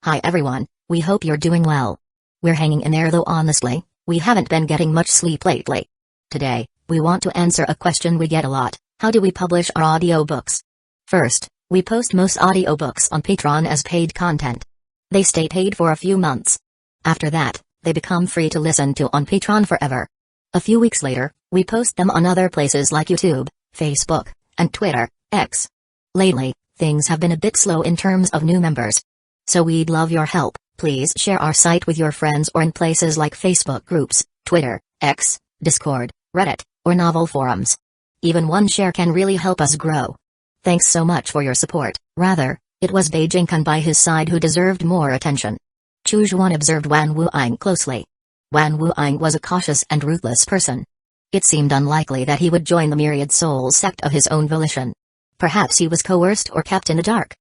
Hi everyone, we hope you're doing well. We're hanging in there though honestly, we haven't been getting much sleep lately. Today, we want to answer a question we get a lot: how do we publish our audiobooks? First, we post most audiobooks on Patreon as paid content. They stay paid for a few months. After that, they become free to listen to on Patreon forever. A few weeks later, we post them on other places like YouTube, Facebook, and Twitter, X. Lately, things have been a bit slow in terms of new members. So we'd love your help. Please share our site with your friends or in places like Facebook groups, Twitter, X, Discord, Reddit, or novel forums. Even one share can really help us grow. Thanks so much for your support. Rather, it was Beijing-kun by his side who deserved more attention. Chujuan observed Wan Wuang closely. Wan Wuang was a cautious and ruthless person. It seemed unlikely that he would join the Myriad Souls sect of his own volition. Perhaps he was coerced or kept in the dark.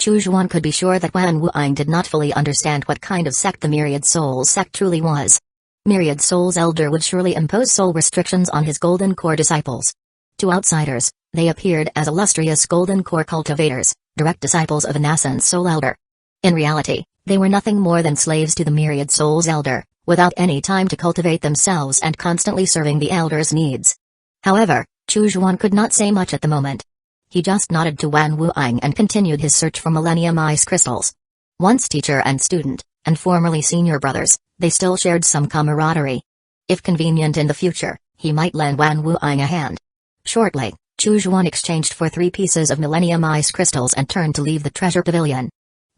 Chujuan could be sure that Wan Wuang did not fully understand what kind of sect the Myriad Souls sect truly was. Myriad Souls elder would surely impose soul restrictions on his Golden Core disciples. To outsiders, they appeared as illustrious Golden Core cultivators, direct disciples of a nascent soul elder. In reality, they were nothing more than slaves to the Myriad Souls elder, without any time to cultivate themselves and constantly serving the elder's needs. However, Chujuan could not say much at the moment. He just nodded to Wan Wuang and continued his search for Millennium Ice crystals. Once teacher and student, and formerly senior brothers, they still shared some camaraderie. If convenient in the future, he might lend Wan Wuang a hand. Shortly, Chujuan exchanged for 3 pieces of Millennium Ice crystals and turned to leave the treasure pavilion.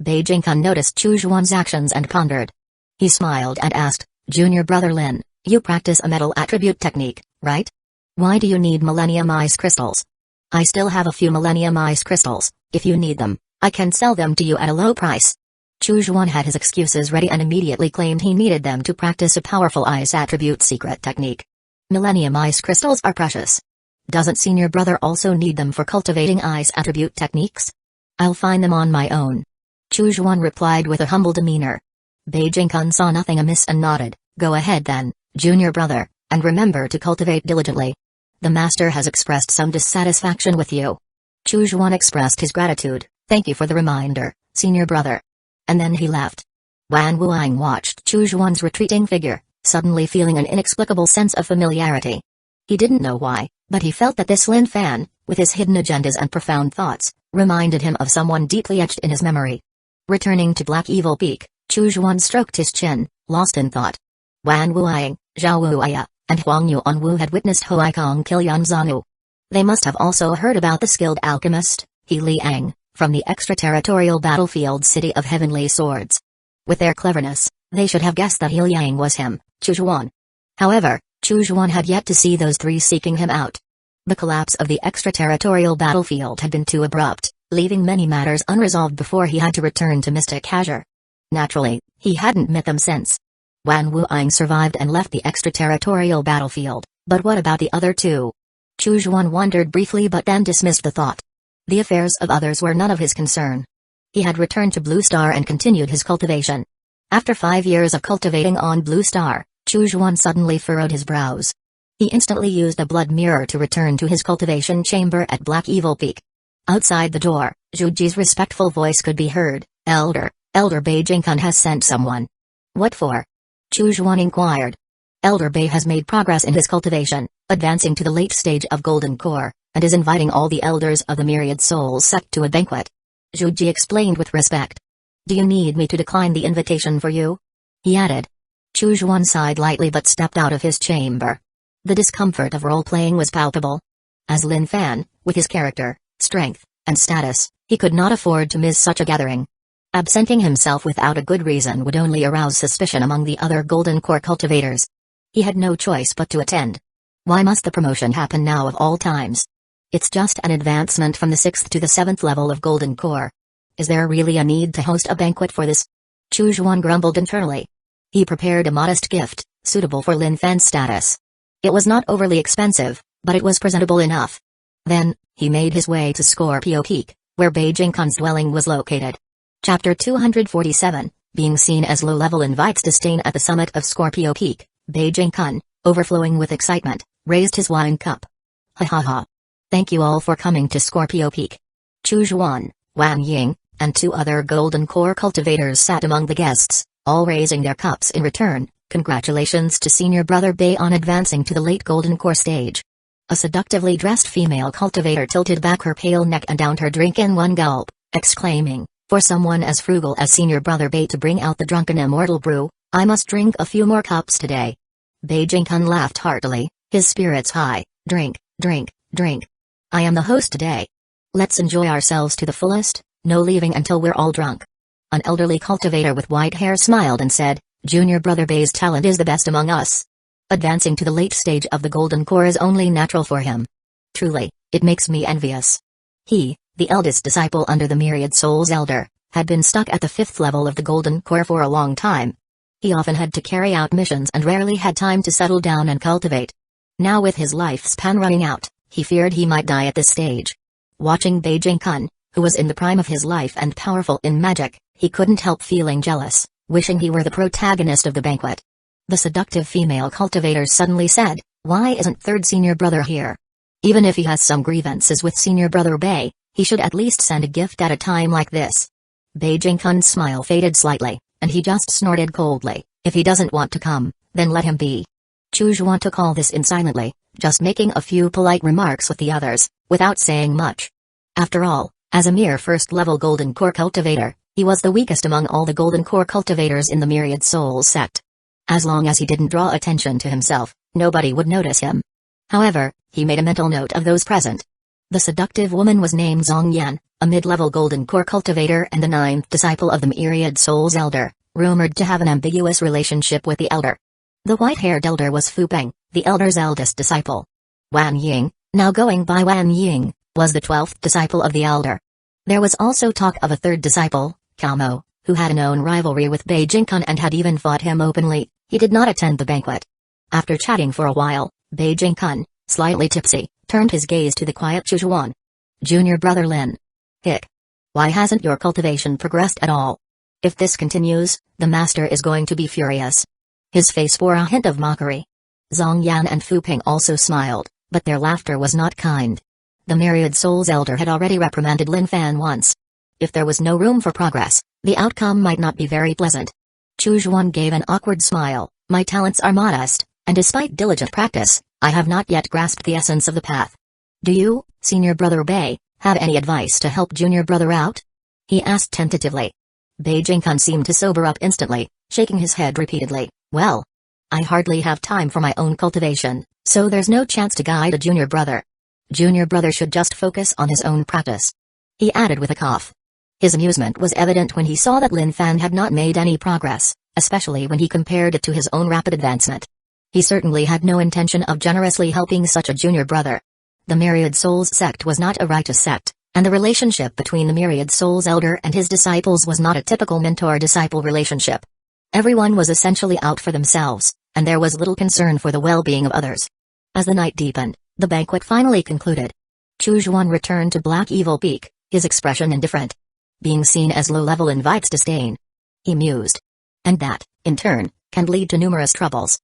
Beijing-kun noticed Chujuan's actions and pondered. He smiled and asked, "Junior brother Lin, you practice a metal attribute technique, right? Why do you need Millennium Ice crystals?" "I still have a few Millennium Ice crystals. If you need them, I can sell them to you at a low price." Chujuan had his excuses ready and immediately claimed he needed them to practice a powerful ice attribute secret technique. Millennium Ice crystals are precious. Doesn't senior brother also need them for cultivating ice attribute techniques? "I'll find them on my own," Chujuan replied with a humble demeanor. Beijing-kun saw nothing amiss and nodded. "Go ahead then, junior brother, and remember to cultivate diligently. The master has expressed some dissatisfaction with you." Chujuan expressed his gratitude. "Thank you for the reminder, senior brother." And then he left. Wan Wuang watched Chujuan's retreating figure, suddenly feeling an inexplicable sense of familiarity. He didn't know why, but he felt that this Lin Fan, with his hidden agendas and profound thoughts, reminded him of someone deeply etched in his memory. Returning to Black Evil Peak, Chujuan stroked his chin, lost in thought. Wan Wuang, Zhao Wuya, and Huang Yuanwu had witnessed Hueco kill Yan Zanu. They must have also heard about the skilled alchemist, He Liang, from the extraterritorial battlefield city of Heavenly Swords. With their cleverness, they should have guessed that He Liang was him, Chujuan. However, Chujuan had yet to see those 3 seeking him out. The collapse of the extraterritorial battlefield had been too abrupt, leaving many matters unresolved before he had to return to Mystic Azure. Naturally, he hadn't met them since. Wan Wuang survived and left the extraterritorial battlefield, but what about the other 2? Chujuan wondered briefly but then dismissed the thought. The affairs of others were none of his concern. He had returned to Blue Star and continued his cultivation. After 5 years of cultivating on Blue Star, Chujuan suddenly furrowed his brows. He instantly used a blood mirror to return to his cultivation chamber at Black Evil Peak. Outside the door, Zhuji's respectful voice could be heard. Elder Beijing-kun has sent someone." "What for?" Chujuan inquired. "Elder Bei has made progress in his cultivation, advancing to the late stage of Golden Core, and is inviting all the elders of the Myriad Souls sect to a banquet." Zhuji explained with respect. "Do you need me to decline the invitation for you?" he added. Chujuan sighed lightly but stepped out of his chamber. The discomfort of role-playing was palpable. As Lin Fan, with his character, strength, and status, he could not afford to miss such a gathering. Absenting himself without a good reason would only arouse suspicion among the other Golden Core cultivators. He had no choice but to attend. Why must the promotion happen now of all times? It's just an advancement from the 6th to the 7th level of Golden Core. Is there really a need to host a banquet for this? Chujuan grumbled internally. He prepared a modest gift, suitable for Lin Fan's status. It was not overly expensive, but it was presentable enough. Then, he made his way to Scorpio Peak, where Beijing-kun's dwelling was located. Chapter 247, Being seen as low-level invites disdain at the summit of Scorpio Peak. Beijing-kun, overflowing with excitement, raised his wine cup. "Ha ha ha. Thank you all for coming to Scorpio Peak. Chujuan, Wang Ying, and 2 other golden core cultivators sat among the guests, all raising their cups in return. Congratulations to Senior Brother Bei on advancing to the late golden core stage. A seductively dressed female cultivator tilted back her pale neck and downed her drink in one gulp, exclaiming, "For someone as frugal as Senior Brother Bei to bring out the drunken immortal brew, I must drink a few more cups today." Bei Jingkun laughed heartily, his spirits high. "Drink, drink, drink. I am the host today. Let's enjoy ourselves to the fullest, no leaving until we're all drunk." An elderly cultivator with white hair smiled and said, "Junior Brother Bei's talent is the best among us. Advancing to the late stage of the golden core is only natural for him. Truly, it makes me envious." He, the eldest disciple under the Myriad Souls Elder, had been stuck at the 5th level of the golden core for a long time. He often had to carry out missions and rarely had time to settle down and cultivate. Now with his lifespan running out, he feared he might die at this stage. Watching Bei Jingkun, who was in the prime of his life and powerful in magic, he couldn't help feeling jealous, wishing he were the protagonist of the banquet. The seductive female cultivator suddenly said, "Why isn't third Senior Brother here? Even if he has some grievances with Senior Brother Bei, he should at least send a gift at a time like this." Bei Jingkun's smile faded slightly, and he just snorted coldly, "If he doesn't want to come, then let him be." Chu Zhuan took all this in silently, just making a few polite remarks with the others, without saying much. After all, as a mere first-level golden core cultivator, he was the weakest among all the golden core cultivators in the Myriad Souls sect. As long as he didn't draw attention to himself, nobody would notice him. However, he made a mental note of those present. The seductive woman was named Zhong Yan, a mid-level golden core cultivator and the 9th disciple of the Myriad Souls Elder, rumored to have an ambiguous relationship with the Elder. The white-haired Elder was Fu Peng, the Elder's eldest disciple. Wan Ying, now going by Wan Ying, was the 12th disciple of the Elder. There was also talk of a 3rd disciple, Cao Mo, who had a known rivalry with Bei Jingkun and had even fought him openly. He did not attend the banquet. After chatting for a while, Bei Jingkun, slightly tipsy, turned his gaze to the quiet Chu Zhuan. "Junior Brother Lin. Hick. Why hasn't your cultivation progressed at all? If this continues, the master is going to be furious." His face bore a hint of mockery. Zhong Yan and Fu Peng also smiled, but their laughter was not kind. The Myriad Souls Elder had already reprimanded Lin Fan once. If there was no room for progress, the outcome might not be very pleasant. Chu Zhuan gave an awkward smile. "My talents are modest, and despite diligent practice, I have not yet grasped the essence of the path. Do you, Senior Brother Bei, have any advice to help Junior Brother out?" he asked tentatively. Bei Jingkun seemed to sober up instantly, shaking his head repeatedly. "Well, I hardly have time for my own cultivation, so there's no chance to guide a Junior Brother. Junior Brother should just focus on his own practice," he added with a cough. His amusement was evident when he saw that Lin Fan had not made any progress, especially when he compared it to his own rapid advancement. He certainly had no intention of generously helping such a junior brother. The Myriad Souls sect was not a righteous sect, and the relationship between the Myriad Souls Elder and his disciples was not a typical mentor-disciple relationship. Everyone was essentially out for themselves, and there was little concern for the well-being of others. As the night deepened, the banquet finally concluded. Chu Zhuan returned to Black Evil Peak, his expression indifferent. Being seen as low-level invites disdain. He mused. And that, in turn, can lead to numerous troubles.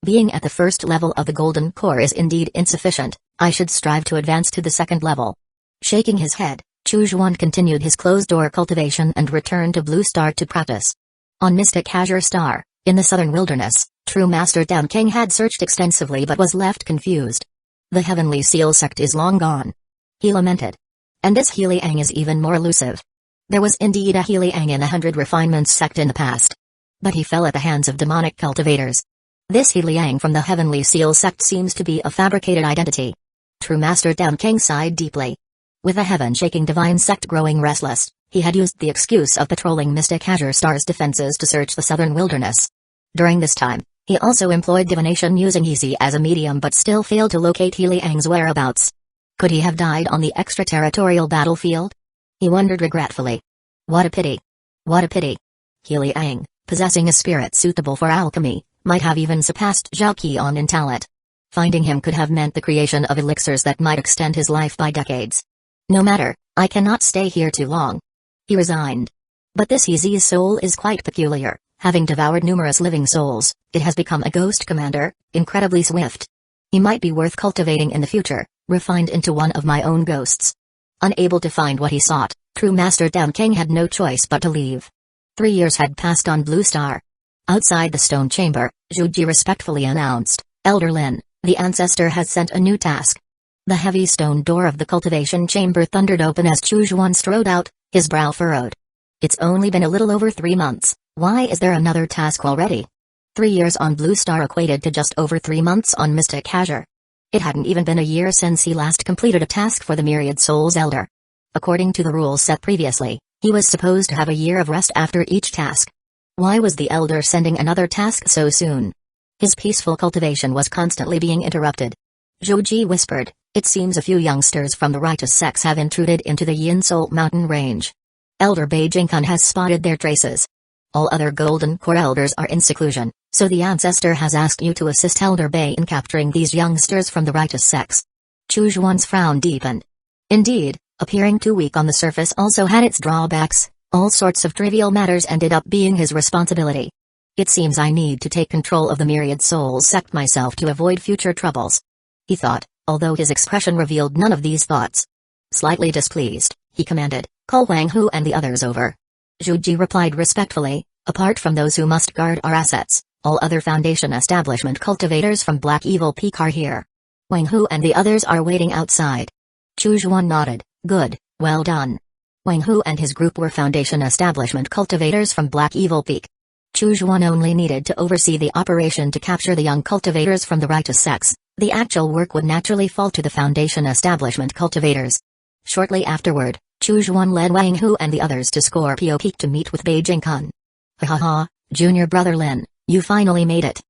Being at the first level of the Golden Core is indeed insufficient. I should strive to advance to the second level. Shaking his head, Chu Zhuan continued his closed-door cultivation and returned to Blue Star to practice. On Mystic Azure Star, in the southern wilderness, True Master Dan King had searched extensively but was left confused. The Heavenly Seal sect is long gone. He lamented. And this Heliang is even more elusive. There was indeed a Heliang in 100 Refinements sect in the past. But he fell at the hands of demonic cultivators. This Heliang from the Heavenly Seal sect seems to be a fabricated identity. True Master Dan King sighed deeply. With a heaven-shaking divine sect growing restless, he had used the excuse of patrolling Mystic Azure Star's defenses to search the southern wilderness. During this time, he also employed divination using Easy as a medium but still failed to locate Heliang's whereabouts. Could he have died on the extraterritorial battlefield? He wondered regretfully. What a pity. What a pity. Heliang, possessing a spirit suitable for alchemy, might have even surpassed Zhao Qian in talent. Finding him could have meant the creation of elixirs that might extend his life by decades. No matter, I cannot stay here too long. He resigned. But this Easy's soul is quite peculiar. Having devoured numerous living souls, it has become a ghost commander, incredibly swift. He might be worth cultivating in the future, refined into one of my own ghosts. Unable to find what he sought, true Master Dan King had no choice but to leave. 3 years had passed on Blue Star. Outside the stone chamber, Zhuji respectfully announced, "Elder Lin, the ancestor has sent a new task." The heavy stone door of the cultivation chamber thundered open as Chu Xuan strode out, his brow furrowed. It's only been a little over 3 months, why is there another task already? 3 years on Blue Star equated to just over 3 months on Mystic Azure. It hadn't even been a year since he last completed a task for the Myriad Souls Elder. According to the rules set previously, he was supposed to have a year of rest after each task. Why was the Elder sending another task so soon? His peaceful cultivation was constantly being interrupted. Zhuji whispered, "It seems a few youngsters from the righteous sects have intruded into the Yinsol mountain range. Elder Beijing-kun has spotted their traces. All other Golden Core elders are in seclusion, so the ancestor has asked you to assist Elder Bei in capturing these youngsters from the righteous sects." Chu Xuan's frown deepened. Indeed, appearing too weak on the surface also had its drawbacks. All sorts of trivial matters ended up being his responsibility. "It seems I need to take control of the Myriad Souls sect myself to avoid future troubles," he thought, although his expression revealed none of these thoughts. Slightly displeased, he commanded, "Call Wang Hu and the others over." Zhuji replied respectfully, "Apart from those who must guard our assets, all other Foundation establishment cultivators from Black Evil Peak are here. Wang Hu and the others are waiting outside." Chu Xuan nodded, "Good, well done." Wang Hu and his group were Foundation establishment cultivators from Black Evil Peak. Chu Xuan only needed to oversee the operation to capture the young cultivators from the righteous sects. The actual work would naturally fall to the Foundation establishment cultivators. Shortly afterward, Chu Xuan led Wang Hu and the others to Scorpio Peak to meet with Beijing-kun. "Ha ha ha, junior brother Lin, you finally made it."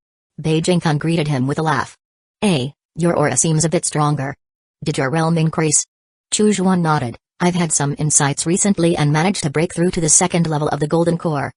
Beijing-kun greeted him with a laugh. "Hey, your aura seems a bit stronger. Did your realm increase?" Chu Xuan nodded. "I've had some insights recently and managed to break through to the 2nd level of the Golden Core."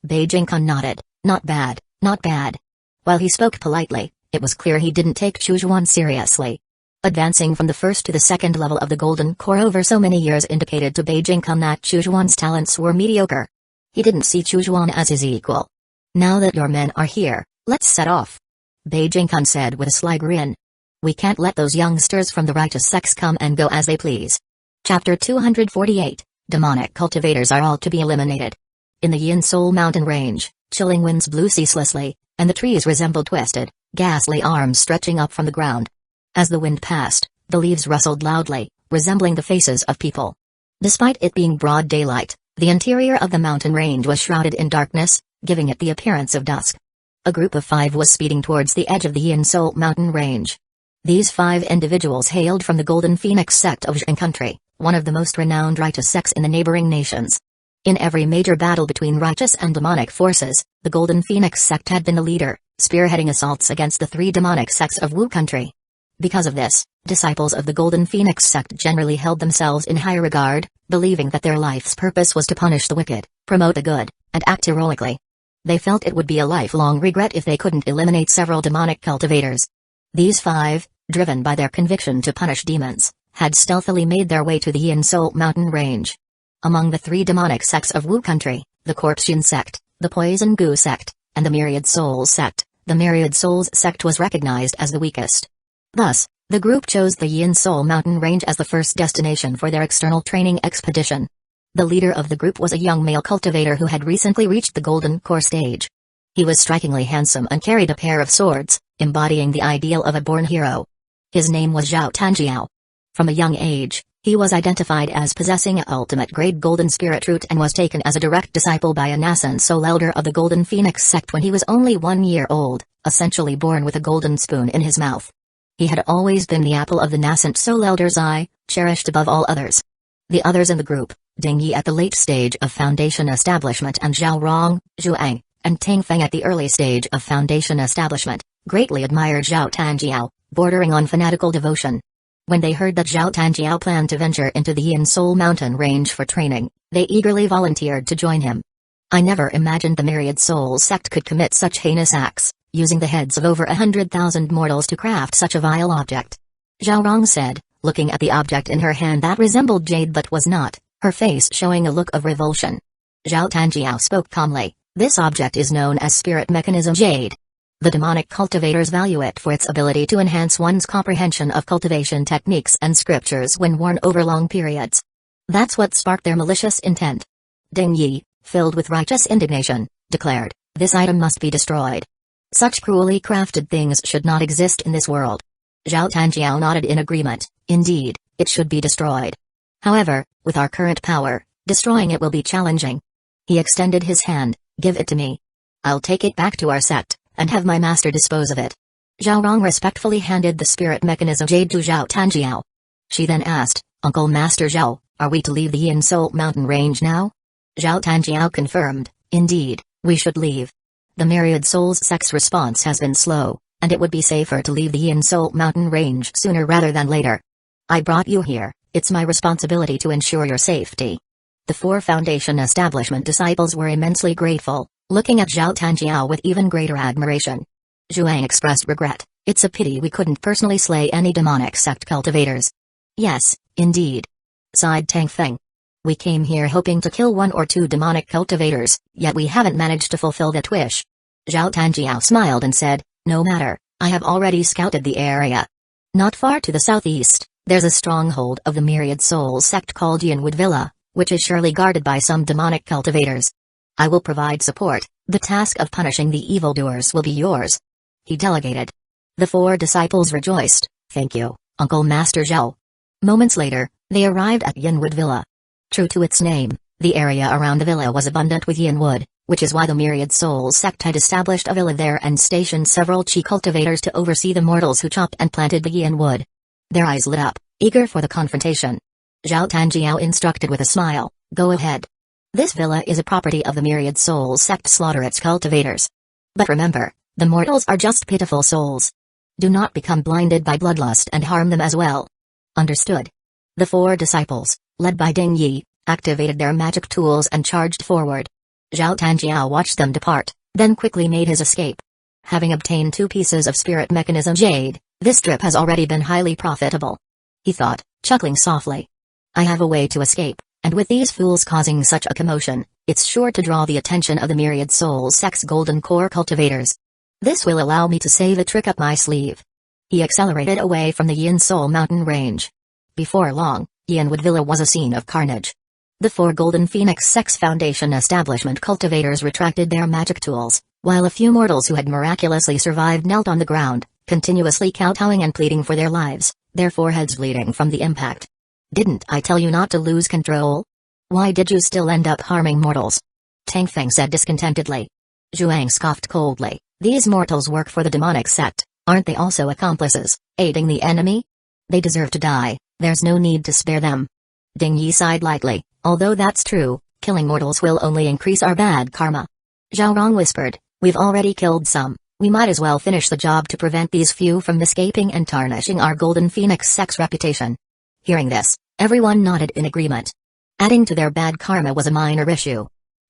Beijing-kun nodded. "Not bad, not bad." While he spoke politely, it was clear he didn't take Chu Xuan seriously. Advancing from the 1st to the 2nd level of the Golden Core over so many years indicated to Beijing-kun that Chu Xuan's talents were mediocre. He didn't see Chu Xuan as his equal. "Now that your men are here, let's set off," Beijing-kun said with a sly grin. "We can't let those youngsters from the righteous sects come and go as they please." Chapter 248, Demonic Cultivators are all to be eliminated. In the Yinsol mountain range, chilling winds blew ceaselessly, and the trees resembled twisted, ghastly arms stretching up from the ground. As the wind passed, the leaves rustled loudly, resembling the faces of people. Despite it being broad daylight, the interior of the mountain range was shrouded in darkness, giving it the appearance of dusk. A group of 5 was speeding towards the edge of the Yinsol mountain range. These 5 individuals hailed from the Golden Phoenix sect of Zheng country, one of the most renowned righteous sects in the neighboring nations. In every major battle between righteous and demonic forces, the Golden Phoenix sect had been the leader, spearheading assaults against the 3 demonic sects of Wu country. Because of this, disciples of the Golden Phoenix sect generally held themselves in high regard, believing that their life's purpose was to punish the wicked, promote the good, and act heroically. They felt it would be a lifelong regret if they couldn't eliminate several demonic cultivators. These 5, driven by their conviction to punish demons, had stealthily made their way to the Yinsol mountain range. Among the 3 demonic sects of Wu country, the Corpshin sect, the Poison Gu sect, and the Myriad Souls sect, the Myriad Souls sect was recognized as the weakest. Thus, the group chose the Yinsol mountain range as the first destination for their external training expedition. The leader of the group was a young male cultivator who had recently reached the Golden Core stage. He was strikingly handsome and carried a pair of swords, embodying the ideal of a born hero. His name was Zhao Tanjiao. From a young age, he was identified as possessing a ultimate-grade golden spirit root and was taken as a direct disciple by a nascent soul elder of the Golden Phoenix sect when he was only 1 year old, essentially born with a golden spoon in his mouth. He had always been the apple of the nascent soul elder's eye, cherished above all others. The others in the group, Ding Yi at the late stage of Foundation establishment and Zhao Rong, Zhuang, and Ting Feng at the early stage of Foundation establishment, greatly admired Zhao Tanjiao, bordering on fanatical devotion. When they heard that Zhao Tanjiao planned to venture into the Yinsol mountain range for training, they eagerly volunteered to join him. "I never imagined the Myriad Souls sect could commit such heinous acts, using the heads of over 100,000 mortals to craft such a vile object," Zhao Rong said, looking at the object in her hand that resembled jade but was not, her face showing a look of revulsion. Zhao Tanjiao spoke calmly, "This object is known as Spirit Mechanism Jade. The demonic cultivators value it for its ability to enhance one's comprehension of cultivation techniques and scriptures when worn over long periods. That's what sparked their malicious intent. Ding Yi, filled with righteous indignation, declared, "This item must be destroyed. Such cruelly crafted things should not exist in this world." Zhao Tanjiao nodded in agreement. Indeed, it should be destroyed. However, with our current power, destroying it will be challenging. He extended his hand. "Give it to me. I'll take it back to our sect, and have my master dispose of it." Zhao Rong respectfully handed the spirit mechanism jade to Zhao Tanjiao. She then asked, "Uncle Master Zhao, are we to leave the Yin Soul mountain range now?" Zhao Tanjiao confirmed, "Indeed, we should leave. The Myriad Souls sect's response has been slow, and it would be safer to leave the Yin Soul mountain range sooner rather than later. I brought you here, it's my responsibility to ensure your safety." The 4 Foundation establishment disciples were immensely grateful, looking at Zhao Tanjiao with even greater admiration. Zhuang expressed regret. "It's a pity we couldn't personally slay any demonic sect cultivators." "Yes, indeed," sighed Tang Feng. "We came here hoping to kill 1 or 2 demonic cultivators, yet we haven't managed to fulfill that wish." Zhao Tanjiao smiled and said, "No matter, I have already scouted the area. Not far to the southeast, there's a stronghold of the Myriad Souls sect called Yinwood Villa, which is surely guarded by some demonic cultivators. I will provide support. The task of punishing the evildoers will be yours." He delegated. The 4 disciples rejoiced. "Thank you, Uncle Master Zhao." Moments later, they arrived at Yinwood Villa. True to its name, the area around the villa was abundant with yin wood, which is why the Myriad Souls sect had established a villa there and stationed several chi cultivators to oversee the mortals who chopped and planted the yin wood. Their eyes lit up, eager for the confrontation. Zhao Tanjiao instructed with a smile, "Go ahead. This villa is a property of the Myriad Souls sect. Slaughter its cultivators. But remember, the mortals are just pitiful souls. Do not become blinded by bloodlust and harm them as well." Understood. The 4 disciples, led by Ding Yi, activated their magic tools and charged forward. Zhao Tanjiao watched them depart, then quickly made his escape. Having obtained 2 pieces of spirit mechanism jade, this trip has already been highly profitable. He thought, chuckling softly. "I have a way to escape, and with these fools causing such a commotion, it's sure to draw the attention of the Myriad Souls sect's golden core cultivators. This will allow me to save a trick up my sleeve." He accelerated away from the Yin Soul mountain range. Before long, Yinwood Villa was a scene of carnage. The 4 Golden Phoenix Sex Foundation establishment cultivators retracted their magic tools, while a few mortals who had miraculously survived knelt on the ground, continuously kowtowing and pleading for their lives, their foreheads bleeding from the impact. "Didn't I tell you not to lose control? Why did you still end up harming mortals?" Tang Feng said discontentedly. Zhuang scoffed coldly. "These mortals work for the demonic sect, aren't they also accomplices, aiding the enemy? They deserve to die, there's no need to spare them." Ding Yi sighed lightly. "Although that's true, killing mortals will only increase our bad karma." Zhao Rong whispered, "We've already killed some, we might as well finish the job to prevent these few from escaping and tarnishing our Golden Phoenix Sect's reputation." Hearing this, everyone nodded in agreement. Adding to their bad karma was a minor issue.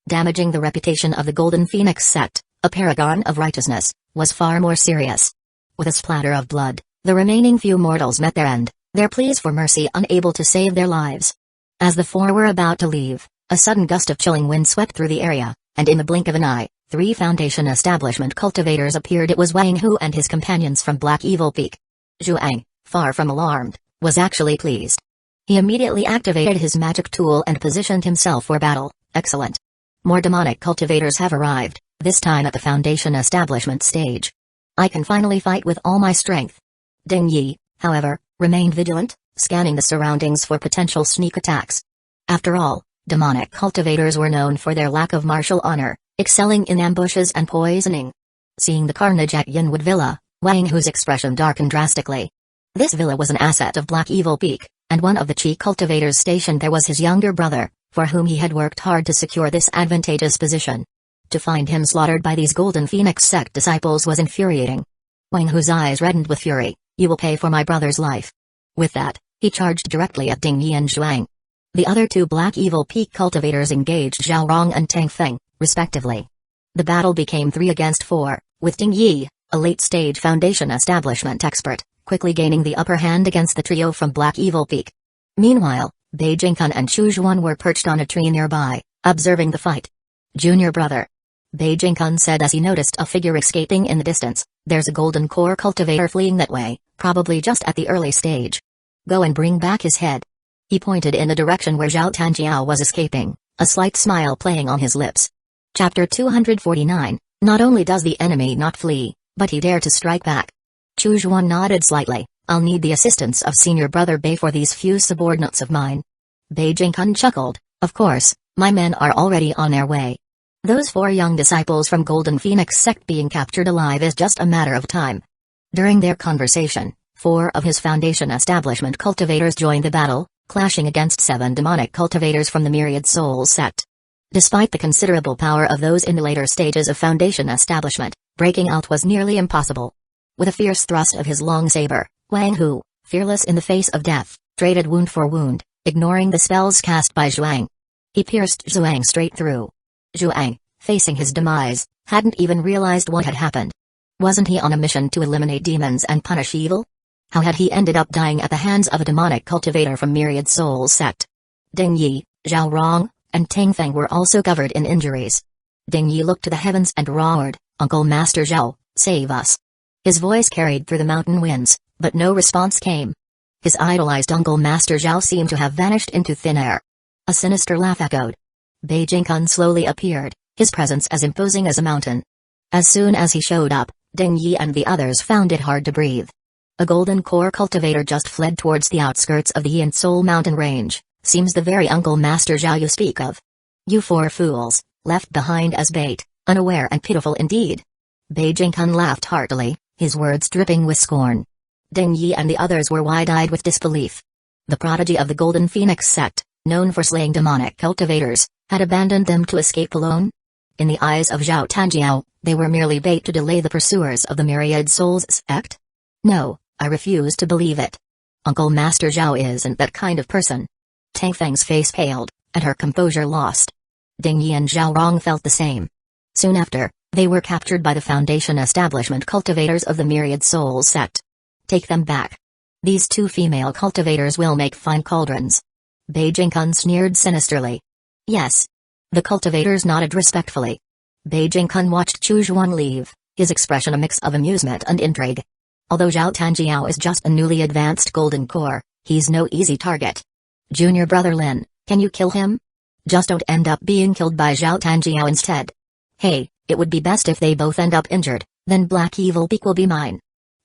Damaging the reputation of the Golden Phoenix Sect, a paragon of righteousness, was far more serious. With a splatter of blood, the remaining few mortals met their end, their pleas for mercy unable to save their lives. As the 4 were about to leave, a sudden gust of chilling wind swept through the area, and in the blink of an eye, 3 Foundation establishment cultivators appeared. It was Wang Hu and his companions from Black Evil Peak. Zhuang, far from alarmed, was actually pleased. He immediately activated his magic tool and positioned himself for battle. "Excellent. More demonic cultivators have arrived, this time at the Foundation establishment stage. I can finally fight with all my strength." Ding Yi, however, remained vigilant, scanning the surroundings for potential sneak attacks. After all, demonic cultivators were known for their lack of martial honor, excelling in ambushes and poisoning. Seeing the carnage at Yinwood Villa, Wang Hu's expression darkened drastically. This villa was an asset of Black Evil Peak, and one of the chi cultivators stationed there was his younger brother, for whom he had worked hard to secure this advantageous position. To find him slaughtered by these Golden Phoenix Sect disciples was infuriating. Wang Hu's eyes reddened with fury. "You will pay for my brother's life." With that, he charged directly at Ding Yi and Zhuang. The other 2 Black Evil Peak cultivators engaged Zhao Rong and Tang Feng, respectively. The battle became 3 against 4, with Ding Yi, a late-stage Foundation establishment expert, quickly gaining the upper hand against the trio from Black Evil Peak. Meanwhile, Bei Jingkun and Chu Zhuan were perched on a tree nearby, observing the fight. "Junior brother." Beijing-kun said as he noticed a figure escaping in the distance. There's a golden core cultivator fleeing that way, probably just at the early stage. Go and bring back his head. He pointed in the direction where Zhao Tanjiao was escaping, a slight smile playing on his lips. Chapter 249, Not only does the enemy not flee, but he dare to strike back. Chu Zhuan nodded slightly. I'll need the assistance of senior brother Bei for these few subordinates of mine. Beijing-kun chuckled. Of course, my men are already on their way. Those 4 young disciples from Golden Phoenix sect being captured alive is just a matter of time. During their conversation, 4 of his Foundation establishment cultivators joined the battle, clashing against 7 demonic cultivators from the Myriad Soul sect. Despite the considerable power of those in the later stages of Foundation establishment, breaking out was nearly impossible. With a fierce thrust of his long saber, Wang Hu, fearless in the face of death, traded wound for wound, ignoring the spells cast by Zhuang. He pierced Zhuang straight through. Zhuang, facing his demise, hadn't even realized what had happened. Wasn't he on a mission to eliminate demons and punish evil? How had he ended up dying at the hands of a demonic cultivator from Myriad Soul sect? Ding Yi, Zhao Rong, and Tang Feng were also covered in injuries. Ding Yi looked to the heavens and roared, "Uncle Master Zhao, save us." His voice carried through the mountain winds, but no response came. His idolized Uncle Master Zhao seemed to have vanished into thin air. A sinister laugh echoed. Beijing-kun slowly appeared, his presence as imposing as a mountain. As soon as he showed up, Ding Yi and the others found it hard to breathe. A golden core cultivator just fled towards the outskirts of the Yin Soul mountain range. Seems the very Uncle Master Zhao you speak of. You 4 fools, left behind as bait, unaware and pitiful indeed. Beijing-kun laughed heartily, his words dripping with scorn. Ding Yi and the others were wide-eyed with disbelief. The prodigy of the Golden Phoenix sect, known for slaying demonic cultivators, had abandoned them to escape alone? In the eyes of Zhao Tanjiao, they were merely bait to delay the pursuers of the Myriad Souls sect? No, I refuse to believe it. Uncle Master Zhao isn't that kind of person. Tang Feng's face paled, and her composure lost. Ding Yi and Zhao Rong felt the same. Soon after, they were captured by the Foundation establishment cultivators of the Myriad Soul sect. Take them back. These 2 female cultivators will make fine cauldrons. Beijing-kun sneered sinisterly. Yes. The cultivators nodded respectfully. Beijing-kun watched Chu Zhuan leave, his expression a mix of amusement and intrigue. Although Zhao Tanjiao is just a newly advanced golden core, he's no easy target. Junior brother Lin, can you kill him? Just don't end up being killed by Zhao Tanjiao instead. Hey, it would be best if they both end up injured, then Black Evil Peak will be mine.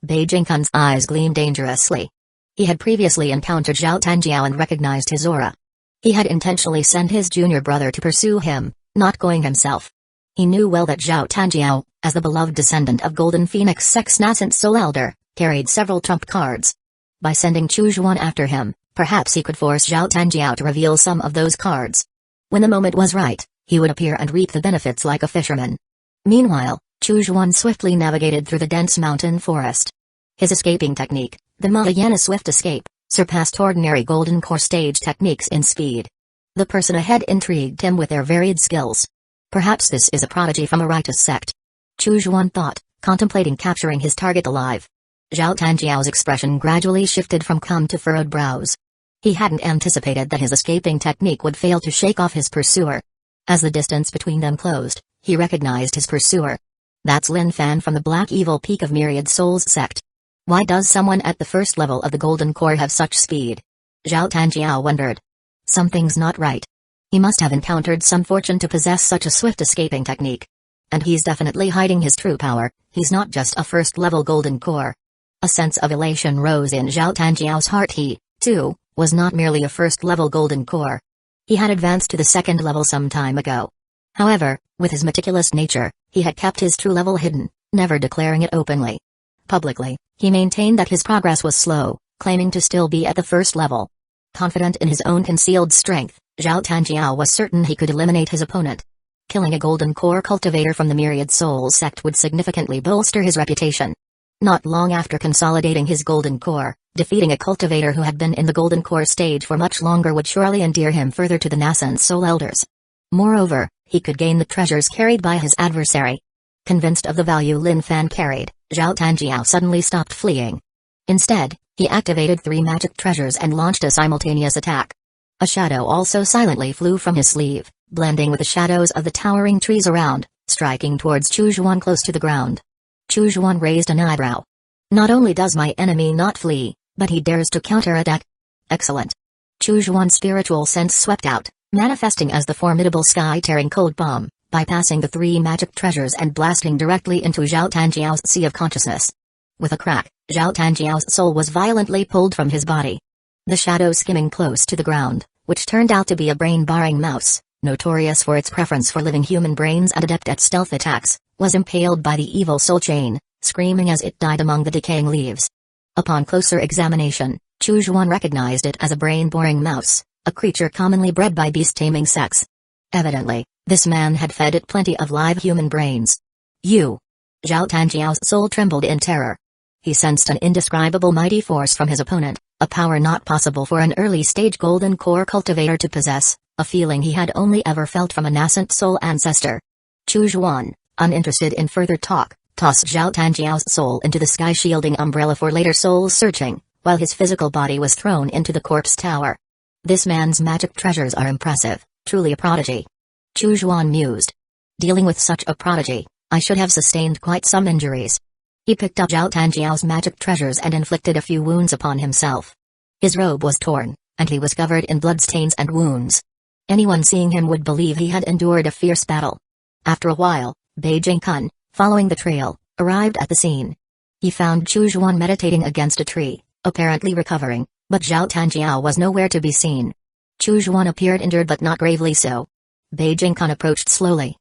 Beijing-kun's eyes gleamed dangerously. He had previously encountered Zhao Tanjiao and recognized his aura. He had intentionally sent his junior brother to pursue him, not going himself. He knew well that Zhao Tanjiao, as the beloved descendant of Golden Phoenix sect's nascent soul elder, carried several trump cards. By sending Chu Zhuan after him, perhaps he could force Zhao Tanjiao to reveal some of those cards. When the moment was right, he would appear and reap the benefits like a fisherman. Meanwhile, Chu Zhuan swiftly navigated through the dense mountain forest. His escaping technique, the Mahayana Swift Escape, surpassed ordinary Golden Core stage techniques in speed. The person ahead intrigued him with their varied skills. Perhaps this is a prodigy from a righteous sect. Chu Zhuan thought, contemplating capturing his target alive. Zhao Tanjiao's expression gradually shifted from calm to furrowed brows. He hadn't anticipated that his escaping technique would fail to shake off his pursuer. As the distance between them closed, he recognized his pursuer. That's Lin Fan from the Black Evil Peak of Myriad Souls sect. Why does someone at the first level of the Golden Core have such speed? Zhao Tanjiao wondered. Something's not right. He must have encountered some fortune to possess such a swift escaping technique. And he's definitely hiding his true power, he's not just a first-level Golden Core. A sense of elation rose in Zhao Tanjiao's heart. He, too, was not merely a first-level Golden Core. He had advanced to the second level some time ago. However, with his meticulous nature, he had kept his true level hidden, never declaring it openly. Publicly, he maintained that his progress was slow, claiming to still be at the first level. Confident in his own concealed strength, Zhao Tanjiao was certain he could eliminate his opponent. Killing a Golden Core cultivator from the Myriad Soul sect would significantly bolster his reputation. Not long after consolidating his Golden Core, defeating a cultivator who had been in the Golden Core stage for much longer would surely endear him further to the nascent soul elders. Moreover, he could gain the treasures carried by his adversary. Convinced of the value Lin Fan carried, Zhao Tanjiao suddenly stopped fleeing. Instead, he activated 3 magic treasures and launched a simultaneous attack. A shadow also silently flew from his sleeve, blending with the shadows of the towering trees around, striking towards Chu Zhuan close to the ground. Chu Zhuan raised an eyebrow. Not only does my enemy not flee, but he dares to counterattack. Excellent. Chu Zhuan's spiritual sense swept out, manifesting as the formidable sky-tearing cold bomb, bypassing the 3 magic treasures and blasting directly into Zhao Tanjiao's sea of consciousness. With a crack, Zhao Tanjiao's soul was violently pulled from his body. The shadow skimming close to the ground, which turned out to be a brain-barring mouse, notorious for its preference for living human brains and adept at stealth attacks, was impaled by the evil soul chain, screaming as it died among the decaying leaves. Upon closer examination, Chu Zhuan recognized it as a brain-boring mouse, a creature commonly bred by beast-taming sects. Evidently, this man had fed it plenty of live human brains. You! Zhao Tanjiao's soul trembled in terror. He sensed an indescribable mighty force from his opponent, a power not possible for an early-stage golden core cultivator to possess, a feeling he had only ever felt from a nascent soul ancestor. Chu Zhuan, uninterested in further talk, tossed Zhao Tanjiao's soul into the sky-shielding umbrella for later soul searching, while his physical body was thrown into the corpse tower. This man's magic treasures are impressive, truly a prodigy. Chu Zhuan mused. Dealing with such a prodigy, I should have sustained quite some injuries. He picked up Zhao Tanjiao's magic treasures and inflicted a few wounds upon himself. His robe was torn, and he was covered in bloodstains and wounds. Anyone seeing him would believe he had endured a fierce battle. After a while, Beijing Kun, following the trail, arrived at the scene. He found Chu Zhuan meditating against a tree, apparently recovering, but Zhao Tanjiao was nowhere to be seen. Chu Zhuan appeared injured but not gravely so. Beijing Kun approached slowly.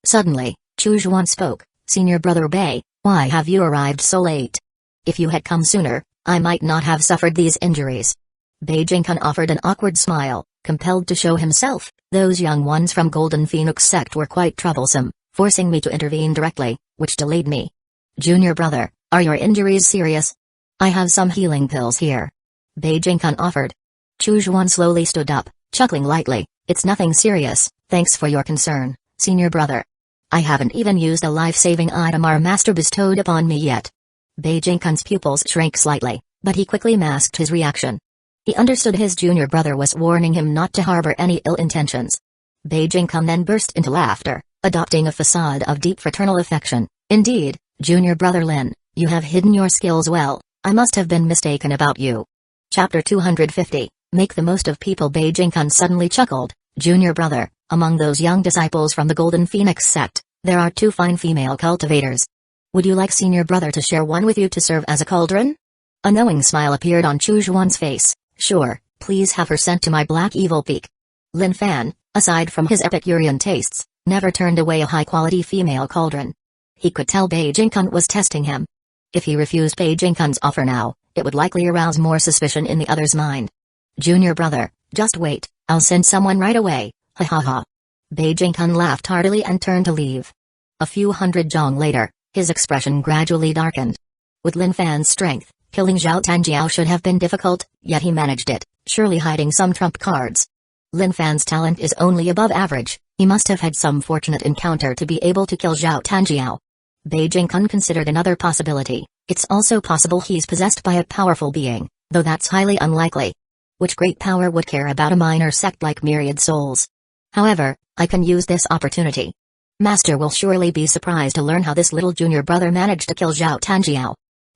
Suddenly, Chu Zhuan spoke, "Senior brother Bei, why have you arrived so late? If you had come sooner, I might not have suffered these injuries." Beijing Kun offered an awkward smile, compelled to show himself. Those young ones from Golden Phoenix sect were quite troublesome, forcing me to intervene directly, which delayed me. Junior brother, are your injuries serious? I have some healing pills here. Beijing Kun offered. Chu Zhuan slowly stood up, chuckling lightly. It's nothing serious, thanks for your concern, senior brother. I haven't even used a life-saving item our master bestowed upon me yet. Beijing Kun's pupils shrank slightly, but he quickly masked his reaction. He understood his junior brother was warning him not to harbor any ill intentions. Beijing Kun then burst into laughter, adopting a facade of deep fraternal affection. Indeed, junior brother Lin, you have hidden your skills well, I must have been mistaken about you. Chapter 250, Make the Most of People. Beijing Kun suddenly chuckled. Junior brother, among those young disciples from the Golden Phoenix sect, there are 2 fine female cultivators. Would you like senior brother to share one with you to serve as a cauldron? A knowing smile appeared on Chu Zhuan's face. Sure, please have her sent to my Black Evil Peak. Lin Fan, aside from his Epicurean tastes, never turned away a high-quality female cauldron. He could tell Beijing Kun was testing him. If he refused Beijing Kun's offer now, it would likely arouse more suspicion in the other's mind. Junior brother, just wait, I'll send someone right away, ha ha ha. Beijing Kun laughed heartily and turned to leave. A few hundred zhong later, his expression gradually darkened. With Lin Fan's strength, killing Zhao Tanjiao should have been difficult, yet he managed it, surely hiding some trump cards. Lin Fan's talent is only above average, he must have had some fortunate encounter to be able to kill Zhao Tanjiao. Beijing Kun considered another possibility. It's also possible he's possessed by a powerful being, though that's highly unlikely. Which great power would care about a minor sect like Myriad Souls? However, I can use this opportunity. Master will surely be surprised to learn how this little junior brother managed to kill Zhao Tanjiao.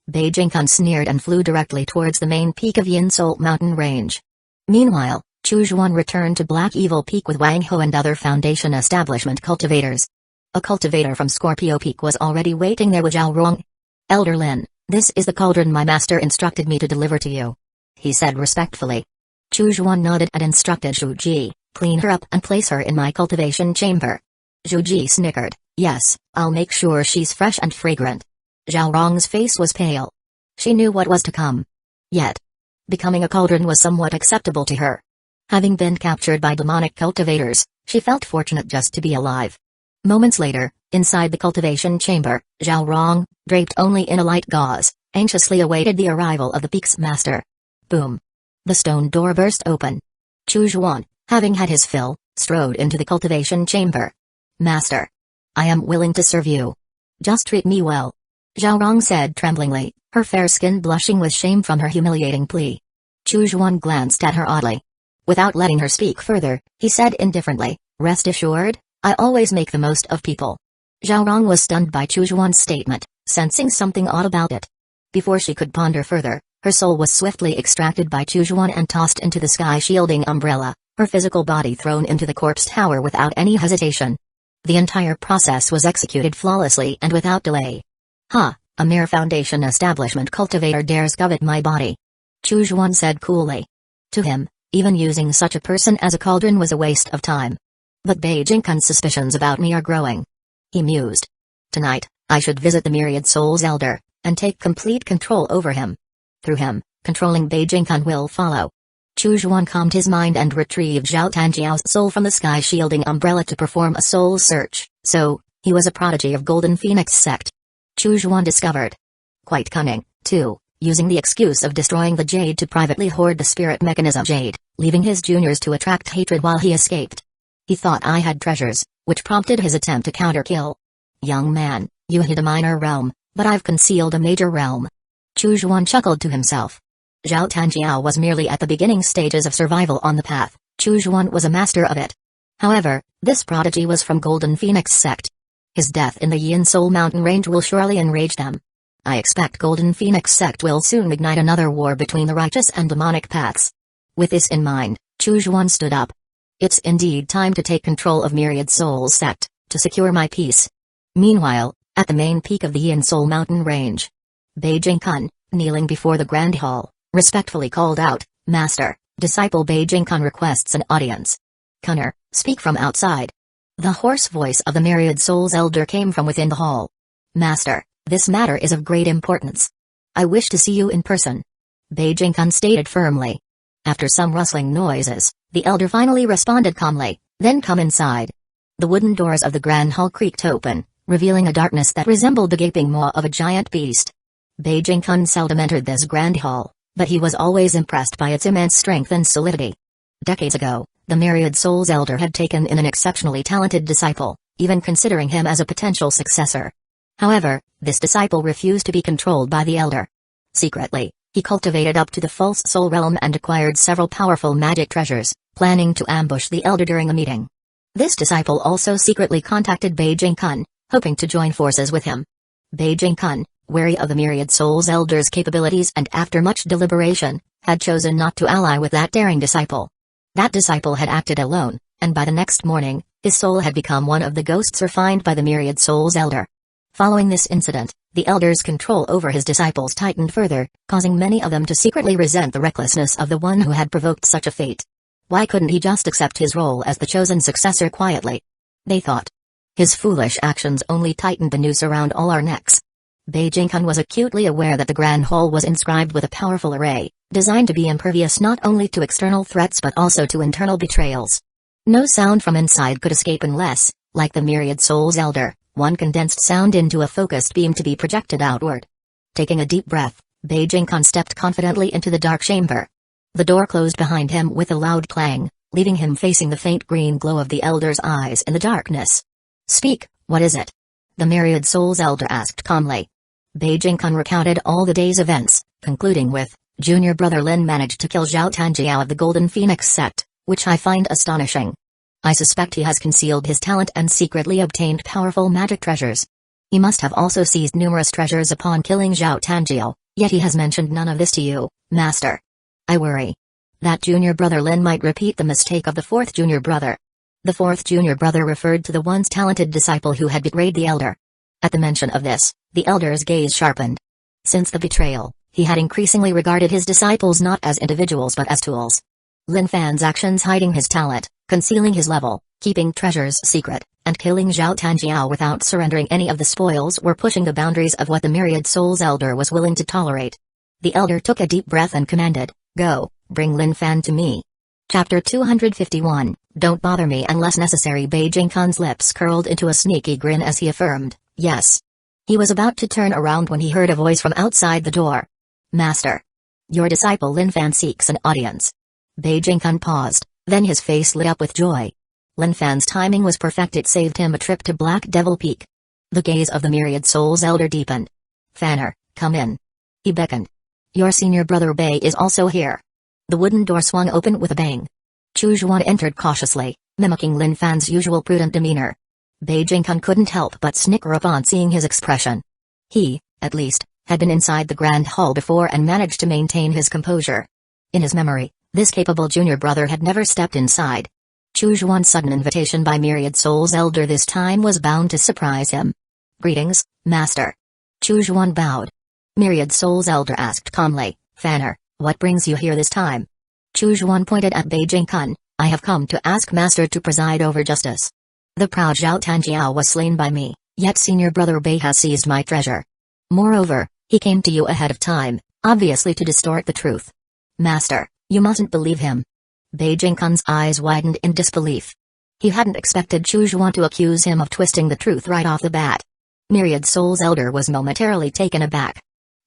Beijing Kun sneered and flew directly towards the main peak of Yin Salt mountain range. Meanwhile, Chu Zhuan returned to Black Evil Peak with Wang Ho and other Foundation establishment cultivators. A cultivator from Scorpio Peak was already waiting there with Zhao Rong. Elder Lin, this is the cauldron my master instructed me to deliver to you, he said respectfully. Chu Zhuan nodded and instructed Zhu Ji, clean her up and place her in my cultivation chamber. Zhu Ji snickered, yes, I'll make sure she's fresh and fragrant. Zhao Rong's face was pale. She knew what was to come. Yet, becoming a cauldron was somewhat acceptable to her. Having been captured by demonic cultivators, she felt fortunate just to be alive. Moments later, inside the cultivation chamber, Zhao Rong, draped only in a light gauze, anxiously awaited the arrival of the peak's master. Boom. The stone door burst open. Chu Zhuan, having had his fill, strode into the cultivation chamber. Master. I am willing to serve you. Just treat me well. Zhao Rong said tremblingly, her fair skin blushing with shame from her humiliating plea. Chu Zhuan glanced at her oddly. Without letting her speak further, he said indifferently, rest assured, I always make the most of people. Zhao Rong was stunned by Chu Zhuan's statement, sensing something odd about it. Before she could ponder further, her soul was swiftly extracted by Chu Zhuan and tossed into the sky-shielding umbrella, her physical body thrown into the corpse tower without any hesitation. The entire process was executed flawlessly and without delay. "Ha, a mere foundation establishment cultivator dares covet my body," Chu Zhuan said coolly. To him, even using such a person as a cauldron was a waste of time. But Bei Jingkun's suspicions about me are growing. He mused. Tonight, I should visit the Myriad Soul's Elder, and take complete control over him. Through him, controlling Bei Jingkun will follow. Chu Zhuan calmed his mind and retrieved Zhao Tanjiao's soul from the sky-shielding umbrella to perform a soul search, so, he was a prodigy of Golden Phoenix sect. Chu Zhuan discovered. Quite cunning, too, using the excuse of destroying the jade to privately hoard the spirit mechanism jade, leaving his juniors to attract hatred while he escaped. He thought I had treasures, which prompted his attempt to counter-kill. Young man, you hid a minor realm, but I've concealed a major realm. Chu Zhuan chuckled to himself. Zhao Tanjiao was merely at the beginning stages of survival on the path, Chu Zhuan was a master of it. However, this prodigy was from Golden Phoenix sect. His death in the Yin Soul Mountain range will surely enrage them. I expect Golden Phoenix sect will soon ignite another war between the righteous and demonic paths. With this in mind, Chu Zhuan stood up. It's indeed time to take control of Myriad Soul's sect, to secure my peace. Meanwhile, at the main peak of the Yin Soul Mountain range, Bei Jingkun, kneeling before the Grand Hall, respectfully called out, "Master, disciple Bei Jingkun requests an audience." "Kunner, speak from outside." The hoarse voice of the Myriad Soul's Elder came from within the hall. "Master, this matter is of great importance. I wish to see you in person," Bei Jingkun stated firmly. After some rustling noises, the Elder finally responded calmly, "Then come inside." The wooden doors of the Grand Hall creaked open, revealing a darkness that resembled the gaping maw of a giant beast. Bei Jingkun seldom entered this Grand Hall, but he was always impressed by its immense strength and solidity. Decades ago, the Myriad Soul's Elder had taken in an exceptionally talented disciple, even considering him as a potential successor. However, this disciple refused to be controlled by the Elder. Secretly, he cultivated up to the False Soul Realm and acquired several powerful magic treasures, planning to ambush the Elder during a meeting. This disciple also secretly contacted Bei Jingkun, hoping to join forces with him. Bei Jingkun, wary of the Myriad Soul's Elder's capabilities and after much deliberation, had chosen not to ally with that daring disciple. That disciple had acted alone, and by the next morning, his soul had become one of the ghosts refined by the Myriad Soul's Elder. Following this incident, the Elder's control over his disciples tightened further, causing many of them to secretly resent the recklessness of the one who had provoked such a fate. Why couldn't he just accept his role as the chosen successor quietly? They thought. His foolish actions only tightened the noose around all our necks. Bei Jingkun was acutely aware that the Grand Hall was inscribed with a powerful array, designed to be impervious not only to external threats but also to internal betrayals. No sound from inside could escape unless, like the Myriad Soul's Elder, one condensed sound into a focused beam to be projected outward. Taking a deep breath, Bei Jingkun stepped confidently into the dark chamber. The door closed behind him with a loud clang, leaving him facing the faint green glow of the Elder's eyes in the darkness. "Speak, what is it?" the Myriad Soul's Elder asked calmly. Bei Jingkun recounted all the day's events, concluding with, "Junior brother Lin managed to kill Zhao Tanjiao of the Golden Phoenix sect, which I find astonishing. I suspect he has concealed his talent and secretly obtained powerful magic treasures. He must have also seized numerous treasures upon killing Zhao Tanjiao, yet he has mentioned none of this to you, Master. I worry that junior brother Lin might repeat the mistake of the fourth junior brother." The fourth junior brother referred to the once talented disciple who had betrayed the Elder. At the mention of this, the Elder's gaze sharpened. Since the betrayal, he had increasingly regarded his disciples not as individuals but as tools. Lin Fan's actions hiding his talent, concealing his level, keeping treasures secret, and killing Zhao Tanjiao without surrendering any of the spoils were pushing the boundaries of what the Myriad Soul's Elder was willing to tolerate. The Elder took a deep breath and commanded, "Go, bring Lin Fan to me." Chapter 251, Don't Bother Me Unless Necessary. Bei Jingkun's lips curled into a sneaky grin as he affirmed, "Yes." He was about to turn around when he heard a voice from outside the door. "Master. Your disciple Lin Fan seeks an audience." Bei Jingkun paused, then his face lit up with joy. Lin Fan's timing was perfect. It saved him a trip to Black Devil Peak. The gaze of the Myriad Soul's Elder deepened. "Fanner, come in." He beckoned. "Your senior brother Bei is also here." The wooden door swung open with a bang. Chu Zhuan entered cautiously, mimicking Lin Fan's usual prudent demeanor. Beijing-kun couldn't help but snicker upon seeing his expression. He, at least, had been inside the Grand Hall before and managed to maintain his composure. In his memory, this capable junior brother had never stepped inside. Chu Zhuan's sudden invitation by Myriad Soul's elder this time was bound to surprise him. "Greetings, Master." Chu Zhuan bowed. Myriad Soul's elder asked calmly, "Fanner, what brings you here this time?" Chu Zhuan pointed at Beijing-kun. "I have come to ask Master to preside over justice. The proud Zhao Tanjiao was slain by me, yet senior brother Bei has seized my treasure. Moreover, he came to you ahead of time, obviously to distort the truth. Master, you mustn't believe him." Beijing-kun's eyes widened in disbelief. He hadn't expected Chu Zhuan to accuse him of twisting the truth right off the bat. Myriad Soul's elder was momentarily taken aback.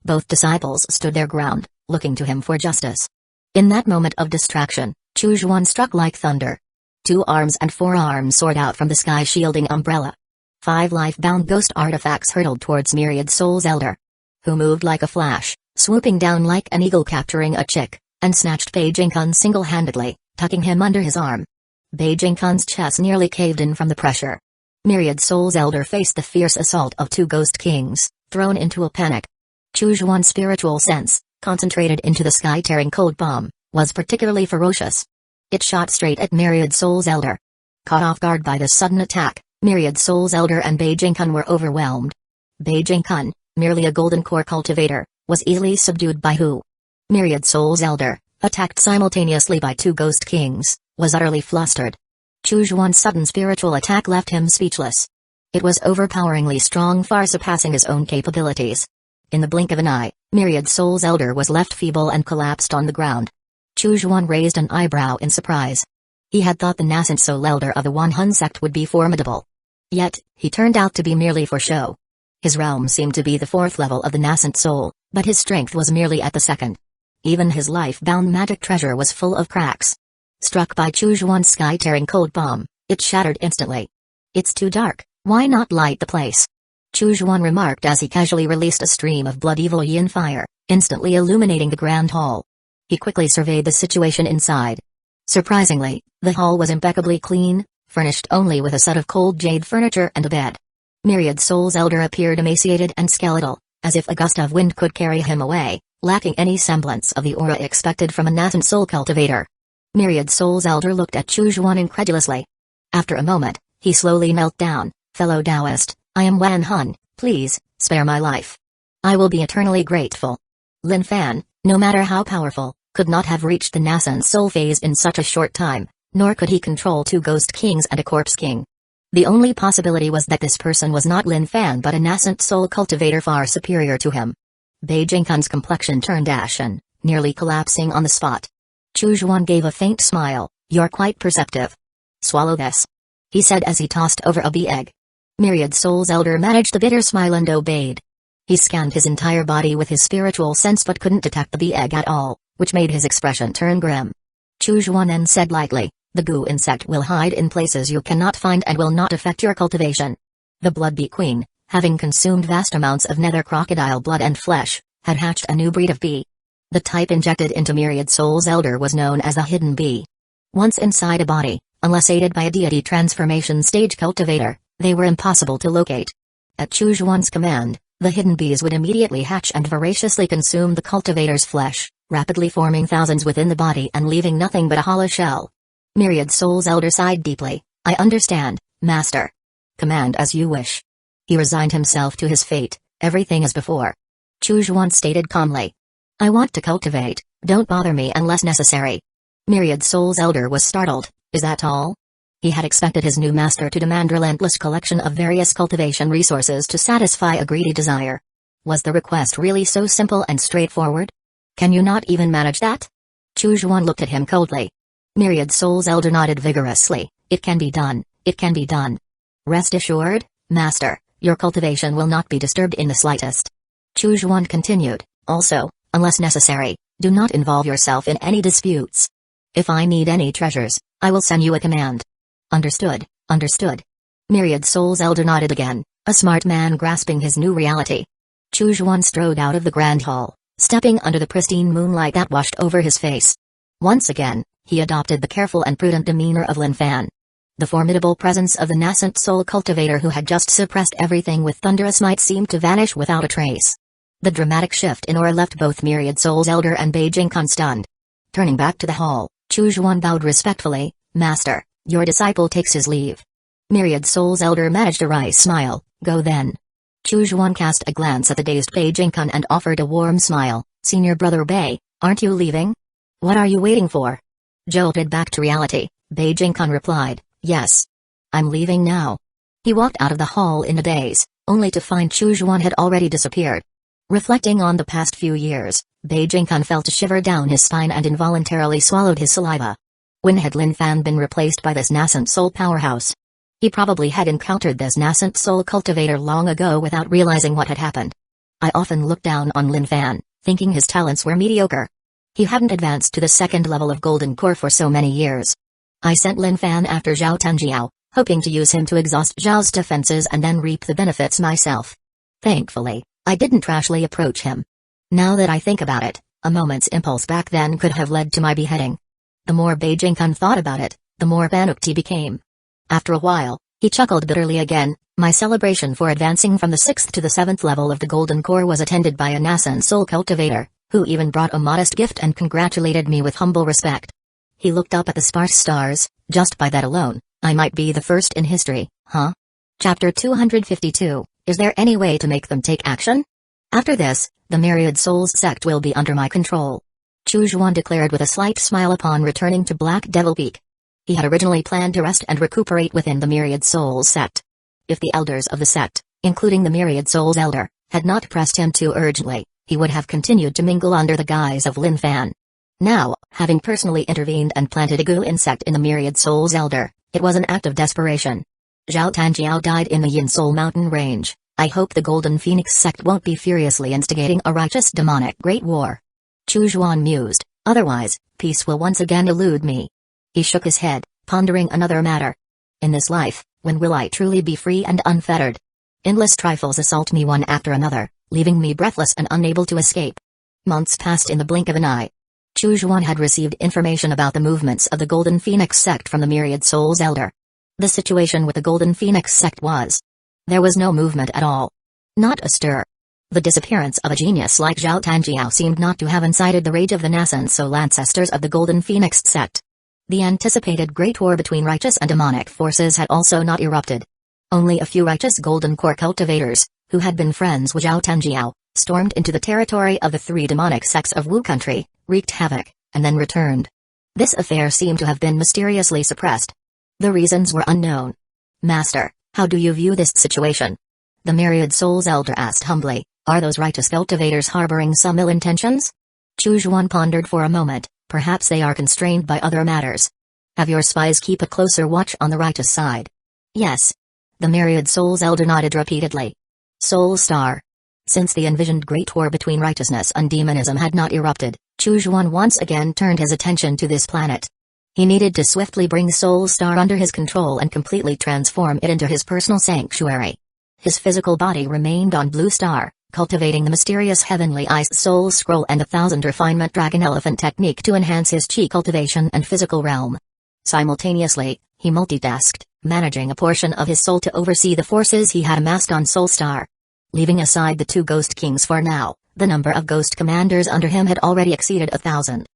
Both disciples stood their ground, looking to him for justice. In that moment of distraction, Chu Zhuan struck like thunder. 2 arms and 4 arms soared out from the sky shielding umbrella. 5 life-bound ghost artifacts hurtled towards Myriad Soul's elder, who moved like a flash, swooping down like an eagle capturing a chick, and snatched Beijing-kun single-handedly, tucking him under his arm. Beijing-kun's chest nearly caved in from the pressure. Myriad Soul's elder faced the fierce assault of 2 ghost kings, thrown into a panic. Chu Zhuan's spiritual sense, concentrated into the sky-tearing cold bomb, was particularly ferocious. It shot straight at Myriad Soul's elder. Caught off guard by this sudden attack, Myriad Soul's elder and Beijing-kun were overwhelmed. Beijing-kun, merely a golden core cultivator, was easily subdued by Hu. Myriad Soul's elder, attacked simultaneously by 2 ghost kings, was utterly flustered. Chu Zhuan's sudden spiritual attack left him speechless. It was overpoweringly strong, far surpassing his own capabilities. In the blink of an eye, Myriad Soul's elder was left feeble and collapsed on the ground. Chu Zhuan raised an eyebrow in surprise. He had thought the nascent soul elder of the Wan Hun sect would be formidable. Yet, he turned out to be merely for show. His realm seemed to be the 4th level of the nascent soul, but his strength was merely at the 2nd. Even his life-bound magic treasure was full of cracks. Struck by Chu Zhuan's sky-tearing cold bomb, it shattered instantly. "It's too dark, why not light the place?" Chu Zhuan remarked as he casually released a stream of blood evil yin fire, instantly illuminating the grand hall. He quickly surveyed the situation inside. Surprisingly, the hall was impeccably clean, furnished only with a set of cold jade furniture and a bed. Myriad Soul's elder appeared emaciated and skeletal, as if a gust of wind could carry him away, lacking any semblance of the aura expected from a nascent soul cultivator. Myriad Soul's elder looked at Chu Zhuan incredulously. After a moment, he slowly knelt down. "Fellow Taoist, I am Wan Hun, please, spare my life. I will be eternally grateful." Lin Fan, no matter how powerful, could not have reached the nascent soul phase in such a short time, nor could he control 2 ghost kings and a corpse king. The only possibility was that this person was not Lin Fan but a nascent soul cultivator far superior to him. Beijing-kun's complexion turned ashen, nearly collapsing on the spot. Chu Zhuan gave a faint smile. "You're quite perceptive. Swallow this," he said as he tossed over a bee egg. Myriad Soul's elder managed the bitter smile and obeyed. He scanned his entire body with his spiritual sense but couldn't detect the bee egg at all, which made his expression turn grim. Chu Zhuan then said lightly, "The goo insect will hide in places you cannot find and will not affect your cultivation." The blood bee queen, having consumed vast amounts of nether crocodile blood and flesh, had hatched a new breed of bee. The type injected into Myriad Soul's elder was known as a hidden bee. Once inside a body, unless aided by a deity transformation stage cultivator, they were impossible to locate. At Chu Zhuan's command, the hidden bees would immediately hatch and voraciously consume the cultivator's flesh, rapidly forming thousands within the body and leaving nothing but a hollow shell. Myriad Soul's elder sighed deeply. "I understand, Master. Command as you wish." He resigned himself to his fate. "Everything as before," Chu Zhuan stated calmly. "I want to cultivate, don't bother me unless necessary." Myriad Soul's elder was startled. Is that all? He had expected his new master to demand relentless collection of various cultivation resources to satisfy a greedy desire. Was the request really so simple and straightforward? "Can you not even manage that?" Chu Zhuan looked at him coldly. Myriad Soul's elder nodded vigorously. "It can be done, it can be done. Rest assured, Master, your cultivation will not be disturbed in the slightest." Chu Zhuan continued, "Also, unless necessary, do not involve yourself in any disputes. If I need any treasures, I will send you a command." "Understood, understood." Myriad Soul's elder nodded again, a smart man grasping his new reality. Chu Zhuan strode out of the grand hall, stepping under the pristine moonlight that washed over his face. Once again, he adopted the careful and prudent demeanor of Lin Fan. The formidable presence of the nascent soul cultivator who had just suppressed everything with thunderous might seemed to vanish without a trace. The dramatic shift in aura left both Myriad Soul's elder and Beijing-kun stunned. Turning back to the hall, Chu Xuan bowed respectfully. Master, your disciple takes his leave. Myriad Soul's elder managed a wry smile. Go then. Chu Xuan cast a glance at the dazed Beijing-kun and offered a warm smile. Senior brother Bei, aren't you leaving? What are you waiting for? Jolted back to reality, Beijing-kun replied, yes. I'm leaving now. He walked out of the hall in a daze, only to find Chu Xuan had already disappeared. Reflecting on the past few years, Beijing-kun felt a shiver down his spine and involuntarily swallowed his saliva. When had Lin Fan been replaced by this nascent soul powerhouse? He probably had encountered this nascent soul cultivator long ago without realizing what had happened. I often looked down on Lin Fan, thinking his talents were mediocre. He hadn't advanced to the second level of Golden Core for so many years. I sent Lin Fan after Zhao Tanjiao, hoping to use him to exhaust Zhao's defenses and then reap the benefits myself. Thankfully, I didn't rashly approach him. Now that I think about it, a moment's impulse back then could have led to my beheading. The more Beijing-kun thought about it, the more panicked he became. After a while, he chuckled bitterly again. My celebration for advancing from the 6th to the 7th level of the Golden Core was attended by a nascent soul cultivator, who even brought a modest gift and congratulated me with humble respect. He looked up at the sparse stars. Just by that alone, I might be the first in history, huh? Chapter 252, is there any way to make them take action? After this, the Myriad Souls sect will be under my control. Chu Xuan declared with a slight smile upon returning to Black Devil Peak. He had originally planned to rest and recuperate within the Myriad Souls sect. If the elders of the sect, including the Myriad Souls elder, had not pressed him too urgently, he would have continued to mingle under the guise of Lin Fan. Now, having personally intervened and planted a goo insect in the Myriad Souls elder, it was an act of desperation. Zhao Tanjiao died in the Yin Soul Mountain Range. I hope the Golden Phoenix sect won't be furiously instigating a righteous demonic great war. Chu Xuan mused, otherwise, peace will once again elude me. He shook his head, pondering another matter. In this life, when will I truly be free and unfettered? Endless trifles assault me one after another, leaving me breathless and unable to escape. Months passed in the blink of an eye. Chu Xuan had received information about the movements of the Golden Phoenix sect from the Myriad Souls elder. The situation with the Golden Phoenix sect was: there was no movement at all. Not a stir. The disappearance of a genius like Zhao Tanjiao seemed not to have incited the rage of the nascent soul ancestors of the Golden Phoenix sect. The anticipated great war between righteous and demonic forces had also not erupted. Only a few righteous Golden Core cultivators, who had been friends with Zhao Tanjiao, stormed into the territory of the three demonic sects of Wu country, wreaked havoc, and then returned. This affair seemed to have been mysteriously suppressed. The reasons were unknown. Master, how do you view this situation? The Myriad Souls elder asked humbly. Are those righteous cultivators harboring some ill intentions? Chu Xuan pondered for a moment. Perhaps they are constrained by other matters. Have your spies keep a closer watch on the righteous side? Yes. The Myriad Souls elder nodded repeatedly. Soul Star. Since the envisioned great war between righteousness and demonism had not erupted, Chu Xuan once again turned his attention to this planet. He needed to swiftly bring Soul Star under his control and completely transform it into his personal sanctuary. His physical body remained on Blue Star, cultivating the mysterious Heavenly Eyes Soul Scroll and the 1000 Refinement Dragon Elephant technique to enhance his chi cultivation and physical realm. Simultaneously, he multitasked, managing a portion of his soul to oversee the forces he had amassed on Soul Star. Leaving aside the two Ghost Kings for now, the number of Ghost Commanders under him had already exceeded 1,000.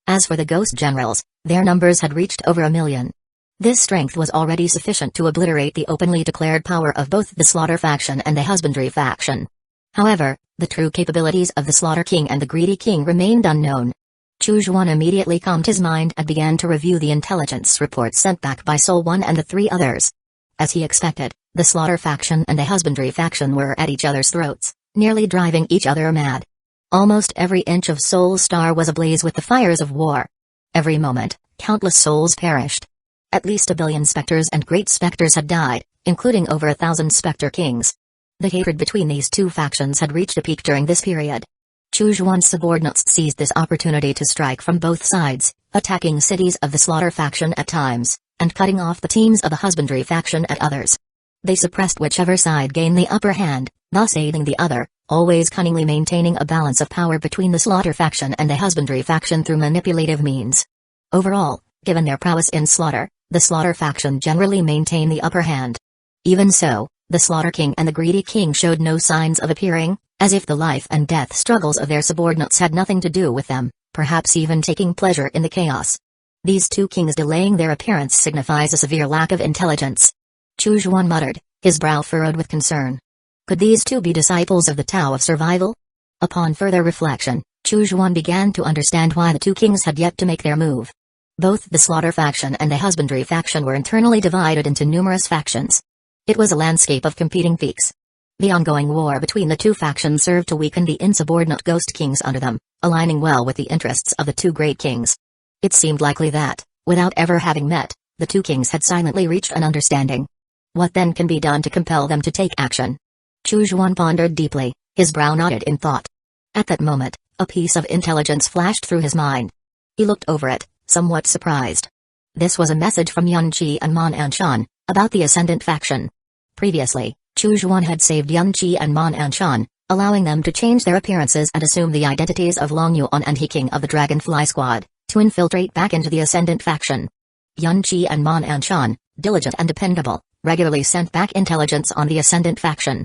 As for the Ghost Generals, their numbers had reached over 1,000,000. This strength was already sufficient to obliterate the openly declared power of both the Slaughter faction and the Husbandry faction. However, the true capabilities of the Slaughter King and the Greedy King remained unknown. Chu Xuan immediately calmed his mind and began to review the intelligence reports sent back by Soul One and the three others. As he expected, the Slaughter faction and the Husbandry faction were at each other's throats, nearly driving each other mad. Almost every inch of Soul Star was ablaze with the fires of war. Every moment, countless souls perished. At least 1 billion specters and great specters had died, including over 1,000 specter kings. The hatred between these two factions had reached a peak during this period. Chu Xuan's subordinates seized this opportunity to strike from both sides, attacking cities of the Slaughter faction at times, and cutting off the teams of the Husbandry faction at others. They suppressed whichever side gained the upper hand, thus aiding the other, always cunningly maintaining a balance of power between the Slaughter faction and the Husbandry faction through manipulative means. Overall, given their prowess in slaughter, The Slaughter faction generally maintain the upper hand. Even so, the Slaughter King and the Greedy King showed no signs of appearing, as if the life and death struggles of their subordinates had nothing to do with them, perhaps even taking pleasure in the chaos. These two kings delaying their appearance signifies a severe lack of intelligence. Chu Xuan muttered, his brow furrowed with concern. Could these two be disciples of the Tao of Survival? Upon further reflection, Chu Xuan began to understand why the two kings had yet to make their move. Both the Slaughter faction and the Husbandry faction were internally divided into numerous factions. It was a landscape of competing peaks. The ongoing war between the two factions served to weaken the insubordinate ghost kings under them, aligning well with the interests of the two great kings. It seemed likely that, without ever having met, the two kings had silently reached an understanding. What then can be done to compel them to take action? Chu Xuan pondered deeply, his brow knotted in thought. At that moment, a piece of intelligence flashed through his mind. He looked over it, somewhat surprised. This was a message from Yun Qi and Mon Anshan, about the Ascendant faction. Previously, Chu Xuan had saved Yun Qi and Mon Anshan, allowing them to change their appearances and assume the identities of Long Yuan and He King of the Dragonfly Squad, to infiltrate back into the Ascendant faction. Yun Qi and Mon Anshan, diligent and dependable, regularly sent back intelligence on the Ascendant faction.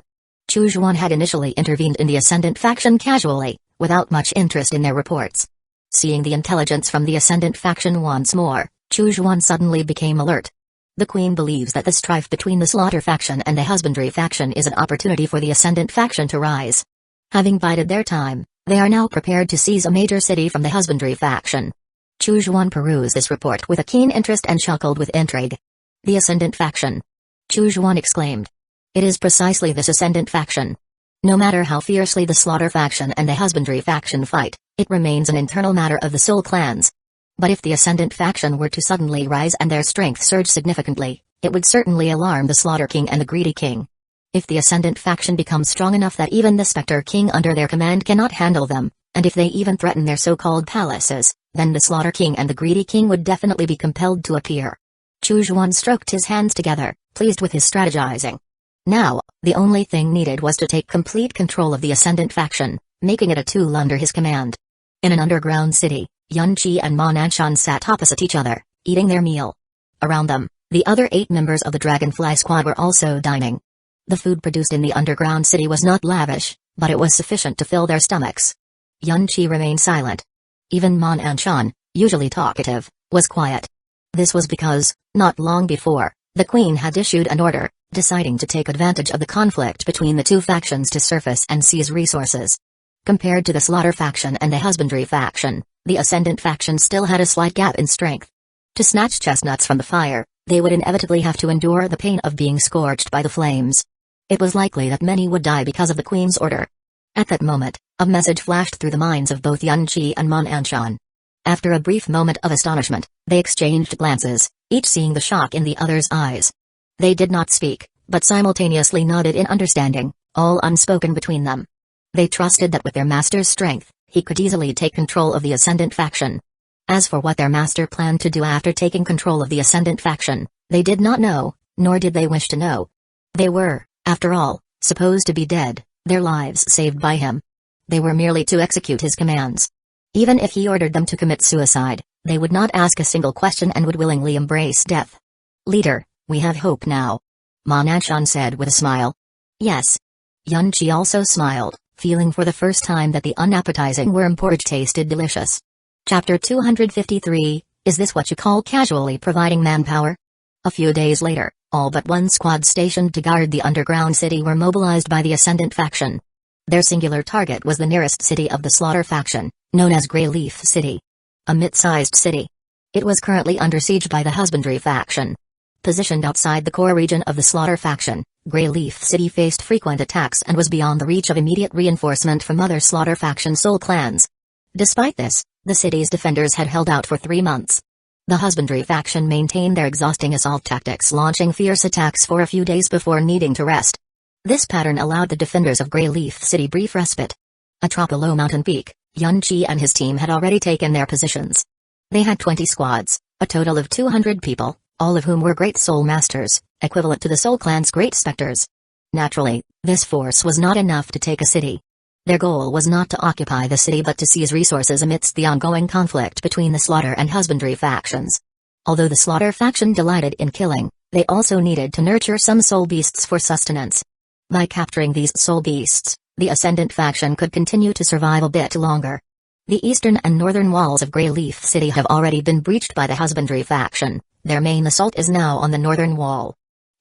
Chu Xuan had initially intervened in the Ascendant faction casually, without much interest in their reports. Seeing the intelligence from the Ascendant faction once more, Chu Xuan suddenly became alert. The Queen believes that the strife between the Slaughter faction and the Husbandry faction is an opportunity for the Ascendant faction to rise. Having bided their time, they are now prepared to seize a major city from the Husbandry faction. Chu Xuan perused this report with a keen interest and chuckled with intrigue. The Ascendant faction. Chu Xuan exclaimed. It is precisely this Ascendant faction. No matter how fiercely the Slaughter faction and the Husbandry faction fight, it remains an internal matter of the Soul clans. But if the Ascendant faction were to suddenly rise and their strength surge significantly, it would certainly alarm the Slaughter King and the Greedy King. If the Ascendant faction becomes strong enough that even the Spectre King under their command cannot handle them, and if they even threaten their so-called palaces, then the Slaughter King and the Greedy King would definitely be compelled to appear. Chu Xuan stroked his hands together, pleased with his strategizing. Now, the only thing needed was to take complete control of the Ascendant faction, making it a tool under his command. In an underground city, Yun Qi and Mon Anshan sat opposite each other, eating their meal. Around them, the other 8 members of the Dragonfly Squad were also dining. The food produced in the underground city was not lavish, but it was sufficient to fill their stomachs. Yun Qi remained silent. Even Mon Anshan, usually talkative, was quiet. This was because, not long before, the Queen had issued an order, deciding to take advantage of the conflict between the two factions to surface and seize resources. Compared to the Slaughter faction and the Husbandry faction, the Ascendant faction still had a slight gap in strength. To snatch chestnuts from the fire, they would inevitably have to endure the pain of being scorched by the flames. It was likely that many would die because of the Queen's order. At that moment, a message flashed through the minds of both Yun Qi and Mon Anshan. After a brief moment of astonishment, they exchanged glances, each seeing the shock in the other's eyes. They did not speak, but simultaneously nodded in understanding, all unspoken between them. They trusted that with their master's strength, he could easily take control of the Ascendant faction. As for what their master planned to do after taking control of the Ascendant faction, they did not know, nor did they wish to know. They were, after all, supposed to be dead, their lives saved by him. They were merely to execute his commands. Even if he ordered them to commit suicide, they would not ask a single question and would willingly embrace death. "Leader, we have hope now," Mon Anshan said with a smile. "Yes." Yun Qi also smiled, feeling for the first time that the unappetizing worm porridge tasted delicious. Chapter 253, Is this what you call casually providing manpower? A few days later, all but one squad stationed to guard the underground city were mobilized by the Ascendant faction. Their singular target was the nearest city of the Slaughter faction, known as Greyleaf City. A mid-sized city. It was currently under siege by the Husbandry faction. Positioned outside the core region of the Slaughter faction, Greyleaf City faced frequent attacks and was beyond the reach of immediate reinforcement from other Slaughter faction soul clans. Despite this, the city's defenders had held out for 3 months. The Husbandry faction maintained their exhausting assault tactics, launching fierce attacks for a few days before needing to rest. This pattern allowed the defenders of Greyleaf City brief respite. Atop a low mountain peak, Yun Qi and his team had already taken their positions. They had 20 squads, a total of 200 people, all of whom were great soul masters, equivalent to the Soul Clan's great specters. Naturally, this force was not enough to take a city. Their goal was not to occupy the city but to seize resources amidst the ongoing conflict between the Slaughter and Husbandry factions. Although the Slaughter faction delighted in killing, they also needed to nurture some soul beasts for sustenance. By capturing these soul beasts, the Ascendant faction could continue to survive a bit longer. The eastern and northern walls of Greyleaf City have already been breached by the Husbandry faction. Their main assault is now on the northern wall.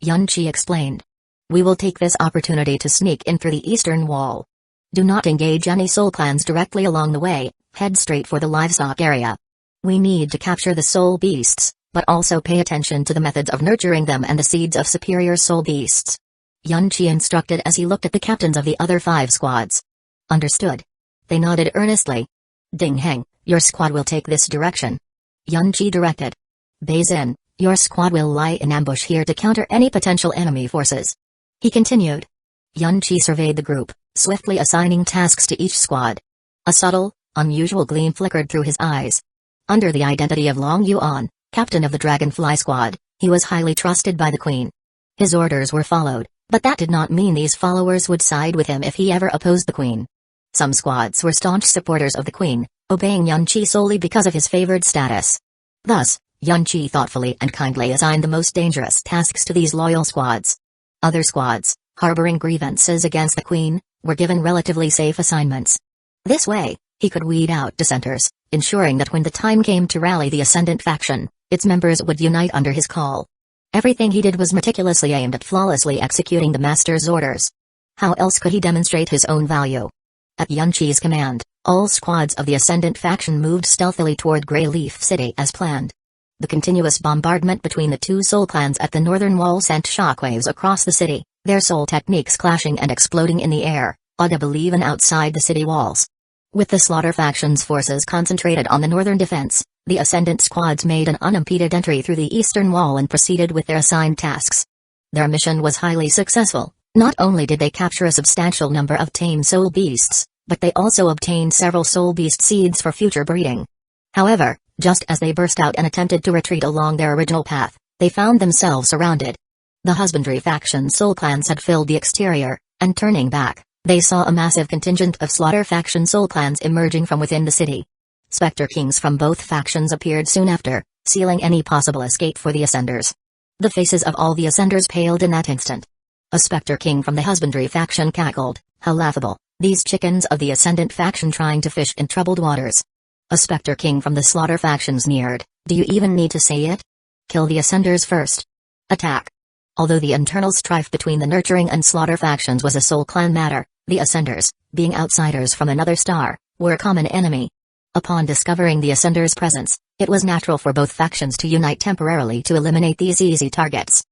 Yunchi explained. We will take this opportunity to sneak in through the eastern wall. Do not engage any soul clans directly along the way, head straight for the livestock area. We need to capture the soul beasts, but also pay attention to the methods of nurturing them and the seeds of superior soul beasts. Yunchi instructed as he looked at the captains of the other 5 squads. Understood. They nodded earnestly. Ding Heng, your squad will take this direction. Yunchi directed. Baizin, your squad will lie in ambush here to counter any potential enemy forces. He continued. Yunchi surveyed the group, swiftly assigning tasks to each squad. A subtle, unusual gleam flickered through his eyes. Under the identity of Long Yuan, captain of the Dragonfly squad, he was highly trusted by the queen. His orders were followed, but that did not mean these followers would side with him if he ever opposed the queen. Some squads were staunch supporters of the queen, obeying Yunchi solely because of his favored status. Thus, Yunchi thoughtfully and kindly assigned the most dangerous tasks to these loyal squads. Other squads, harboring grievances against the queen, were given relatively safe assignments. This way, he could weed out dissenters, ensuring that when the time came to rally the Ascendant faction, its members would unite under his call. Everything he did was meticulously aimed at flawlessly executing the master's orders. How else could he demonstrate his own value? At Yunchi's command, all squads of the Ascendant faction moved stealthily toward Greyleaf City as planned. The continuous bombardment between the 2 soul clans at the northern wall sent shockwaves across the city, their soul techniques clashing and exploding in the air, audible even outside the city walls. With the Slaughter faction's forces concentrated on the northern defense, the Ascendant squads made an unimpeded entry through the eastern wall and proceeded with their assigned tasks. Their mission was highly successful. Not only did they capture a substantial number of tame soul beasts, but they also obtained several soul beast seeds for future breeding. However, just as they burst out and attempted to retreat along their original path, they found themselves surrounded. The Husbandry faction's soul clans had filled the exterior, and turning back, they saw a massive contingent of Slaughter faction soul clans emerging from within the city. Spectre kings from both factions appeared soon after, sealing any possible escape for the Ascenders. The faces of all the Ascenders paled in that instant. A Spectre king from the Husbandry faction cackled, how laughable, these chickens of the Ascendant faction trying to fish in troubled waters. A Spectre king from the Slaughter factions sneered, do you even need to say it? Kill the Ascenders first. Attack. Although the internal strife between the Nurturing and Slaughter factions was a soul clan matter, the Ascenders, being outsiders from another star, were a common enemy. Upon discovering the Ascenders' presence, it was natural for both factions to unite temporarily to eliminate these easy targets.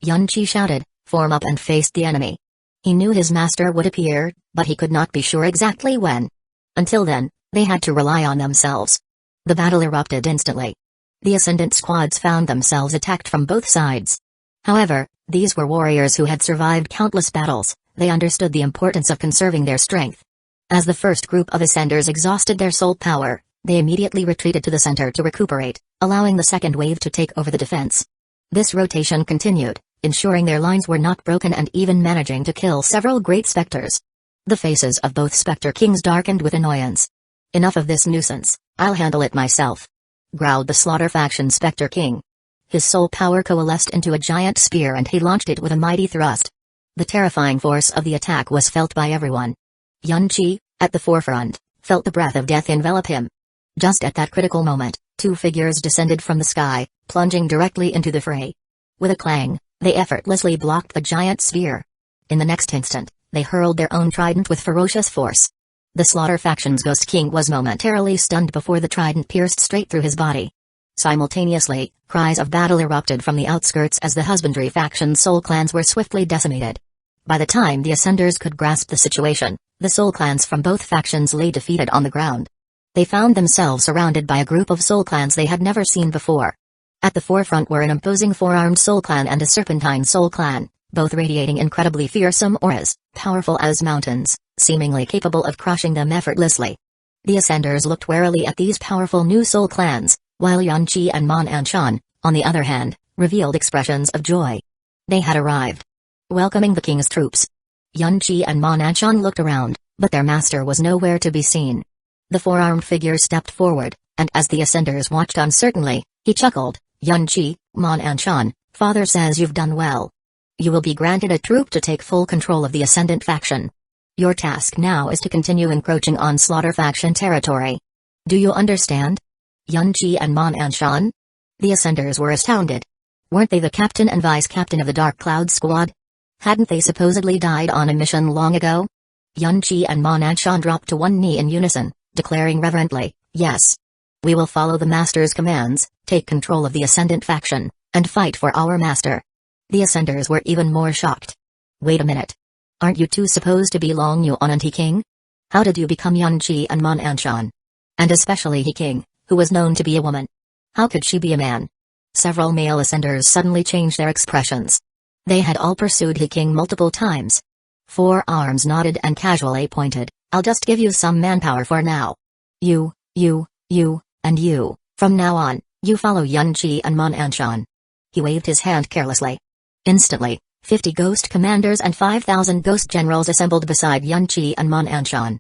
Yunchi shouted, form up and face the enemy. He knew his master would appear, but he could not be sure exactly when. Until then, they had to rely on themselves. The battle erupted instantly. The Ascendant squads found themselves attacked from both sides. However, these were warriors who had survived countless battles. They understood the importance of conserving their strength. As the first group of Ascenders exhausted their soul power, they immediately retreated to the center to recuperate, allowing the second wave to take over the defense. This rotation continued, ensuring their lines were not broken and even managing to kill several great specters. The faces of both Spectre kings darkened with annoyance. Enough of this nuisance, I'll handle it myself, growled the Slaughter faction Spectre king. His soul power coalesced into a giant spear and he launched it with a mighty thrust. The terrifying force of the attack was felt by everyone. Yunchi, at the forefront, felt the breath of death envelop him. Just at that critical moment, 2 figures descended from the sky, plunging directly into the fray. With a clang, they effortlessly blocked the giant sphere. In the next instant, they hurled their own trident with ferocious force. The Slaughter faction's Ghost King was momentarily stunned before the trident pierced straight through his body. Simultaneously, cries of battle erupted from the outskirts as the Husbandry faction's soul clans were swiftly decimated. By the time the Ascenders could grasp the situation, the soul clans from both factions lay defeated on the ground. They found themselves surrounded by a group of soul clans they had never seen before. At the forefront were an imposing 4-armed soul clan and a serpentine soul clan, both radiating incredibly fearsome auras, powerful as mountains, seemingly capable of crushing them effortlessly. The Ascenders looked warily at these powerful new soul clans, while Yunchi and Mon Anshan, on the other hand, revealed expressions of joy. They had arrived. Welcoming the king's troops. Yunchi and Mon Anshan looked around, but their master was nowhere to be seen. The 4-armed figure stepped forward, and as the Ascenders watched uncertainly, he chuckled, Yunqi, Mon Anshan, father says you've done well. You will be granted a troop to take full control of the Ascendant faction. Your task now is to continue encroaching on Slaughter faction territory. Do you understand? Yunqi and Mon Anshan? The Ascenders were astounded. Weren't they the captain and vice-captain of the Dark Cloud Squad? Hadn't they supposedly died on a mission long ago? Yunqi and Mon Anshan dropped to one knee in unison, declaring reverently, yes. We will follow the Master's commands, take control of the Ascendant faction, and fight for our Master. The Ascenders were even more shocked. Wait a minute. Aren't you two supposed to be Long Yuan and He King? How did you become Yunqi and Mon Anshan? And especially He King, who was known to be a woman. How could she be a man? Several male Ascenders suddenly changed their expressions. They had all pursued He King multiple times. Four arms nodded and casually pointed, I'll just give you some manpower for now. You, and you, from now on, you follow Yunqi and Mon Anshan. He waved his hand carelessly. Instantly, 50 ghost commanders and 5,000 ghost generals assembled beside Yunqi and Mon Anshan.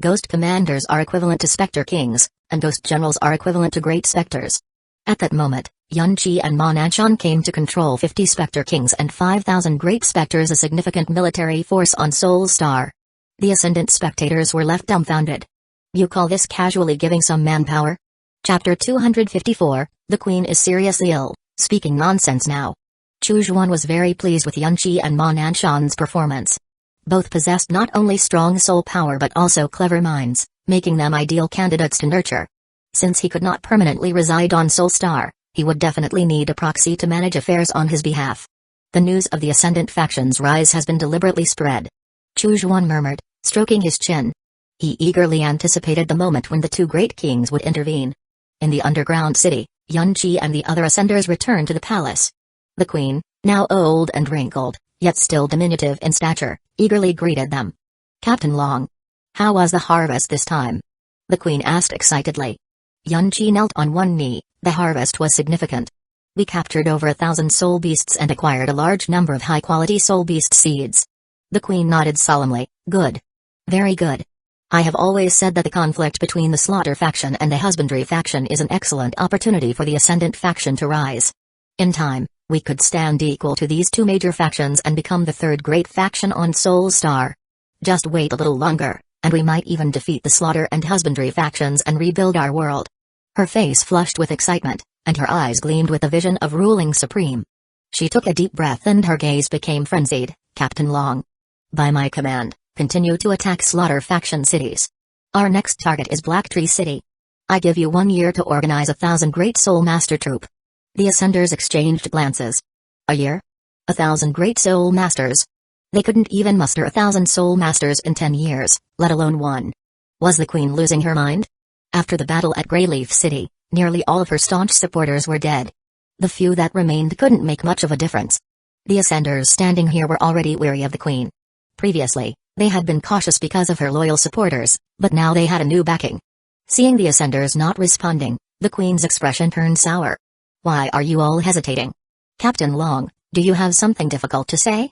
Ghost commanders are equivalent to Spectre Kings, and ghost generals are equivalent to Great Spectres. At that moment, Yunqi and Mon Anshan came to control 50 Spectre Kings and 5,000 Great Spectres, a significant military force on Soul Star. The Ascendant spectators were left dumbfounded. You call this casually giving some manpower? Chapter 254, The Queen is seriously ill, speaking nonsense now. Chu Zhuan was very pleased with Yunqi and Mon Anshan's performance. Both possessed not only strong soul power but also clever minds, making them ideal candidates to nurture. Since he could not permanently reside on Soul Star, he would definitely need a proxy to manage affairs on his behalf. The news of the Ascendant faction's rise has been deliberately spread. Chu Zhuan murmured, stroking his chin. He eagerly anticipated the moment when the two great kings would intervene. In the underground city, Yunqi and the other Ascenders returned to the palace. The queen, now old and wrinkled, yet still diminutive in stature, eagerly greeted them. Captain Long. How was the harvest this time? The queen asked excitedly. Yunqi knelt on one knee. The harvest was significant. We captured over 1,000 soul beasts and acquired a large number of high-quality soul beast seeds. The queen nodded solemnly. Good. Very good. I have always said that the conflict between the Slaughter faction and the Husbandry faction is an excellent opportunity for the Ascendant faction to rise. In time, we could stand equal to these two major factions and become the third great faction on Soul Star. Just wait a little longer, and we might even defeat the Slaughter and Husbandry factions and rebuild our world. Her face flushed with excitement, and her eyes gleamed with a vision of ruling supreme. She took a deep breath and her gaze became frenzied. Captain Long. By my command, continue to attack Slaughter faction cities. Our next target is Black Tree City. I give you 1 year to organize 1,000 Great Soul Master troop. The Ascenders exchanged glances. A year? 1,000 Great Soul Masters? They couldn't even muster 1,000 Soul Masters in 10 years, let alone 1. Was the Queen losing her mind? After the battle at Greyleaf City, nearly all of her staunch supporters were dead. The few that remained couldn't make much of a difference. The Ascenders standing here were already weary of the Queen. Previously, they had been cautious because of her loyal supporters, but now they had a new backing. Seeing the Ascenders not responding, the Queen's expression turned sour. Why are you all hesitating? Captain Long, do you have something difficult to say?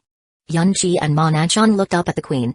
Yunqi and Mon Anshan looked up at the Queen.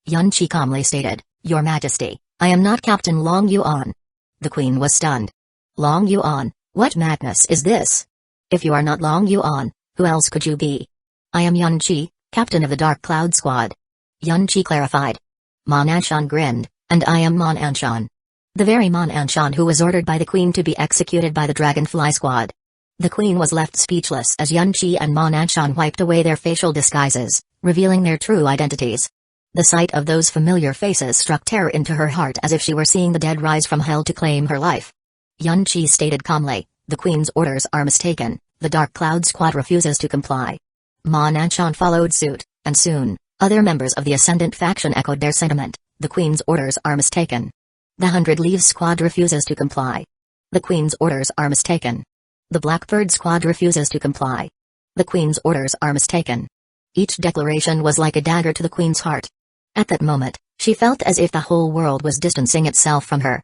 Yunqi calmly stated, Your Majesty, I am not Captain Long Yuan. The Queen was stunned. Long Yuan, what madness is this? If you are not Long Yuan, who else could you be? I am Yunqi, captain of the Dark Cloud Squad. Yunqi clarified. Mon Anshan grinned, and I am Mon Anshan. The very Mon Anshan who was ordered by the Queen to be executed by the Dragonfly Squad. The Queen was left speechless as Yunqi and Mon Anshan wiped away their facial disguises, revealing their true identities. The sight of those familiar faces struck terror into her heart as if she were seeing the dead rise from hell to claim her life. Yunqi stated calmly, the Queen's orders are mistaken, the Dark Cloud Squad refuses to comply. Mon Anshan followed suit, and soon, other members of the Ascendant faction echoed their sentiment, the Queen's orders are mistaken. The 100 Leaves Squad refuses to comply. The Queen's orders are mistaken. The Blackbird Squad refuses to comply. The Queen's orders are mistaken. Each declaration was like a dagger to the Queen's heart. At that moment, she felt as if the whole world was distancing itself from her.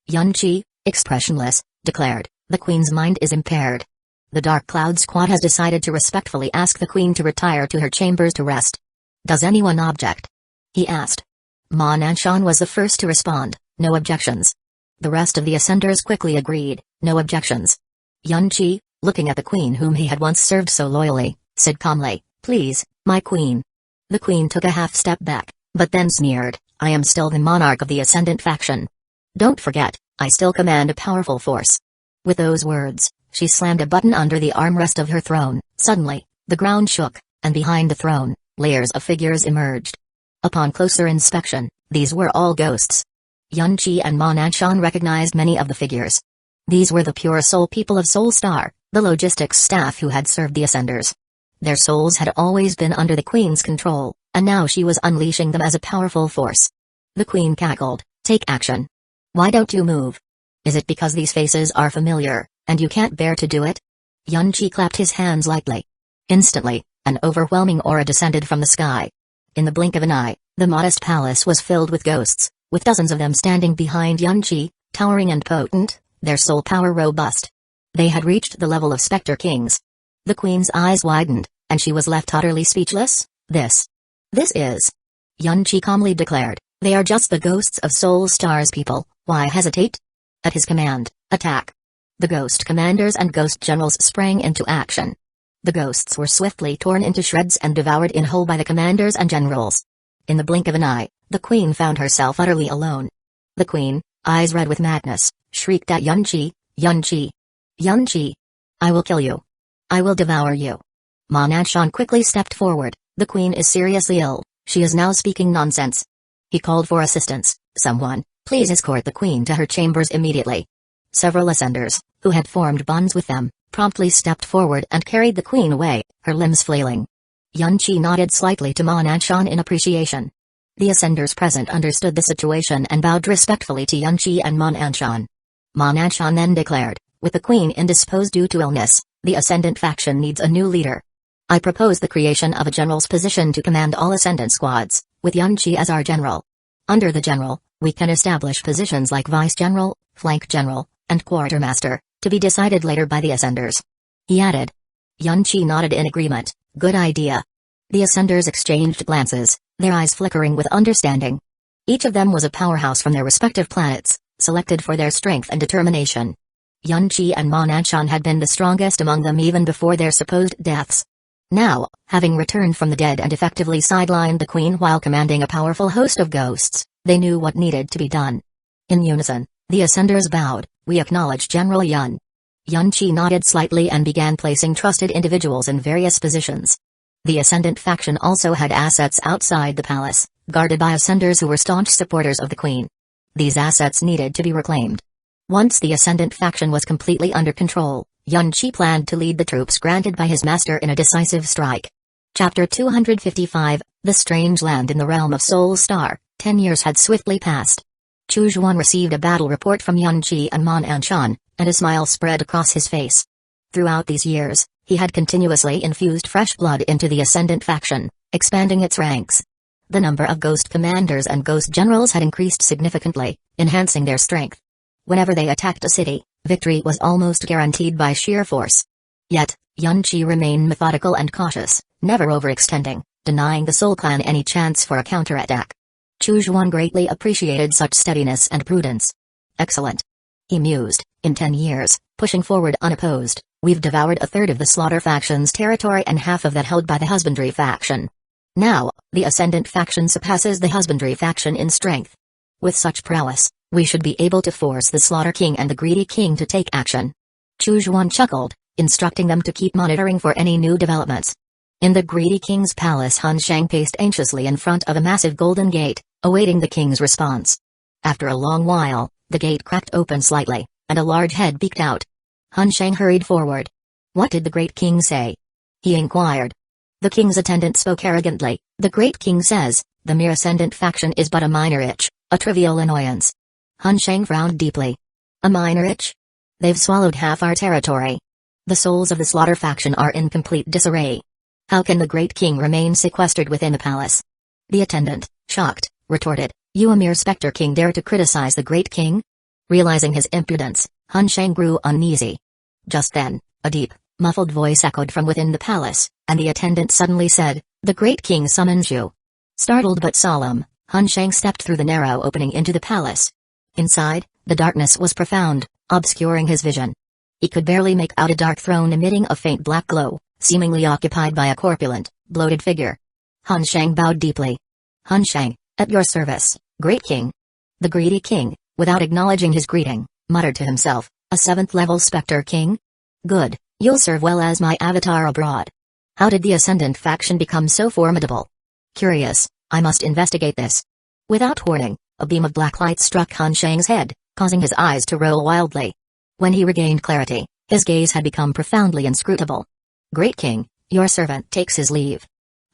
Yunqi, expressionless, declared, the Queen's mind is impaired. The Dark Cloud Squad has decided to respectfully ask the Queen to retire to her chambers to rest. Does anyone object? He asked. Mon Anshan was the first to respond, no objections. The rest of the Ascenders quickly agreed, no objections. Yunqi, looking at the queen whom he had once served so loyally, said calmly, "Please, my queen." The queen took a half step back, but then sneered, "I am still the monarch of the Ascendant faction. Don't forget, I still command a powerful force." With those words, she slammed a button under the armrest of her throne. Suddenly, the ground shook, and behind the throne, layers of figures emerged. Upon closer inspection, these were all ghosts. Yunqi and Ma Nanshan recognized many of the figures. These were the pure soul people of Soul Star, the logistics staff who had served the Ascenders. Their souls had always been under the Queen's control, and now she was unleashing them as a powerful force. The Queen cackled, "Take action. Why don't you move? Is it because these faces are familiar, and you can't bear to do it?" Yunqi clapped his hands lightly. Instantly, an overwhelming aura descended from the sky. In the blink of an eye, the modest palace was filled with ghosts, with dozens of them standing behind Yunqi, towering and potent, their soul power robust. They had reached the level of Spectre Kings. The Queen's eyes widened, and she was left utterly speechless. This is," Yunqi calmly declared, "they are just the ghosts of Soul Star's people, why hesitate?" At his command, "Attack!" The ghost commanders and ghost generals sprang into action. The ghosts were swiftly torn into shreds and devoured in whole by the commanders and generals. In the blink of an eye, the Queen found herself utterly alone. The Queen, eyes red with madness, shrieked at Yunqi, "Yunqi! Yunqi! I will kill you! I will devour you!" Ma Nanshan quickly stepped forward. "The Queen is seriously ill, she is now speaking nonsense." He called for assistance. "Someone, please escort the Queen to her chambers immediately." Several Ascenders, who had formed bonds with them, promptly stepped forward and carried the Queen away, her limbs flailing. Yunqi nodded slightly to Ma Nanshan in appreciation. The Ascenders present understood the situation and bowed respectfully to Yunqi and Ma Nanshan. Ma Nanshan then declared, "With the Queen indisposed due to illness, the Ascendant faction needs a new leader. I propose the creation of a general's position to command all Ascendant squads, with Yunqi as our general. Under the general, we can establish positions like vice general, flank general, and quartermaster, to be decided later by the Ascenders," he added. Yunqi nodded in agreement. "Good idea." The Ascenders exchanged glances, their eyes flickering with understanding. Each of them was a powerhouse from their respective planets, selected for their strength and determination. Yunqi and Ma Nanshan had been the strongest among them even before their supposed deaths. Now, having returned from the dead and effectively sidelined the Queen while commanding a powerful host of ghosts, they knew what needed to be done. In unison, the Ascenders bowed, "We acknowledge General Yun." Yunqi nodded slightly and began placing trusted individuals in various positions. The Ascendant faction also had assets outside the palace, guarded by Ascenders who were staunch supporters of the Queen. These assets needed to be reclaimed. Once the Ascendant faction was completely under control, Yunqi planned to lead the troops granted by his master in a decisive strike. Chapter 255, The Strange Land in the Realm of Soul Star. 10 years had swiftly passed. Chu Zhuan received a battle report from Yunqi and Ma Nanshan, and a smile spread across his face. Throughout these years, he had continuously infused fresh blood into the Ascendant faction, expanding its ranks. The number of ghost commanders and ghost generals had increased significantly, enhancing their strength. Whenever they attacked a city, victory was almost guaranteed by sheer force. Yet, Yunqi remained methodical and cautious, never overextending, denying the Soul Clan any chance for a counterattack. Chu Zhuan greatly appreciated such steadiness and prudence. "Excellent," he mused, "in 10 years, pushing forward unopposed, we've devoured a third of the Slaughter faction's territory and half of that held by the Husbandry faction. Now, the Ascendant faction surpasses the Husbandry faction in strength. With such prowess, we should be able to force the Slaughter King and the Greedy King to take action." Chu Zhuan chuckled, instructing them to keep monitoring for any new developments. In the Greedy King's palace, Han Shang paced anxiously in front of a massive golden gate, awaiting the king's response. After a long while, the gate cracked open slightly, and a large head peeked out. Han Shang hurried forward. "What did the Great King say?" he inquired. The king's attendant spoke arrogantly. "The Great King says, the mere Ascendant faction is but a minor itch, a trivial annoyance." Han Shang frowned deeply. "A minor itch? They've swallowed half our territory. The souls of the Slaughter faction are in complete disarray. How can the Great King remain sequestered within the palace?" The attendant, shocked, retorted, "You, a mere Spectre King, dare to criticize the Great King?" Realizing his impudence, Han Shang grew uneasy. Just then, a deep, muffled voice echoed from within the palace, and the attendant suddenly said, "The Great King summons you." Startled but solemn, Han Shang stepped through the narrow opening into the palace. Inside, the darkness was profound, obscuring his vision. He could barely make out a dark throne emitting a faint black glow, seemingly occupied by a corpulent, bloated figure. Han Shang bowed deeply. Han Shang, at your service, great king. The greedy king, without acknowledging his greeting, muttered to himself, a 7th-level Spectre King? Good, you'll serve well as my avatar abroad. How did the Ascendant faction become so formidable? Curious, I must investigate this. Without warning, a beam of black light struck Han Shang's head, causing his eyes to roll wildly. When he regained clarity, his gaze had become profoundly inscrutable. Great king, your servant takes his leave.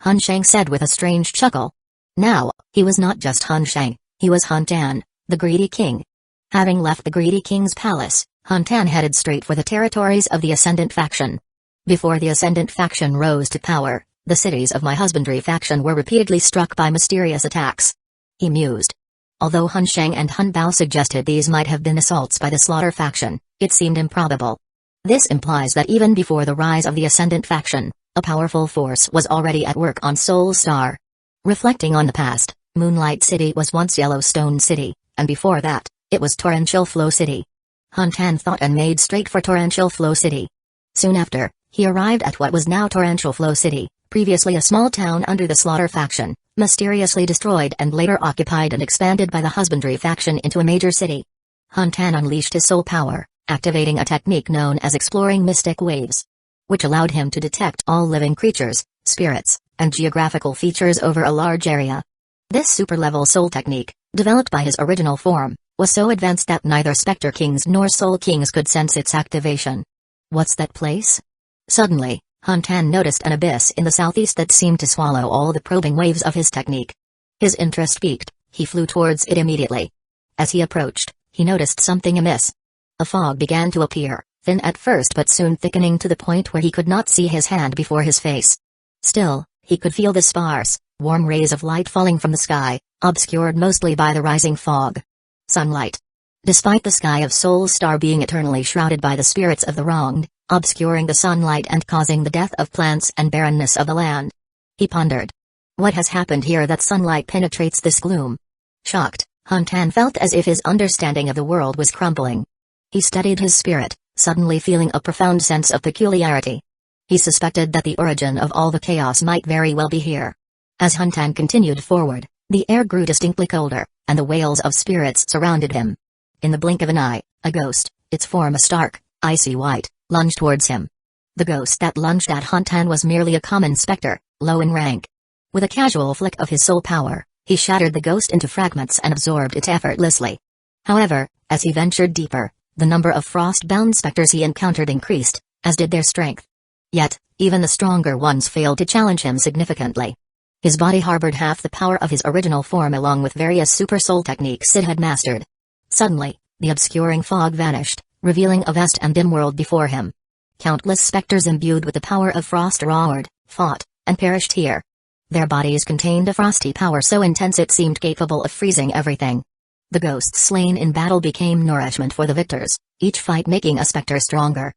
Han Shang said with a strange chuckle. Now, he was not just Han Shang, he was Han Tan, the greedy king. Having left the greedy king's palace, Han Tan headed straight for the territories of the Ascendant faction. Before the Ascendant faction rose to power, the cities of my husbandry faction were repeatedly struck by mysterious attacks. He mused. Although Han Shang and Han Bao suggested these might have been assaults by the Slaughter faction, it seemed improbable. This implies that even before the rise of the Ascendant faction, a powerful force was already at work on Soul Star. Reflecting on the past, Moonlight City was once Yellowstone City, and before that, it was Torrential Flow City. Han Tan thought and made straight for Torrential Flow City. Soon after, he arrived at what was now Torrential Flow City, previously a small town under the Slaughter faction, mysteriously destroyed and later occupied and expanded by the Husbandry faction into a major city. Han Tan unleashed his soul power, activating a technique known as exploring mystic waves, which allowed him to detect all living creatures, spirits, and geographical features over a large area. This super-level soul technique, developed by his original form, was so advanced that neither Spectre Kings nor Soul Kings could sense its activation. What's that place? Suddenly, Han Tan noticed an abyss in the southeast that seemed to swallow all the probing waves of his technique. His interest piqued, he flew towards it immediately. As he approached, he noticed something amiss. A fog began to appear, thin at first but soon thickening to the point where he could not see his hand before his face. Still, he could feel the sparse, warm rays of light falling from the sky, obscured mostly by the rising fog. Sunlight. Despite the sky of Soul Star being eternally shrouded by the spirits of the wronged, obscuring the sunlight and causing the death of plants and barrenness of the land. He pondered. What has happened here that sunlight penetrates this gloom? Shocked, Han Tan felt as if his understanding of the world was crumbling. He studied his spirit, suddenly feeling a profound sense of peculiarity. He suspected that the origin of all the chaos might very well be here. As Han Tan continued forward, the air grew distinctly colder, and the wails of spirits surrounded him. In the blink of an eye, a ghost, its form a stark, icy white, lunged towards him. The ghost that lunged at Han Tan was merely a common specter, low in rank. With a casual flick of his soul power, he shattered the ghost into fragments and absorbed it effortlessly. However, as he ventured deeper, the number of frost-bound specters he encountered increased, as did their strength. Yet, even the stronger ones failed to challenge him significantly. His body harbored half the power of his original form along with various super soul techniques it had mastered. Suddenly, the obscuring fog vanished, revealing a vast and dim world before him. Countless specters imbued with the power of frost roared, fought, and perished here. Their bodies contained a frosty power so intense it seemed capable of freezing everything. The ghosts slain in battle became nourishment for the victors, each fight making a specter stronger.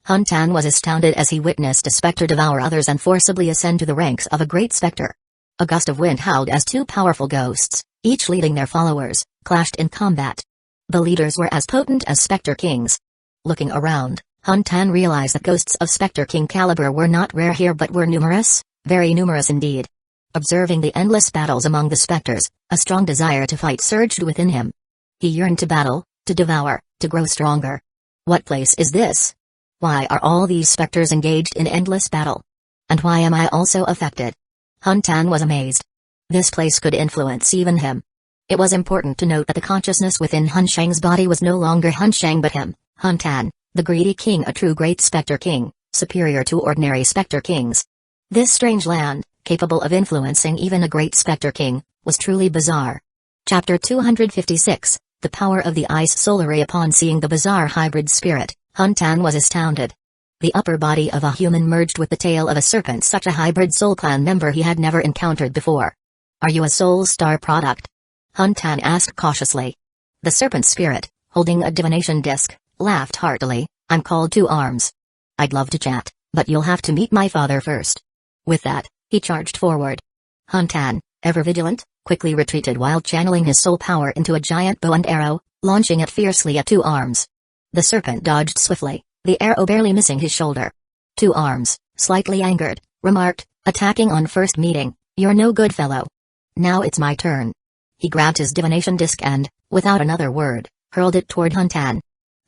Han Tan was astounded as he witnessed a specter devour others and forcibly ascend to the ranks of a great specter. A gust of wind howled as two powerful ghosts, each leading their followers, clashed in combat. The leaders were as potent as Spectre Kings. Looking around, Han Tan realized that ghosts of Spectre King caliber were not rare here but were numerous, very numerous indeed. Observing the endless battles among the specters, a strong desire to fight surged within him. He yearned to battle, to devour, to grow stronger. What place is this? Why are all these specters engaged in endless battle? And why am I also affected? Han Tan was amazed. This place could influence even him. It was important to note that the consciousness within Han Shang's body was no longer Han Shang but him, Han Tan, the greedy king, a true great Spectre King, superior to ordinary Spectre Kings. This strange land, capable of influencing even a great Spectre King, was truly bizarre. Chapter 256, The Power of the Ice Soul Ray. Upon seeing the bizarre hybrid spirit, Han Tan was astounded. The upper body of a human merged with the tail of a serpent, such a hybrid Soul Clan member he had never encountered before. Are you a Soul Star product? Han Tan asked cautiously. The serpent spirit, holding a divination disc, laughed heartily. I'm called Two Arms. I'd love to chat, but you'll have to meet my father first. With that, he charged forward. Han Tan, ever vigilant, quickly retreated while channeling his soul power into a giant bow and arrow, launching it fiercely at Two Arms. The serpent dodged swiftly, the arrow barely missing his shoulder. 2 arms, slightly angered, remarked, attacking on first meeting, "You're no good fellow. Now it's my turn." He grabbed his divination disc and, without another word, hurled it toward Huntan.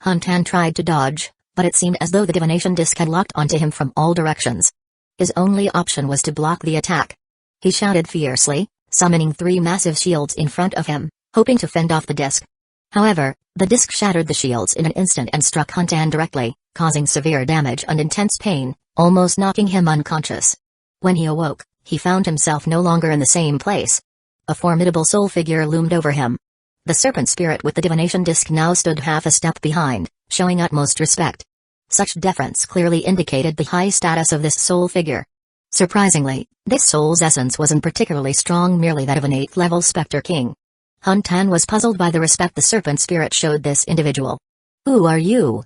Huntan tried to dodge, but it seemed as though the divination disc had locked onto him from all directions. His only option was to block the attack. He shouted fiercely, summoning 3 massive shields in front of him, hoping to fend off the disc. However, the disc shattered the shields in an instant and struck Huntan directly, causing severe damage and intense pain, almost knocking him unconscious. When he awoke, he found himself no longer in the same place. A formidable soul figure loomed over him. The serpent spirit with the divination disc now stood half a step behind, showing utmost respect. Such deference clearly indicated the high status of this soul figure. Surprisingly, this soul's essence wasn't particularly strong, merely that of an 8th-level Spectre King. Huntan was puzzled by the respect the serpent spirit showed this individual. "Who are you?"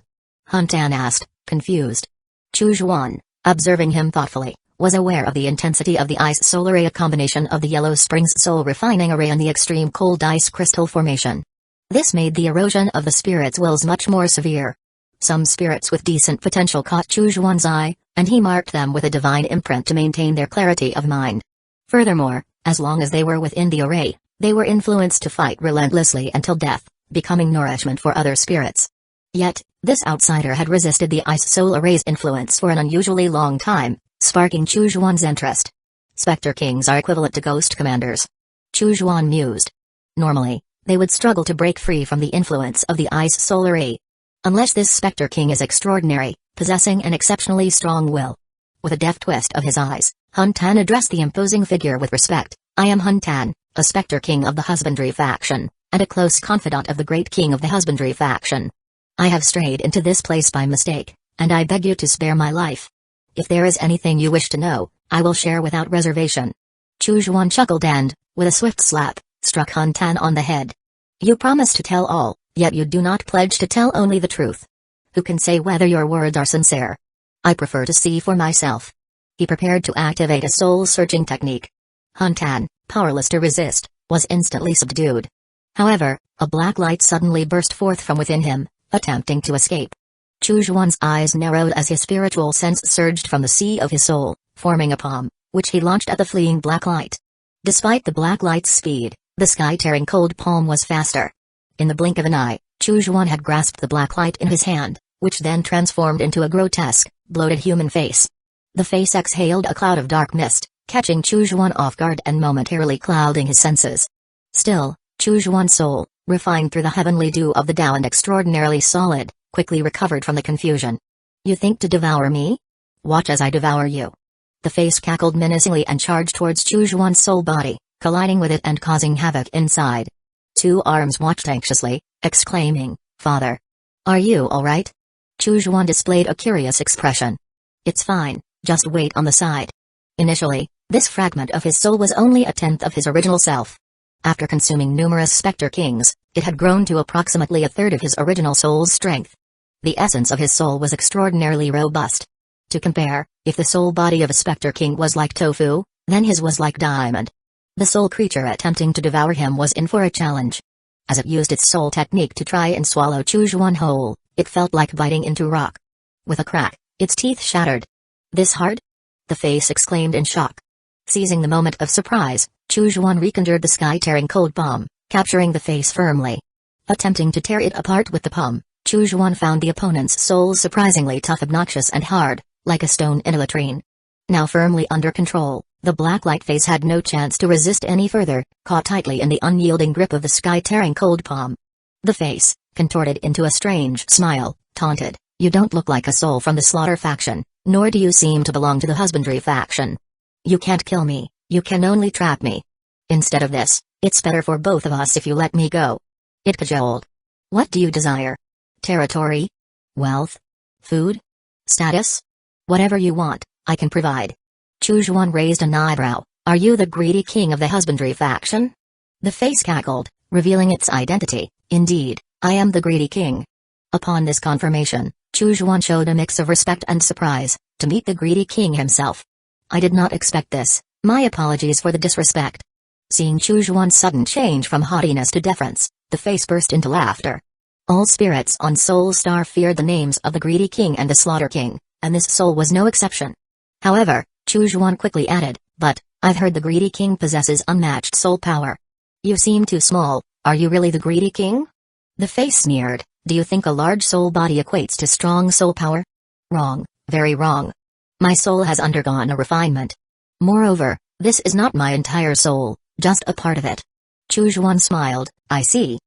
Huntan asked, confused. Chu Zhuan, observing him thoughtfully, was aware of the intensity of the ice soul array, a combination of the Yellow Springs soul refining array and the extreme cold ice crystal formation. This made the erosion of the spirit's wills much more severe. Some spirits with decent potential caught Chu Zhuan's eye, and he marked them with a divine imprint to maintain their clarity of mind. Furthermore, as long as they were within the array, they were influenced to fight relentlessly until death, becoming nourishment for other spirits. Yet, this outsider had resisted the ice soul array's influence for an unusually long time, sparking Chu Zhuan's interest. Spectre Kings are equivalent to ghost commanders. Chu Zhuan mused. Normally, they would struggle to break free from the influence of the ice soul array. Unless this Spectre King is extraordinary, possessing an exceptionally strong will. With a deft twist of his eyes, Huntan addressed the imposing figure with respect. "I am Huntan, a Spectre King of the Husbandry faction, and a close confidant of the Great King of the Husbandry faction. I have strayed into this place by mistake, and I beg you to spare my life. If there is anything you wish to know, I will share without reservation." Chu Zhuan chuckled and, with a swift slap, struck Huntan on the head. "You promise to tell all, yet you do not pledge to tell only the truth. Who can say whether your words are sincere? I prefer to see for myself." He prepared to activate a soul-searching technique. Huntan, powerless to resist, was instantly subdued. However, a black light suddenly burst forth from within him, attempting to escape. Chu Zhuan's eyes narrowed as his spiritual sense surged from the sea of his soul, forming a palm, which he launched at the fleeing black light. Despite the black light's speed, the sky-tearing cold palm was faster. In the blink of an eye, Chu Zhuan had grasped the black light in his hand, which then transformed into a grotesque, bloated human face. The face exhaled a cloud of dark mist, catching Chu Zhuan off guard and momentarily clouding his senses. Still, Chu Zhuan's soul, refined through the heavenly dew of the Tao and extraordinarily solid, quickly recovered from the confusion. "You think to devour me? Watch as I devour you." The face cackled menacingly and charged towards Chu Zhuan's soul body, colliding with it and causing havoc inside. 2 arms watched anxiously, exclaiming, "Father! Are you alright?" Chu Zhuan displayed a curious expression. "It's fine, just wait on the side." Initially, this fragment of his soul was only a tenth of his original self. After consuming numerous Spectre Kings, it had grown to approximately a third of his original soul's strength. The essence of his soul was extraordinarily robust. To compare, if the soul body of a Spectre King was like tofu, then his was like diamond. The soul creature attempting to devour him was in for a challenge. As it used its soul technique to try and swallow Chu Zhuan whole, it felt like biting into rock. With a crack, its teeth shattered. "This hard?" the face exclaimed in shock. Seizing the moment of surprise, Chu Zhuan reconjured the sky-tearing cold palm, capturing the face firmly. Attempting to tear it apart with the palm, Chu Zhuan found the opponent's soul surprisingly tough, obnoxious and hard, like a stone in a latrine. Now firmly under control, the black light face had no chance to resist any further, caught tightly in the unyielding grip of the sky-tearing cold palm. The face, contorted into a strange smile, taunted, "You don't look like a soul from the Slaughter faction, nor do you seem to belong to the Husbandry faction. You can't kill me, you can only trap me. Instead of this, it's better for both of us if you let me go." It cajoled. "What do you desire? Territory? Wealth? Food? Status? Whatever you want, I can provide." Chu Zhuan raised an eyebrow. "Are you the greedy king of the Husbandry faction?" The face cackled, revealing its identity. "Indeed, I am the greedy king." Upon this confirmation, Chu Zhuan showed a mix of respect and surprise, to meet the greedy king himself. "I did not expect this, my apologies for the disrespect." Seeing Chu Zhuan's sudden change from haughtiness to deference, the face burst into laughter. All spirits on Soul Star feared the names of the Greedy King and the Slaughter King, and this soul was no exception. However, Chu Juan quickly added, "But, I've heard the Greedy King possesses unmatched soul power. You seem too small, are you really the Greedy King?" The face sneered, "Do you think a large soul body equates to strong soul power? Wrong, very wrong. My soul has undergone a refinement. Moreover, this is not my entire soul, just a part of it." Chu Juan smiled, "I see."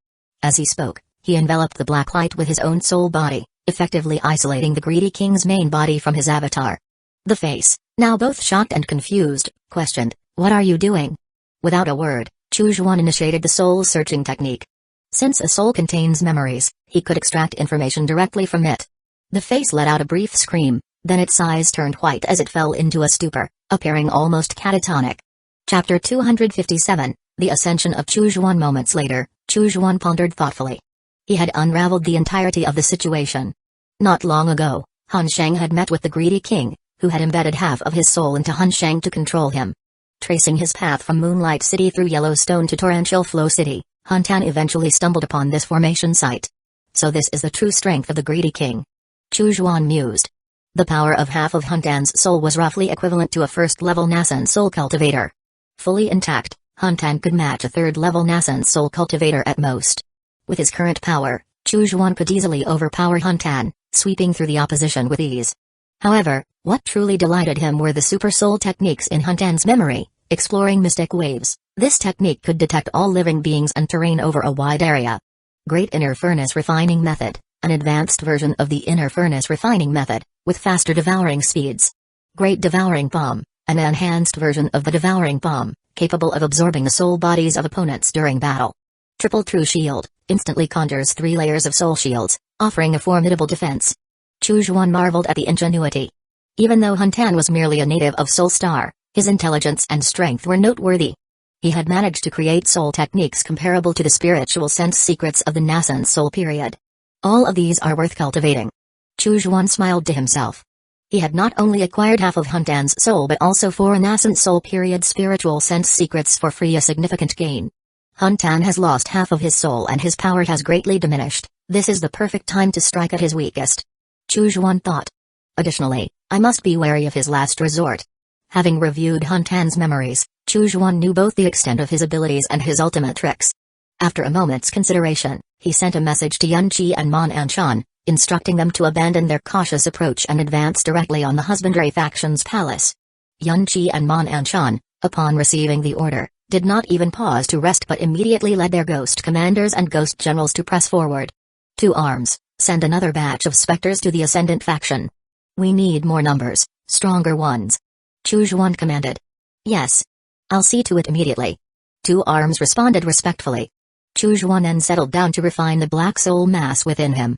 As he spoke, he enveloped the black light with his own soul body, effectively isolating the Greedy King's main body from his avatar. The face, now both shocked and confused, questioned, "What are you doing?" Without a word, Chu Juan initiated the soul-searching technique. Since a soul contains memories, he could extract information directly from it. The face let out a brief scream, then its eyes turned white as it fell into a stupor, appearing almost catatonic. Chapter 257, The Ascension of Chu Juan. Moments later, Chu Juan pondered thoughtfully. He had unraveled the entirety of the situation. Not long ago, Han Sheng had met with the Greedy King, who had embedded half of his soul into Han Sheng to control him. Tracing his path from Moonlight City through Yellowstone to Torrential Flow City, Han Tan eventually stumbled upon this formation site. So this is the true strength of the Greedy King. Chu Juan mused. The power of half of Han Tan's soul was roughly equivalent to a first-level Nasan soul cultivator. Fully intact, Han Tan could match a third-level Nasan soul cultivator at most. With his current power, Chu Juan could easily overpower Han Tan, sweeping through the opposition with ease. However, what truly delighted him were the super soul techniques in Han Tan's memory, exploring mystic waves. This technique could detect all living beings and terrain over a wide area. Great Inner Furnace Refining Method, an advanced version of the Inner Furnace Refining Method, with faster devouring speeds. Great Devouring Palm, an enhanced version of the Devouring Palm, capable of absorbing the soul bodies of opponents during battle. Triple True Shield, instantly conjures 3 layers of soul shields, offering a formidable defense. Chu Juan marveled at the ingenuity. Even though Han Tan was merely a native of Soul Star, his intelligence and strength were noteworthy. He had managed to create soul techniques comparable to the spiritual sense secrets of the Nasan soul period. All of these are worth cultivating. Chu Juan smiled to himself. He had not only acquired half of Han Tan's soul but also 4 nascent soul period spiritual sense secrets for free, a significant gain. Han Tan has lost half of his soul and his power has greatly diminished. This is the perfect time to strike at his weakest. Chu Juan thought. Additionally, I must be wary of his last resort. Having reviewed Han Tan's memories, Chu Juan knew both the extent of his abilities and his ultimate tricks. After a moment's consideration, he sent a message to Yun Qi and Mon Anshan, instructing them to abandon their cautious approach and advance directly on the husbandry faction's palace. Yun Qi and Mon Anshan, upon receiving the order, did not even pause to rest but immediately led their ghost commanders and ghost generals to press forward. 2 Arms, send another batch of specters to the Ascendant faction. We need more numbers, stronger ones. Chu Juan commanded. Yes. I'll see to it immediately. 2 Arms responded respectfully. Chu Juan then settled down to refine the black soul mass within him.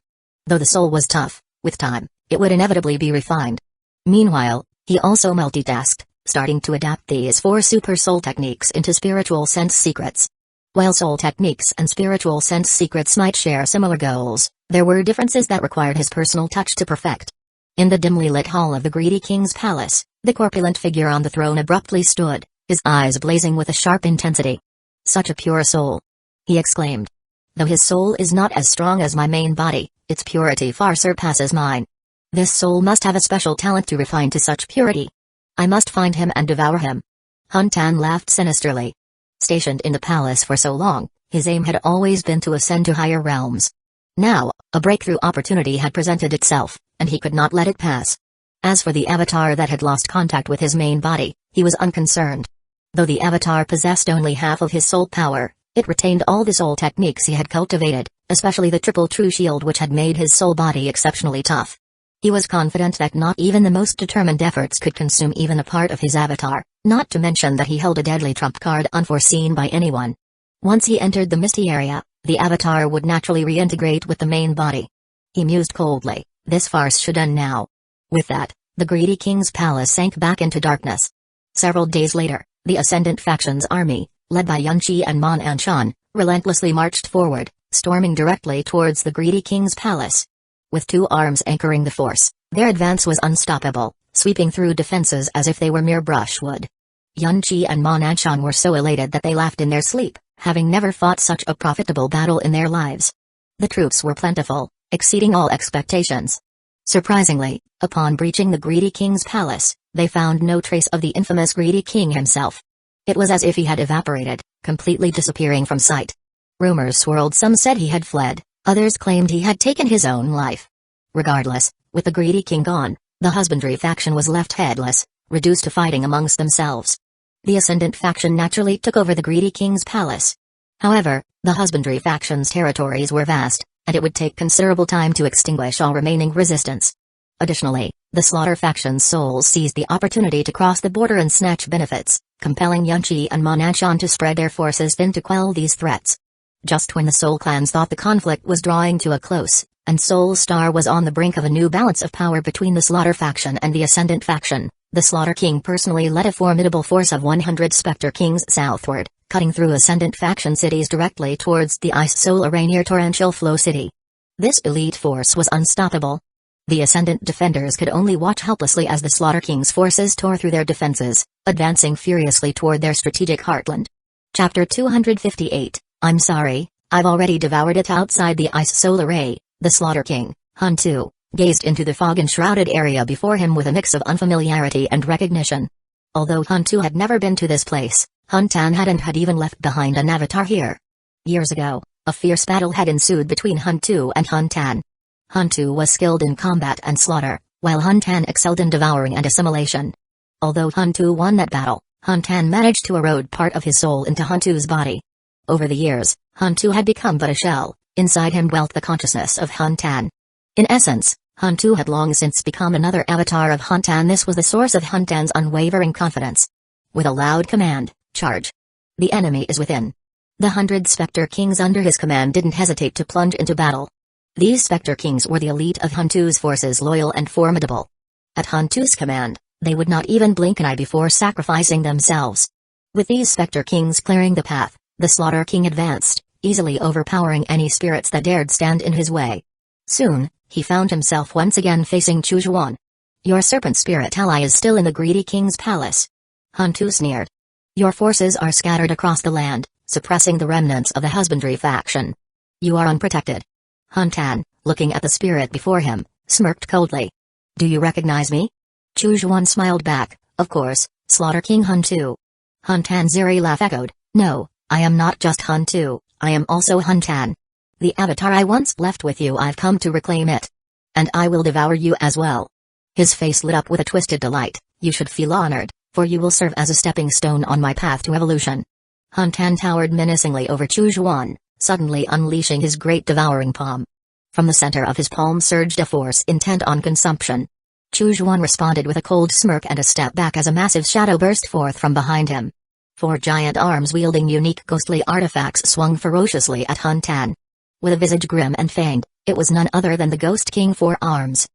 Though the soul was tough, with time, it would inevitably be refined. Meanwhile, he also multitasked, starting to adapt these 4 super soul techniques into spiritual sense secrets. While soul techniques and spiritual sense secrets might share similar goals, there were differences that required his personal touch to perfect. In the dimly lit hall of the Greedy King's palace, the corpulent figure on the throne abruptly stood, his eyes blazing with a sharp intensity. Such a pure soul! He exclaimed. Though his soul is not as strong as my main body, its purity far surpasses mine. This soul must have a special talent to refine to such purity. I must find him and devour him. Han Tan laughed sinisterly. Stationed in the palace for so long, his aim had always been to ascend to higher realms. Now, a breakthrough opportunity had presented itself, and he could not let it pass. As for the avatar that had lost contact with his main body, he was unconcerned. Though the avatar possessed only half of his soul power, it retained all the soul techniques he had cultivated, especially the triple true shield which had made his soul body exceptionally tough. He was confident that not even the most determined efforts could consume even a part of his avatar, not to mention that he held a deadly trump card unforeseen by anyone. Once he entered the misty area, the avatar would naturally reintegrate with the main body. He mused coldly, this farce should end now. With that, the Greedy King's palace sank back into darkness. Several days later, the Ascendant faction's army, led by Yun Qi and Mon Anshan, relentlessly marched forward, storming directly towards the Greedy King's palace. With 2 Arms anchoring the force, their advance was unstoppable, sweeping through defenses as if they were mere brushwood. Yun Qi and Mon Anshan were so elated that they laughed in their sleep, having never fought such a profitable battle in their lives. The troops were plentiful, exceeding all expectations. Surprisingly, upon breaching the Greedy King's palace, they found no trace of the infamous Greedy King himself. It was as if he had evaporated, completely disappearing from sight. Rumors swirled, some said he had fled, others claimed he had taken his own life. Regardless, with the Greedy King gone, the husbandry faction was left headless, reduced to fighting amongst themselves. The Ascendant faction naturally took over the Greedy King's palace. However, the husbandry faction's territories were vast, and it would take considerable time to extinguish all remaining resistance. Additionally, the Slaughter faction's souls seized the opportunity to cross the border and snatch benefits, compelling Yunchi and Monachan to spread their forces thin to quell these threats. Just when the Soul clans thought the conflict was drawing to a close, and Soul Star was on the brink of a new balance of power between the Slaughter faction and the Ascendant faction, the Slaughter King personally led a formidable force of 100 Spectre Kings southward, cutting through Ascendant faction cities directly towards the Ice Soul Array near Torrential Flow City. This elite force was unstoppable. The Ascendant defenders could only watch helplessly as the Slaughter King's forces tore through their defenses, advancing furiously toward their strategic heartland. Chapter 258, I'm sorry, I've already devoured it. Outside the Ice Soul Array, the Slaughter King, Huntu, gazed into the fog-enshrouded area before him with a mix of unfamiliarity and recognition. Although Huntu had never been to this place, Huntan had even left behind an avatar here. Years ago, a fierce battle had ensued between Huntu and Huntan. Huntu was skilled in combat and slaughter, while Huntan excelled in devouring and assimilation. Although Huntu won that battle, Huntan managed to erode part of his soul into Huntu's body. Over the years, Huntu had become but a shell. Inside him dwelt the consciousness of Huntan. In essence, Huntu had long since become another avatar of Huntan. This was the source of Huntan's unwavering confidence. With a loud command, charge! The enemy is within. The 100 Spectre Kings under his command didn't hesitate to plunge into battle. These Spectre Kings were the elite of Huntu's forces, loyal and formidable. At Huntu's command, they would not even blink an eye before sacrificing themselves. With these Spectre Kings clearing the path, the Slaughter King advanced, easily overpowering any spirits that dared stand in his way. Soon, he found himself once again facing Chujuan. Your serpent spirit ally is still in the Greedy King's palace. Huntu sneered. Your forces are scattered across the land, suppressing the remnants of the husbandry faction. You are unprotected. Huntan, looking at the spirit before him, smirked coldly. Do you recognize me? Chujuan smiled back, of course, Slaughter King Huntu. Huntan's eerie laugh echoed, no, I am not just Huntu. I am also Huntan. The avatar I once left with you, I've come to reclaim it. And I will devour you as well. His face lit up with a twisted delight. You should feel honored, for you will serve as a stepping stone on my path to evolution. Huntan towered menacingly over Chujuan, suddenly unleashing his great devouring palm. From the center of his palm surged a force intent on consumption. Chujuan responded with a cold smirk and a step back as a massive shadow burst forth from behind him. 4 giant arms wielding unique ghostly artifacts swung ferociously at Huntan. With a visage grim and fanged, it was none other than the Ghost King 4 Arms.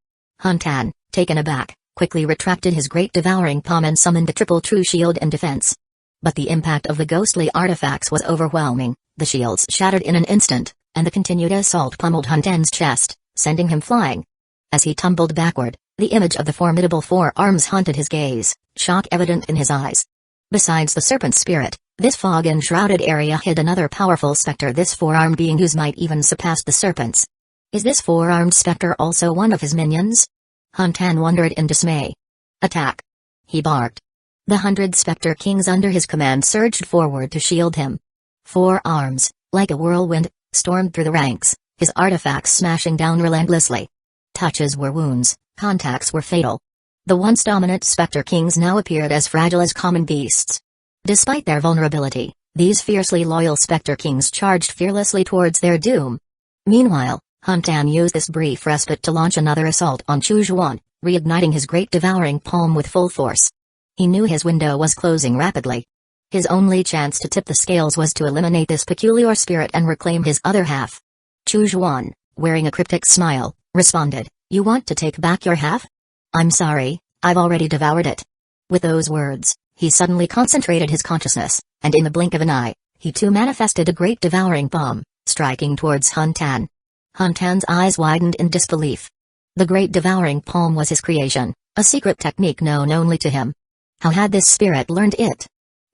Huntan, taken aback, quickly retracted his great devouring palm and summoned a triple true shield in defense. But the impact of the ghostly artifacts was overwhelming, the shields shattered in an instant, and the continued assault pummeled Huntan's chest, sending him flying. As he tumbled backward, the image of the formidable 4 Arms haunted his gaze, shock evident in his eyes. Besides the serpent spirit, this fog-enshrouded area hid another powerful specter, this 4-armed being whose might even surpassed the serpent's. Is this 4-armed specter also one of his minions? Huntan wondered in dismay. Attack! He barked. The 100 Spectre Kings under his command surged forward to shield him. 4 Arms, like a whirlwind, stormed through the ranks, his artifacts smashing down relentlessly. Touches were wounds, contacts were fatal. The once dominant Spectre Kings now appeared as fragile as common beasts. Despite their vulnerability, these fiercely loyal Spectre Kings charged fearlessly towards their doom. Meanwhile, Huntan used this brief respite to launch another assault on Chujuan, reigniting his great devouring palm with full force. He knew his window was closing rapidly. His only chance to tip the scales was to eliminate this peculiar spirit and reclaim his other half. Chujuan, wearing a cryptic smile, responded, You want to take back your half? I'm sorry, I've already devoured it. With those words, he suddenly concentrated his consciousness, and in the blink of an eye, he too manifested a great devouring palm, striking towards Huntan. Huntan's eyes widened in disbelief. The great devouring palm was his creation, a secret technique known only to him. How had this spirit learned it?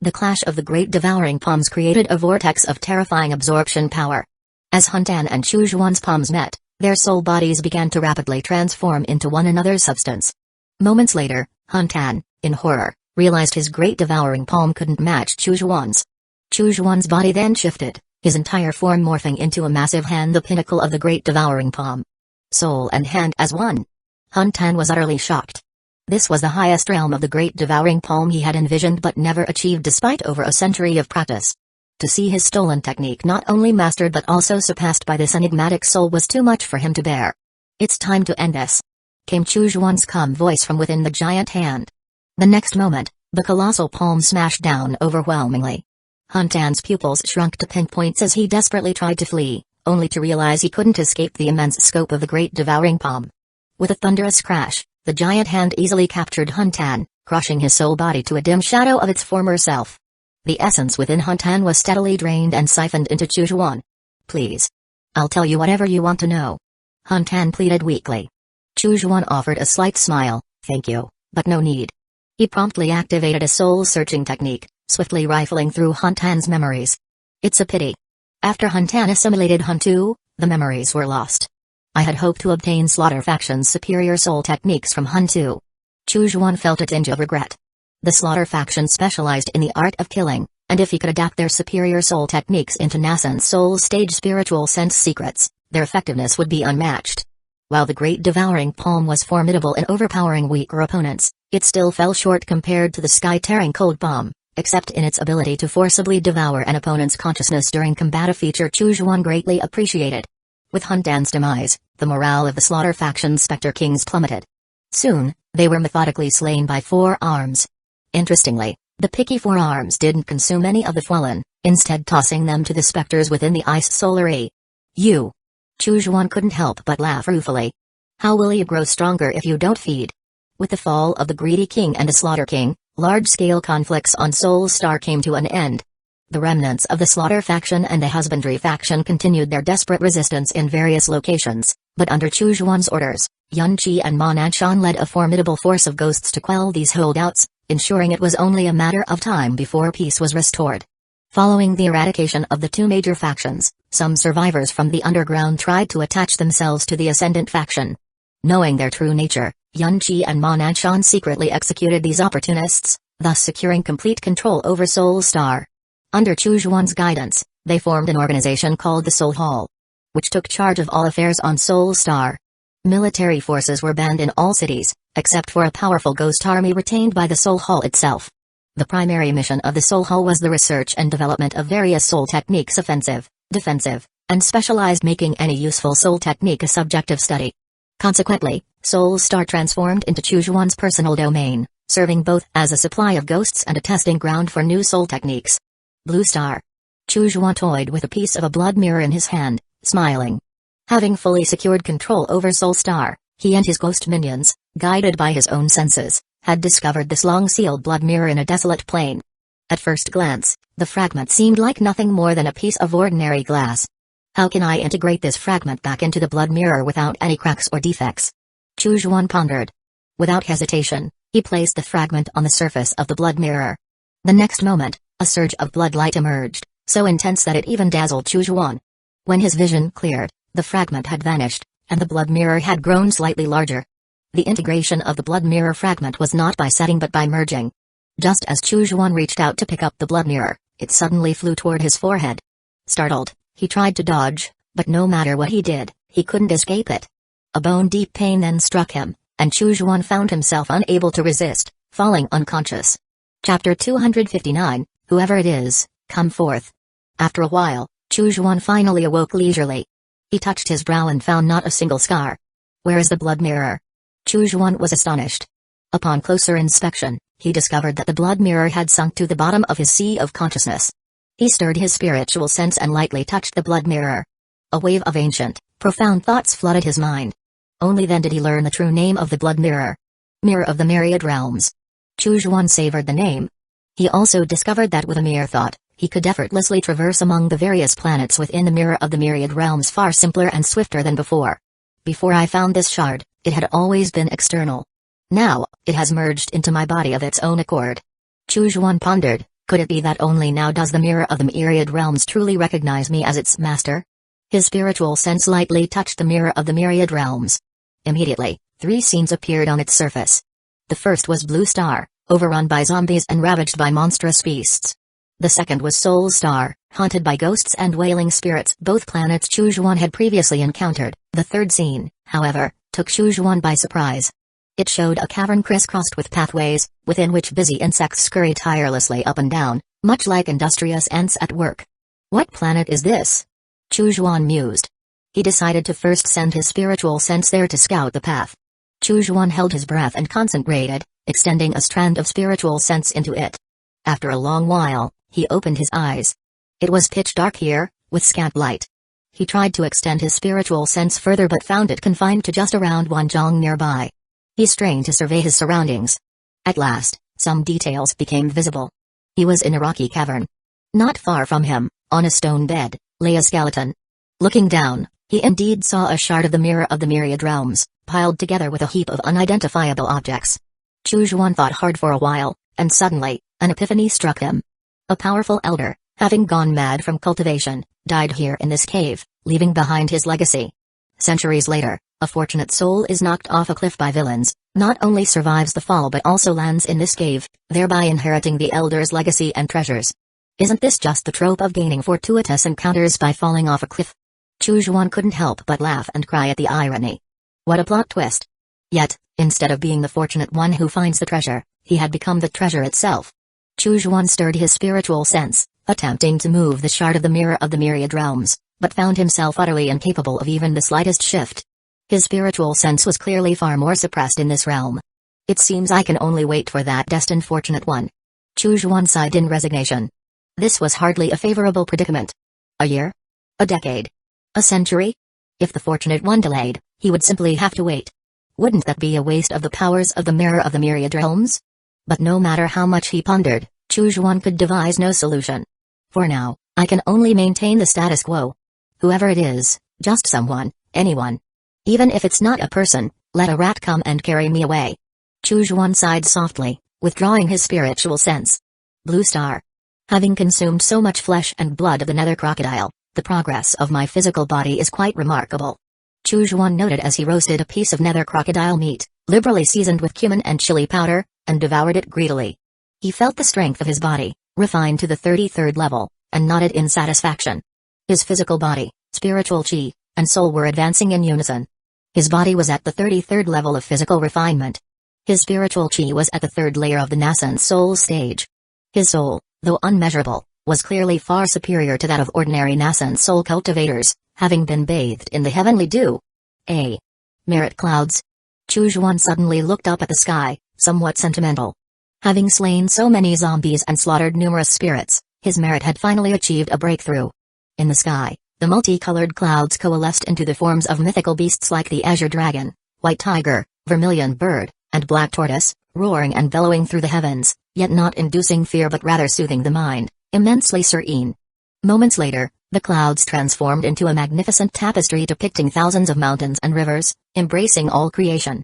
The clash of the great devouring palms created a vortex of terrifying absorption power. As Huntan and Chuzhuan's palms met, their soul bodies began to rapidly transform into one another's substance. Moments later, Huntan, in horror, realized his great devouring palm couldn't match Chuzhuan's. Chuzhuan's body then shifted, his entire form morphing into a massive hand, the pinnacle of the great devouring palm. Soul and hand as one. Huntan was utterly shocked. This was the highest realm of the great devouring palm he had envisioned but never achieved despite over a century of practice. To see his stolen technique not only mastered but also surpassed by this enigmatic soul was too much for him to bear. "It's time to end this," came Chuzhuan's calm voice from within the giant hand. The next moment, the colossal palm smashed down overwhelmingly. Huntan's pupils shrunk to pinpoints as he desperately tried to flee, only to realize he couldn't escape the immense scope of the great devouring palm. With a thunderous crash, the giant hand easily captured Huntan, crushing his soul body to a dim shadow of its former self. The essence within Huntan was steadily drained and siphoned into Chuzhuan. "Please. I'll tell you whatever you want to know," Huntan pleaded weakly. Chuzhuan offered a slight smile, "Thank you, but no need." He promptly activated a soul-searching technique, swiftly rifling through Huntan's memories. It's a pity. After Huntan assimilated Huntu, the memories were lost. I had hoped to obtain Slaughter Faction's superior soul techniques from Huntu. Chuzhuan felt a tinge of regret. The Slaughter Faction specialized in the art of killing, and if he could adapt their superior soul techniques into Nascent's soul stage spiritual sense secrets, their effectiveness would be unmatched. While the great devouring palm was formidable in overpowering weaker opponents, it still fell short compared to the sky-tearing cold bomb, except in its ability to forcibly devour an opponent's consciousness during combat, a feature Chuzhuan greatly appreciated. With Huntan's demise, the morale of the Slaughter Faction's Spectre Kings plummeted. Soon, they were methodically slain by 4 arms. Interestingly, the picky 4 arms didn't consume any of the fallen, instead tossing them to the specters within the ice solaree. "You!" Chuzhuan couldn't help but laugh ruefully. "How will you grow stronger if you don't feed?" With the fall of the Greedy King and the Slaughter King, large-scale conflicts on Soul Star came to an end. The remnants of the Slaughter Faction and the Husbandry Faction continued their desperate resistance in various locations, but under Chuzhuan's orders, Yunqi and Ma Nanshan led a formidable force of ghosts to quell these holdouts, ensuring it was only a matter of time before peace was restored. Following the eradication of the 2 major factions, some survivors from the underground tried to attach themselves to the Ascendant faction. Knowing their true nature, Yunqi and Ma Nanshan secretly executed these opportunists, thus securing complete control over Soul Star. Under Chuzhuan's guidance, they formed an organization called the Soul Hall, which took charge of all affairs on Soul Star. Military forces were banned in all cities, except for a powerful ghost army retained by the Soul Hall itself. The primary mission of the Soul Hall was the research and development of various soul techniques, offensive, defensive, and specialized, making any useful soul technique a subject of study. Consequently, Soul Star transformed into Chuzhuan's personal domain, serving both as a supply of ghosts and a testing ground for new soul techniques. Blue Star. Chuzhuan toyed with a piece of a blood mirror in his hand, smiling. Having fully secured control over Soul Star, he and his ghost minions, guided by his own senses, had discovered this long-sealed blood mirror in a desolate plain. At first glance, the fragment seemed like nothing more than a piece of ordinary glass. How can I integrate this fragment back into the blood mirror without any cracks or defects? Chuzhuan pondered. Without hesitation, he placed the fragment on the surface of the blood mirror. The next moment, a surge of blood light emerged, so intense that it even dazzled Chuzhuan. When his vision cleared, the fragment had vanished, and the blood mirror had grown slightly larger. The integration of the blood mirror fragment was not by setting but by merging. Just as Chuzhuan reached out to pick up the blood mirror, it suddenly flew toward his forehead. Startled, he tried to dodge, but no matter what he did, he couldn't escape it. A bone-deep pain then struck him, and Chuzhuan found himself unable to resist, falling unconscious. Chapter 259, Whoever it is, come forth. After a while, Chuzhuan finally awoke leisurely. He touched his brow and found not a single scar. Where is the blood mirror? Chuzhuan was astonished. Upon closer inspection, he discovered that the blood mirror had sunk to the bottom of his sea of consciousness. He stirred his spiritual sense and lightly touched the blood mirror. A wave of ancient, profound thoughts flooded his mind. Only then did he learn the true name of the blood mirror. Mirror of the Myriad Realms. Chuzhuan savored the name. He also discovered that with a mere thought, he could effortlessly traverse among the various planets within the Mirror of the Myriad Realms far simpler and swifter than before. Before I found this shard, it had always been external. Now, it has merged into my body of its own accord. Chuzhuan pondered, could it be that only now does the Mirror of the Myriad Realms truly recognize me as its master? His spiritual sense lightly touched the mirror of the myriad realms. Immediately, 3 scenes appeared on its surface. The first was Blue Star, overrun by zombies and ravaged by monstrous beasts. The second was Soul Star, haunted by ghosts and wailing spirits, both planets Chujuan had previously encountered. The third scene, however, took Chujuan by surprise. It showed a cavern crisscrossed with pathways, within which busy insects scurry tirelessly up and down, much like industrious ants at work. What planet is this? Chujuan mused. He decided to first send his spiritual sense there to scout the path. Chujuan held his breath and concentrated, extending a strand of spiritual sense into it. After a long while, he opened his eyes. It was pitch dark here, with scant light. He tried to extend his spiritual sense further but found it confined to just around Wanzhong nearby. He strained to survey his surroundings. At last, some details became visible. He was in a rocky cavern. Not far from him, on a stone bed, lay a skeleton. Looking down, he indeed saw a shard of the mirror of the myriad realms, piled together with a heap of unidentifiable objects. Chujuan thought hard for a while, and suddenly, an epiphany struck him. A powerful elder, having gone mad from cultivation, died here in this cave, leaving behind his legacy. Centuries later, a fortunate soul is knocked off a cliff by villains, not only survives the fall but also lands in this cave, thereby inheriting the elder's legacy and treasures. Isn't this just the trope of gaining fortuitous encounters by falling off a cliff? Chujuan couldn't help but laugh and cry at the irony. What a plot twist! Yet, instead of being the fortunate one who finds the treasure, he had become the treasure itself. Chujuan stirred his spiritual sense, attempting to move the shard of the mirror of the myriad realms, but found himself utterly incapable of even the slightest shift. His spiritual sense was clearly far more suppressed in this realm. It seems I can only wait for that destined fortunate one. Chujuan sighed in resignation. This was hardly a favorable predicament. A year? A decade? A century? If the fortunate one delayed, he would simply have to wait. Wouldn't that be a waste of the powers of the mirror of the myriad realms? But no matter how much he pondered, Chujuan could devise no solution. For now, I can only maintain the status quo. Whoever it is, just someone, anyone. Even if it's not a person, let a rat come and carry me away. Chujuan sighed softly, withdrawing his spiritual sense. Blue Star. Having consumed so much flesh and blood of the nether crocodile, the progress of my physical body is quite remarkable. Chujuan noted as he roasted a piece of nether crocodile meat, liberally seasoned with cumin and chili powder, and devoured it greedily. He felt the strength of his body, refined to the 33rd level, and nodded in satisfaction. His physical body, spiritual chi, and soul were advancing in unison. His body was at the 33rd level of physical refinement. His spiritual chi was at the 3rd layer of the nascent soul stage. His soul, though unmeasurable, was clearly far superior to that of ordinary nascent soul cultivators, having been bathed in the heavenly dew. Merit clouds. Chujuan suddenly looked up at the sky, somewhat sentimental. Having slain so many zombies and slaughtered numerous spirits, his merit had finally achieved a breakthrough. In the sky, the multicolored clouds coalesced into the forms of mythical beasts like the azure dragon, white tiger, vermilion bird, and black tortoise, roaring and bellowing through the heavens, yet not inducing fear but rather soothing the mind, immensely serene. Moments later, the clouds transformed into a magnificent tapestry depicting thousands of mountains and rivers, embracing all creation.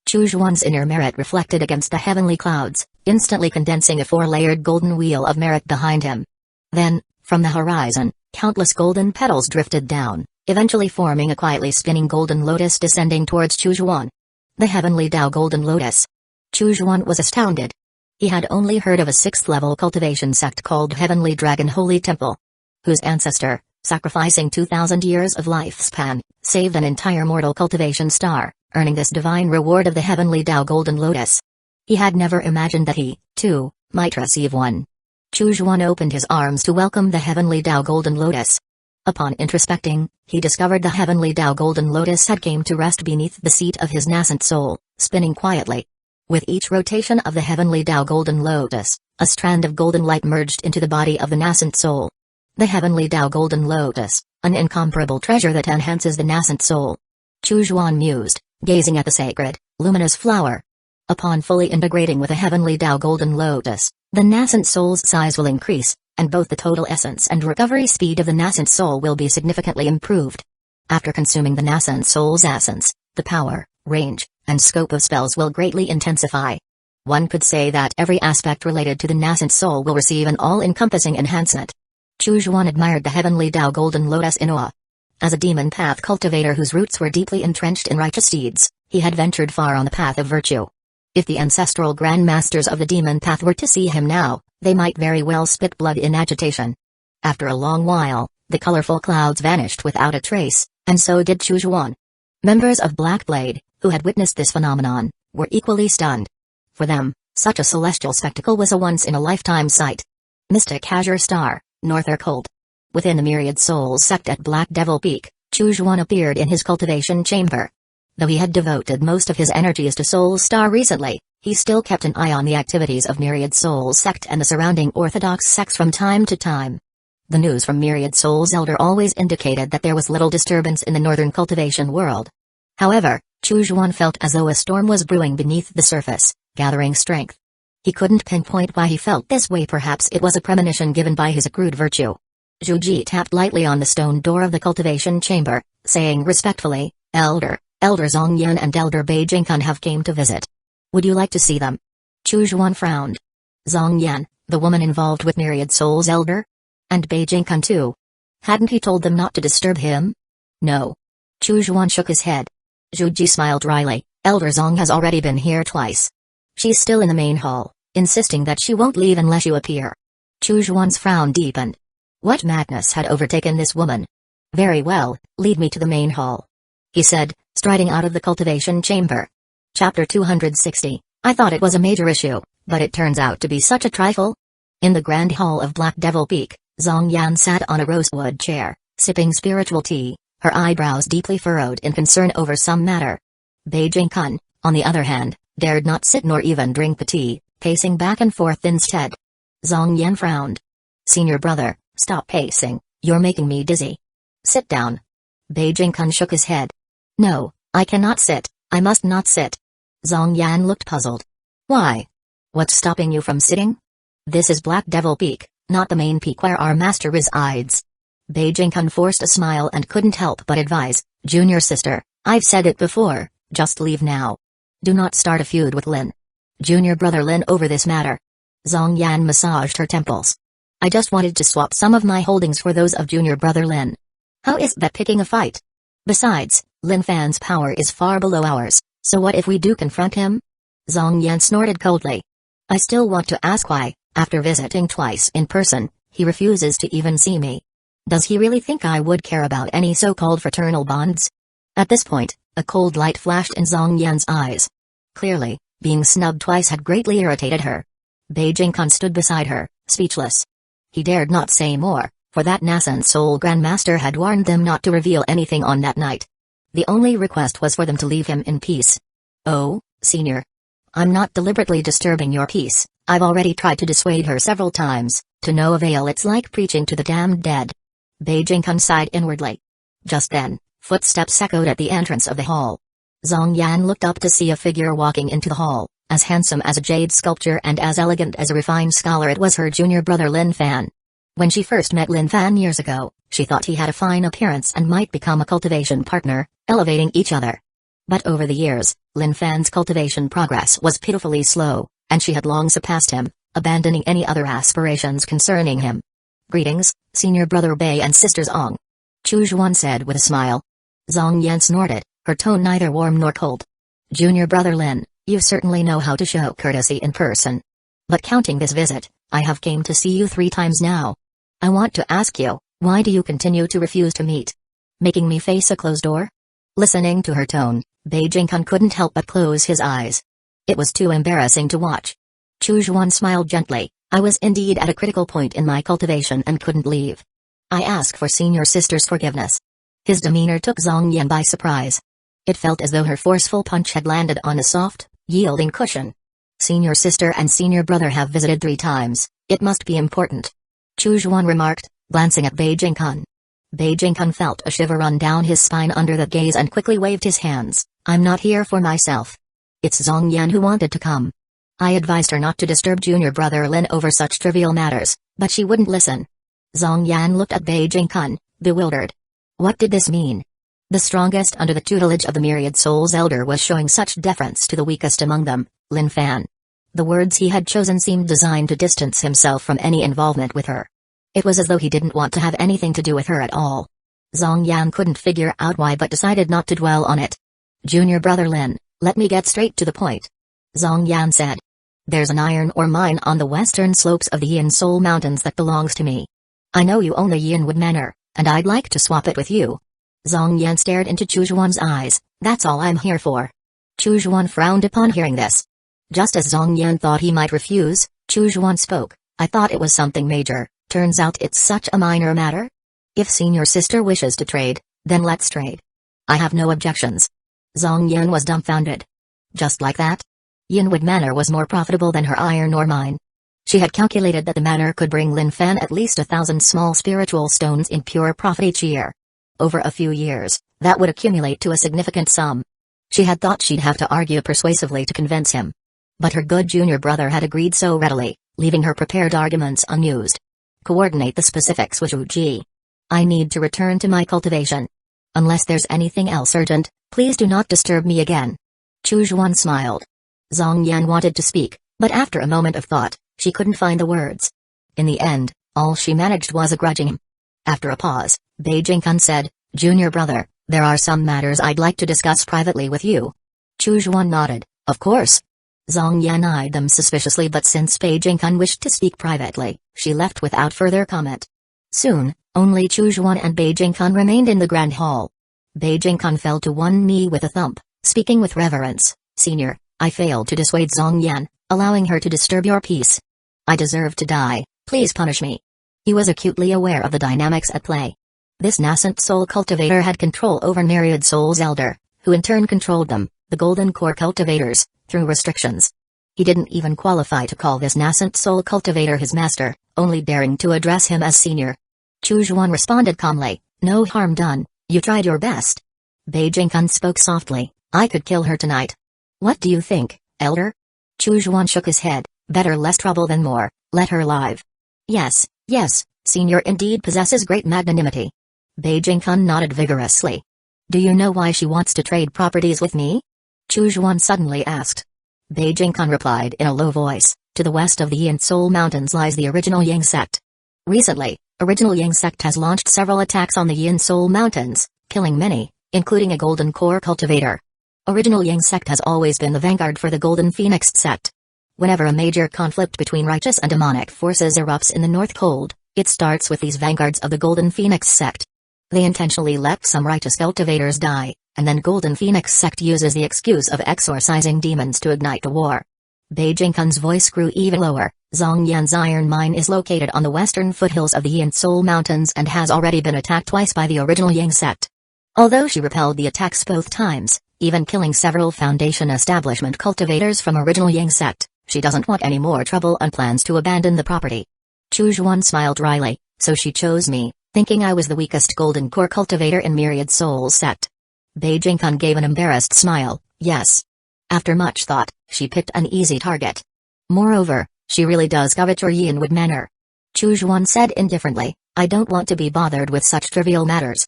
Chujuan's inner merit reflected against the heavenly clouds, instantly condensing a 4-layered golden wheel of merit behind him. Then, from the horizon, countless golden petals drifted down, eventually forming a quietly spinning golden lotus descending towards Chujuan. The heavenly Tao golden lotus. Chujuan was astounded. He had only heard of a 6th-level cultivation sect called Heavenly Dragon Holy Temple, whose ancestor, sacrificing 2,000 years of lifespan, saved an entire mortal cultivation star, earning this divine reward of the heavenly Tao golden lotus. He had never imagined that he, too, might receive one. Chujuan opened his arms to welcome the heavenly Tao golden lotus. Upon introspecting, he discovered the heavenly Tao golden lotus had came to rest beneath the seat of his nascent soul, spinning quietly. With each rotation of the heavenly Tao golden lotus, a strand of golden light merged into the body of the nascent soul. The heavenly Tao golden lotus, an incomparable treasure that enhances the nascent soul. Chujuan mused, gazing at the sacred, luminous flower. Upon fully integrating with the heavenly Tao golden lotus, the nascent soul's size will increase, and both the total essence and recovery speed of the nascent soul will be significantly improved. After consuming the nascent soul's essence, the power, range, and scope of spells will greatly intensify. One could say that every aspect related to the nascent soul will receive an all-encompassing enhancement. Chujuan admired the heavenly Tao golden lotus in awe. As a demon path cultivator whose roots were deeply entrenched in righteous deeds, he had ventured far on the path of virtue. If the ancestral grandmasters of the demon path were to see him now, they might very well spit blood in agitation. After a long while, the colorful clouds vanished without a trace, and so did Chujuan. Members of Black Blade, who had witnessed this phenomenon, were equally stunned. For them, such a celestial spectacle was a once-in-a-lifetime sight. Mystic Azure Star, Norther Cold. Within the Myriad Souls sect at Black Devil Peak, Chujuan appeared in his cultivation chamber. Though he had devoted most of his energies to Soul Star recently, he still kept an eye on the activities of Myriad Souls sect and the surrounding Orthodox sects from time to time. The news from Myriad Souls Elder always indicated that there was little disturbance in the northern cultivation world. However, Chujuan felt as though a storm was brewing beneath the surface, gathering strength. He couldn't pinpoint why he felt this way. Perhaps it was a premonition given by his accrued virtue. Zhuji tapped lightly on the stone door of the cultivation chamber, saying respectfully, Elder Zhongyan and Elder Beijingkun have came to visit. Would you like to see them? Chujuan frowned. Zhongyan, the woman involved with Myriad Souls Elder? And Beijingkun too. Hadn't he told them not to disturb him? No. Chujuan shook his head. Zhuji smiled wryly. Elder Zong has already been here twice. She's still in the main hall, insisting that she won't leave unless you appear. Chujuan's frown deepened. What madness had overtaken this woman? Very well, lead me to the main hall, he said, striding out of the cultivation chamber. Chapter 260. I thought it was a major issue, but it turns out to be such a trifle. In the grand hall of Black Devil Peak, Zhong Yan sat on a rosewood chair, sipping spiritual tea, her eyebrows deeply furrowed in concern over some matter. Beijingkun, on the other hand, dared not sit nor even drink the tea, pacing back and forth instead. Zhong Yan frowned. Senior brother, stop pacing, you're making me dizzy. Sit down. Beijingkun shook his head. No, I cannot sit, I must not sit. Zhong Yan looked puzzled. Why? What's stopping you from sitting? This is Black Devil Peak, not the main peak where our master resides. Beijingkun forced a smile and couldn't help but advise, Junior sister, I've said it before, just leave now. Do not start a feud with Lin. Junior brother Lin over this matter. Zhong Yan massaged her temples. I just wanted to swap some of my holdings for those of junior brother Lin. How is that picking a fight? Besides, Lin Fan's power is far below ours, so what if we do confront him? Zhong Yan snorted coldly. I still want to ask why, after visiting twice in person, he refuses to even see me. Does he really think I would care about any so-called fraternal bonds? At this point, a cold light flashed in Zhong Yan's eyes. Clearly, being snubbed twice had greatly irritated her. Beijingkun stood beside her, speechless. He dared not say more, for that nascent soul grandmaster had warned them not to reveal anything on that night. The only request was for them to leave him in peace. Oh, senior. I'm not deliberately disturbing your peace, I've already tried to dissuade her several times, to no avail. It's like preaching to the damned dead. Beijingkun sighed inwardly. Just then, footsteps echoed at the entrance of the hall. Zhong Yan looked up to see a figure walking into the hall, as handsome as a jade sculpture and as elegant as a refined scholar. It was her junior brother Lin Fan. When she first met Lin Fan years ago, she thought he had a fine appearance and might become a cultivation partner, elevating each other. But over the years, Lin Fan's cultivation progress was pitifully slow, and she had long surpassed him, abandoning any other aspirations concerning him. Greetings, senior brother Bei and sister Zong. Chujuan said with a smile. Zhong Yan snorted, her tone neither warm nor cold. Junior brother Lin, you certainly know how to show courtesy in person. But counting this visit, I have came to see you 3 times now. I want to ask you, why do you continue to refuse to meet? Making me face a closed door? Listening to her tone, Beijingkun couldn't help but close his eyes. It was too embarrassing to watch. Chujuan smiled gently. I was indeed at a critical point in my cultivation and couldn't leave. I ask for senior sister's forgiveness. His demeanor took Zhong Yan by surprise. It felt as though her forceful punch had landed on a soft, yielding cushion. Senior sister and senior brother have visited 3 times, it must be important. Chujuan remarked, glancing at Beijingkun. Beijingkun felt a shiver run down his spine under that gaze and quickly waved his hands. I'm not here for myself. It's Zhong Yan who wanted to come. I advised her not to disturb junior brother Lin over such trivial matters, but she wouldn't listen. Zhong Yan looked at Beijingkun, bewildered. What did this mean? The strongest under the tutelage of the Myriad Souls Elder was showing such deference to the weakest among them, Lin Fan. The words he had chosen seemed designed to distance himself from any involvement with her. It was as though he didn't want to have anything to do with her at all. Zhong Yan couldn't figure out why but decided not to dwell on it. Junior brother Lin, let me get straight to the point. Zhong Yan said. There's an iron ore mine on the western slopes of the Yin Soul Mountains that belongs to me. I know you own the Yinwood Manor, and I'd like to swap it with you. Zhong Yan stared into Chu Zhuan's eyes. That's all I'm here for. Chu Zhuan frowned upon hearing this. Just as Zhong Yan thought he might refuse, Chu Zhuan spoke. I thought it was something major, turns out it's such a minor matter? If senior sister wishes to trade, then let's trade. I have no objections. Zhong Yan was dumbfounded. Just like that? Yinwood Manor was more profitable than her iron ore mine. She had calculated that the manor could bring Lin Fan at least 1,000 small spiritual stones in pure profit each year. Over a few years, that would accumulate to a significant sum. She had thought she'd have to argue persuasively to convince him. But her good junior brother had agreed so readily, leaving her prepared arguments unused. Coordinate the specifics with Zhu Ji. I need to return to my cultivation. Unless there's anything else urgent, please do not disturb me again. Chu Zhuan smiled. Zhong Yan wanted to speak, but after a moment of thought, she couldn't find the words. In the end, all she managed was a grudging him. After a pause, Beijing Kun said, Junior brother, there are some matters I'd like to discuss privately with you. Chu Zhuan nodded, of course. Zhong Yan eyed them suspiciously, but since Beijing Kun wished to speak privately, she left without further comment. Soon, only Chu Zhuan and Beijing Kun remained in the grand hall. Beijing Kun fell to one knee with a thump, speaking with reverence. Senior, I failed to dissuade Zhong Yan, allowing her to disturb your peace. I deserve to die, please punish me. He was acutely aware of the dynamics at play. This nascent soul cultivator had control over myriad souls elder, who in turn controlled them, the golden core cultivators, through restrictions. He didn't even qualify to call this nascent soul cultivator his master, only daring to address him as senior. Chu Zhuan responded calmly, no harm done, you tried your best. Beijing Kun spoke softly, I could kill her tonight. What do you think, elder? Chu Zhuan shook his head, better less trouble than more, let her live. Yes, senior indeed possesses great magnanimity. Beijing Kun nodded vigorously. Do you know why she wants to trade properties with me? Chu Zhuan suddenly asked. Beijing Kun replied in a low voice, to the west of the Yin Soul Mountains lies the original Yang sect. Recently, original Yang sect has launched several attacks on the Yin Soul Mountains, killing many, including a golden core cultivator. Original Yang sect has always been the vanguard for the Golden Phoenix sect. Whenever a major conflict between righteous and demonic forces erupts in the North Cold, it starts with these vanguards of the Golden Phoenix sect. They intentionally let some righteous cultivators die, and then Golden Phoenix sect uses the excuse of exorcising demons to ignite a war. Beijing Kun's voice grew even lower. Zhong Yan's iron mine is located on the western foothills of the Yin Soul Mountains and has already been attacked twice by the original Yang sect. Although she repelled the attacks both times, even killing several Foundation establishment cultivators from original Yang sect, she doesn't want any more trouble and plans to abandon the property. Chu Zhuan smiled wryly, so she chose me, thinking I was the weakest golden core cultivator in Myriad Souls sect. Beijing Kun gave an embarrassed smile, yes. After much thought, she picked an easy target. Moreover, she really does covet your Yinwood Manor. Chu Zhuan said indifferently, I don't want to be bothered with such trivial matters.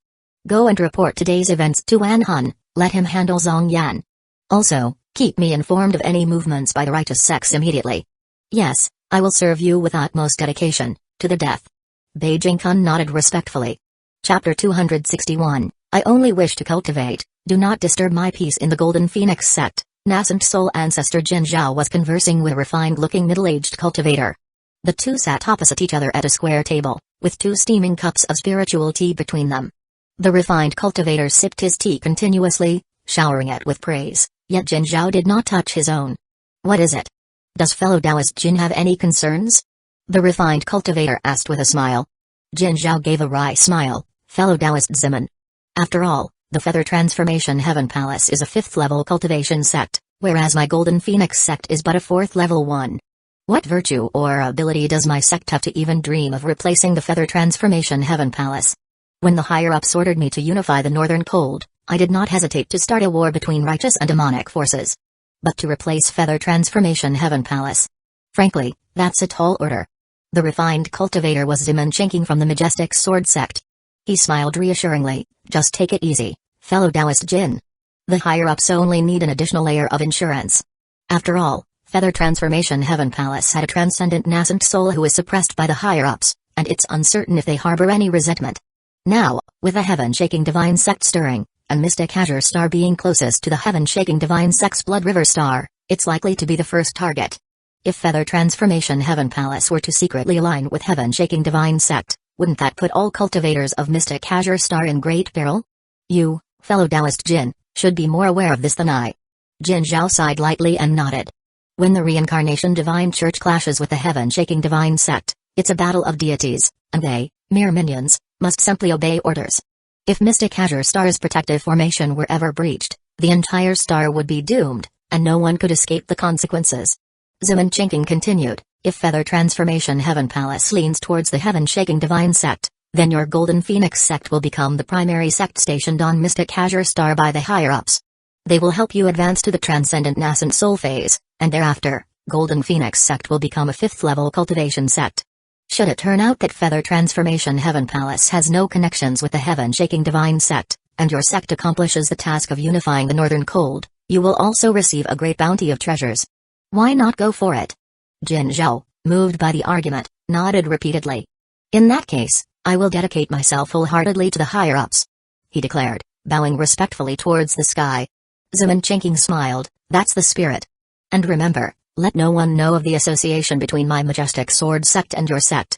Go and report today's events to Wan Hun, let him handle Zhong Yan. Also, keep me informed of any movements by the righteous sects immediately. Yes, I will serve you with utmost dedication, to the death. Beijing Kun nodded respectfully. Chapter 261, I only wish to cultivate, do not disturb my peace in the Golden Phoenix sect. Nascent soul ancestor Jin Zhao was conversing with a refined-looking middle-aged cultivator. The two sat opposite each other at a square table, with two steaming cups of spiritual tea between them. The refined cultivator sipped his tea continuously, showering it with praise, yet Jin Zhao did not touch his own. What is it? Does fellow Taoist Jin have any concerns? The refined cultivator asked with a smile. Jin Zhao gave a wry smile, fellow Taoist Ziman. After all, the Feather Transformation Heaven Palace is a 5th-level cultivation sect, whereas my Golden Phoenix sect is but a 4th-level one. What virtue or ability does my sect have to even dream of replacing the Feather Transformation Heaven Palace? When the higher-ups ordered me to unify the Northern Cold, I did not hesitate to start a war between righteous and demonic forces. But to replace Feather Transformation Heaven Palace? Frankly, that's a tall order. The refined cultivator was Ziman Chinking from the Majestic Sword sect. He smiled reassuringly, just take it easy, fellow Taoist Jin. The higher-ups only need an additional layer of insurance. After all, Feather Transformation Heaven Palace had a transcendent nascent soul who is suppressed by the higher-ups, and it's uncertain if they harbor any resentment. Now, with the heaven-shaking divine sect stirring, and Mystic Azure Star being closest to the heaven-shaking divine sect's Blood River Star, it's likely to be the first target. If Feather Transformation Heaven Palace were to secretly align with heaven-shaking divine sect, wouldn't that put all cultivators of Mystic Azure Star in great peril? You, fellow Taoist Jin, should be more aware of this than I. Jin Zhao sighed lightly and nodded. When the Reincarnation Divine Church clashes with the heaven-shaking divine sect, it's a battle of deities, and they, mere minions, must simply obey orders. If Mystic Azure Star's protective formation were ever breached, the entire star would be doomed, and no one could escape the consequences. Ziman Chinking continued, if Feather Transformation Heaven Palace leans towards the heaven-shaking divine sect, then your Golden Phoenix sect will become the primary sect stationed on Mystic Azure Star by the higher-ups. They will help you advance to the Transcendent Nascent Soul phase, and thereafter, Golden Phoenix sect will become a 5th-level cultivation sect. Should it turn out that Feather Transformation Heaven Palace has no connections with the heaven-shaking divine sect, and your sect accomplishes the task of unifying the Northern Cold, you will also receive a great bounty of treasures. Why not go for it? Jin Zhao, moved by the argument, nodded repeatedly. In that case, I will dedicate myself wholeheartedly to the higher-ups, he declared, bowing respectfully towards the sky. Ziman Chinking smiled, that's the spirit. And remember, let no one know of the association between my Majestic Sword sect and your sect.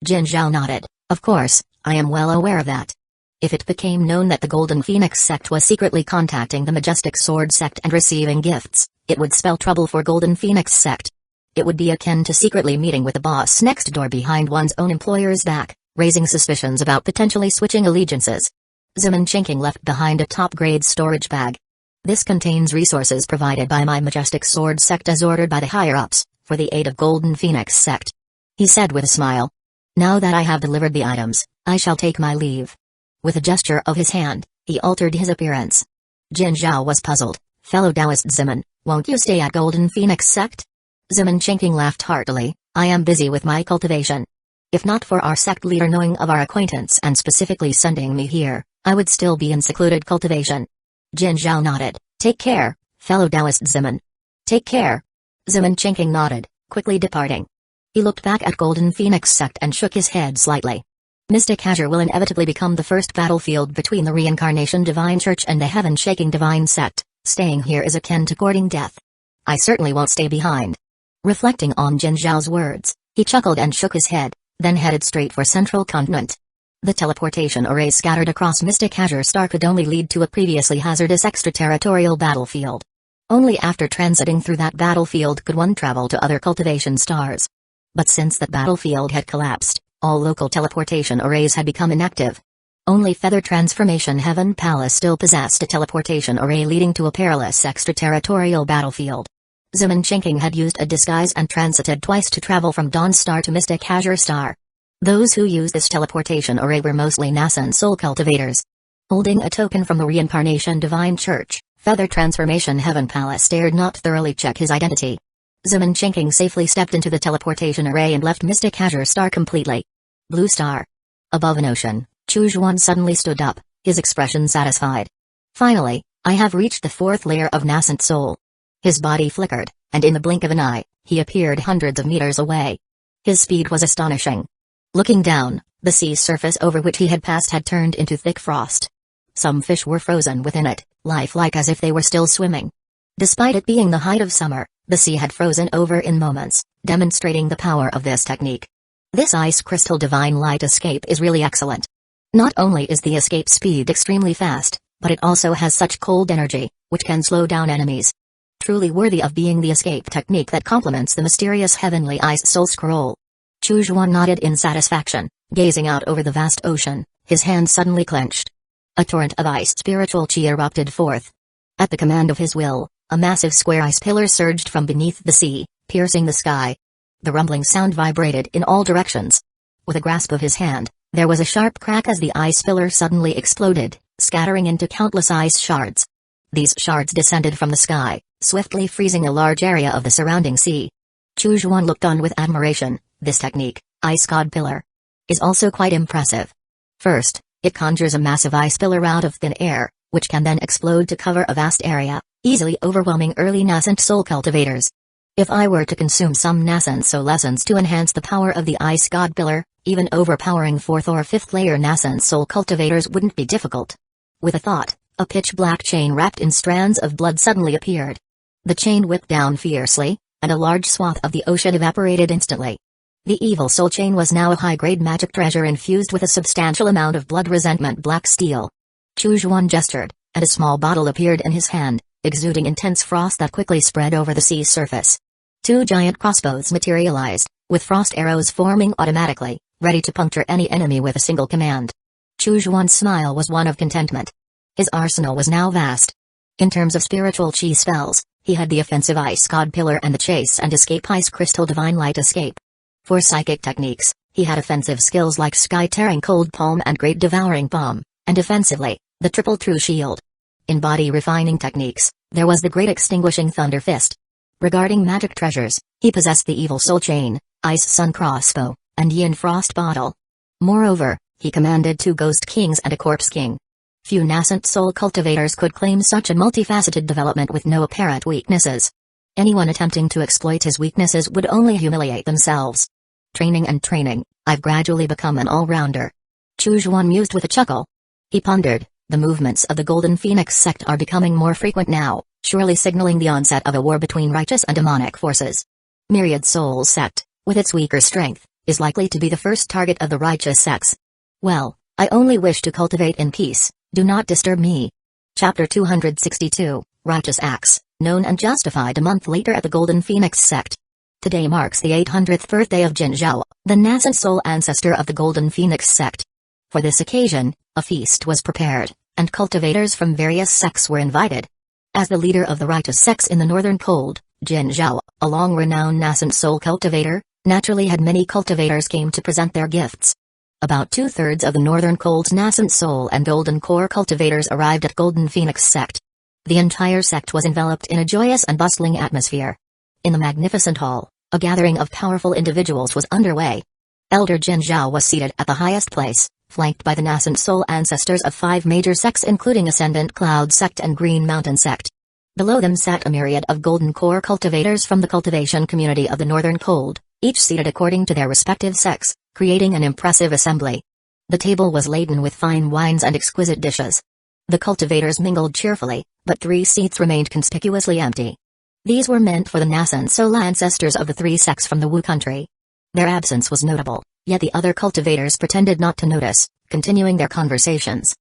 Jin Zhao nodded, of course, I am well aware of that. If it became known that the Golden Phoenix sect was secretly contacting the Majestic Sword sect and receiving gifts, it would spell trouble for Golden Phoenix sect. It would be akin to secretly meeting with the boss next door behind one's own employer's back, raising suspicions about potentially switching allegiances. Ziman Chinking left behind a top-grade storage bag. This contains resources provided by my Majestic Sword sect as ordered by the higher-ups, for the aid of Golden Phoenix sect. He said with a smile. Now that I have delivered the items, I shall take my leave. With a gesture of his hand, he altered his appearance. Jin Zhao was puzzled. Fellow Taoist Ziman, won't you stay at Golden Phoenix sect? Ziman Chinking laughed heartily, I am busy with my cultivation. If not for our sect leader knowing of our acquaintance and specifically sending me here, I would still be in secluded cultivation. Jin Zhao nodded, take care, fellow Taoist Ziman. Take care. Ziman Chinking nodded, quickly departing. He looked back at Golden Phoenix sect and shook his head slightly. Mystic Azure will inevitably become the first battlefield between the Reincarnation Divine Church and the Heaven-Shaking Divine Sect. Staying here is akin to courting death. I certainly won't stay behind. Reflecting on Jin Zhao's words, he chuckled and shook his head, then headed straight for Central Continent. The teleportation arrays scattered across Mystic Azure Star could only lead to a previously hazardous extraterritorial battlefield. Only after transiting through that battlefield could one travel to other cultivation stars. But since that battlefield had collapsed, all local teleportation arrays had become inactive. Only Feather Transformation Heaven Palace still possessed a teleportation array leading to a perilous extraterritorial battlefield. Ziman Chinking had used a disguise and transited twice to travel from Dawn Star to Mystic Azure Star. Those who used this teleportation array were mostly nascent soul cultivators. Holding a token from the Reincarnation Divine Church, Feather Transformation Heaven Palace dared not thoroughly check his identity. Ziman Chinking safely stepped into the teleportation array and left Mystic Azure Star completely. Blue Star. Above an ocean, Chu Zhuan suddenly stood up, his expression satisfied. Finally, I have reached the 4th layer of nascent soul. His body flickered, and in the blink of an eye, he appeared hundreds of meters away. His speed was astonishing. Looking down, the sea's surface over which he had passed had turned into thick frost. Some fish were frozen within it, lifelike as if they were still swimming. Despite it being the height of summer, the sea had frozen over in moments, demonstrating the power of this technique. This ice crystal divine light escape is really excellent. Not only is the escape speed extremely fast, but it also has such cold energy, which can slow down enemies. Truly worthy of being the escape technique that complements the mysterious heavenly ice soul scroll. Chu Zhuan nodded in satisfaction, gazing out over the vast ocean, his hand suddenly clenched. A torrent of ice spiritual chi erupted forth. At the command of his will, a massive square ice pillar surged from beneath the sea, piercing the sky. The rumbling sound vibrated in all directions. With a grasp of his hand, there was a sharp crack as the ice pillar suddenly exploded, scattering into countless ice shards. These shards descended from the sky, swiftly freezing a large area of the surrounding sea. Chu Zhuan looked on with admiration. This technique, Ice God Pillar, is also quite impressive. First, it conjures a massive ice pillar out of thin air, which can then explode to cover a vast area, easily overwhelming early nascent soul cultivators. If I were to consume some nascent soul essence to enhance the power of the Ice God Pillar, Even overpowering 4th or 5th layer nascent soul cultivators wouldn't be difficult. With a thought, a pitch-black chain wrapped in strands of blood suddenly appeared. The chain whipped down fiercely, and a large swath of the ocean evaporated instantly. The evil soul chain was now a high-grade magic treasure infused with a substantial amount of blood resentment black steel. Chu Xuan gestured, and a small bottle appeared in his hand, exuding intense frost that quickly spread over the sea's surface. 2 giant crossbows materialized, with frost arrows forming automatically, ready to puncture any enemy with a single command. Chu Xuan's smile was one of contentment. His arsenal was now vast. In terms of spiritual chi spells, he had the offensive Ice God Pillar and the chase and escape Ice Crystal Divine Light Escape. For psychic techniques, he had offensive skills like Sky Tearing Cold Palm and Great Devouring Palm, and defensively, the Triple True Shield. In body refining techniques, there was the Great Extinguishing Thunder Fist. Regarding magic treasures, he possessed the Evil Soul Chain, Ice Sun Crossbow, and Yin Frost Bottle. Moreover, he commanded 2 Ghost Kings and a Corpse King. Few nascent soul cultivators could claim such a multifaceted development with no apparent weaknesses. Anyone attempting to exploit his weaknesses would only humiliate themselves. Training and training, I've gradually become an all-rounder. Chu Xuan mused with a chuckle. He pondered, the movements of the Golden Phoenix sect are becoming more frequent now, surely signaling the onset of a war between righteous and demonic forces. Myriad Soul sect, with its weaker strength, is likely to be the first target of the righteous sects. Well, I only wish to cultivate in peace, do not disturb me. Chapter 262, Righteous Acts, known and justified a month later at the Golden Phoenix sect. Today marks the 800th birthday of Jin Zhao, the nascent soul ancestor of the Golden Phoenix sect. For this occasion, a feast was prepared, and cultivators from various sects were invited. As the leader of the righteous sects in the Northern Cold, Jin Zhao, a long-renowned nascent soul cultivator, naturally had many cultivators came to present their gifts. About 2/3 of the Northern Cold's nascent soul and golden core cultivators arrived at Golden Phoenix sect. The entire sect was enveloped in a joyous and bustling atmosphere. In the magnificent hall, a gathering of powerful individuals was underway. Elder Jin Zhao was seated at the highest place, flanked by the nascent soul ancestors of 5 major sects including Ascendant Cloud sect and Green Mountain sect. Below them sat a myriad of golden core cultivators from the cultivation community of the Northern Cold, each seated according to their respective sects, creating an impressive assembly. The table was laden with fine wines and exquisite dishes. The cultivators mingled cheerfully, but 3 seats remained conspicuously empty. These were meant for the nascent soul ancestors of the 3 sects from the Wu country. Their absence was notable, yet the other cultivators pretended not to notice, continuing their conversations.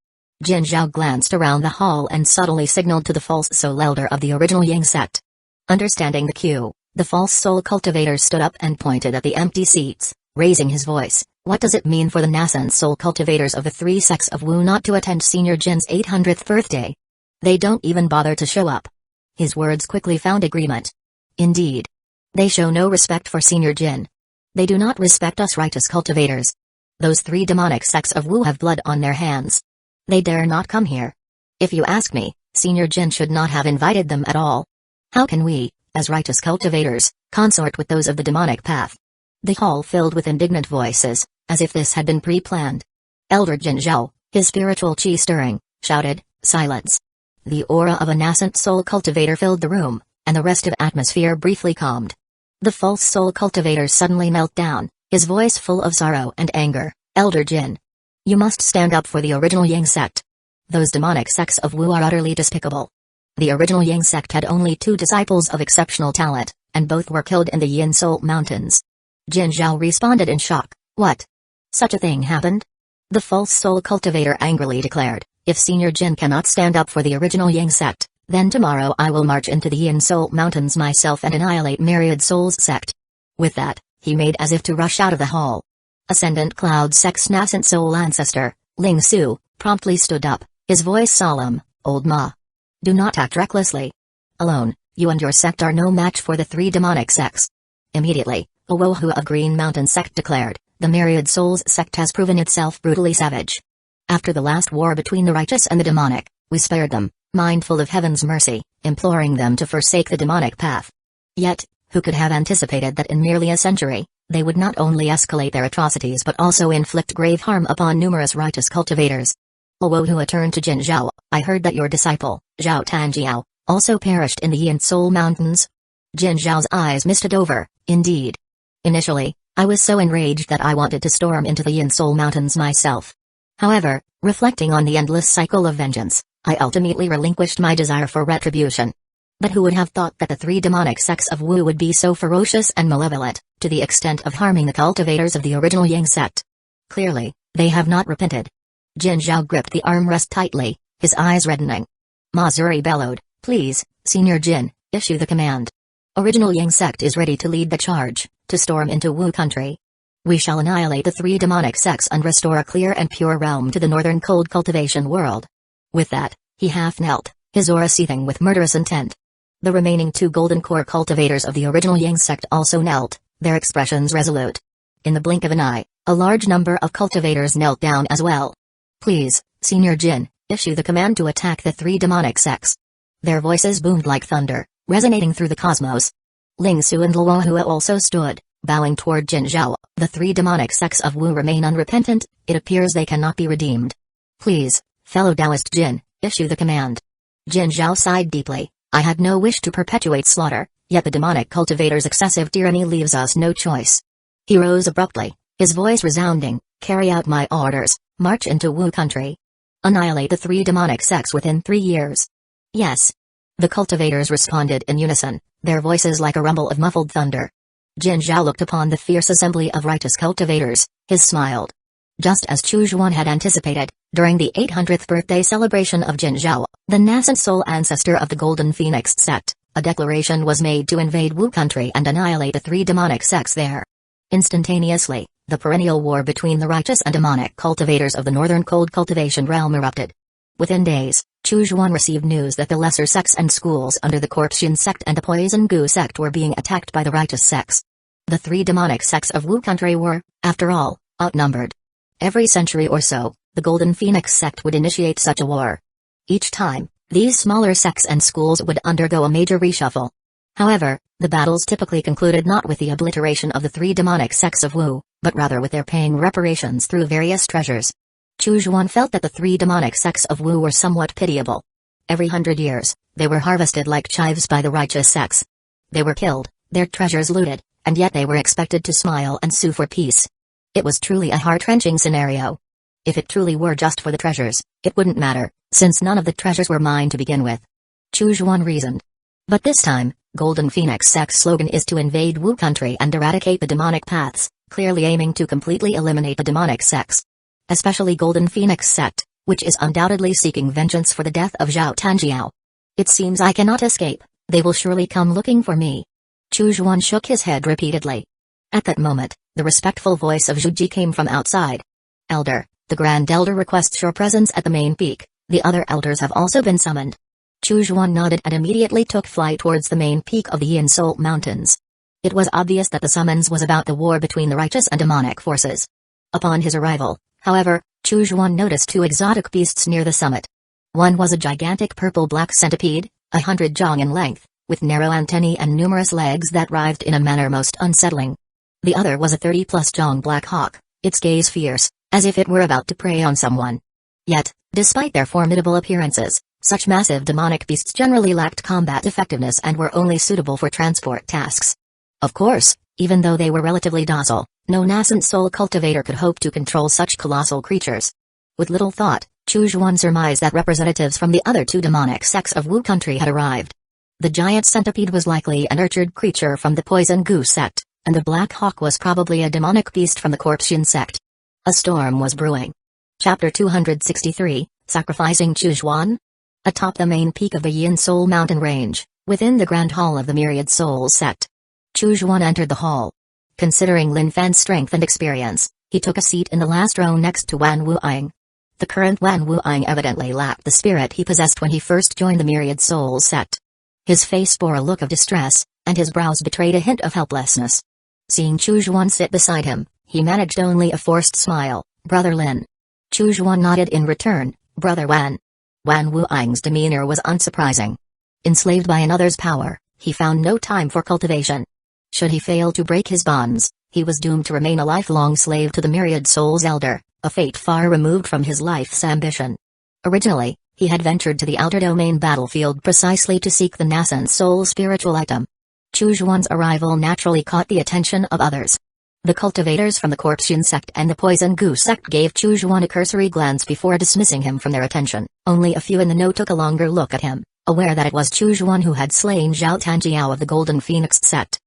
Jin Zhao glanced around the hall and subtly signaled to the false soul elder of the original Yang sect. Understanding the cue, the false soul cultivator stood up and pointed at the empty seats, raising his voice. What does it mean for the nascent soul cultivators of the 3 sects of Wu not to attend Senior Jin's 800th birthday? They don't even bother to show up. His words quickly found agreement. Indeed. They show no respect for Senior Jin. They do not respect us righteous cultivators. Those 3 demonic sects of Wu have blood on their hands. They dare not come here. If you ask me, Senior Jin should not have invited them at all. How can we, as righteous cultivators, consort with those of the demonic path? The hall filled with indignant voices, as if this had been pre-planned. Elder Jin Zhao, his spiritual chi stirring, shouted, "Silence!" The aura of a nascent soul cultivator filled the room, and the rest of atmosphere briefly calmed. The false soul cultivator suddenly knelt down, his voice full of sorrow and anger. "Elder Jin, you must stand up for the original Yang sect. Those demonic sects of Wu are utterly despicable. The original Yang sect had only 2 disciples of exceptional talent, and both were killed in the Yin Soul Mountains." Jin Zhao responded in shock. "What? Such a thing happened?" The false soul cultivator angrily declared, "If Senior Jin cannot stand up for the original Yang sect, then tomorrow I will march into the Yin Soul Mountains myself and annihilate Myriad Souls sect." With that, he made as if to rush out of the hall. Ascendant Cloud sect's nascent soul ancestor, Ling Su, promptly stood up, his voice solemn. "Old Ma. Do not act recklessly. Alone, you and your sect are no match for the 3 demonic sects." Immediately, a Wohu of Green Mountain sect declared, "The Myriad Souls sect has proven itself brutally savage. After the last war between the righteous and the demonic, we spared them, mindful of heaven's mercy, imploring them to forsake the demonic path. Yet, who could have anticipated that in merely a century, they would not only escalate their atrocities but also inflict grave harm upon numerous righteous cultivators?" Owohua turned to Jin Zhao. "I heard that your disciple, Zhao Tanjiao, also perished in the Yin Soul Mountains?" Jin Zhao's eyes misted over. "Indeed. Initially, I was so enraged that I wanted to storm into the Yin Soul Mountains myself. However, reflecting on the endless cycle of vengeance, I ultimately relinquished my desire for retribution. But who would have thought that the three demonic sects of Wu would be so ferocious and malevolent, to the extent of harming the cultivators of the original Yang sect? Clearly, they have not repented. Jin Zhao gripped the armrest tightly, his eyes reddening. Mazuri bellowed, "Please, Senior Jin, issue the command. Original Yang sect is ready to lead the charge, to storm into Wu country. We shall annihilate the three demonic sects and restore a clear and pure realm to the northern cold cultivation world." With that, he half knelt, his aura seething with murderous intent. The remaining two golden core cultivators of the original Yang sect also knelt, their expressions resolute. In the blink of an eye, a large number of cultivators knelt down as well. "Please, Senior Jin, issue the command to attack the three demonic sects." Their voices boomed like thunder, resonating through the cosmos. Ling Su and Luo Hua also stood, bowing toward Jin Zhao. "The three demonic sects of Wu remain unrepentant, it appears they cannot be redeemed. Please, fellow Taoist Jin, issue the command." Jin Zhao sighed deeply. "I had no wish to perpetuate slaughter, yet the demonic cultivator's excessive tyranny leaves us no choice." He rose abruptly, his voice resounding, "Carry out my orders, march into Wu country. Annihilate the three demonic sects within 3 years." "Yes." The cultivators responded in unison, their voices like a rumble of muffled thunder. Jin Zhao looked upon the fierce assembly of righteous cultivators, his smiled. Just as Chu Zhuan had anticipated, during the 800th birthday celebration of Jin Zhao, the nascent soul ancestor of the Golden Phoenix sect, a declaration was made to invade Wu country and annihilate the three demonic sects there. Instantaneously, the perennial war between the righteous and demonic cultivators of the northern cold cultivation realm erupted. Within days, Chu Zhuan received news that the lesser sects and schools under the Corpuscian sect and the Poison Gu sect were being attacked by the righteous sects. The three demonic sects of Wu country were, after all, outnumbered. Every century or so, the Golden Phoenix sect would initiate such a war. Each time, these smaller sects and schools would undergo a major reshuffle. However, the battles typically concluded not with the obliteration of the three demonic sects of Wu, but rather with their paying reparations through various treasures. Chu Zhuan felt that the three demonic sects of Wu were somewhat pitiable. Every 100 years, they were harvested like chives by the righteous sects. They were killed, their treasures looted, and yet they were expected to smile and sue for peace. It was truly a heart-wrenching scenario. If it truly were just for the treasures, it wouldn't matter, since none of the treasures were mine to begin with. Chu Zhuan reasoned. But this time, Golden Phoenix sect's slogan is to invade Wu country and eradicate the demonic paths, clearly aiming to completely eliminate the demonic sects. Especially Golden Phoenix sect, which is undoubtedly seeking vengeance for the death of Zhao Tanjiao. It seems I cannot escape, they will surely come looking for me. Chu Zhuan shook his head repeatedly. At that moment, the respectful voice of Zhu Ji came from outside. "Elder, the Grand Elder requests your presence at the main peak, the other elders have also been summoned." Chu Zhuan nodded and immediately took flight towards the main peak of the Yin Soul Mountains. It was obvious that the summons was about the war between the righteous and demonic forces. Upon his arrival, however, Chu Zhuan noticed two exotic beasts near the summit. One was a gigantic purple-black centipede, 100 jong in length, with narrow antennae and numerous legs that writhed in a manner most unsettling. The other was a 30-plus jong black hawk, its gaze fierce, as if it were about to prey on someone. Yet, despite their formidable appearances, such massive demonic beasts generally lacked combat effectiveness and were only suitable for transport tasks. Of course, even though they were relatively docile, no nascent soul cultivator could hope to control such colossal creatures. With little thought, Chu Zhuan surmised that representatives from the other two demonic sects of Wu country had arrived. The giant centipede was likely a nurtured creature from the Poison Gu sect, and the black hawk was probably a demonic beast from the Corpuscian sect. A storm was brewing. Chapter 263, Sacrificing Chu Zhuan? Atop the main peak of the Yin Soul mountain range, within the Grand Hall of the Myriad Souls sect. Chu Zhuan entered the hall. Considering Lin Fan's strength and experience, he took a seat in the last row next to Wan Wu'ing. The current Wan Wu'ing evidently lacked the spirit he possessed when he first joined the Myriad Souls sect. His face bore a look of distress, and his brows betrayed a hint of helplessness. Seeing Chu Zhuan sit beside him, he managed only a forced smile. "Brother Lin." Chu Zhuan nodded in return. "Brother Wan." Wan Wu'ing's demeanor was unsurprising. Enslaved by another's power, he found no time for cultivation. Should he fail to break his bonds, he was doomed to remain a lifelong slave to the Myriad Souls Elder, a fate far removed from his life's ambition. Originally, he had ventured to the outer domain battlefield precisely to seek the nascent soul spiritual item. Chu Zhuan's arrival naturally caught the attention of others. The cultivators from the Corpseian sect and the Poison Goose sect gave Chujuan a cursory glance before dismissing him from their attention. Only a few in the know took a longer look at him, aware that it was Chujuan who had slain Zhao Tanjiao of the Golden Phoenix sect.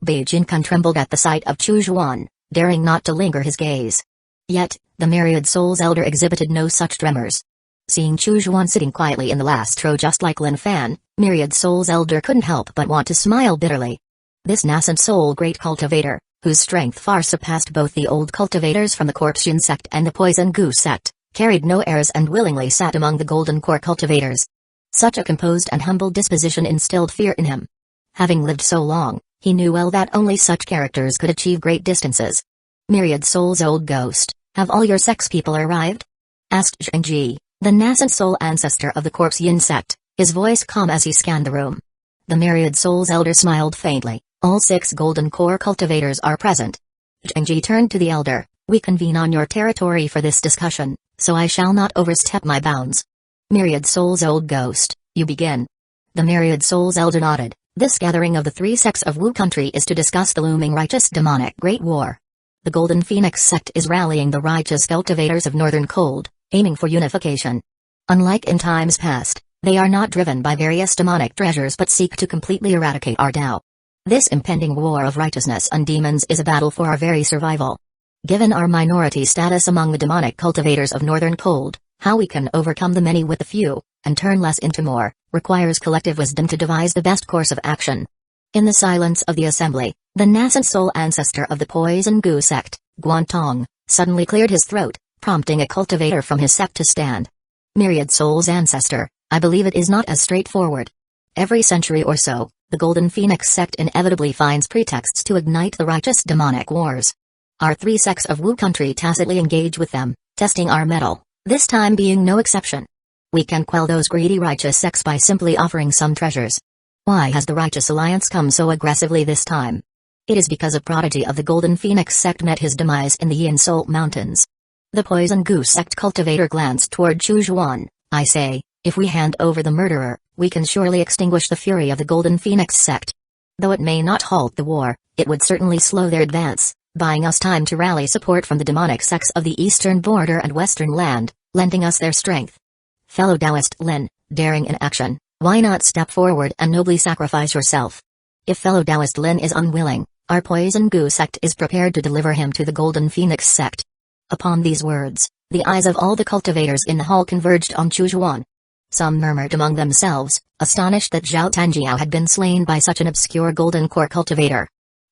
Beijing trembled at the sight of Chujuan, daring not to linger his gaze. Yet, the Myriad Soul's elder exhibited no such tremors. Seeing Chujuan sitting quietly in the last row just like Lin Fan, Myriad Soul's elder couldn't help but want to smile bitterly. This nascent soul great cultivator, whose strength far surpassed both the old cultivators from the Corpseian sect and the Poison Goose sect, carried no airs and willingly sat among the Golden Core cultivators. Such a composed and humble disposition instilled fear in him. Having lived so long, he knew well that only such characters could achieve great distances. Myriad Soul's old ghost, have all your sex people arrived? Asked Zhengji, the nascent soul ancestor of the Corpseian sect, his voice calm as he scanned the room. The Myriad Soul's elder smiled faintly. All 6 Golden Core cultivators are present. Zhengji turned to the elder, we convene on your territory for this discussion, so I shall not overstep my bounds. Myriad Soul's old ghost, you begin. The Myriad Soul's elder nodded. This gathering of the 3 sects of Wu country is to discuss the looming righteous demonic Great War. The Golden Phoenix sect is rallying the righteous cultivators of Northern Cold, aiming for unification. Unlike in times past, they are not driven by various demonic treasures but seek to completely eradicate our Tao. This impending war of righteousness and demons is a battle for our very survival. Given our minority status among the demonic cultivators of Northern Cold, how we can overcome the many with the few, and turn less into more, requires collective wisdom to devise the best course of action. In the silence of the assembly, the nascent soul ancestor of the Poison Goose sect, Guantong, suddenly cleared his throat, prompting a cultivator from his sect to stand. Myriad Soul's ancestor, I believe it is not as straightforward. Every century or so, the Golden Phoenix sect inevitably finds pretexts to ignite the righteous demonic wars. Our 3 sects of Wu country tacitly engage with them, testing our mettle, this time being no exception. We can quell those greedy righteous sects by simply offering some treasures. Why has the Righteous Alliance come so aggressively this time? It is because a prodigy of the Golden Phoenix sect met his demise in the Yin Salt Mountains. The Poison Goose sect cultivator glanced toward Chujuan. I say, if we hand over the murderer, we can surely extinguish the fury of the Golden Phoenix sect. Though it may not halt the war, it would certainly slow their advance, buying us time to rally support from the demonic sects of the eastern border and western land, lending us their strength. Fellow Taoist Lin, daring in action, why not step forward and nobly sacrifice yourself? If fellow Taoist Lin is unwilling, our Poison Goose sect is prepared to deliver him to the Golden Phoenix sect. Upon these words, the eyes of all the cultivators in the hall converged on Chujuan. Some murmured among themselves, astonished that Zhao Tanjiao had been slain by such an obscure Golden Core cultivator.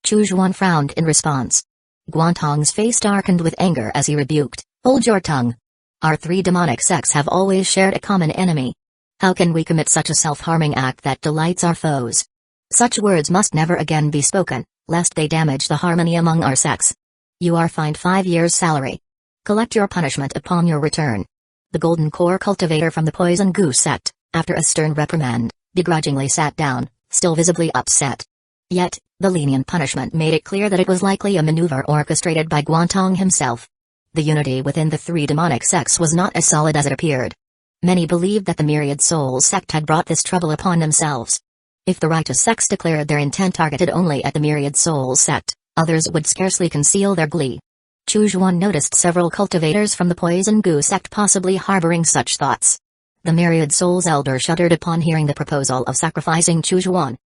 Chujuan frowned in response. Guantong's face darkened with anger as he rebuked, hold your tongue. Our 3 demonic sects have always shared a common enemy. How can we commit such a self-harming act that delights our foes? Such words must never again be spoken, lest they damage the harmony among our sects. You are fined 5 years' salary. Collect your punishment upon your return. The Golden Core cultivator from the Poison Goose sect, after a stern reprimand, begrudgingly sat down, still visibly upset. Yet, the lenient punishment made it clear that it was likely a maneuver orchestrated by Guantong himself. The unity within the 3 demonic sects was not as solid as it appeared. Many believed that the Myriad Soul sect had brought this trouble upon themselves. If the righteous sects declared their intent targeted only at the Myriad Soul sect, others would scarcely conceal their glee. Chujuan noticed several cultivators from the Poison Goose sect possibly harboring such thoughts. The Myriad Soul's elder shuddered upon hearing the proposal of sacrificing Chujuan.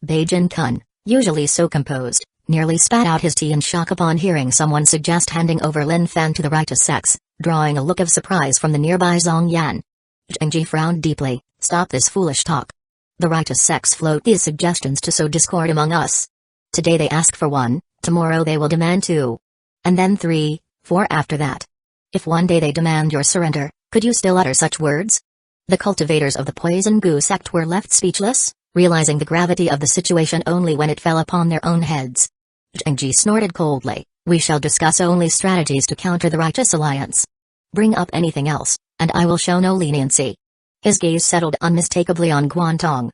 Beijing Kun, usually so composed, nearly spat out his tea in shock upon hearing someone suggest handing over Lin Fan to the righteous sects, drawing a look of surprise from the nearby Zhong Yan. Zhengji frowned deeply. Stop this foolish talk. The righteous sects float these suggestions to sow discord among us. Today they ask for 1, tomorrow they will demand 2. And then 3, 4 after that. If one day they demand your surrender, could you still utter such words? The cultivators of the Poison Goose sect were left speechless, realizing the gravity of the situation only when it fell upon their own heads. Zhengji snorted coldly, we shall discuss only strategies to counter the Righteous Alliance. Bring up anything else, and I will show no leniency. His gaze settled unmistakably on Guantong.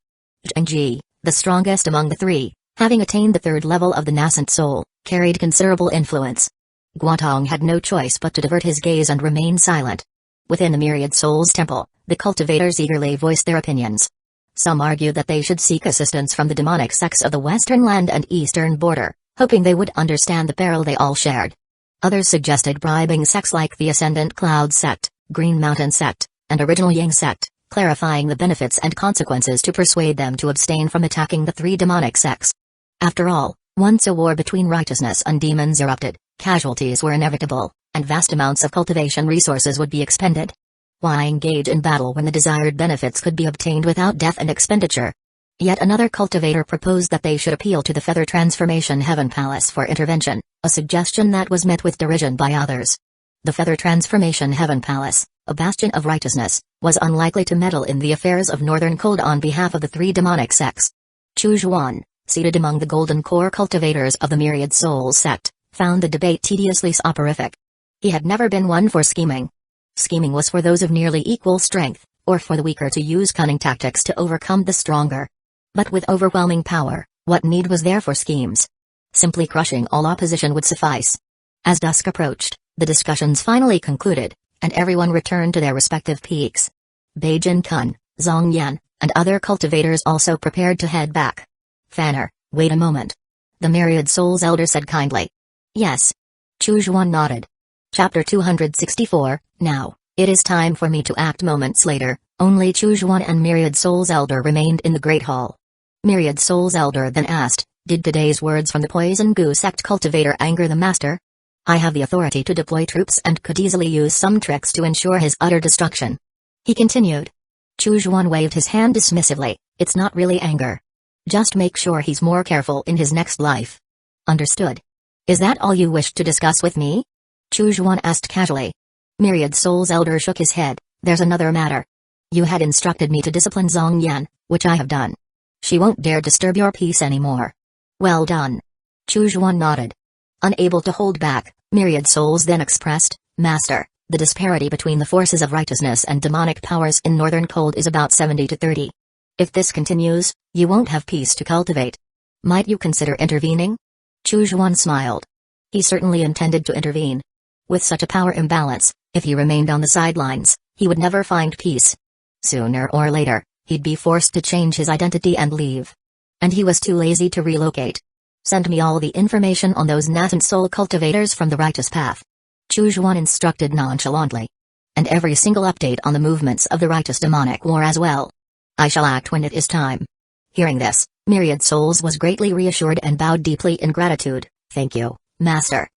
Zhengji, the strongest among the 3, having attained the 3rd level of the nascent soul, carried considerable influence. Guantong had no choice but to divert his gaze and remain silent. Within the Myriad Soul's temple, the cultivators eagerly voiced their opinions. Some argued that they should seek assistance from the demonic sects of the western land and eastern border, hoping they would understand the peril they all shared. Others suggested bribing sects like the Ascendant Cloud sect, Green Mountain sect, and Original Yang sect, clarifying the benefits and consequences to persuade them to abstain from attacking the three demonic sects. After all, once a war between righteousness and demons erupted, casualties were inevitable, and vast amounts of cultivation resources would be expended. Why engage in battle when the desired benefits could be obtained without death and expenditure? Yet another cultivator proposed that they should appeal to the Feather Transformation Heaven Palace for intervention, a suggestion that was met with derision by others. The Feather Transformation Heaven Palace, a bastion of righteousness, was unlikely to meddle in the affairs of Northern Cold on behalf of the three demonic sects. Chu Zhuan, seated among the golden core cultivators of the Myriad Souls sect, found the debate tediously soporific. He had never been one for scheming. Scheming was for those of nearly equal strength, or for the weaker to use cunning tactics to overcome the stronger. But with overwhelming power, what need was there for schemes? Simply crushing all opposition would suffice. As dusk approached, the discussions finally concluded, and everyone returned to their respective peaks. Beijing Kun, Zhong Yan, and other cultivators also prepared to head back. Fanner, wait a moment. The Myriad Souls elder said kindly. Yes. Chu Zhuan nodded. Chapter 264, Now, it is time for me to act. Moments later, only Chu Zhuan and Myriad Souls elder remained in the Great Hall. Myriad Souls elder then asked, did today's words from the Poison Goo sect cultivator anger the master? I have the authority to deploy troops and could easily use some tricks to ensure his utter destruction. He continued. Chu Zhuan waved his hand dismissively, it's not really anger. Just make sure he's more careful in his next life. Understood. Is that all you wished to discuss with me? Chu Zhuan asked casually. Myriad Souls elder shook his head, there's another matter. You had instructed me to discipline Zhong Yan, which I have done. She won't dare disturb your peace anymore. Well done. Chu Zhuan nodded. Unable to hold back, Myriad Souls then expressed, Master, the disparity between the forces of righteousness and demonic powers in Northern Cold is about 70 to 30. If this continues, you won't have peace to cultivate. Might you consider intervening? Chu Zhuan smiled. He certainly intended to intervene. With such a power imbalance, if he remained on the sidelines, he would never find peace. Sooner or later, he'd be forced to change his identity and leave. And he was too lazy to relocate. Send me all the information on those nascent soul cultivators from the righteous path. Chu Zhuan instructed nonchalantly. And every single update on the movements of the righteous demonic war as well. I shall act when it is time. Hearing this, Myriad Souls was greatly reassured and bowed deeply in gratitude. Thank you, Master.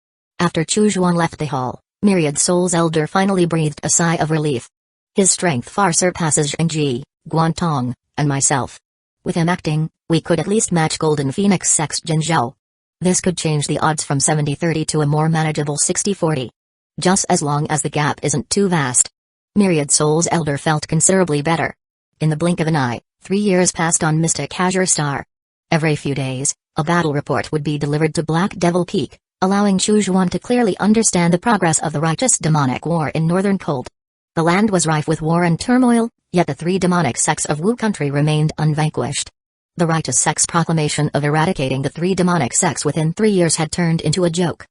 After Chu Zhuan left the hall, Myriad Souls elder finally breathed a sigh of relief. His strength far surpasses Zhengji, Guantong, and myself. With him acting, we could at least match Golden Phoenix Sect's Jinzhou. This could change the odds from 70-30 to a more manageable 60-40. Just as long as the gap isn't too vast. Myriad Souls elder felt considerably better. In the blink of an eye, 3 years passed on Mystic Azure Star. Every few days, a battle report would be delivered to Black Devil Peak, allowing Chu Zhuan to clearly understand the progress of the righteous demonic war in Northern Cold. The land was rife with war and turmoil, yet the three demonic sects of Wu country remained unvanquished. The righteous sect's proclamation of eradicating the three demonic sects within 3 years had turned into a joke.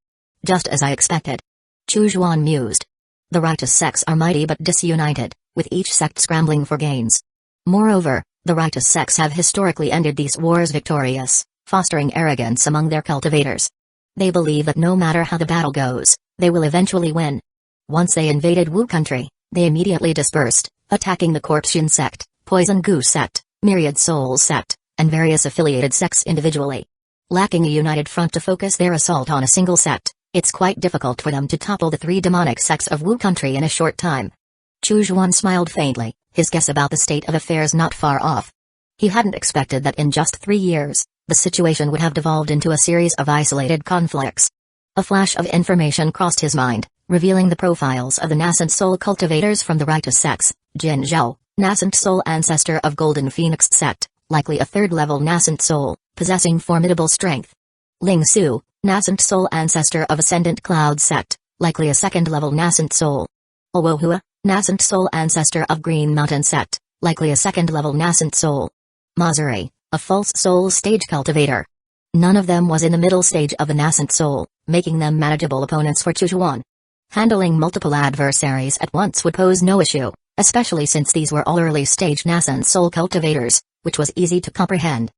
Just as I expected. Chu Zhuan mused. The righteous sects are mighty but disunited, with each sect scrambling for gains. Moreover, the righteous sects have historically ended these wars victorious, fostering arrogance among their cultivators. They believe that no matter how the battle goes, they will eventually win. Once they invaded Wu country, they immediately dispersed, attacking the Corpshin sect, Poison Goo sect, Myriad Souls sect, and various affiliated sects individually. Lacking a united front to focus their assault on a single sect, it's quite difficult for them to topple the three demonic sects of Wu country in a short time. Chu Zhuan smiled faintly, his guess about the state of affairs not far off. He hadn't expected that in just 3 years, the situation would have devolved into a series of isolated conflicts. A flash of information crossed his mind, revealing the profiles of the nascent soul cultivators from the righteous sects. Jin Zhao, nascent soul ancestor of Golden Phoenix sect, likely a third-level nascent soul, possessing formidable strength. Ling Su, nascent soul ancestor of Ascendant Cloud sect, likely a second-level nascent soul. Owohua, nascent soul ancestor of Green Mountain sect, likely a second-level nascent soul. Mazuri, a false soul stage cultivator. None of them was in the middle stage of the nascent soul, making them manageable opponents for Chu Zhuan. Handling multiple adversaries at once would pose no issue, especially since these were all early-stage nascent soul cultivators, which was easy to comprehend.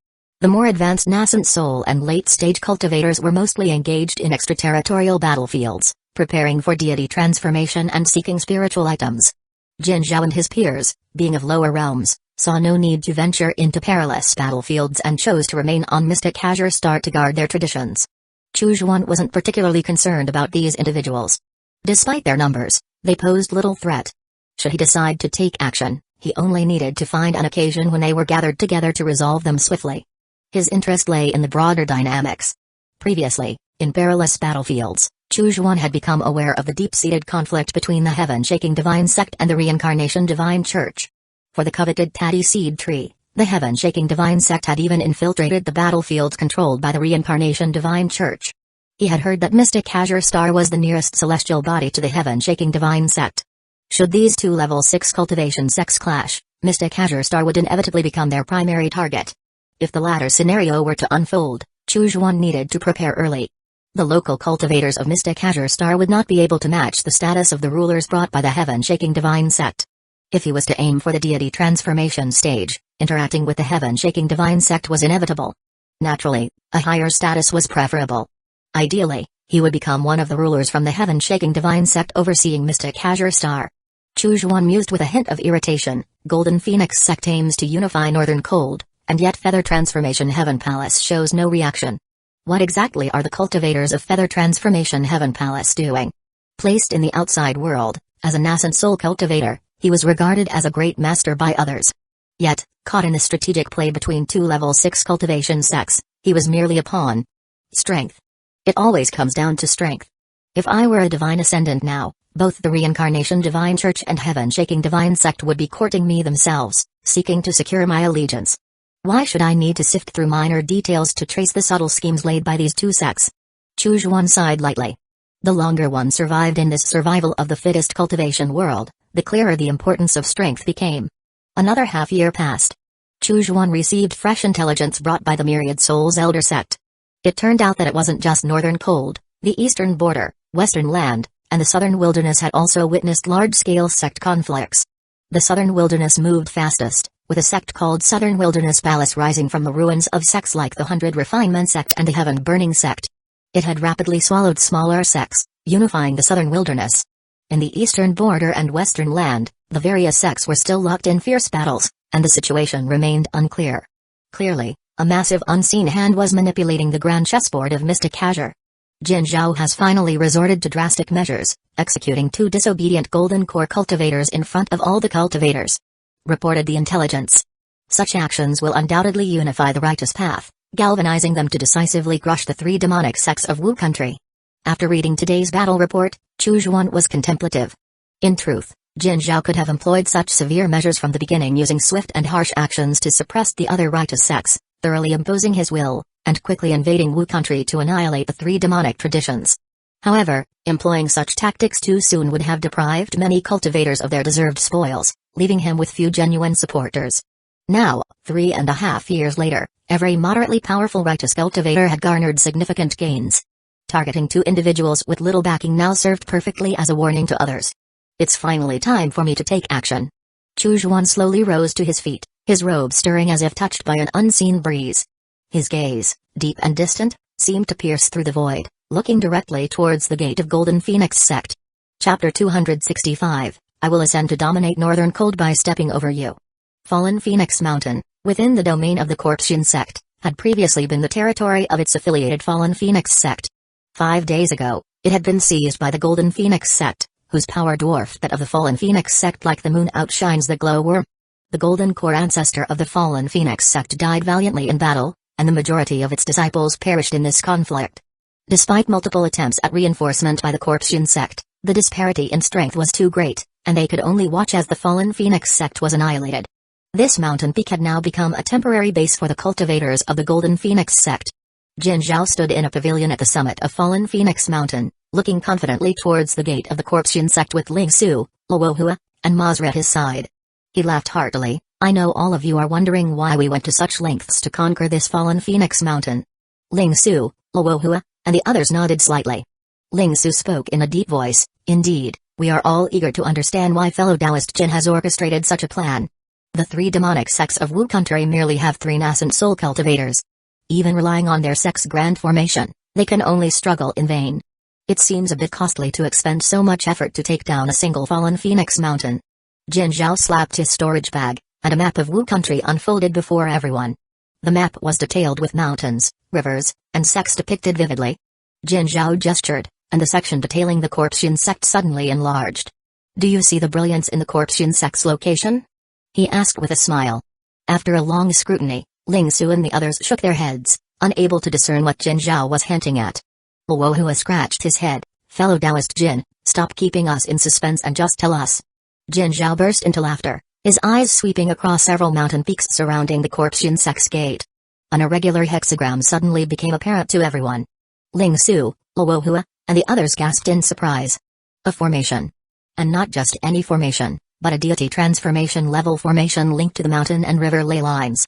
The more advanced nascent soul and late-stage cultivators were mostly engaged in extraterritorial battlefields, preparing for deity transformation and seeking spiritual items. Jin Zhao and his peers, being of lower realms, saw no need to venture into perilous battlefields and chose to remain on Mystic Azure Star to guard their traditions. Chu Zhuan wasn't particularly concerned about these individuals. Despite their numbers, they posed little threat. Should he decide to take action, he only needed to find an occasion when they were gathered together to resolve them swiftly. His interest lay in the broader dynamics. Previously, in perilous battlefields, Chu Zhuan had become aware of the deep-seated conflict between the Heaven-Shaking Divine Sect and the Reincarnation Divine Church. For the coveted Tati Seed Tree, the Heaven-Shaking Divine Sect had even infiltrated the battlefields controlled by the Reincarnation Divine Church. He had heard that Mystic Azure Star was the nearest celestial body to the Heaven-Shaking Divine Sect. Should these two level 6 cultivation sects clash, Mystic Azure Star would inevitably become their primary target. If the latter scenario were to unfold, Chu Zhuan needed to prepare early. The local cultivators of Mystic Azure Star would not be able to match the status of the rulers brought by the Heaven-Shaking Divine Sect. If he was to aim for the deity transformation stage, interacting with the Heaven-Shaking Divine Sect was inevitable. Naturally, a higher status was preferable. Ideally, he would become one of the rulers from the Heaven-Shaking Divine Sect overseeing Mystic Azure Star. Chu Zhuan mused with a hint of irritation. Golden Phoenix Sect aims to unify Northern Cold, and yet Feather Transformation Heaven Palace shows no reaction. What exactly are the cultivators of Feather Transformation Heaven Palace doing? Placed in the outside world, as a nascent soul cultivator, he was regarded as a great master by others. Yet, caught in the strategic play between two level 6 cultivation sects, he was merely a pawn. Strength. It always comes down to strength. If I were a divine ascendant now, both the Reincarnation Divine Church and Heaven-Shaking Divine Sect would be courting me themselves, seeking to secure my allegiance. Why should I need to sift through minor details to trace the subtle schemes laid by these two sects? Chu Zhuan sighed lightly. The longer one survived in this survival of the fittest cultivation world, the clearer the importance of strength became. Another half-year passed. Chu Zhuan received fresh intelligence brought by the Myriad Souls Elder Sect. It turned out that it wasn't just Northern Cold, the eastern border, Western Land, and the Southern Wilderness had also witnessed large-scale sect conflicts. The Southern Wilderness moved fastest, with a sect called Southern Wilderness Palace rising from the ruins of sects like the 100 Refinement Sect and the Heaven Burning Sect. It had rapidly swallowed smaller sects, unifying the Southern Wilderness. In the eastern border and Western Land, the various sects were still locked in fierce battles, and the situation remained unclear. Clearly, a massive unseen hand was manipulating the grand chessboard of Mystic Azure. Jin Zhao has finally resorted to drastic measures, executing 2 disobedient Golden Core cultivators in front of all the cultivators. Reported the intelligence. Such actions will undoubtedly unify the righteous path, galvanizing them to decisively crush the 3 demonic sects of Wu country. After reading today's battle report, Chu Zhuan was contemplative. In truth, Jin Zhao could have employed such severe measures from the beginning, using swift and harsh actions to suppress the other righteous sects, thoroughly imposing his will, and quickly invading Wu country to annihilate the 3 demonic traditions. However, employing such tactics too soon would have deprived many cultivators of their deserved spoils, leaving him with few genuine supporters. Now, 3.5 years later, every moderately powerful righteous cultivator had garnered significant gains. Targeting 2 individuals with little backing now served perfectly as a warning to others. It's finally time for me to take action. Chu Zhuan slowly rose to his feet, his robe stirring as if touched by an unseen breeze. His gaze, deep and distant, seemed to pierce through the void, looking directly towards the gate of Golden Phoenix Sect. Chapter 265, I will ascend to dominate Northern Cold by stepping over you. Fallen Phoenix Mountain, within the domain of the Corpshin Sect, had previously been the territory of its affiliated Fallen Phoenix Sect. 5 days ago, it had been seized by the Golden Phoenix Sect, whose power dwarfed that of the Fallen Phoenix Sect like the moon outshines the glowworm. The Golden Core ancestor of the Fallen Phoenix Sect died valiantly in battle, and the majority of its disciples perished in this conflict. Despite multiple attempts at reinforcement by the Corpshin Sect, the disparity in strength was too great, and they could only watch as the Fallen Phoenix Sect was annihilated. This mountain peak had now become a temporary base for the cultivators of the Golden Phoenix Sect. Jin Zhao stood in a pavilion at the summit of Fallen Phoenix Mountain, looking confidently towards the gate of the Corpshin Sect with Ling Su, Luohua, and Mazra at his side. He laughed heartily. I know all of you are wondering why we went to such lengths to conquer this Fallen Phoenix Mountain. Ling Su, Luohua, and the others nodded slightly. Ling Su spoke in a deep voice, indeed, we are all eager to understand why fellow Taoist Jin has orchestrated such a plan. The 3 demonic sects of Wu country merely have 3 nascent soul cultivators, Even relying on their sex grand formation, they can only struggle in vain. It seems a bit costly to expend so much effort to take down a single fallen phoenix mountain. Jin Zhao slapped his storage bag, and a map of Wu country unfolded before everyone. The map was detailed with mountains, rivers, and sects depicted vividly. Jin Zhao gestured, and the section detailing the Corpsean sect suddenly enlarged. "Do you see the brilliance in the Corpsean sect's location?" he asked with a smile. After a long scrutiny, Ling Su and the others shook their heads, unable to discern what Jin Zhao was hinting at. Luohua scratched his head. "Fellow Taoist Jin, stop keeping us in suspense and just tell us." Jin Zhao burst into laughter, his eyes sweeping across several mountain peaks surrounding the Corpsean sect's gate. An irregular hexagram suddenly became apparent to everyone. Ling Su, Luohua, and the others gasped in surprise. A formation. And not just any formation, but a deity transformation level formation linked to the mountain and river ley lines.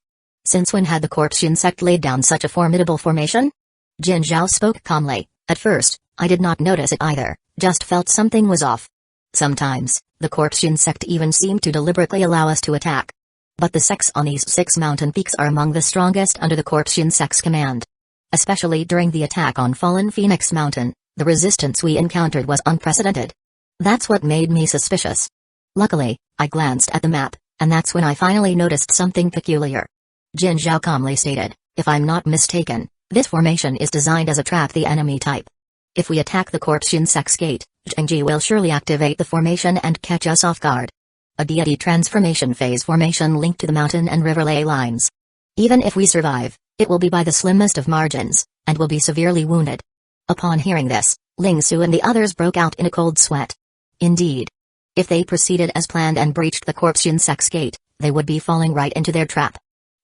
Since when had the Corpsean sect laid down such a formidable formation? Jin Zhao spoke calmly. "At first, I did not notice it either, just felt something was off. Sometimes, the Corpsean sect even seemed to deliberately allow us to attack. But the sects on these 6 mountain peaks are among the strongest under the Corpsean sect's command. Especially during the attack on Fallen Phoenix Mountain, the resistance we encountered was unprecedented. That's what made me suspicious. Luckily, I glanced at the map, and that's when I finally noticed something peculiar." Jin Zhao calmly stated, "If I'm not mistaken, this formation is designed as a trap the enemy type. If we attack the Corpsean sect's gate, Zhengji will surely activate the formation and catch us off guard. A deity transformation phase formation linked to the mountain and river ley lines. Even if we survive, it will be by the slimmest of margins, and will be severely wounded." Upon hearing this, Ling Su and the others broke out in a cold sweat. Indeed. If they proceeded as planned and breached the Corpsean sect's gate, they would be falling right into their trap.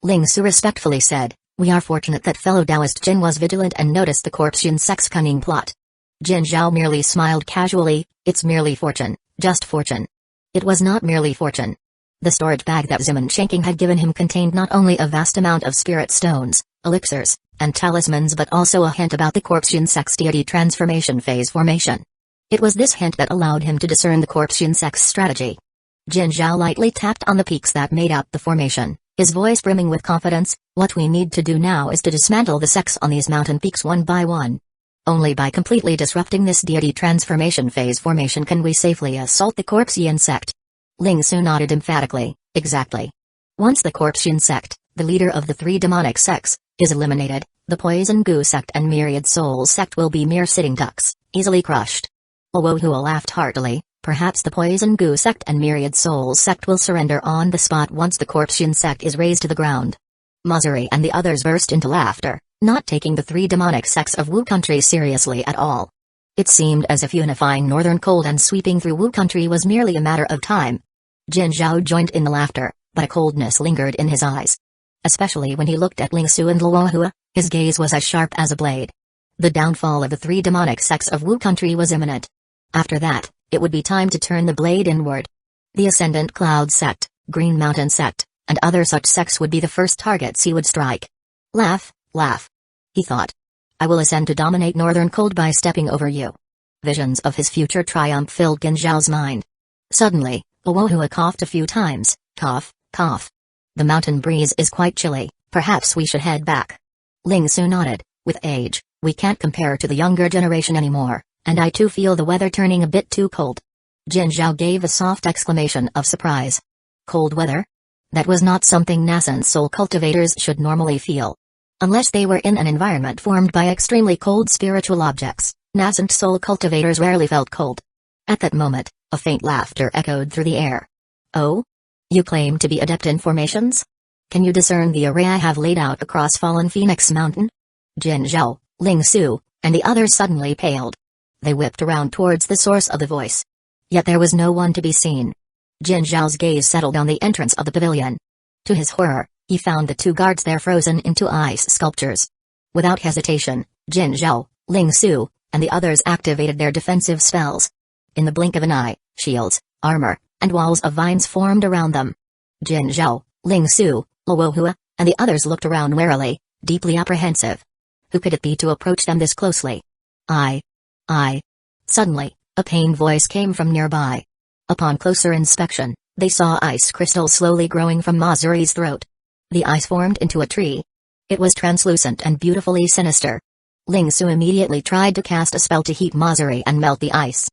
Ling Su respectfully said, "We are fortunate that fellow Taoist Jin was vigilant and noticed the Corpsean sect's cunning plot." Jin Zhao merely smiled casually. "It's merely fortune, just fortune." It was not merely fortune. The storage bag that Ziman Shanking had given him contained not only a vast amount of spirit stones, elixirs, and talismans but also a hint about the Corpsean sect's deity transformation phase formation. It was this hint that allowed him to discern the Corpsean sect's strategy. Jin Zhao lightly tapped on the peaks that made up the formation, his voice brimming with confidence. "What we need to do now is to dismantle the sects on these mountain peaks one by one. Only by completely disrupting this deity transformation phase formation can we safely assault the Corpsean sect." Ling Su nodded emphatically. "Exactly. Once the Corpsean sect, the leader of the 3 demonic sects, is eliminated, the Poison Goo sect and Myriad Souls sect will be mere sitting ducks, easily crushed." Luohua laughed heartily. "Perhaps the Poison Goo sect and Myriad Souls sect will surrender on the spot once the Corpsean sect is razed to the ground." Mazuri and the others burst into laughter, not taking the 3 demonic sects of Wu country seriously at all. It seemed as if unifying northern cold and sweeping through Wu country was merely a matter of time. Jin Zhao joined in the laughter, but a coldness lingered in his eyes. Especially when he looked at Ling Su and Luohua, his gaze was as sharp as a blade. The downfall of the 3 demonic sects of Wu country was imminent. After that, it would be time to turn the blade inward. The Ascendant Cloud sect, Green Mountain sect, and other such sects would be the first targets he would strike. Laugh, he thought. "I will ascend to dominate northern cold by stepping over you." Visions of his future triumph filled Jin Zhao's mind. Suddenly, Luohua coughed a few times. Cough, cough. "The mountain breeze is quite chilly, perhaps we should head back." Ling Su nodded. "With age, we can't compare to the younger generation anymore, and I too feel the weather turning a bit too cold." Jin Zhao gave a soft exclamation of surprise. Cold weather? That was not something nascent soul cultivators should normally feel. Unless they were in an environment formed by extremely cold spiritual objects, nascent soul cultivators rarely felt cold. At that moment, a faint laughter echoed through the air. "Oh? You claim to be adept in formations? Can you discern the array I have laid out across Fallen Phoenix Mountain?" Jin Zhao, Ling Su, and the others suddenly paled. They whipped around towards the source of the voice. Yet there was no one to be seen. Jin Zhao's gaze settled on the entrance of the pavilion. To his horror, he found the 2 guards there frozen into ice sculptures. Without hesitation, Jin Zhao, Ling Su, and the others activated their defensive spells. In the blink of an eye, shields, armor, and walls of vines formed around them. Jin Zhao, Ling Su, Luohua, and the others looked around warily, deeply apprehensive. Who could it be to approach them this closely? I. Suddenly, a pained voice came from nearby. Upon closer inspection, they saw ice crystals slowly growing from Mazuri's throat. The ice formed into a tree. It was translucent and beautifully sinister. Ling Su immediately tried to cast a spell to heat Mazuri and melt the ice.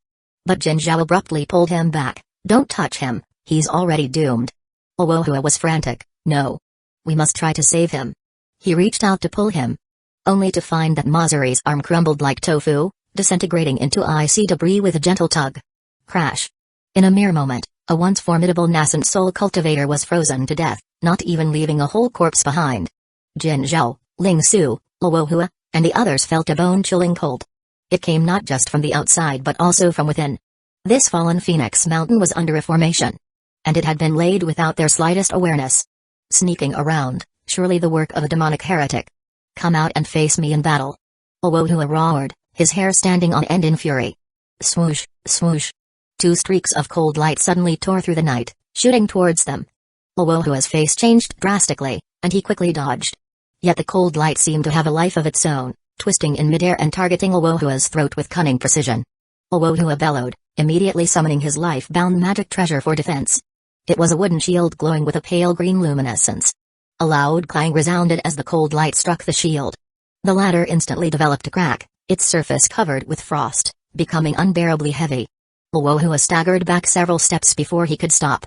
But Jin Zhao abruptly pulled him back. "Don't touch him, he's already doomed." Owohua was frantic. "No. We must try to save him." He reached out to pull him, only to find that Mazuri's arm crumbled like tofu, disintegrating into icy debris with a gentle tug. Crash. In a mere moment, a once formidable nascent soul cultivator was frozen to death, not even leaving a whole corpse behind. Jin Zhao, Ling Su, Owohua, and the others felt a bone-chilling cold. It came not just from the outside but also from within. This fallen phoenix mountain was under a formation. And it had been laid without their slightest awareness. Sneaking around, surely the work of a demonic heretic. "Come out and face me in battle." Owohua roared, his hair standing on end in fury. Swoosh, swoosh. Two streaks of cold light suddenly tore through the night, shooting towards them. Owohua's face changed drastically, and he quickly dodged. Yet the cold light seemed to have a life of its own, twisting in midair and targeting Owohua's throat with cunning precision. Owohua bellowed, immediately summoning his life-bound magic treasure for defense. It was a wooden shield glowing with a pale green luminescence. A loud clang resounded as the cold light struck the shield. The latter instantly developed a crack, its surface covered with frost, becoming unbearably heavy. Owohua staggered back several steps before he could stop.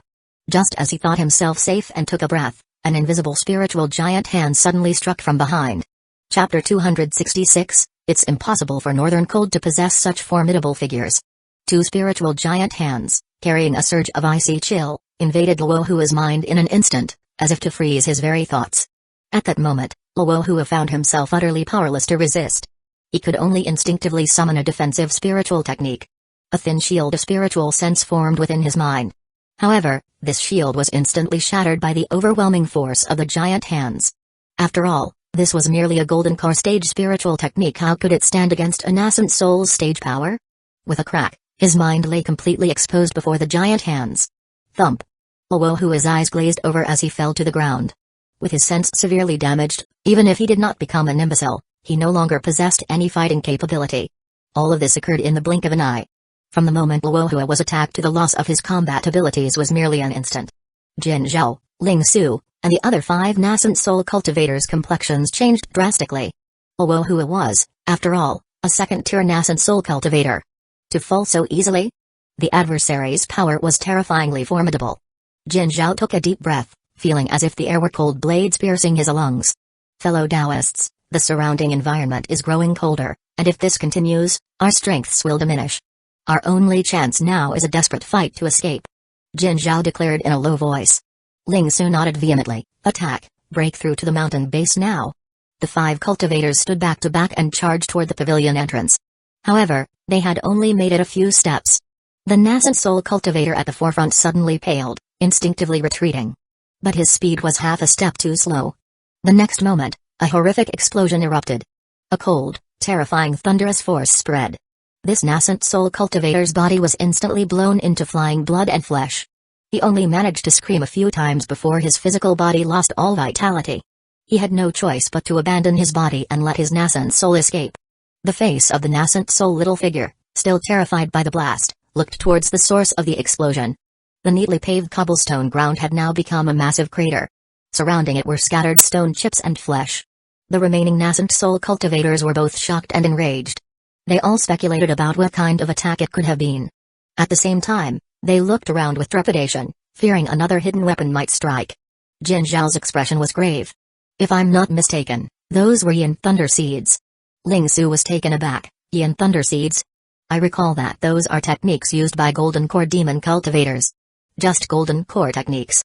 Just as he thought himself safe and took a breath, an invisible spiritual giant hand suddenly struck from behind. Chapter 266, It's impossible for Northern Cold to possess such formidable figures. Two spiritual giant hands, carrying a surge of icy chill, invaded Owohua's mind in an instant, as if to freeze his very thoughts. At that moment, Owohua found himself utterly powerless to resist. He could only instinctively summon a defensive spiritual technique. A thin shield of spiritual sense formed within his mind. However, this shield was instantly shattered by the overwhelming force of the giant hands. After all, this was merely a golden core stage spiritual technique. How could it stand against a nascent soul's stage power? With a crack, his mind lay completely exposed before the giant hands. Thump. Owohua's eyes glazed over as he fell to the ground. With his sense severely damaged, even if he did not become an imbecile, he no longer possessed any fighting capability. All of this occurred in the blink of an eye. From the moment Owohua was attacked to the loss of his combat abilities was merely an instant. Jin Zhao, Ling Su, and the other 5 nascent soul cultivators' complexions changed drastically. Owohua was, after all, a second-tier nascent soul cultivator. To fall so easily? The adversary's power was terrifyingly formidable. Jin Zhao took a deep breath, feeling as if the air were cold blades piercing his lungs. Fellow Taoists, the surrounding environment is growing colder, and if this continues, our strengths will diminish. Our only chance now is a desperate fight to escape. Jin Zhao declared in a low voice. Ling Su nodded vehemently. Attack, break through to the mountain base now. The 5 cultivators stood back to back and charged toward the pavilion entrance. However, they had only made it a few steps. The nascent soul cultivator at the forefront suddenly paled, instinctively retreating. But his speed was half a step too slow. The next moment, a horrific explosion erupted. A cold, terrifying thunderous force spread. This nascent soul cultivator's body was instantly blown into flying blood and flesh. He only managed to scream a few times before his physical body lost all vitality. He had no choice but to abandon his body and let his nascent soul escape. The face of the nascent soul little figure, still terrified by the blast, looked towards the source of the explosion. The neatly paved cobblestone ground had now become a massive crater. Surrounding it were scattered stone chips and flesh. The remaining nascent soul cultivators were both shocked and enraged. They all speculated about what kind of attack it could have been. At the same time, they looked around with trepidation, fearing another hidden weapon might strike. Jin Zhao's expression was grave. If I'm not mistaken, those were Yin Thunder Seeds. Ling Su was taken aback. Yin Thunder Seeds? I recall that those are techniques used by Golden Core demon cultivators. Just Golden Core techniques.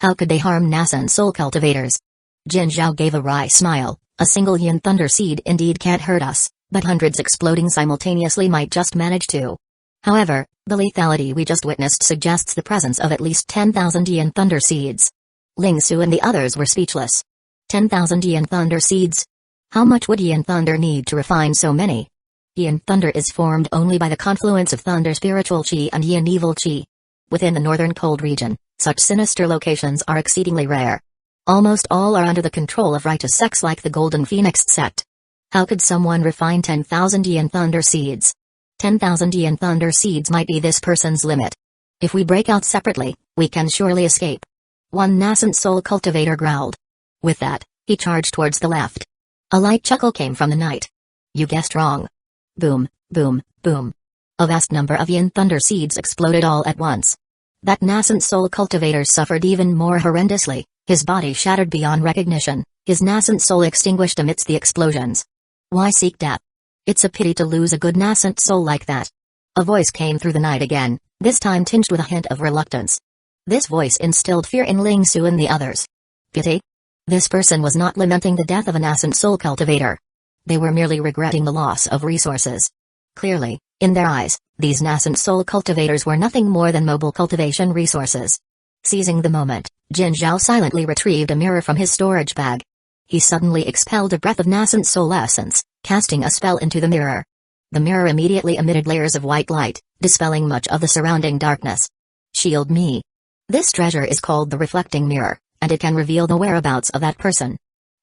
How could they harm nascent soul cultivators? Jin Zhao gave a wry smile. A single Yin Thunder Seed indeed can't hurt us, but hundreds exploding simultaneously might just manage to. However, the lethality we just witnessed suggests the presence of at least 10,000 Yin Thunder Seeds. Ling Su and the others were speechless. 10,000 Yin Thunder Seeds? How much would Yin Thunder need to refine so many? Yin Thunder is formed only by the confluence of Thunder spiritual Qi and Yin evil Qi. Within the Northern Cold region, such sinister locations are exceedingly rare. Almost all are under the control of righteous sects like the Golden Phoenix sect. How could someone refine 10,000 Yin Thunder Seeds? 10,000 Yin Thunder Seeds might be this person's limit. If we break out separately, we can surely escape. One nascent soul cultivator growled. With that, He charged towards the left. A light chuckle came from the night. You guessed wrong. Boom, boom, boom. A vast number of yin thunder seeds exploded all at once. That nascent soul cultivator suffered even more horrendously, his body shattered beyond recognition, his nascent soul extinguished amidst the explosions. Why seek death? It's a pity to lose a good nascent soul like that. A voice came through the night again, this time tinged with a hint of reluctance. This voice instilled fear in Ling Su and the others. Pity? This person was not lamenting the death of a nascent soul cultivator. They were merely regretting the loss of resources. Clearly, in their eyes, these nascent soul cultivators were nothing more than mobile cultivation resources. Seizing the moment, Jin Zhao silently retrieved a mirror from his storage bag. He suddenly expelled a breath of nascent soul essence, casting a spell into the mirror. The mirror immediately emitted layers of white light, dispelling much of the surrounding darkness. Shield me. This treasure is called the reflecting mirror, and it can reveal the whereabouts of that person.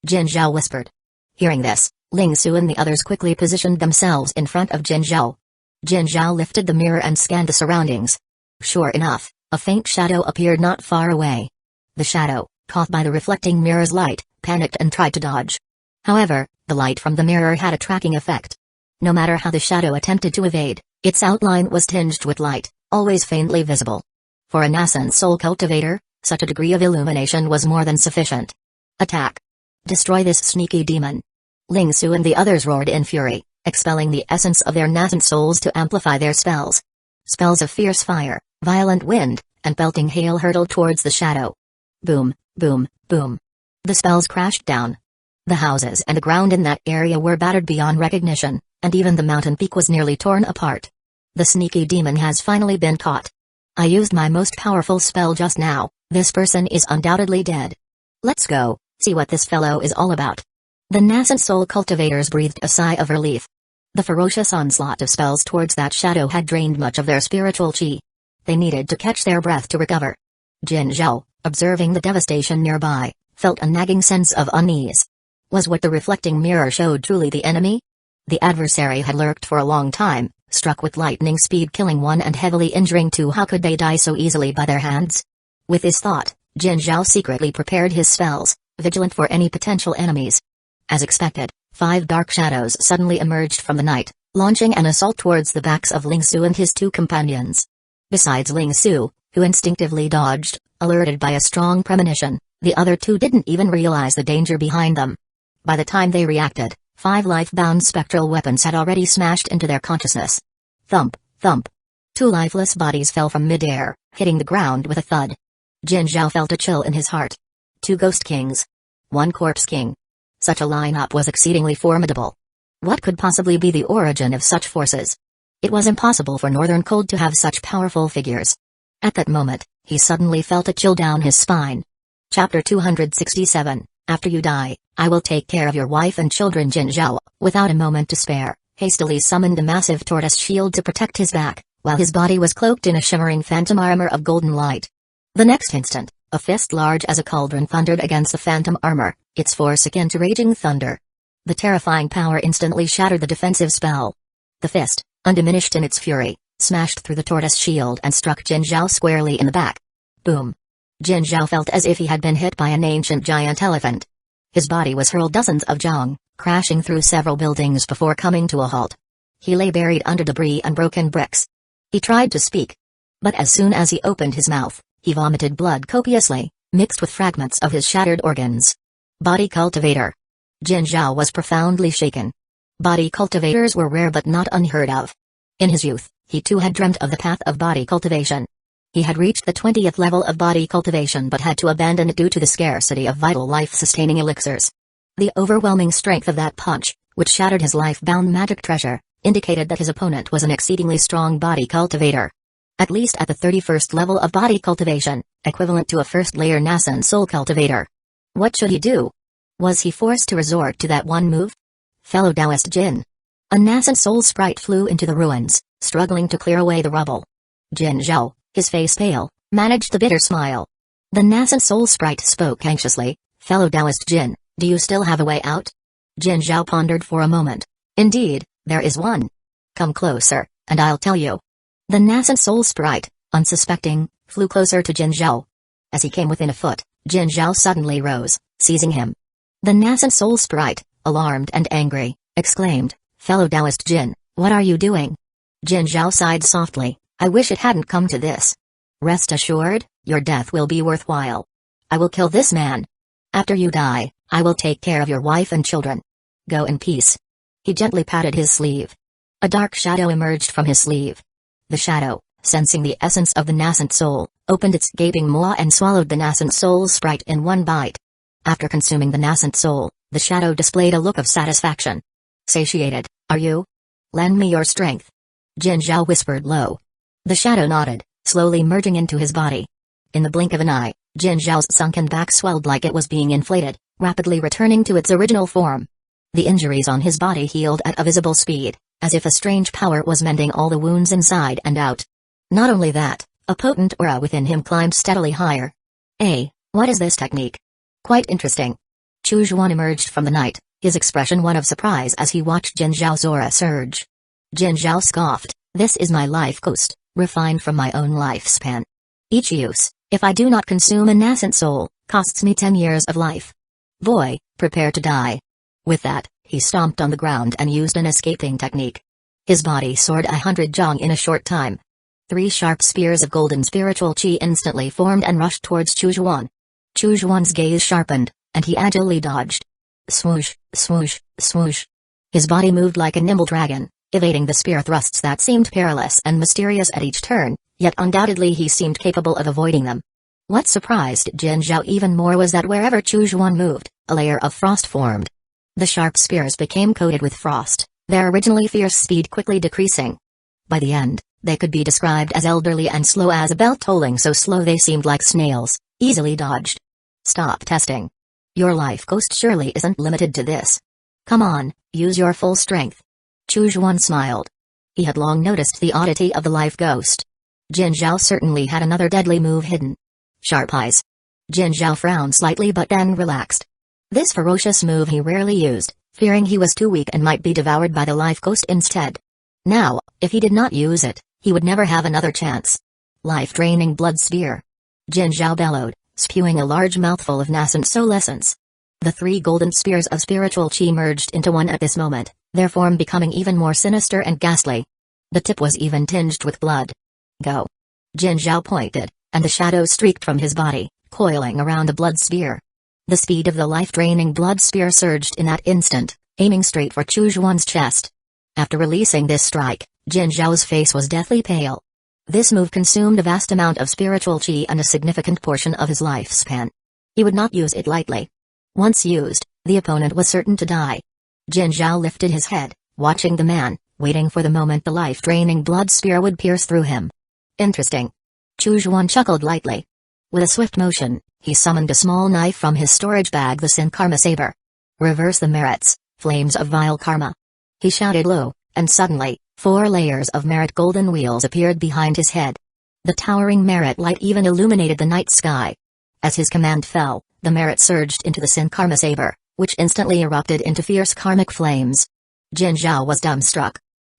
Jin Zhao whispered. Hearing this, Ling Su and the others quickly positioned themselves in front of Jin Zhao. Jin Zhao lifted the mirror and scanned the surroundings. Sure enough, a faint shadow appeared not far away. The shadow, caught by the reflecting mirror's light, panicked and tried to dodge. However, the light from the mirror had a tracking effect. No matter how the shadow attempted to evade, its outline was tinged with light, always faintly visible. For a nascent soul cultivator, such a degree of illumination was more than sufficient. Attack! Destroy this sneaky demon! Ling Su and the others roared in fury, expelling the essence of their nascent souls to amplify their spells. Spells of fierce fire, violent wind, and pelting hail hurtled towards the shadow. Boom, boom, boom. The spells crashed down. The houses and the ground in that area were battered beyond recognition, and even the mountain peak was nearly torn apart. The sneaky demon has finally been caught. I used my most powerful spell just now, this person is undoubtedly dead. Let's go, see what this fellow is all about. The nascent soul cultivators breathed a sigh of relief. The ferocious onslaught of spells towards that shadow had drained much of their spiritual chi. They needed to catch their breath to recover. Jin Zhao, observing the devastation nearby, felt a nagging sense of unease. Was what the reflecting mirror showed truly the enemy? The adversary had lurked for a long time, struck with lightning speed, killing one and heavily injuring two. How could they die so easily by their hands? With this thought, Jin Zhao secretly prepared his spells, vigilant for any potential enemies. As expected, 5 dark shadows suddenly emerged from the night, launching an assault towards the backs of Ling Su and his 2 companions. Besides Ling Su, who instinctively dodged, alerted by a strong premonition, the other 2 didn't even realize the danger behind them. By the time they reacted, 5 life-bound spectral weapons had already smashed into their consciousness. Thump, thump. 2 lifeless bodies fell from mid-air, hitting the ground with a thud. Jin Zhao felt a chill in his heart. 2 ghost kings. 1 corpse king. Such a lineup was exceedingly formidable. What could possibly be the origin of such forces? It was impossible for Northern Cold to have such powerful figures. At that moment, he suddenly felt a chill down his spine. Chapter 267, After you die, I will take care of your wife and children. Jin Zhao, without a moment to spare, hastily summoned a massive tortoise shield to protect his back, while his body was cloaked in a shimmering phantom armor of golden light. The next instant, a fist large as a cauldron thundered against the phantom armor, its force akin to raging thunder. The terrifying power instantly shattered the defensive spell. The fist, undiminished in its fury, smashed through the tortoise shield and struck Jin Zhao squarely in the back. Boom. Jin Zhao felt as if he had been hit by an ancient giant elephant. His body was hurled dozens of zhang, crashing through several buildings before coming to a halt. He lay buried under debris and broken bricks. He tried to speak. But as soon as he opened his mouth, he vomited blood copiously, mixed with fragments of his shattered organs. Body cultivator. Jin Zhao was profoundly shaken. Body cultivators were rare but not unheard of. In his youth, he too had dreamt of the path of body cultivation. He had reached the 20th level of body cultivation but had to abandon it due to the scarcity of vital life-sustaining elixirs. The overwhelming strength of that punch, which shattered his life-bound magic treasure, indicated that his opponent was an exceedingly strong body cultivator. At least at the 31st level of body cultivation, equivalent to a first-layer nascent soul cultivator. What should he do? Was he forced to resort to that one move? Fellow Taoist Jin. A nascent soul sprite flew into the ruins, struggling to clear away the rubble. Jin Zhao, his face pale, managed the bitter smile. The nascent soul sprite spoke anxiously, Fellow Taoist Jin, do you still have a way out? Jin Zhao pondered for a moment. Indeed, there is one. Come closer, and I'll tell you. The nascent soul sprite, unsuspecting, flew closer to Jin Zhao. As he came within a foot, Jin Zhao suddenly rose, seizing him. The nascent soul sprite, alarmed and angry, exclaimed, "Fellow Taoist Jin, what are you doing?" Jin Zhao sighed softly, "I wish it hadn't come to this. Rest assured, your death will be worthwhile. I will kill this man. After you die, I will take care of your wife and children. Go in peace." He gently patted his sleeve. A dark shadow emerged from his sleeve. The shadow, sensing the essence of the nascent soul, opened its gaping maw and swallowed the nascent soul sprite in one bite. After consuming the nascent soul, the shadow displayed a look of satisfaction. "Satiated, are you? Lend me your strength." Jin Zhao whispered low. The shadow nodded, slowly merging into his body. In the blink of an eye, Jin Zhao's sunken back swelled like it was being inflated, rapidly returning to its original form. The injuries on his body healed at a visible speed, as if a strange power was mending all the wounds inside and out. Not only that, a potent aura within him climbed steadily higher. What is this technique? Quite interesting." Chu Zhuan emerged from the night, his expression one of surprise as he watched Jin Zhao's aura surge. Jin Zhao scoffed, "This is my life cost, refined from my own lifespan. Each use, if I do not consume a nascent soul, costs me 10 years of life. Boy, prepare to die." With that, he stomped on the ground and used an escaping technique. His body soared 100 jong in a short time. 3 sharp spears of golden spiritual chi instantly formed and rushed towards Chu Zhuan. Chu Zhuan's gaze sharpened, and he agilely dodged. Swoosh, swoosh, swoosh. His body moved like a nimble dragon, evading the spear thrusts that seemed perilous and mysterious at each turn, yet undoubtedly he seemed capable of avoiding them. What surprised Jin Zhao even more was that wherever Chu Zhuan moved, a layer of frost formed. The sharp spears became coated with frost, their originally fierce speed quickly decreasing. By the end, they could be described as elderly and slow as a bell tolling, so slow they seemed like snails, easily dodged. "Stop testing. Your life cost surely isn't limited to this. Come on, use your full strength." Chu Zhuan smiled. He had long noticed the oddity of the life ghost. Jin Zhao certainly had another deadly move hidden. Sharp eyes. Jin Zhao frowned slightly but then relaxed. This ferocious move he rarely used, fearing he was too weak and might be devoured by the life ghost instead. Now, if he did not use it, he would never have another chance. Life-draining blood spear. Jin Zhao bellowed, spewing a large mouthful of nascent soul essence. The 3 golden spears of spiritual chi merged into one at this moment, their form becoming even more sinister and ghastly. The tip was even tinged with blood. "Go." Jin Zhao pointed, and the shadow streaked from his body, coiling around the blood spear. The speed of the life-draining blood spear surged in that instant, aiming straight for Chu Zhuan's chest. After releasing this strike, Jin Zhao's face was deathly pale. This move consumed a vast amount of spiritual chi and a significant portion of his lifespan. He would not use it lightly. Once used, the opponent was certain to die. Jin Zhao lifted his head, watching the man, waiting for the moment the life-draining blood spear would pierce through him. Interesting. Chu Zhuan chuckled lightly. With a swift motion, he summoned a small knife from his storage bag, the Sin Karma Saber. "Reverse the merits, flames of vile karma." He shouted low, and suddenly, 4 layers of merit golden wheels appeared behind his head. The towering merit light even illuminated the night sky. As his command fell, the merit surged into the Sin Karma Saber, which instantly erupted into fierce karmic flames. Jin Zhao was dumbstruck.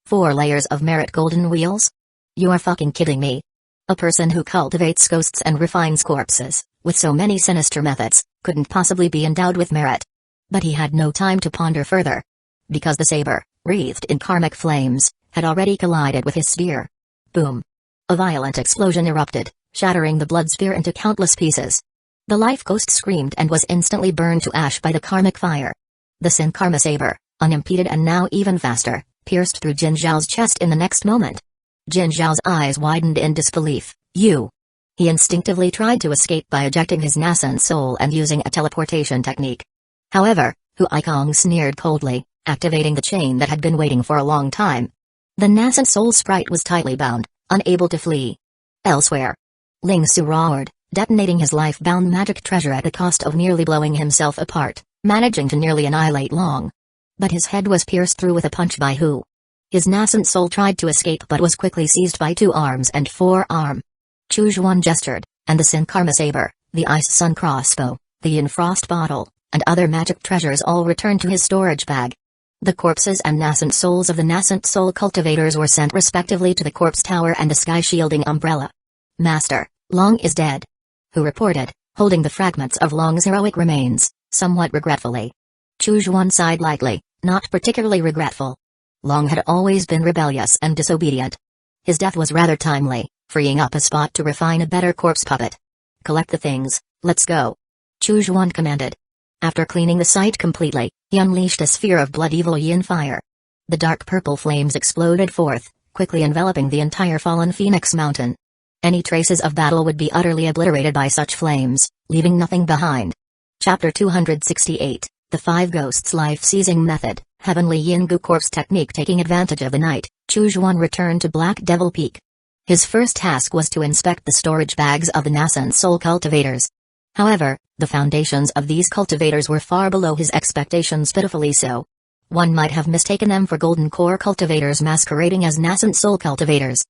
4 layers of merit golden wheels? You are fucking kidding me. A person who cultivates ghosts and refines corpses, with so many sinister methods, couldn't possibly be endowed with merit. But he had no time to ponder further. Because the saber, wreathed in karmic flames, had already collided with his spear. Boom. A violent explosion erupted, shattering the blood spear into countless pieces. The life ghost screamed and was instantly burned to ash by the karmic fire. The Sin Karma Saber, unimpeded and now even faster, pierced through Jin Zhao's chest in the next moment. Jin Zhao's eyes widened in disbelief. "You!" He instinctively tried to escape by ejecting his nascent soul and using a teleportation technique. However, Hueco sneered coldly, activating the chain that had been waiting for a long time. The nascent soul sprite was tightly bound, unable to flee. Elsewhere, Ling Su roared, detonating his life-bound magic treasure at the cost of nearly blowing himself apart, managing to nearly annihilate Long. But his head was pierced through with a punch by Hu. His nascent soul tried to escape but was quickly seized by 2 arms and 4 arm. Chu Zhuan gestured, and the Sin Karma Saber, the Ice Sun crossbow, the Yin Frost bottle, and other magic treasures all returned to his storage bag. The corpses and nascent souls of the nascent soul cultivators were sent respectively to the corpse tower and the sky shielding umbrella. "Master, Long is dead," Hu reported, holding the fragments of Long's heroic remains, Somewhat regretfully. Chu Juan sighed lightly, not particularly regretful. Long had always been rebellious and disobedient. His death was rather timely, freeing up a spot to refine a better corpse puppet. Collect the things, let's go. Chu Juan commanded. After cleaning the site completely, he unleashed a sphere of blood evil yin fire. The dark purple flames exploded forth, quickly enveloping the entire fallen Phoenix Mountain. Any traces of battle would be utterly obliterated by such flames, leaving nothing behind. Chapter 268, The Five Ghosts Life-Seizing Method, Heavenly Yin-Gu Corpse Technique. Taking advantage of the night, Chu Juan returned to Black Devil Peak. His first task was to inspect the storage bags of the nascent soul cultivators. However, the foundations of these cultivators were far below his expectations, pitifully so. One might have mistaken them for golden core cultivators masquerading as nascent soul cultivators.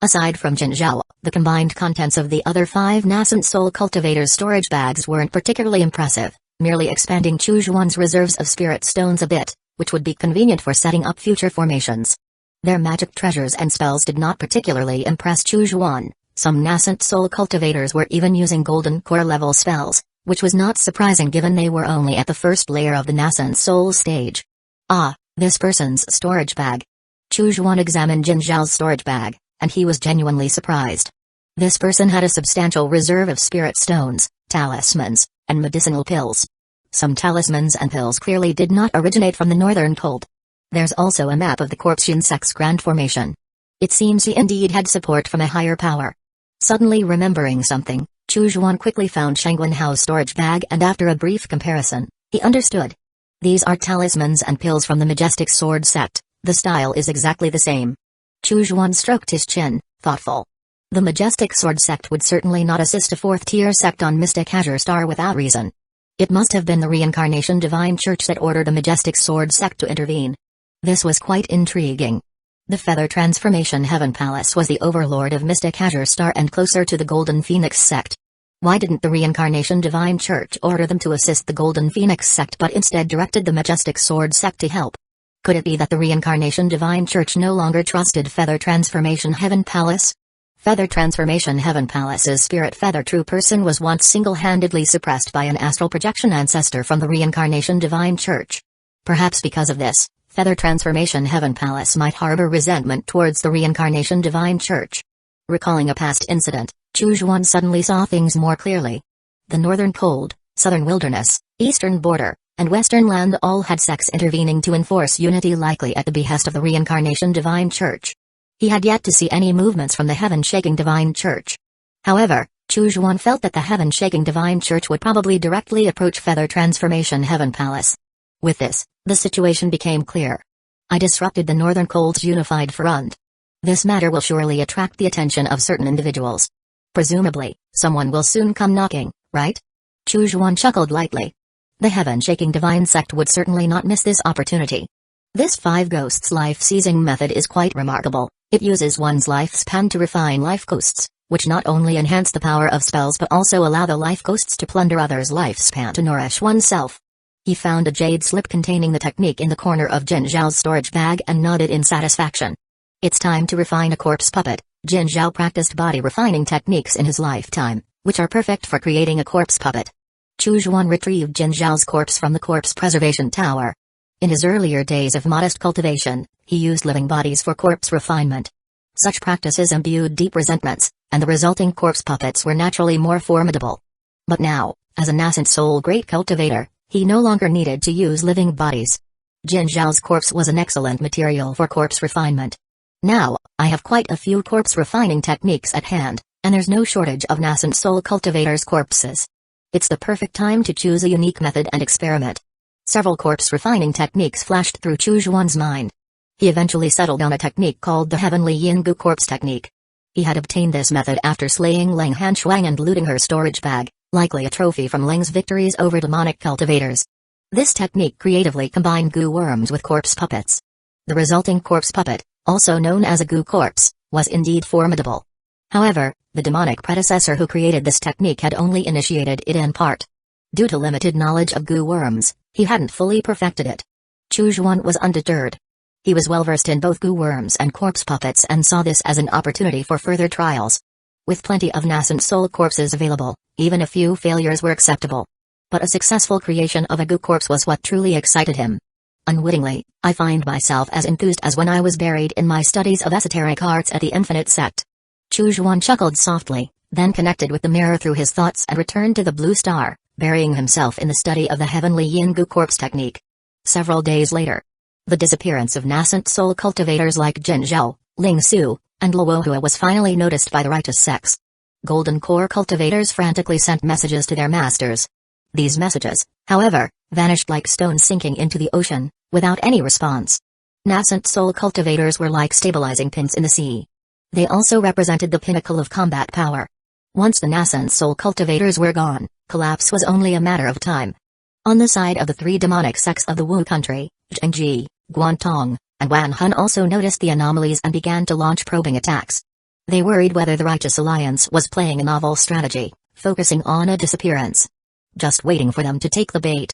Aside from Jinzhao, the combined contents of the other 5 nascent soul cultivators' storage bags weren't particularly impressive, merely expanding Chu Juan's reserves of spirit stones a bit, which would be convenient for setting up future formations. Their magic treasures and spells did not particularly impress Chu Juan. Some nascent soul cultivators were even using golden core level spells, which was not surprising given they were only at the first layer of the nascent soul stage. Ah, this person's storage bag. Chu Juan examined Jin Zhao's storage bag, and he was genuinely surprised. This person had a substantial reserve of spirit stones, talismans, and medicinal pills. Some talismans and pills clearly did not originate from the Northern Cold. There's also a map of the Corpse Shinsek's Grand Formation. It seems he indeed had support from a higher power. Suddenly remembering something, Chu Juan quickly found Shang Wenhao's storage bag, and after a brief comparison, he understood. These are talismans and pills from the Majestic Sword sect. The style is exactly the same. Chu Juan stroked his chin, thoughtful. The Majestic Sword sect would certainly not assist a 4th-tier sect on Mystic Azure Star without reason. It must have been the Reincarnation Divine Church that ordered the Majestic Sword sect to intervene. This was quite intriguing. The Feather Transformation Heaven Palace was the overlord of Mystic Azure Star and closer to the Golden Phoenix sect. Why didn't the Reincarnation Divine Church order them to assist the Golden Phoenix sect but instead directed the Majestic Sword sect to help? Could it be that the Reincarnation Divine Church no longer trusted Feather Transformation Heaven Palace? Feather Transformation Heaven Palace's Spirit Feather True Person was once single-handedly suppressed by an astral projection ancestor from the Reincarnation Divine Church. Perhaps because of this, Feather Transformation Heaven Palace might harbor resentment towards the Reincarnation Divine Church. Recalling a past incident, Chu Juan suddenly saw things more clearly. The Northern Cold, Southern Wilderness, Eastern Border, and Western Land all had sects intervening to enforce unity, likely at the behest of the Reincarnation Divine Church. He had yet to see any movements from the Heaven-Shaking Divine Church. However, Chu Juan felt that the Heaven-Shaking Divine Church would probably directly approach Feather Transformation Heaven Palace. With this, the situation became clear. I disrupted the Northern Cold's unified front. This matter will surely attract the attention of certain individuals. Presumably, someone will soon come knocking, right? Chu Juan chuckled lightly. The Heaven-Shaking Divine Sect would certainly not miss this opportunity. This 5 Ghosts life-seizing method is quite remarkable. It uses one's lifespan to refine life ghosts, which not only enhance the power of spells but also allow the life ghosts to plunder others' lifespan to nourish oneself. He found a jade slip containing the technique in the corner of Jin Zhao's storage bag and nodded in satisfaction. It's time to refine a corpse puppet. Jin Zhao practiced body refining techniques in his lifetime, which are perfect for creating a corpse puppet. Chu Juan retrieved Jin Zhao's corpse from the corpse preservation tower. In his earlier days of modest cultivation, he used living bodies for corpse refinement. Such practices imbued deep resentments, and the resulting corpse puppets were naturally more formidable. But now, as a nascent soul great cultivator, he no longer needed to use living bodies. Jin Zhao's corpse was an excellent material for corpse refinement. Now, I have quite a few corpse refining techniques at hand, and there's no shortage of nascent soul cultivators' corpses. It's the perfect time to choose a unique method and experiment. Several corpse refining techniques flashed through Chu Juan's mind. He eventually settled on a technique called the Heavenly Yin-Gu Corpse Technique. He had obtained this method after slaying Leng Hanshuang and looting her storage bag, likely a trophy from Leng's victories over demonic cultivators. This technique creatively combined goo worms with corpse puppets. The resulting corpse puppet, also known as a goo corpse, was indeed formidable. However, the demonic predecessor who created this technique had only initiated it in part. Due to limited knowledge of goo worms, he hadn't fully perfected it. Chu Juan was undeterred. He was well versed in both goo worms and corpse puppets and saw this as an opportunity for further trials. With plenty of nascent soul corpses available, even a few failures were acceptable. But a successful creation of a goo corpse was what truly excited him. Unwittingly, I find myself as enthused as when I was buried in my studies of esoteric arts at the Infinite Sect. Chujuan chuckled softly, then connected with the mirror through his thoughts and returned to the blue star, burying himself in the study of the heavenly yin goo corpse technique. Several days later, the disappearance of nascent soul cultivators like Jin Zhou, Ling Su, and Luohua was finally noticed by the righteous sects. Golden core cultivators frantically sent messages to their masters. These messages, however, vanished like stones sinking into the ocean, without any response. Nascent soul cultivators were like stabilizing pins in the sea. They also represented the pinnacle of combat power. Once the nascent soul cultivators were gone, collapse was only a matter of time. On the side of the three demonic sects of the Wu country, Zhengji, Guantong, and Wanhun also noticed the anomalies and began to launch probing attacks. They worried whether the Righteous Alliance was playing a novel strategy, focusing on a disappearance. Just waiting for them to take the bait.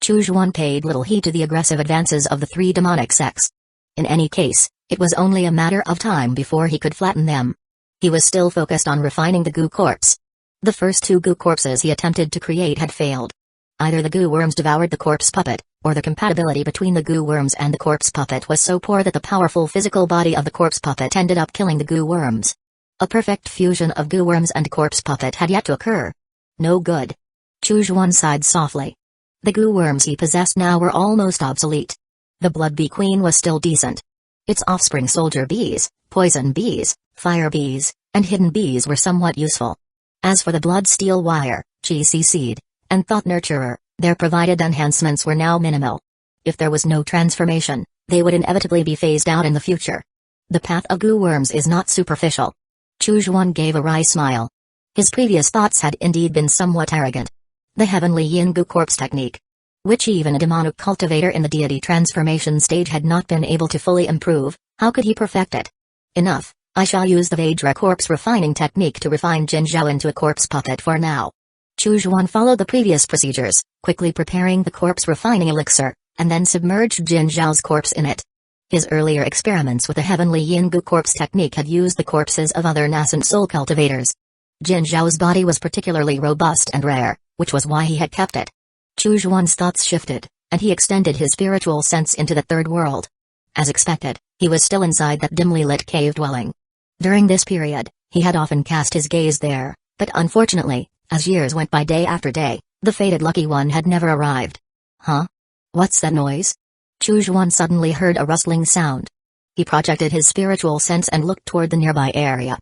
Chujuan paid little heed to the aggressive advances of the three demonic sects. In any case, it was only a matter of time before he could flatten them. He was still focused on refining the goo corpse. The first two goo corpses he attempted to create had failed. Either the goo worms devoured the corpse puppet, or the compatibility between the goo worms and the corpse puppet was so poor that the powerful physical body of the corpse puppet ended up killing the goo worms. A perfect fusion of goo worms and corpse puppet had yet to occur. No good. Chujuan sighed softly. The goo worms he possessed now were almost obsolete. The blood bee queen was still decent. Its offspring soldier bees, poison bees, fire bees, and hidden bees were somewhat useful. As for the blood steel wire, chi seed, and thought nurturer, their provided enhancements were now minimal. If there was no transformation, they would inevitably be phased out in the future. The path of goo worms is not superficial. Chujuan gave a wry smile. His previous thoughts had indeed been somewhat arrogant. The heavenly yin goo corpse technique, which even a demonic cultivator in the deity transformation stage had not been able to fully improve, how could he perfect it? Enough, I shall use the Vajra corpse refining technique to refine Jin Zhao into a corpse puppet for now. Chujuan followed the previous procedures, quickly preparing the corpse refining elixir, and then submerged Jin Zhao's corpse in it. His earlier experiments with the heavenly yin goo corpse technique had used the corpses of other nascent soul cultivators. Jin Zhao's body was particularly robust and rare, which was why he had kept it. Chujuan's thoughts shifted, and he extended his spiritual sense into the third world. As expected, he was still inside that dimly lit cave dwelling. During this period, he had often cast his gaze there, but unfortunately, as years went by day after day, the fated lucky one had never arrived. Huh? What's that noise? Chujuan suddenly heard a rustling sound. He projected his spiritual sense and looked toward the nearby area.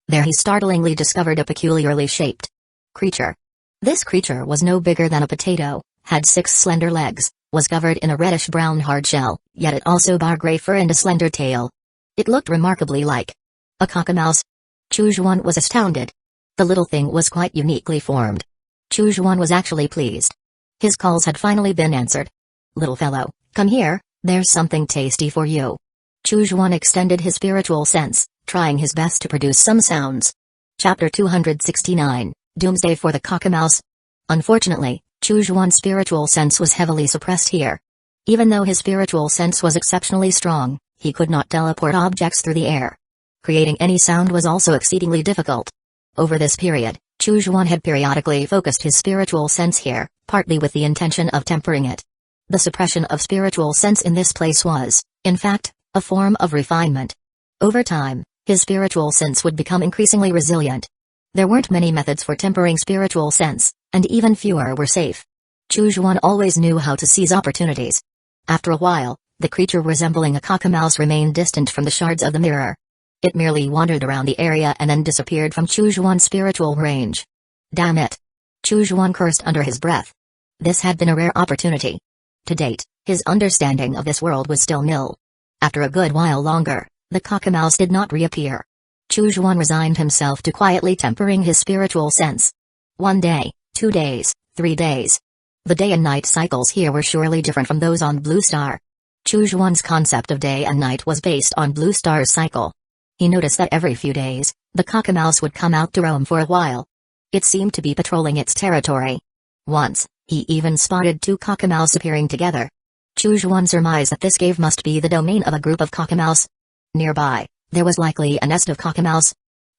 There he startlingly discovered a peculiarly shaped creature. This creature was no bigger than a potato, had 6 slender legs, was covered in a reddish-brown hard shell, yet it also bore gray fur and a slender tail. It looked remarkably like a cockamouse. Chujuan was astounded. The little thing was quite uniquely formed. Chujuan was actually pleased. His calls had finally been answered. Little fellow, come here, there's something tasty for you. Chujuan extended his spiritual sense, trying his best to produce some sounds. Chapter 269, Doomsday for the Cockamouse. Unfortunately, Chujuan's spiritual sense was heavily suppressed here. Even though his spiritual sense was exceptionally strong, he could not teleport objects through the air. Creating any sound was also exceedingly difficult. Over this period, Chujuan had periodically focused his spiritual sense here, partly with the intention of tempering it. The suppression of spiritual sense in this place was, in fact, a form of refinement. Over time, his spiritual sense would become increasingly resilient. There weren't many methods for tempering spiritual sense, and even fewer were safe. Chujuan always knew how to seize opportunities. After a while, the creature resembling a cockamouse remained distant from the shards of the mirror. It merely wandered around the area and then disappeared from Chujuan's spiritual range. Damn it! Chujuan cursed under his breath. This had been a rare opportunity. To date, his understanding of this world was still nil. After a good while longer, the cockamouse did not reappear. Chujuan resigned himself to quietly tempering his spiritual sense. 1 day, 2 days, 3 days. The day and night cycles here were surely different from those on Blue Star. Chujuan's concept of day and night was based on Blue Star's cycle. He noticed that every few days, the cockamouse would come out to roam for a while. It seemed to be patrolling its territory. Once, he even spotted 2 cockamouse appearing together. Chujuan surmised that this cave must be the domain of a group of cockamouse. Nearby, there was likely a nest of cockamouse.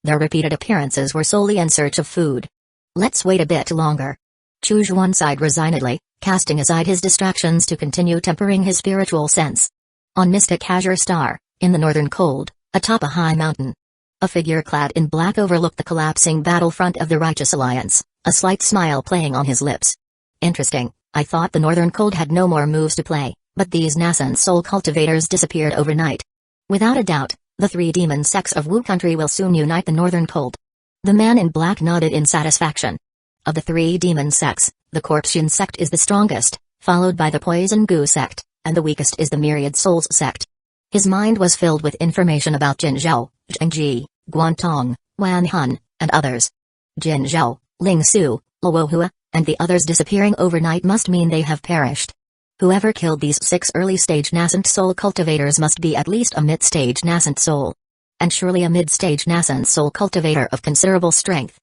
Their repeated appearances were solely in search of food. Let's wait a bit longer. Chu Xuan sighed resignedly, casting aside his distractions to continue tempering his spiritual sense. On Mystic Azure Star, in the northern cold, atop a high mountain, a figure clad in black overlooked the collapsing battlefront of the Righteous Alliance, a slight smile playing on his lips. Interesting, I thought the northern cold had no more moves to play, but these nascent soul cultivators disappeared overnight. Without a doubt, the three demon sects of Wu country will soon unite the northern cold. The man in black nodded in satisfaction. Of the three demon sects, the Corpshin sect is the strongest, followed by the Poison Gu sect, and the weakest is the Myriad Souls sect. His mind was filled with information about Jin Zhao, Zheng Ji, Guantong, Wan Hun, and others. Jin Zhao, Ling Su, Luo Hua, and the others disappearing overnight must mean they have perished. Whoever killed these 6 early-stage nascent soul cultivators must be at least a mid-stage nascent soul. And surely a mid-stage nascent soul cultivator of considerable strength.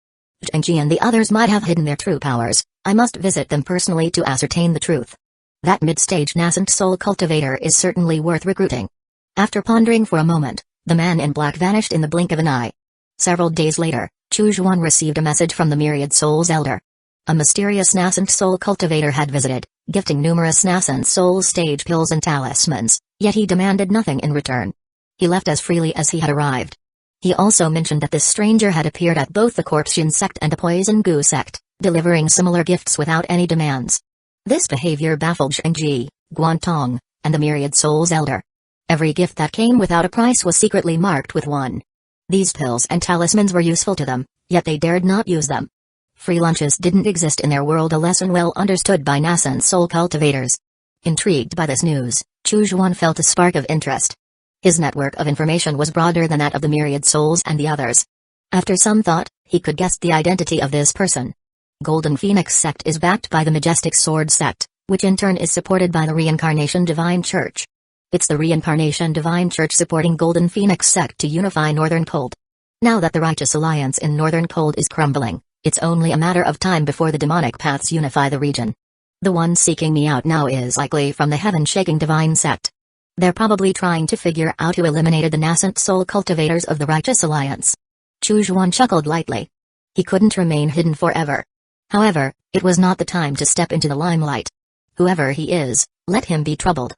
Zheng Ji and the others might have hidden their true powers. I must visit them personally to ascertain the truth. That mid-stage nascent soul cultivator is certainly worth recruiting. After pondering for a moment, the man in black vanished in the blink of an eye. Several days later, Chu Xuan received a message from the Myriad Souls Elder. A mysterious nascent soul cultivator had visited, gifting numerous nascent soul stage pills and talismans, yet he demanded nothing in return. He left as freely as he had arrived. He also mentioned that this stranger had appeared at both the Corpshin sect and the Poison Gu sect, delivering similar gifts without any demands. This behavior baffled Zheng Ji, Guantong, and the Myriad Souls Elder. Every gift that came without a price was secretly marked with 1. These pills and talismans were useful to them, yet they dared not use them. Free lunches didn't exist in their world, a lesson well understood by nascent soul cultivators. Intrigued by this news, Chu Xuan felt a spark of interest. His network of information was broader than that of the Myriad Souls and the others. After some thought, he could guess the identity of this person. Golden Phoenix sect is backed by the Majestic Sword sect, which in turn is supported by the Reincarnation Divine Church. It's the Reincarnation Divine Church supporting Golden Phoenix sect to unify Northern Cold. Now that the Righteous Alliance in Northern Cold is crumbling, it's only a matter of time before the demonic paths unify the region. The one seeking me out now is likely from the heaven-shaking Divine sect. They're probably trying to figure out who eliminated the nascent soul cultivators of the Righteous Alliance. Chu Xuan chuckled lightly. He couldn't remain hidden forever. However, it was not the time to step into the limelight. Whoever he is, let him be troubled.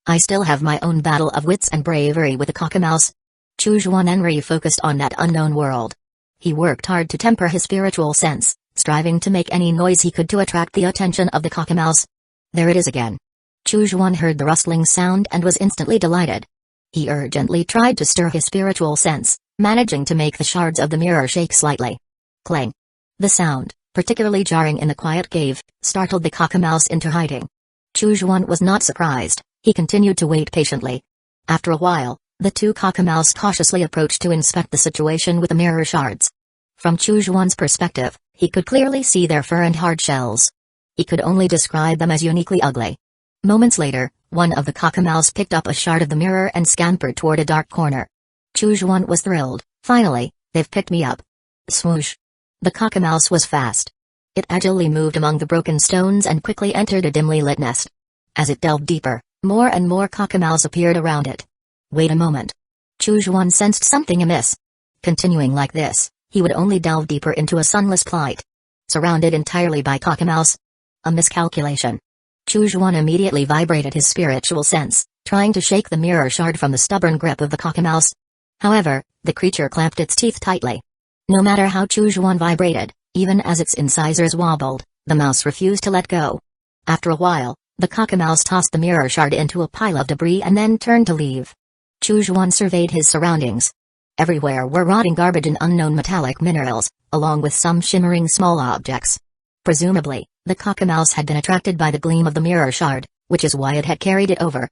I still have my own battle of wits and bravery with the cockamouse. Chu Xuan refocused on that unknown world. He worked hard to temper his spiritual sense, striving to make any noise he could to attract the attention of the cockamouse. There it is again. Chu Xuan heard the rustling sound and was instantly delighted. He urgently tried to stir his spiritual sense, managing to make the shards of the mirror shake slightly. Clang. The sound, particularly jarring in the quiet cave, startled the cockamouse into hiding. Chu Xuan was not surprised. He continued to wait patiently. After a while, the two cockamouse cautiously approached to inspect the situation with the mirror shards. From Chu Xuan's perspective, he could clearly see their fur and hard shells. He could only describe them as uniquely ugly. Moments later, one of the cockamouse picked up a shard of the mirror and scampered toward a dark corner. Chu Xuan was thrilled. Finally, they've picked me up. Swoosh. The cockamouse was fast. It agilely moved among the broken stones and quickly entered a dimly lit nest. As it delved deeper, more and more cockamouse appeared around it. Wait a moment. Chu Xuan sensed something amiss. Continuing like this, he would only delve deeper into a sunless plight. Surrounded entirely by cockamouse. A miscalculation. Chu Xuan immediately vibrated his spiritual sense, trying to shake the mirror shard from the stubborn grip of the cockamouse. However, the creature clamped its teeth tightly. No matter how Chu Xuan vibrated, even as its incisors wobbled, the mouse refused to let go. After a while, the cockamouse tossed the mirror shard into a pile of debris and then turned to leave. Chu Xuan surveyed his surroundings. Everywhere were rotting garbage and unknown metallic minerals, along with some shimmering small objects. Presumably, the cockamouse had been attracted by the gleam of the mirror shard, which is why it had carried it over.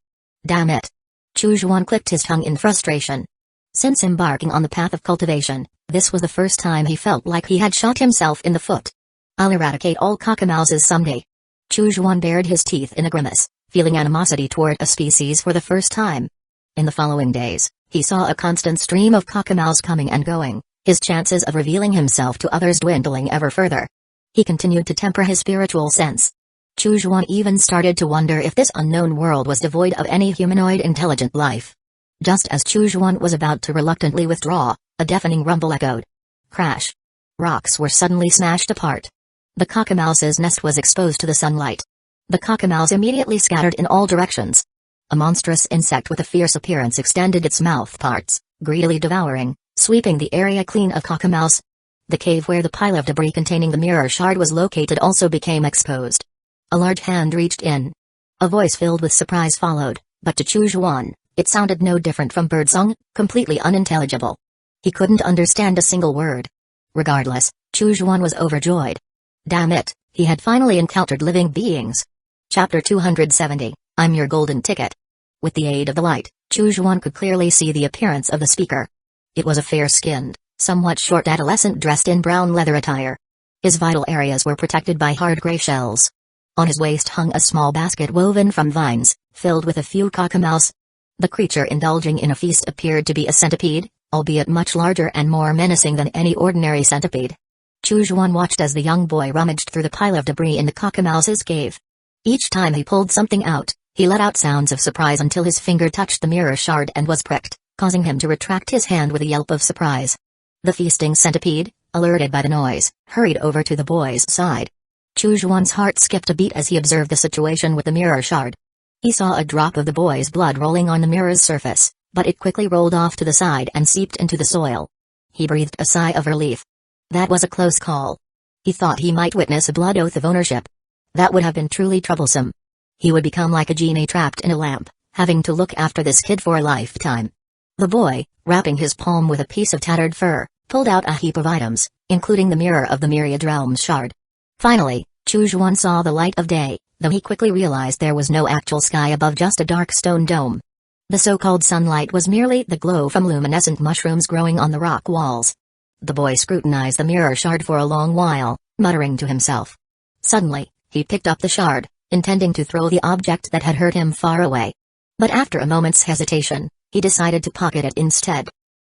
Damn it! Chu Xuan clicked his tongue in frustration. Since embarking on the path of cultivation, this was the first time he felt like he had shot himself in the foot. I'll eradicate all cockamouses someday. Chu Xuan bared his teeth in a grimace, feeling animosity toward a species for the first time. In the following days, he saw a constant stream of cockamouse coming and going, his chances of revealing himself to others dwindling ever further. He continued to temper his spiritual sense. Chu Xuan even started to wonder if this unknown world was devoid of any humanoid intelligent life. Just as Chu Xuan was about to reluctantly withdraw, a deafening rumble echoed. Crash. Rocks were suddenly smashed apart. The cockamouse's nest was exposed to the sunlight. The cockamouse immediately scattered in all directions. A monstrous insect with a fierce appearance extended its mouth parts, greedily devouring, sweeping the area clean of cockamouse. The cave where the pile of debris containing the mirror shard was located also became exposed. A large hand reached in. A voice filled with surprise followed, but to Chu Juan, it sounded no different from birdsong, completely unintelligible. He couldn't understand a single word. Regardless, Chu Juan was overjoyed. Damn it, he had finally encountered living beings. Chapter 270, I'm your golden ticket. With the aid of the light, Chu Juan could clearly see the appearance of the speaker. It was a fair-skinned, somewhat short adolescent dressed in brown leather attire. His vital areas were protected by hard gray shells. On his waist hung a small basket woven from vines, filled with a few cockamouse. The creature indulging in a feast appeared to be a centipede, albeit much larger and more menacing than any ordinary centipede. Chu Juan watched as the young boy rummaged through the pile of debris in the cockamouse's cave. Each time he pulled something out, he let out sounds of surprise until his finger touched the mirror shard and was pricked, causing him to retract his hand with a yelp of surprise. The feasting centipede, alerted by the noise, hurried over to the boy's side. Chu Juan's heart skipped a beat as he observed the situation with the mirror shard. He saw a drop of the boy's blood rolling on the mirror's surface, but it quickly rolled off to the side and seeped into the soil. He breathed a sigh of relief. That was a close call. He thought he might witness a blood oath of ownership. That would have been truly troublesome. He would become like a genie trapped in a lamp, having to look after this kid for a lifetime. The boy, wrapping his palm with a piece of tattered fur, pulled out a heap of items, including the mirror of the Myriad Realms shard. Finally, Chu Juan saw the light of day, though he quickly realized there was no actual sky above, just a dark stone dome. The so-called sunlight was merely the glow from luminescent mushrooms growing on the rock walls. The boy scrutinized the mirror shard for a long while, muttering to himself. Suddenly, he picked up the shard, intending to throw the object that had hurt him far away. But after a moment's hesitation, he decided to pocket it instead.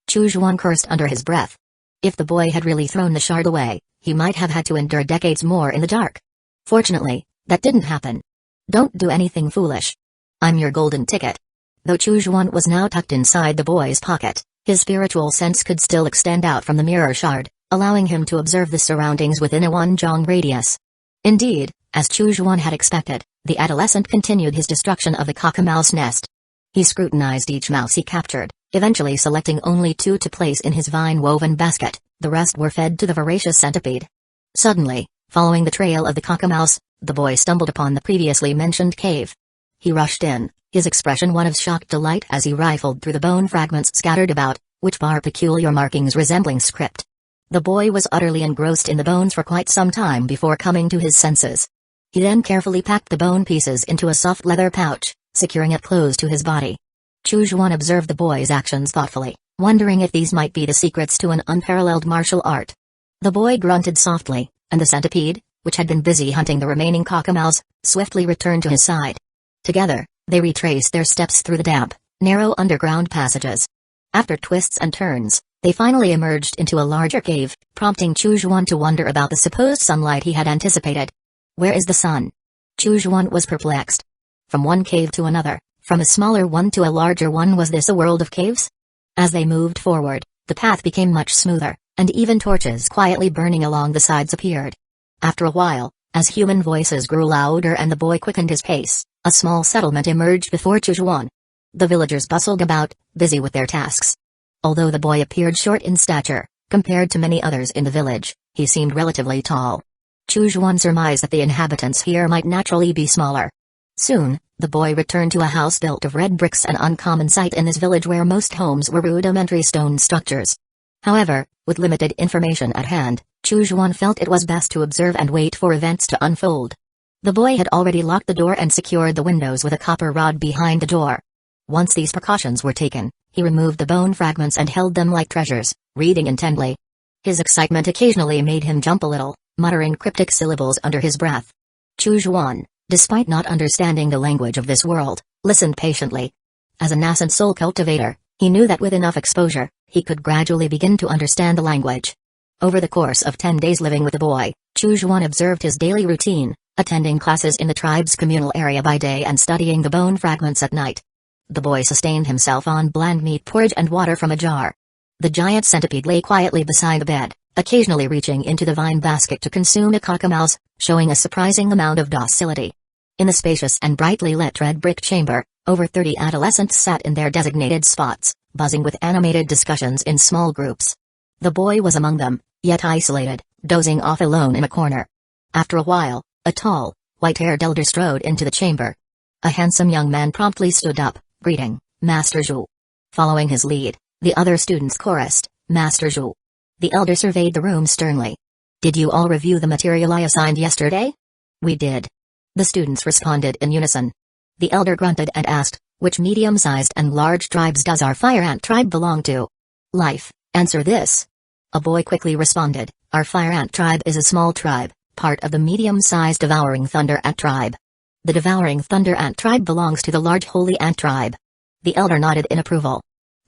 Chu Juan cursed under his breath. If the boy had really thrown the shard away, he might have had to endure decades more in the dark. Fortunately, that didn't happen. Don't do anything foolish. I'm your golden ticket. Though Chu Juan was now tucked inside the boy's pocket, his spiritual sense could still extend out from the mirror shard, allowing him to observe the surroundings within a 1 jong radius. Indeed, as Chu Juan had expected, the adolescent continued his destruction of the cockamouse nest. He scrutinized each mouse he captured, eventually selecting only 2 to place in his vine-woven basket. The rest were fed to the voracious centipede. Suddenly, following the trail of the cockamouse, the boy stumbled upon the previously mentioned cave. He rushed in, his expression one of shocked delight as he rifled through the bone fragments scattered about, which bore peculiar markings resembling script. The boy was utterly engrossed in the bones for quite some time before coming to his senses. He then carefully packed the bone pieces into a soft leather pouch, securing it close to his body. Chu Juan observed the boy's actions thoughtfully, wondering if these might be the secrets to an unparalleled martial art. The boy grunted softly, and the centipede, which had been busy hunting the remaining cockamouse, swiftly returned to his side. Together, they retraced their steps through the damp, narrow underground passages. After twists and turns, they finally emerged into a larger cave, prompting Chu Juan to wonder about the supposed sunlight he had anticipated. Where is the sun? Chu Juan was perplexed. From one cave to another, from a smaller one to a larger one, was this a world of caves? As they moved forward, the path became much smoother, and even torches quietly burning along the sides appeared. After a while, as human voices grew louder and the boy quickened his pace, a small settlement emerged before Chu Juan. The villagers bustled about, busy with their tasks. Although the boy appeared short in stature, compared to many others in the village, he seemed relatively tall. Chu Juan surmised that the inhabitants here might naturally be smaller. Soon, the boy returned to a house built of red bricks, an uncommon sight in this village where most homes were rudimentary stone structures. However, with limited information at hand, Chu Juan felt it was best to observe and wait for events to unfold. The boy had already locked the door and secured the windows with a copper rod behind the door. Once these precautions were taken, he removed the bone fragments and held them like treasures, reading intently. His excitement occasionally made him jump a little, muttering cryptic syllables under his breath. Chu Juan, despite not understanding the language of this world, listened patiently. As a nascent soul cultivator, he knew that with enough exposure, he could gradually begin to understand the language. Over the course of 10 days living with the boy, Chu Juan observed his daily routine, attending classes in the tribe's communal area by day and studying the bone fragments at night. The boy sustained himself on bland meat porridge and water from a jar. The giant centipede lay quietly beside the bed, occasionally reaching into the vine basket to consume a cockamouse, showing a surprising amount of docility. In the spacious and brightly lit red brick chamber, over 30 adolescents sat in their designated spots, buzzing with animated discussions in small groups. The boy was among them, yet isolated, dozing off alone in a corner. After a while, a tall, white-haired elder strode into the chamber. A handsome young man promptly stood up, greeting, Master Zhu. Following his lead, the other students chorused, Master Zhu. The elder surveyed the room sternly. Did you all review the material I assigned yesterday? We did. The students responded in unison. The elder grunted and asked, which medium-sized and large tribes does our fire ant tribe belong to? Life, answer this. A boy quickly responded, our fire ant tribe is a small tribe, part of the medium-sized devouring thunder ant tribe. The devouring thunder ant tribe belongs to the large holy ant tribe. The elder nodded in approval.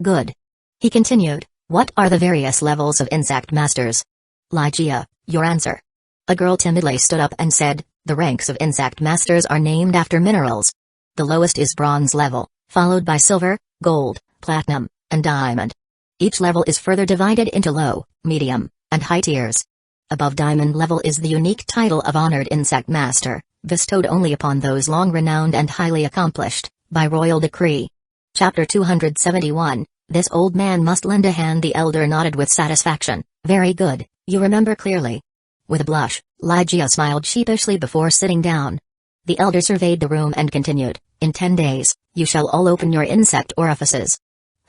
Good. He continued, what are the various levels of insect masters? Lygia, your answer. A girl timidly stood up and said, the ranks of insect masters are named after minerals. The lowest is bronze level, followed by silver, gold, platinum, and diamond. Each level is further divided into low, medium, and high tiers. Above diamond level is the unique title of honored insect master, bestowed only upon those long-renowned and highly accomplished, by royal decree. Chapter 271, This old man must lend a hand. The elder nodded with satisfaction. Very good, you remember clearly. With a blush, Lygia smiled sheepishly before sitting down. The elder surveyed the room and continued, in 10 days, you shall all open your insect orifices.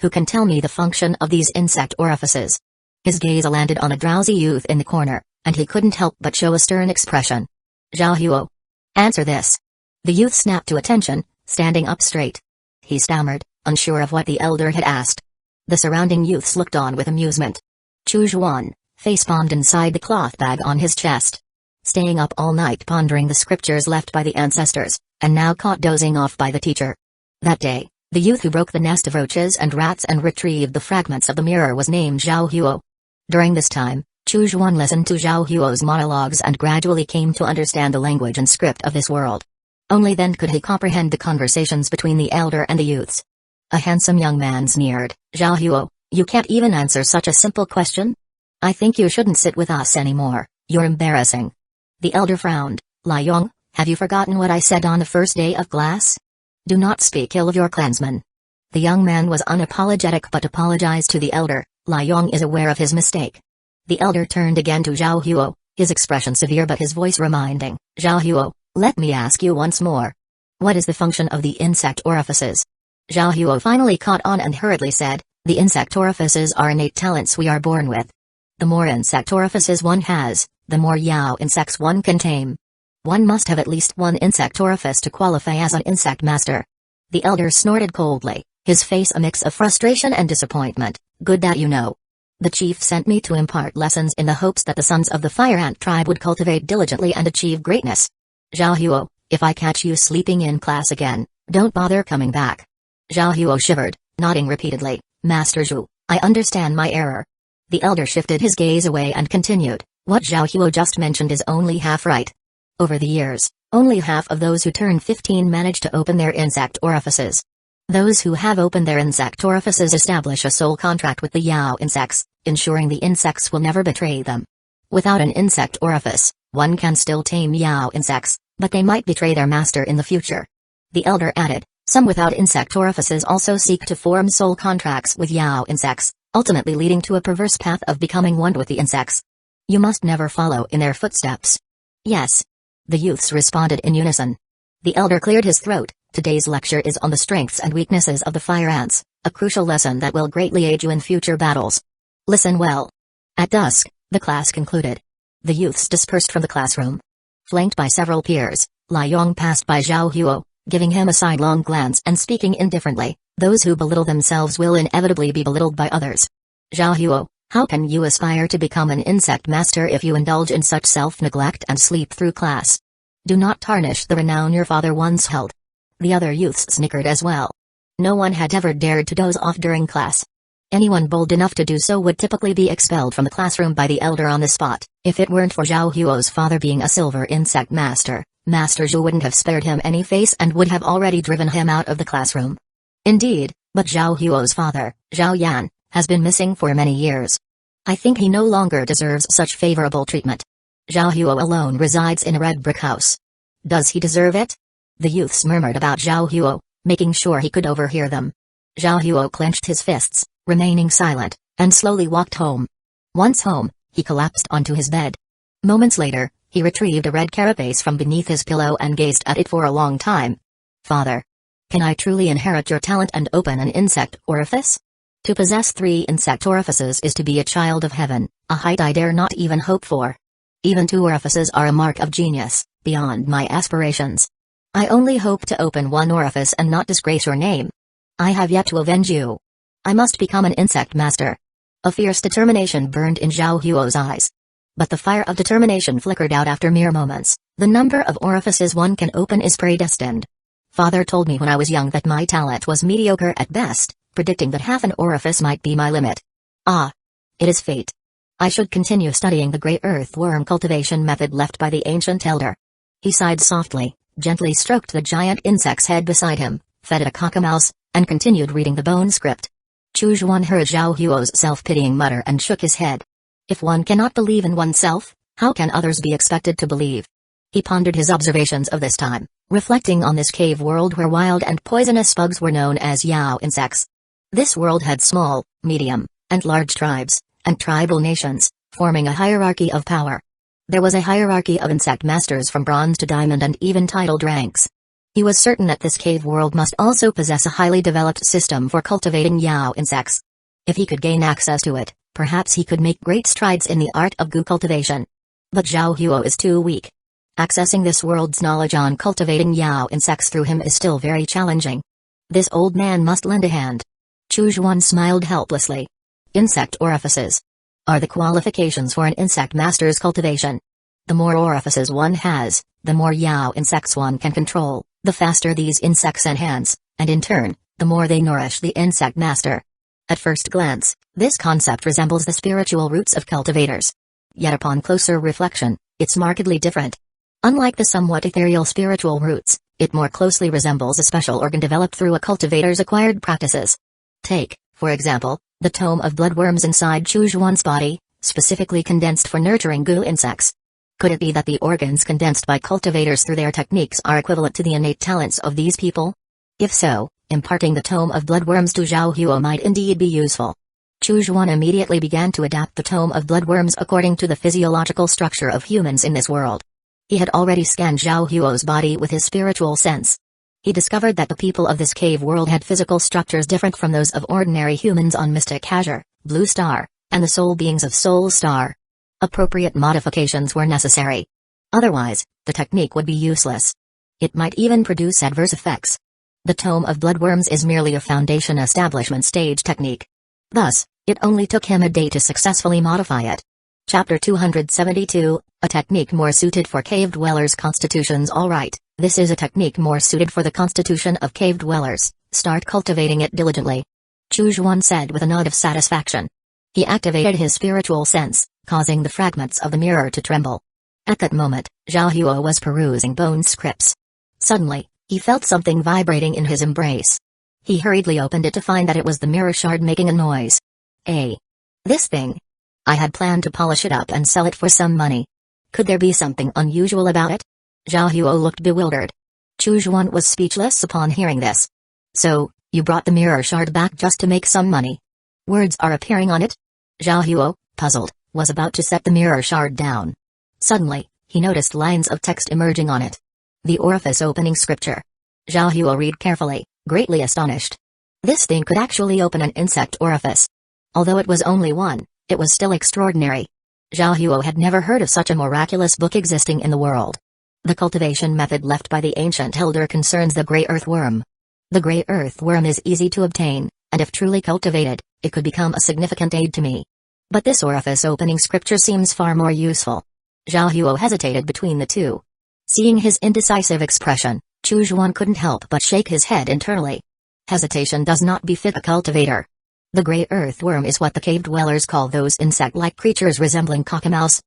Who can tell me the function of these insect orifices? His gaze landed on a drowsy youth in the corner, and he couldn't help but show a stern expression. Zhao Huo. Answer this. The youth snapped to attention, standing up straight. He stammered, unsure of what the elder had asked. The surrounding youths looked on with amusement. Chu Zhuan, face-palmed inside the cloth bag on his chest. Staying up all night pondering the scriptures left by the ancestors, and now caught dozing off by the teacher. That day, the youth who broke the nest of roaches and rats and retrieved the fragments of the mirror was named Zhao Huo. During this time, Chu Zhuan listened to Zhao Huo's monologues and gradually came to understand the language and script of this world. Only then could he comprehend the conversations between the elder and the youths. A handsome young man sneered, Zhao Huo, you can't even answer such a simple question? I think you shouldn't sit with us anymore, you're embarrassing. The elder frowned, Lai Yong, have you forgotten what I said on the first day of class? Do not speak ill of your clansmen. The young man was unapologetic but apologized to the elder. Lai Yong is aware of his mistake. The elder turned again to Zhao Huo, his expression severe but his voice reminding, Zhao Huo, let me ask you once more. What is the function of the insect orifices? Zhao Huo finally caught on and hurriedly said, the insect orifices are innate talents we are born with. The more insect orifices one has, the more Yao insects one can tame. One must have at least one insect orifice to qualify as an insect master. The elder snorted coldly, his face a mix of frustration and disappointment. Good that you know. The chief sent me to impart lessons in the hopes that the sons of the fire ant tribe would cultivate diligently and achieve greatness. Zhao Huo, if I catch you sleeping in class again, don't bother coming back. Zhao Huo shivered, nodding repeatedly, Master Zhu, I understand my error. The elder shifted his gaze away and continued, what Zhao Huo just mentioned is only half right. Over the years, only half of those who turn 15 manage to open their insect orifices. Those who have opened their insect orifices establish a soul contract with the Yao insects, ensuring the insects will never betray them. Without an insect orifice, one can still tame Yao insects, but they might betray their master in the future. The elder added, some without insect orifices also seek to form soul contracts with Yao insects, ultimately leading to a perverse path of becoming one with the insects. You must never follow in their footsteps. Yes. The youths responded in unison. The elder cleared his throat. Today's lecture is on the strengths and weaknesses of the fire ants, a crucial lesson that will greatly aid you in future battles. Listen well. At dusk, the class concluded. The youths dispersed from the classroom. Flanked by several peers, Lai Yong passed by Zhao Huo, giving him a sidelong glance and speaking indifferently, those who belittle themselves will inevitably be belittled by others. Zhao Huo, how can you aspire to become an insect master if you indulge in such self-neglect and sleep through class? Do not tarnish the renown your father once held. The other youths snickered as well. No one had ever dared to doze off during class. Anyone bold enough to do so would typically be expelled from the classroom by the elder on the spot. If it weren't for Zhao Huo's father being a silver insect master, Master Zhu wouldn't have spared him any face and would have already driven him out of the classroom. Indeed, but Zhao Huo's father, Zhao Yan, has been missing for many years. I think he no longer deserves such favorable treatment. Zhao Huo alone resides in a red brick house. Does he deserve it? The youths murmured about Zhao Huo, making sure he could overhear them. Zhao Huo clenched his fists, remaining silent, and slowly walked home. Once home, he collapsed onto his bed. Moments later, he retrieved a red carapace from beneath his pillow and gazed at it for a long time. Father. Can I truly inherit your talent and open an insect orifice? To possess 3 insect orifices is to be a child of heaven, a height I dare not even hope for. Even 2 orifices are a mark of genius, beyond my aspirations. I only hope to open 1 orifice and not disgrace your name. I have yet to avenge you. I must become an insect master. A fierce determination burned in Zhao Huo's eyes. But the fire of determination flickered out after mere moments. The number of orifices one can open is predestined. Father told me when I was young that my talent was mediocre at best, predicting that half an orifice might be my limit. Ah. It is fate. I should continue studying the great earthworm cultivation method left by the ancient elder. He sighed softly, gently stroked the giant insect's head beside him, fed it a cockamouse, and continued reading the bone script. Chu Zhuan heard Zhao Huo's self-pitying mutter and shook his head. If one cannot believe in oneself, how can others be expected to believe? He pondered his observations of this time, reflecting on this cave world where wild and poisonous bugs were known as Yao insects. This world had small, medium, and large tribes, and tribal nations, forming a hierarchy of power. There was a hierarchy of insect masters from bronze to diamond and even titled ranks. He was certain that this cave world must also possess a highly developed system for cultivating Yao insects. If he could gain access to it, perhaps he could make great strides in the art of Gu cultivation. But Zhao Huo is too weak. Accessing this world's knowledge on cultivating Yao insects through him is still very challenging. This old man must lend a hand. Chu Zhuan smiled helplessly. Insect orifices are the qualifications for an insect master's cultivation. The more orifices one has, the more Yao insects one can control, the faster these insects enhance, and in turn, the more they nourish the insect master. At first glance, this concept resembles the spiritual roots of cultivators. Yet upon closer reflection, it's markedly different. Unlike the somewhat ethereal spiritual roots, it more closely resembles a special organ developed through a cultivator's acquired practices. Take, for example, the tome of bloodworms inside Chu Zhuan's body, specifically condensed for nurturing Gu insects. Could it be that the organs condensed by cultivators through their techniques are equivalent to the innate talents of these people? If so, imparting the tome of bloodworms to Zhao Huo might indeed be useful. Chu Zhuan immediately began to adapt the tome of bloodworms according to the physiological structure of humans in this world. He had already scanned Zhao Huo's body with his spiritual sense. He discovered that the people of this cave world had physical structures different from those of ordinary humans on Mystic Azure, Blue Star, and the soul beings of Soul Star. Appropriate modifications were necessary. Otherwise, the technique would be useless. It might even produce adverse effects. The tome of bloodworms is merely a foundation establishment stage technique. Thus, it only took him a day to successfully modify it. Chapter 272, a technique more suited for cave dwellers' constitutions. Alright, this is a technique more suited for the constitution of cave dwellers, start cultivating it diligently. Chu Zhuan said with a nod of satisfaction. He activated his spiritual sense, causing the fragments of the mirror to tremble. At that moment, Zhao Huo was perusing bone scripts. Suddenly, he felt something vibrating in his embrace. He hurriedly opened it to find that it was the mirror shard making a noise. This thing. I had planned to polish it up and sell it for some money. Could there be something unusual about it? Zhao Huo looked bewildered. Chu Zhuan was speechless upon hearing this. So, you brought the mirror shard back just to make some money? Words are appearing on it? Zhao Huo, puzzled, was about to set the mirror shard down. Suddenly, he noticed lines of text emerging on it. The orifice opening scripture. Zhao Huo read carefully, greatly astonished. This thing could actually open an insect orifice. Although it was only one, it was still extraordinary. Zhao Huo had never heard of such a miraculous book existing in the world. The cultivation method left by the ancient elder concerns the gray earthworm. The gray earthworm is easy to obtain, and if truly cultivated, it could become a significant aid to me. But this orifice opening scripture seems far more useful. Zhao Huo hesitated between the two. Seeing his indecisive expression, Chu Zhuan couldn't help but shake his head internally. Hesitation does not befit a cultivator. The gray earthworm is what the cave dwellers call those insect-like creatures resembling cockamouse.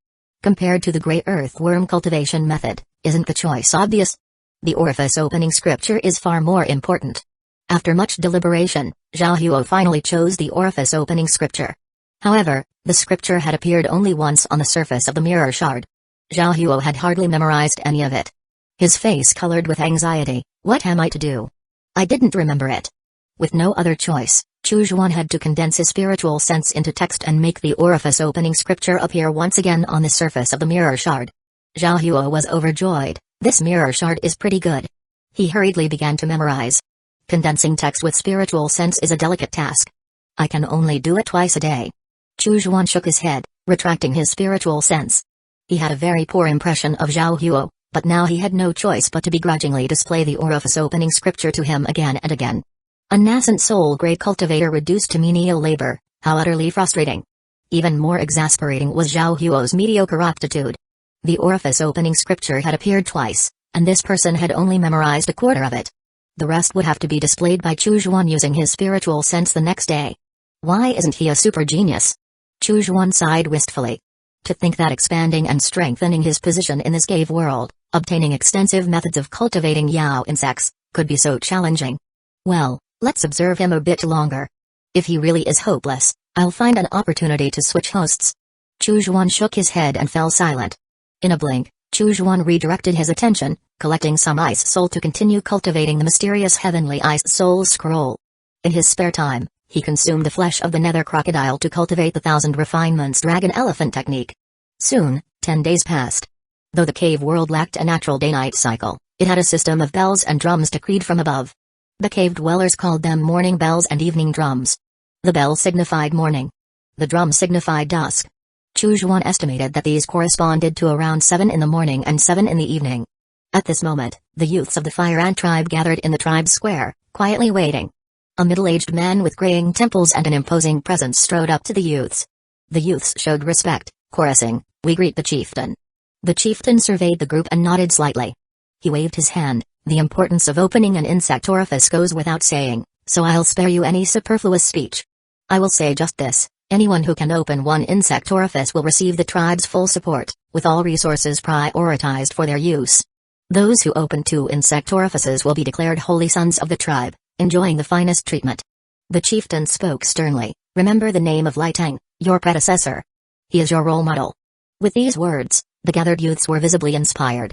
Compared to the gray earthworm cultivation method, isn't the choice obvious? The orifice opening scripture is far more important. After much deliberation, Zhao Huo finally chose the orifice opening scripture. However, the scripture had appeared only once on the surface of the mirror shard. Zhao Huo had hardly memorized any of it. His face colored with anxiety. What am I to do? I didn't remember it. With no other choice, Chu Zhuan had to condense his spiritual sense into text and make the orifice-opening scripture appear once again on the surface of the mirror shard. Zhao Huo was overjoyed. This mirror shard is pretty good. He hurriedly began to memorize. Condensing text with spiritual sense is a delicate task. I can only do it twice a day. Chu Zhuan shook his head, retracting his spiritual sense. He had a very poor impression of Zhao Huo, but now he had no choice but to begrudgingly display the orifice-opening scripture to him again and again. A nascent soul-grade cultivator reduced to menial labor, how utterly frustrating. Even more exasperating was Zhao Huo's mediocre aptitude. The orifice-opening scripture had appeared twice, and this person had only memorized a quarter of it. The rest would have to be displayed by Chu Zhuan using his spiritual sense the next day. Why isn't he a super genius? Chu Zhuan sighed wistfully. To think that expanding and strengthening his position in this cave world, obtaining extensive methods of cultivating Yao insects, could be so challenging. Well, let's observe him a bit longer. If he really is hopeless, I'll find an opportunity to switch hosts. Chu Zhuan shook his head and fell silent. In a blink, Chu Zhuan redirected his attention, collecting some ice soul to continue cultivating the mysterious heavenly ice soul scroll. In his spare time, he consumed the flesh of the nether crocodile to cultivate the 1,000 refinements dragon elephant technique. Soon, 10 days passed. Though the cave world lacked a natural day-night cycle, it had a system of bells and drums decreed from above. The cave dwellers called them morning bells and evening drums. The bell signified morning. The drum signified dusk. Chu Zhuan estimated that these corresponded to around 7 in the morning and 7 in the evening. At this moment, the youths of the Fire Ant tribe gathered in the tribe square, quietly waiting. A middle-aged man with graying temples and an imposing presence strode up to the youths. The youths showed respect, chorusing, "We greet the chieftain." The chieftain surveyed the group and nodded slightly. He waved his hand. The importance of opening an insect orifice goes without saying, so I'll spare you any superfluous speech. I will say just this: anyone who can open one insect orifice will receive the tribe's full support, with all resources prioritized for their use. Those who open 2 insect orifices will be declared holy sons of the tribe, enjoying the finest treatment. The chieftain spoke sternly. Remember the name of Lai Tang, your predecessor. He is your role model. With these words, the gathered youths were visibly inspired.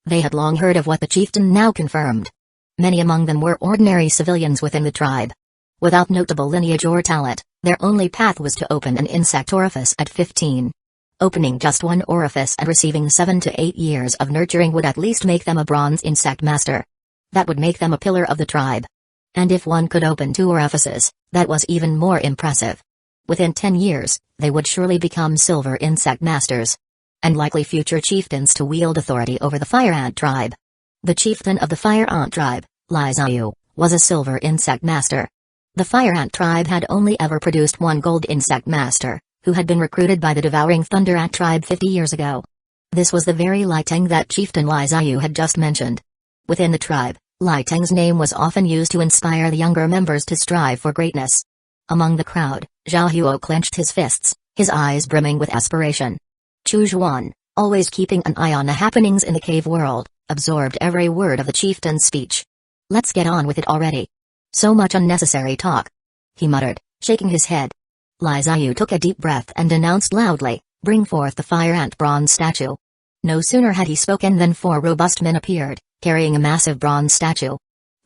They had long heard of what the chieftain now confirmed. Many among them were ordinary civilians within the tribe. Without notable lineage or talent, their only path was to open an insect orifice at 15. Opening just one orifice and receiving 7 to 8 years of nurturing would at least make them a bronze insect master. That would make them a pillar of the tribe. And if one could open 2 orifices, that was even more impressive. Within 10 years, they would surely become silver insect masters. And likely future chieftains to wield authority over the Fire Ant tribe. The chieftain of the Fire Ant tribe, Lai Xiu, was a silver insect master. The Fire Ant tribe had only ever produced one gold insect master, who had been recruited by the Devouring Thunder Ant tribe 50 years ago. This was the very Lai Tang that chieftain Lai Xiu had just mentioned. Within the tribe, Lai Tang's name was often used to inspire the younger members to strive for greatness. Among the crowd, Zhao Huo clenched his fists, his eyes brimming with aspiration. Chu Zhuan, always keeping an eye on the happenings in the cave world, absorbed every word of the chieftain's speech. Let's get on with it already. So much unnecessary talk, he muttered, shaking his head. Lai Xiu took a deep breath and announced loudly, "Bring forth the Fire Ant bronze statue." No sooner had he spoken than 4 robust men appeared, carrying a massive bronze statue.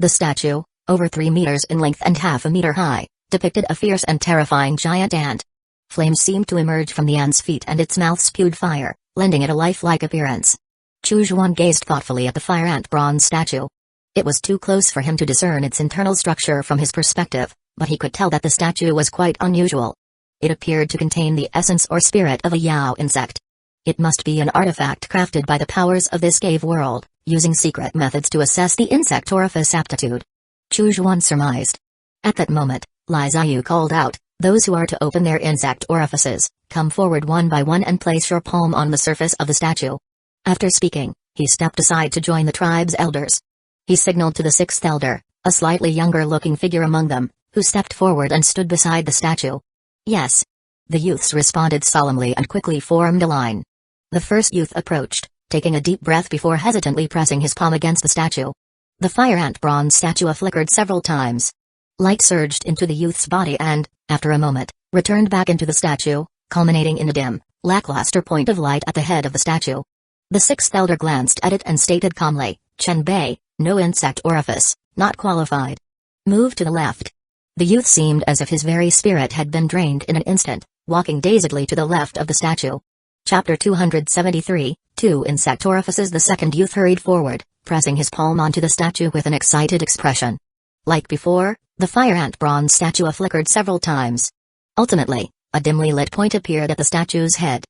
The statue, over 3 meters in length and half a meter high, depicted a fierce and terrifying giant ant. Flames seemed to emerge from the ant's feet and its mouth spewed fire, lending it a lifelike appearance. Chu Zhuan gazed thoughtfully at the Fire Ant bronze statue. It was too close for him to discern its internal structure from his perspective, but he could tell that the statue was quite unusual. It appeared to contain the essence or spirit of a Yao insect. It must be an artifact crafted by the powers of this cave world, using secret methods to assess the insect orifice aptitude. Chu Zhuan surmised. At that moment, Lai Xiu called out, "Those who are to open their insect orifices, come forward one by one and place your palm on the surface of the statue." After speaking, he stepped aside to join the tribe's elders. He signaled to the 6th elder, a slightly younger-looking figure among them, who stepped forward and stood beside the statue. "Yes." The youths responded solemnly and quickly formed a line. The first youth approached, taking a deep breath before hesitantly pressing his palm against the statue. The Fire Ant bronze statue flickered several times. Light surged into the youth's body and, after a moment, returned back into the statue, culminating in a dim, lackluster point of light at the head of the statue. The sixth elder glanced at it and stated calmly, "Chenbei, no insect orifice, not qualified. Move to the left." The youth seemed as if his very spirit had been drained in an instant, walking dazedly to the left of the statue. Chapter 273, Two Insect Orifices. The second youth hurried forward, pressing his palm onto the statue with an excited expression. Like before, the fire ant bronze statue flickered several times. Ultimately, a dimly lit point appeared at the statue's head.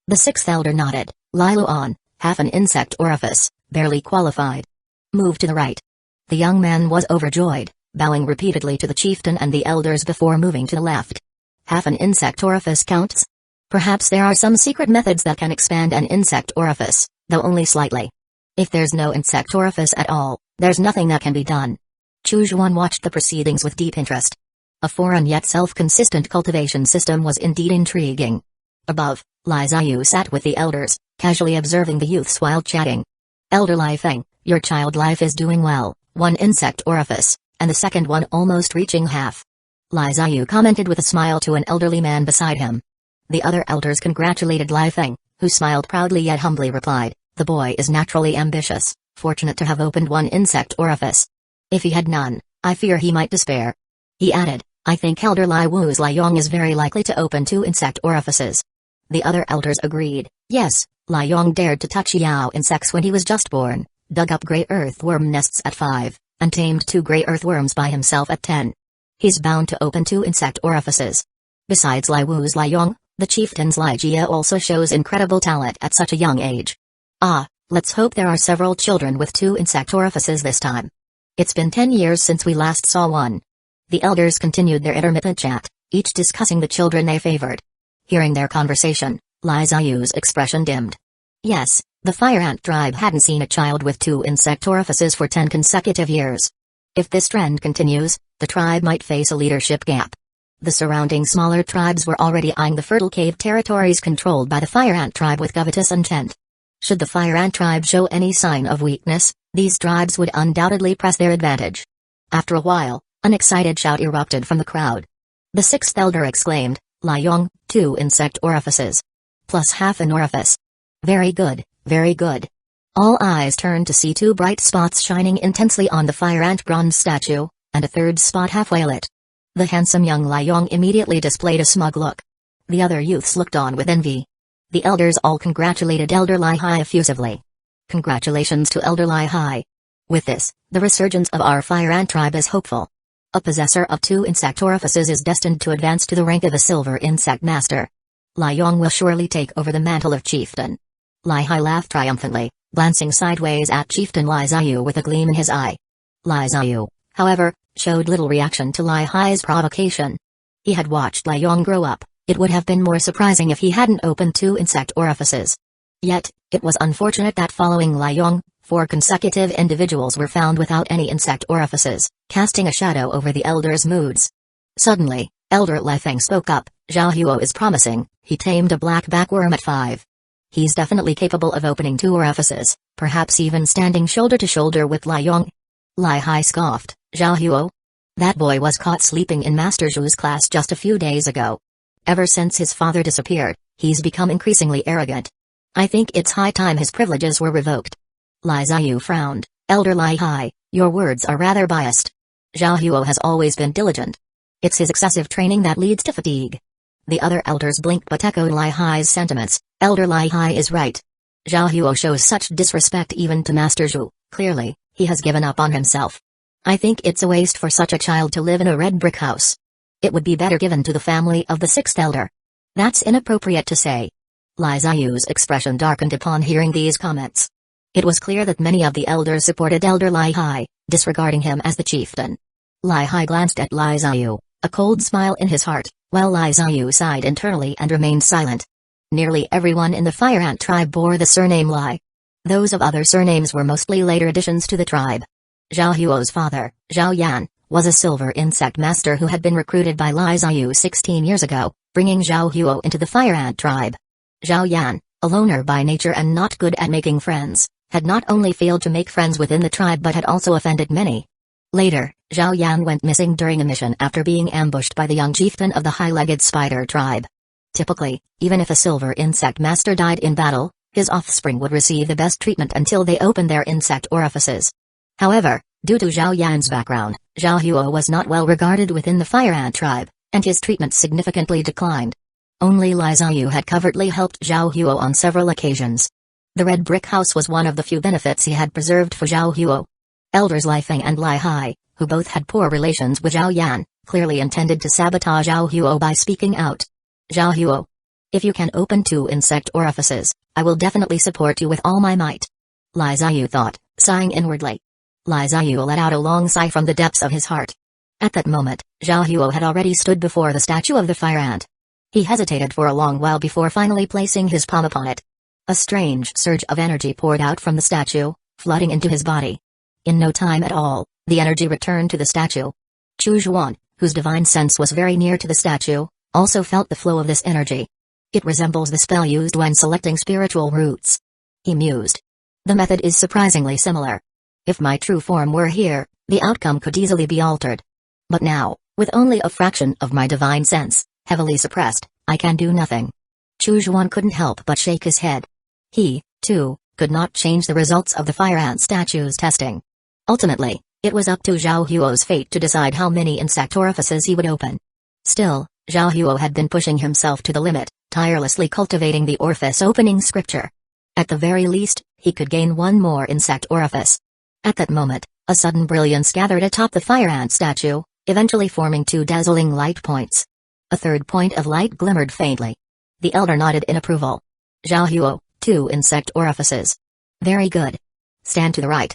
The sixth elder nodded. "Liluan, half an insect orifice, barely qualified. Move to the right." The young man was overjoyed, bowing repeatedly to the chieftain and the elders before moving to the left. Half an insect orifice counts? Perhaps there are some secret methods that can expand an insect orifice, though only slightly. If there's no insect orifice at all, there's nothing that can be done. Chu Zhuan watched the proceedings with deep interest. A foreign yet self-consistent cultivation system was indeed intriguing. Above, Lai Ziyu sat with the elders, casually observing the youths while chatting. "Elder Lai Feng, your child life is doing well, one insect orifice, and the second one almost reaching half." Lai Ziyu commented with a smile to an elderly man beside him. The other elders congratulated Lai Feng, who smiled proudly yet humbly replied, "The boy is naturally ambitious, fortunate to have opened one insect orifice. If he had none, I fear he might despair." He added, "I think Elder Lai Wu's Lai Yong is very likely to open two insect orifices." The other elders agreed, "Yes, Lai Yong dared to touch Yao insects when he was just born, dug up gray earthworm nests at 5, and tamed 2 gray earthworms by himself at 10. He's bound to open 2 insect orifices. Besides Lai Wu's Lai Yong, the chieftain's Lai Jia also shows incredible talent at such a young age. Ah, let's hope there are several children with 2 insect orifices this time. It's been 10 years since we last saw one." The elders continued their intermittent chat, each discussing the children they favored. Hearing their conversation, Lai Ziyu's expression dimmed. Yes, the fire ant tribe hadn't seen a child with 2 insect orifices for 10 consecutive years. If this trend continues, the tribe might face a leadership gap. The surrounding smaller tribes were already eyeing the fertile cave territories controlled by the fire ant tribe with covetous intent. Should the fire ant tribe show any sign of weakness, these tribes would undoubtedly press their advantage. After a while, an excited shout erupted from the crowd. The sixth elder exclaimed, "Lai Yong, 2 insect orifices. Plus half an orifice. Very good, very good." All eyes turned to see 2 bright spots shining intensely on the fire ant bronze statue, and a third spot halfway lit. The handsome young Lai Yong immediately displayed a smug look. The other youths looked on with envy. The elders all congratulated Elder Lai Hai effusively. "Congratulations to Elder Lai Hai. With this, the resurgence of our fire ant tribe is hopeful. A possessor of 2 insect orifices is destined to advance to the rank of a silver insect master. Lai Yong will surely take over the mantle of chieftain." Lai Hai laughed triumphantly, glancing sideways at Chieftain Lai Ziyu with a gleam in his eye. Lai Ziyu, however, showed little reaction to Lai Hai's provocation. He had watched Lai Yong grow up. It would have been more surprising if he hadn't opened 2 insect orifices. Yet, it was unfortunate that following Lai Yong, 4 consecutive individuals were found without any insect orifices, casting a shadow over the elders' moods. Suddenly, Elder Lai Feng spoke up. "Zhao Huo is promising. He tamed a black backworm at 5. He's definitely capable of opening 2 orifices, perhaps even standing shoulder to shoulder with Lai Yong." Lai Hai scoffed. "Zhao Huo? That boy was caught sleeping in Master Zhu's class just a few days ago. Ever since his father disappeared, he's become increasingly arrogant. I think it's high time his privileges were revoked." Lai Ziyu frowned. "Elder Lai Hai, your words are rather biased. Zhao Huo has always been diligent. It's his excessive training that leads to fatigue." The other elders blinked but echoed Lai Hai's sentiments. "Elder Lai Hai is right. Zhao Huo shows such disrespect even to Master Zhu. Clearly, he has given up on himself. I think it's a waste for such a child to live in a red brick house. It would be better given to the family of the 6th elder." "That's inappropriate to say." Lai Ziyu's expression darkened upon hearing these comments. It was clear that many of the elders supported Elder Lai Hai, disregarding him as the chieftain. Lai Hai glanced at Lai Ziyu, a cold smile in his heart, while Lai Ziyu sighed internally and remained silent. Nearly everyone in the fire ant tribe bore the surname Lai. Those of other surnames were mostly later additions to the tribe. Zhao Huo's father, Zhao Yan, was a silver insect master who had been recruited by Lai Ziyu 16 years ago, bringing Zhao Huo into the fire ant tribe. Zhao Yan, a loner by nature and not good at making friends, had not only failed to make friends within the tribe but had also offended many. Later, Zhao Yan went missing during a mission after being ambushed by the young chieftain of the high-legged spider tribe. Typically, even if a silver insect master died in battle, his offspring would receive the best treatment until they opened their insect orifices. However, due to Zhao Yan's background, Zhao Huo was not well regarded within the fire ant tribe, and his treatment significantly declined. Only Lai Ziyu had covertly helped Zhao Huo on several occasions. The red brick house was one of the few benefits he had preserved for Zhao Huo. Elders Lai Feng and Lai Hai, who both had poor relations with Zhao Yan, clearly intended to sabotage Zhao Huo by speaking out. Zhao Huo, if you can open 2 insect orifices, I will definitely support you with all my might. Lai Ziyu thought, sighing inwardly. Lai Ziyu let out a long sigh from the depths of his heart. At that moment, Zhao Huo had already stood before the statue of the fire ant. He hesitated for a long while before finally placing his palm upon it. A strange surge of energy poured out from the statue, flooding into his body. In no time at all, the energy returned to the statue. Chu Zhuan, whose divine sense was very near to the statue, also felt the flow of this energy. It resembles the spell used when selecting spiritual roots. He mused. The method is surprisingly similar. If my true form were here, the outcome could easily be altered. But now, with only a fraction of my divine sense, heavily suppressed, I can do nothing. Chu Zhuan couldn't help but shake his head. He, too, could not change the results of the fire ant statue's testing. Ultimately, it was up to Zhao Huo's fate to decide how many insect orifices he would open. Still, Zhao Huo had been pushing himself to the limit, tirelessly cultivating the orifice-opening scripture. At the very least, he could gain 1 more insect orifice. At that moment, a sudden brilliance gathered atop the fire ant statue, eventually forming 2 dazzling light points. A third point of light glimmered faintly. The elder nodded in approval. Zhao Huo, 2 insect orifices. Very good. Stand to the right.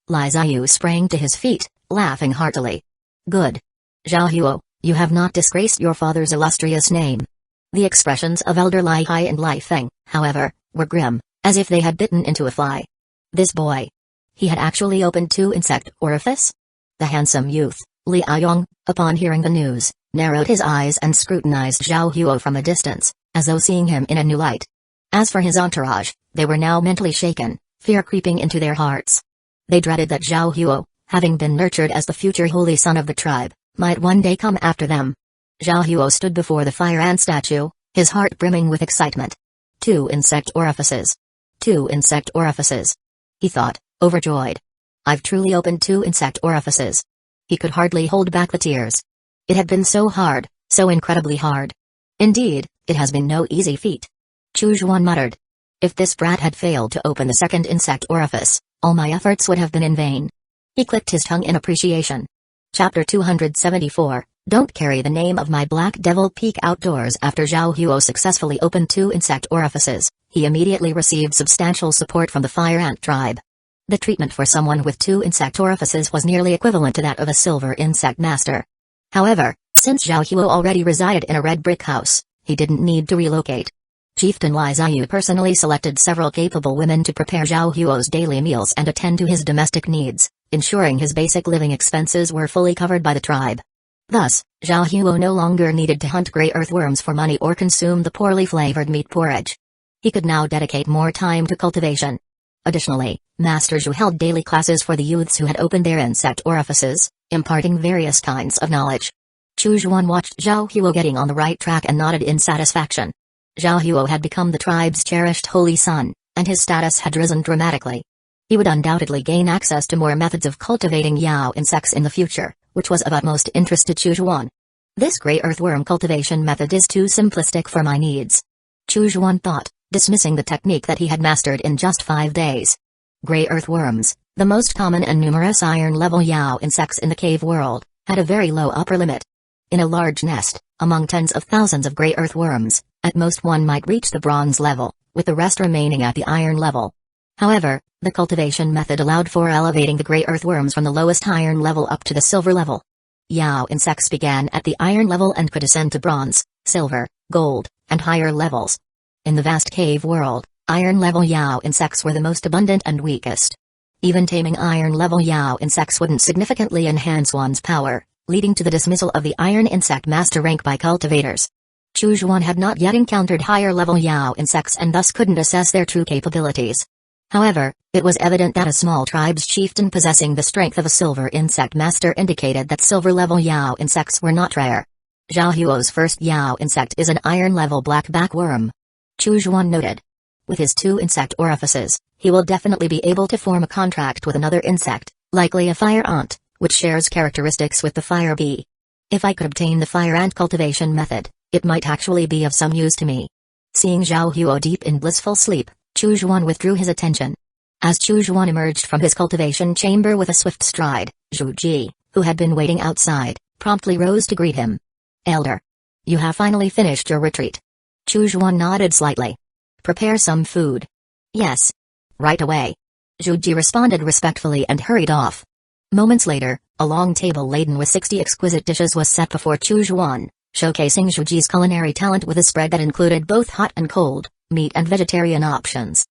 Lai Ziyu sprang to his feet, laughing heartily. Good. Zhao Huo, you have not disgraced your father's illustrious name. The expressions of Elder Lai Hai and Lai Feng, however, were grim, as if they had bitten into a fly. This boy. He had actually opened 2 insect orifice? The handsome youth, Li Aoyong, upon hearing the news, narrowed his eyes and scrutinized Zhao Huo from a distance, as though seeing him in a new light. As for his entourage, they were now mentally shaken, fear creeping into their hearts. They dreaded that Zhao Huo, having been nurtured as the future holy son of the tribe, might one day come after them. Zhao Huo stood before the fire ant statue, his heart brimming with excitement. 2 insect orifices. 2 insect orifices. He thought, overjoyed. I've truly opened 2 insect orifices. He could hardly hold back the tears. It had been so hard, so incredibly hard. Indeed, it has been no easy feat. Chu Zhuan muttered. If this brat had failed to open the 2nd insect orifice, all my efforts would have been in vain. He clicked his tongue in appreciation. Chapter 274, Don't carry the name of my Black Devil Peak outdoors. After Zhao Huo successfully opened 2 insect orifices, he immediately received substantial support from the fire ant tribe. The treatment for someone with 2 insect orifices was nearly equivalent to that of a silver insect master. However, since Zhao Huo already resided in a red brick house, he didn't need to relocate. Chieftain Lai Ziyu personally selected several capable women to prepare Zhao Huo's daily meals and attend to his domestic needs, ensuring his basic living expenses were fully covered by the tribe. Thus, Zhao Huo no longer needed to hunt gray earthworms for money or consume the poorly flavored meat porridge. He could now dedicate more time to cultivation. Additionally, Master Zhu held daily classes for the youths who had opened their insect orifices, imparting various kinds of knowledge. Chu Zhuan watched Zhao Huo getting on the right track and nodded in satisfaction. Zhao Huo had become the tribe's cherished holy son, and his status had risen dramatically. He would undoubtedly gain access to more methods of cultivating Yao insects in the future, which was of utmost interest to Chu Zhuan. This gray earthworm cultivation method is too simplistic for my needs. Chu Zhuan thought, dismissing the technique that he had mastered in just 5 days. Gray earthworms, the most common and numerous iron-level Yao insects in the cave world, had a very low upper limit. In a large nest, among tens of thousands of gray earthworms, at most one might reach the bronze level, with the rest remaining at the iron level. However, the cultivation method allowed for elevating the gray earthworms from the lowest iron level up to the silver level. Yao insects began at the iron level and could ascend to bronze, silver, gold, and higher levels. In the vast cave world, iron-level Yao insects were the most abundant and weakest. Even taming iron-level Yao insects wouldn't significantly enhance one's power, leading to the dismissal of the Iron Insect Master rank by cultivators. Chu Zhuan had not yet encountered higher-level Yao insects and thus couldn't assess their true capabilities. However, it was evident that a small tribe's chieftain possessing the strength of a silver insect master indicated that silver-level Yao insects were not rare. Zhao Huo's first Yao insect is an iron-level black backworm. Chu Zhuan noted. With his 2 insect orifices, he will definitely be able to form a contract with another insect, likely a fire ant, which shares characteristics with the fire bee. If I could obtain the fire ant cultivation method, it might actually be of some use to me. Seeing Zhao Huo deep in blissful sleep, Chu Zhuan withdrew his attention. As Chu Zhuan emerged from his cultivation chamber with a swift stride, Zhu Ji, who had been waiting outside, promptly rose to greet him. Elder. You have finally finished your retreat. Chu Zhuan nodded slightly. Prepare some food. Yes. Right away. Zhu Ji responded respectfully and hurried off. Moments later, a long table laden with 60 exquisite dishes was set before Chu Zhuan, showcasing Zhu Ji's culinary talent with a spread that included both hot and cold, meat and vegetarian options.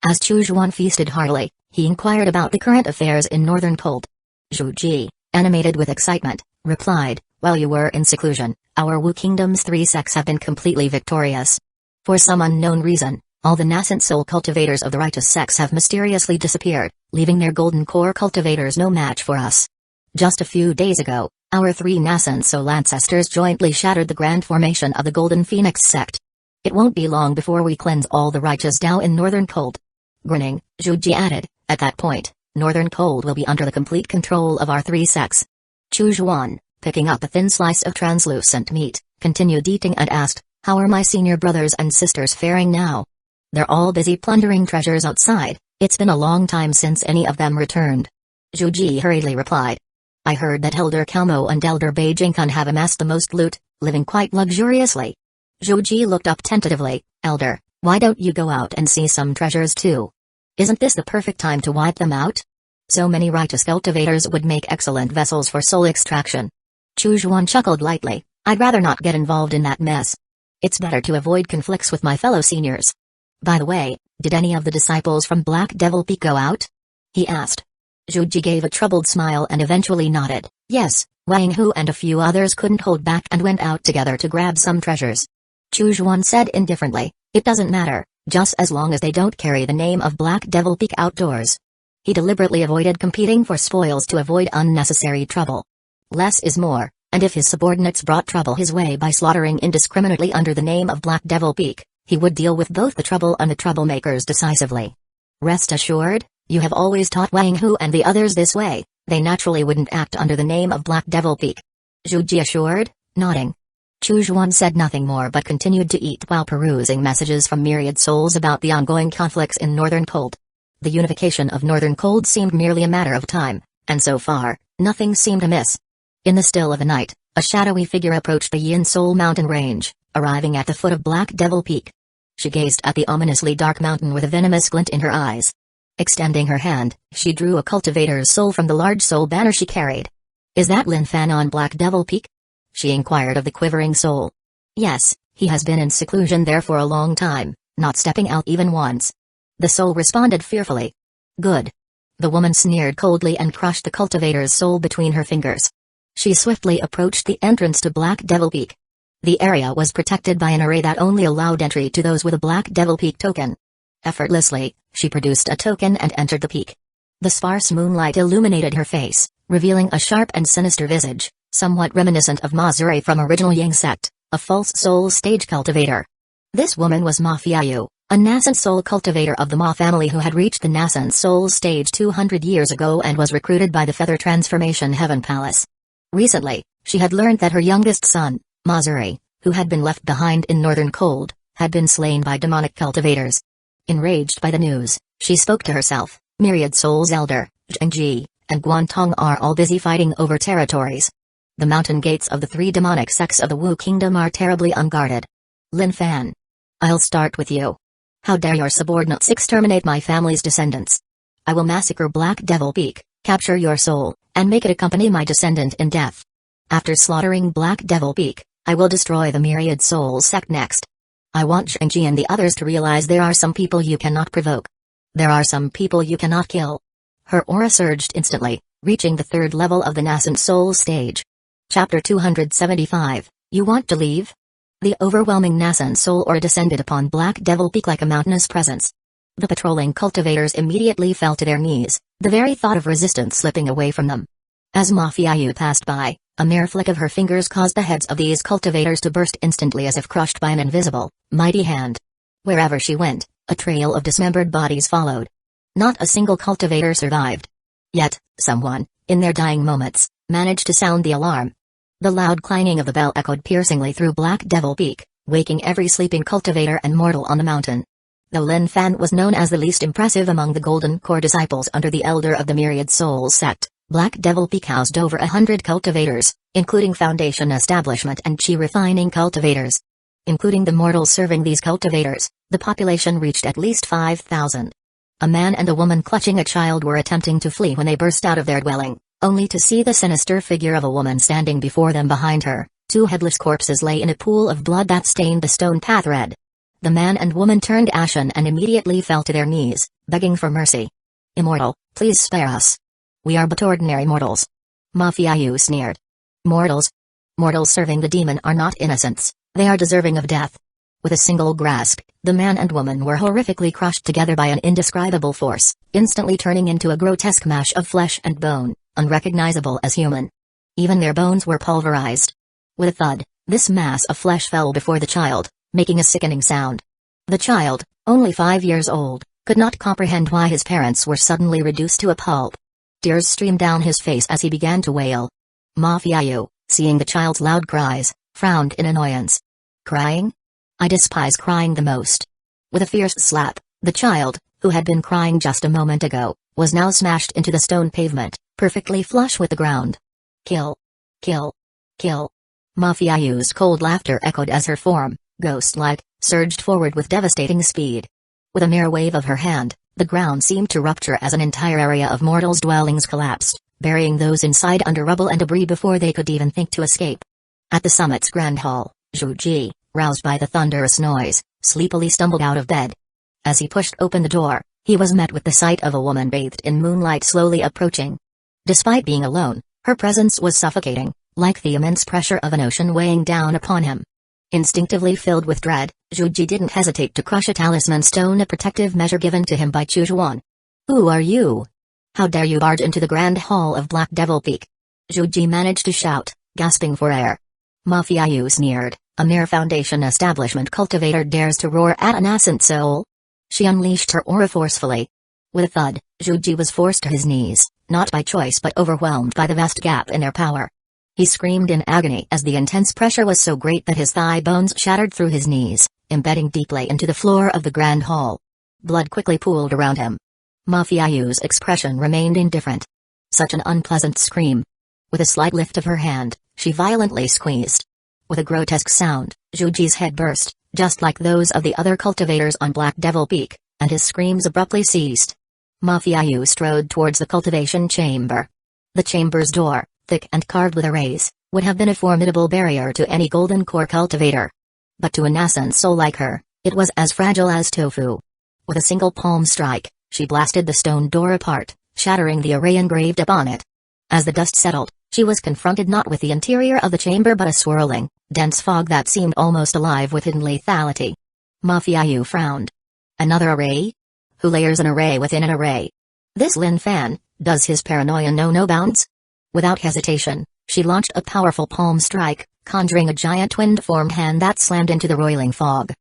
As Chu Zhuan feasted heartily, he inquired about the current affairs in Northern Cold. Zhu Ji, animated with excitement, replied, while you were in seclusion, our Wu Kingdom's 3 sects have been completely victorious. For some unknown reason, all the nascent soul cultivators of the righteous sects have mysteriously disappeared, leaving their golden core cultivators no match for us. Just a few days ago, our 3 nascent soul ancestors jointly shattered the grand formation of the Golden Phoenix sect. It won't be long before we cleanse all the righteous Dao in Northern Cold. Grinning, Zhu Ji added, at that point, Northern Cold will be under the complete control of our 3 sects. Chu Zhuan, picking up a thin slice of translucent meat, continued eating and asked, how are my senior brothers and sisters faring now? They're all busy plundering treasures outside. It's been a long time since any of them returned. Zhu Ji hurriedly replied. I heard that Elder Kalmo and Elder Beijingkun have amassed the most loot, living quite luxuriously. Zhu Ji looked up tentatively. Elder, why don't you go out and see some treasures too? Isn't this the perfect time to wipe them out? So many righteous cultivators would make excellent vessels for soul extraction. Chu Zhuan chuckled lightly. I'd rather not get involved in that mess. It's better to avoid conflicts with my fellow seniors. By the way, did any of the disciples from Black Devil Peak go out? He asked. Zhu Ji gave a troubled smile and eventually nodded. Yes, Wang Hu and a few others couldn't hold back and went out together to grab some treasures. Chu Zhuan said indifferently, it doesn't matter, just as long as they don't carry the name of Black Devil Peak outdoors. He deliberately avoided competing for spoils to avoid unnecessary trouble. Less is more, and if his subordinates brought trouble his way by slaughtering indiscriminately under the name of Black Devil Peak, he would deal with both the trouble and the troublemakers decisively. Rest assured, you have always taught Wang Hu and the others this way, they naturally wouldn't act under the name of Black Devil Peak. Zhu Ji assured, nodding. Chu Zhuan said nothing more but continued to eat while perusing messages from myriad souls about the ongoing conflicts in Northern Cold. The unification of Northern Cold seemed merely a matter of time, and so far, nothing seemed amiss. In the still of the night, a shadowy figure approached the Yin Soul mountain range, arriving at the foot of Black Devil Peak. She gazed at the ominously dark mountain with a venomous glint in her eyes. Extending her hand, she drew a cultivator's soul from the large soul banner she carried. Is that Lin Fan on Black Devil Peak? She inquired of the quivering soul. Yes, he has been in seclusion there for a long time, not stepping out even once. The soul responded fearfully. Good. The woman sneered coldly and crushed the cultivator's soul between her fingers. She swiftly approached the entrance to Black Devil Peak. The area was protected by an array that only allowed entry to those with a Black Devil Peak token. Effortlessly, she produced a token and entered the peak. The sparse moonlight illuminated her face, revealing a sharp and sinister visage, somewhat reminiscent of Mazuri from original Yang sect, a false soul stage cultivator. This woman was Ma Fiayu, a nascent soul cultivator of the Ma family who had reached the nascent soul stage 200 years ago and was recruited by the Feather Transformation Heaven Palace. Recently, she had learned that her youngest son, Mazuri, who had been left behind in Northern Cold, had been slain by demonic cultivators. Enraged by the news, she spoke to herself, myriad souls elder, Zhengji, and Guantong are all busy fighting over territories. The mountain gates of the 3 demonic sects of the Wu Kingdom are terribly unguarded. Lin Fan. I'll start with you. How dare your subordinates exterminate my family's descendants? I will massacre Black Devil Peak, capture your soul, and make it accompany my descendant in death. After slaughtering Black Devil Peak, I will destroy the myriad souls sect next. I want Zhengji and the others to realize there are some people you cannot provoke. There are some people you cannot kill. Her aura surged instantly, reaching the 3rd level of the nascent soul stage. Chapter 275, You Want to Leave? The overwhelming nascent soul aura descended upon Black Devil Peak like a mountainous presence. The patrolling cultivators immediately fell to their knees, the very thought of resistance slipping away from them. As Mafia passed by, a mere flick of her fingers caused the heads of these cultivators to burst instantly as if crushed by an invisible, mighty hand. Wherever she went, a trail of dismembered bodies followed. Not a single cultivator survived. Yet, someone, in their dying moments, managed to sound the alarm. The loud clanging of the bell echoed piercingly through Black Devil Peak, waking every sleeping cultivator and mortal on the mountain. Though Lin Fan was known as the least impressive among the Golden Core disciples under the Elder of the Myriad Souls sect, Black Devil Peak housed over 100 cultivators, including Foundation Establishment and Chi Refining cultivators. Including the mortals serving these cultivators, the population reached at least 5,000. A man and a woman clutching a child were attempting to flee when they burst out of their dwelling, only to see the sinister figure of a woman standing before them. Behind her, two headless corpses lay in a pool of blood that stained the stone path red. The man and woman turned ashen and immediately fell to their knees, begging for mercy. "Immortal, please spare us. We are but ordinary mortals." Mafia sneered. "Mortals? Mortals serving the demon are not innocents, they are deserving of death." With a single grasp, the man and woman were horrifically crushed together by an indescribable force, instantly turning into a grotesque mash of flesh and bone, unrecognizable as human. Even their bones were pulverized. With a thud, this mass of flesh fell before the child, making a sickening sound. The child, only 5 years old, could not comprehend why his parents were suddenly reduced to a pulp. Tears streamed down his face as he began to wail. Mafia, seeing the child's loud cries, frowned in annoyance. "Crying? I despise crying the most." With a fierce slap, the child, who had been crying just a moment ago, was now smashed into the stone pavement, perfectly flush with the ground. "Kill! Kill! Kill!" Mafia's cold laughter echoed as her form, ghost-like, surged forward with devastating speed. With a mere wave of her hand, the ground seemed to rupture as an entire area of mortals' dwellings collapsed, burying those inside under rubble and debris before they could even think to escape. At the summit's grand hall, Zhuji, roused by the thunderous noise, sleepily stumbled out of bed. As he pushed open the door, he was met with the sight of a woman bathed in moonlight slowly approaching. Despite being alone, her presence was suffocating, like the immense pressure of an ocean weighing down upon him. Instinctively filled with dread, Zhuji didn't hesitate to crush a talisman stone, a protective measure given to him by Chujuan. "Who are you? How dare you barge into the grand hall of Black Devil Peak?" Zhuji managed to shout, gasping for air. Mafia sneered. "A mere Foundation Establishment cultivator dares to roar at an nascent soul?" She unleashed her aura forcefully. With a thud, Zhuji was forced to his knees, not by choice but overwhelmed by the vast gap in their power. He screamed in agony as the intense pressure was so great that his thigh bones shattered through his knees, embedding deeply into the floor of the grand hall. Blood quickly pooled around him. Mafia's expression remained indifferent. Such an unpleasant scream. With a slight lift of her hand, she violently squeezed. With a grotesque sound, Zhuji's head burst, just like those of the other cultivators on Black Devil Peak, and his screams abruptly ceased. Mafia strode towards the cultivation chamber. The chamber's door, thick and carved with arrays, would have been a formidable barrier to any Golden Core cultivator. But to a nascent soul like her, it was as fragile as tofu. With a single palm strike, she blasted the stone door apart, shattering the array engraved upon it. As the dust settled, she was confronted not with the interior of the chamber but a swirling, dense fog that seemed almost alive with hidden lethality. Mafia frowned. "Another array? Who layers an array within an array? This Lin Fan, does his paranoia know no bounds?" Without hesitation, she launched a powerful palm strike, conjuring a giant twinned-formed hand that slammed into the roiling fog.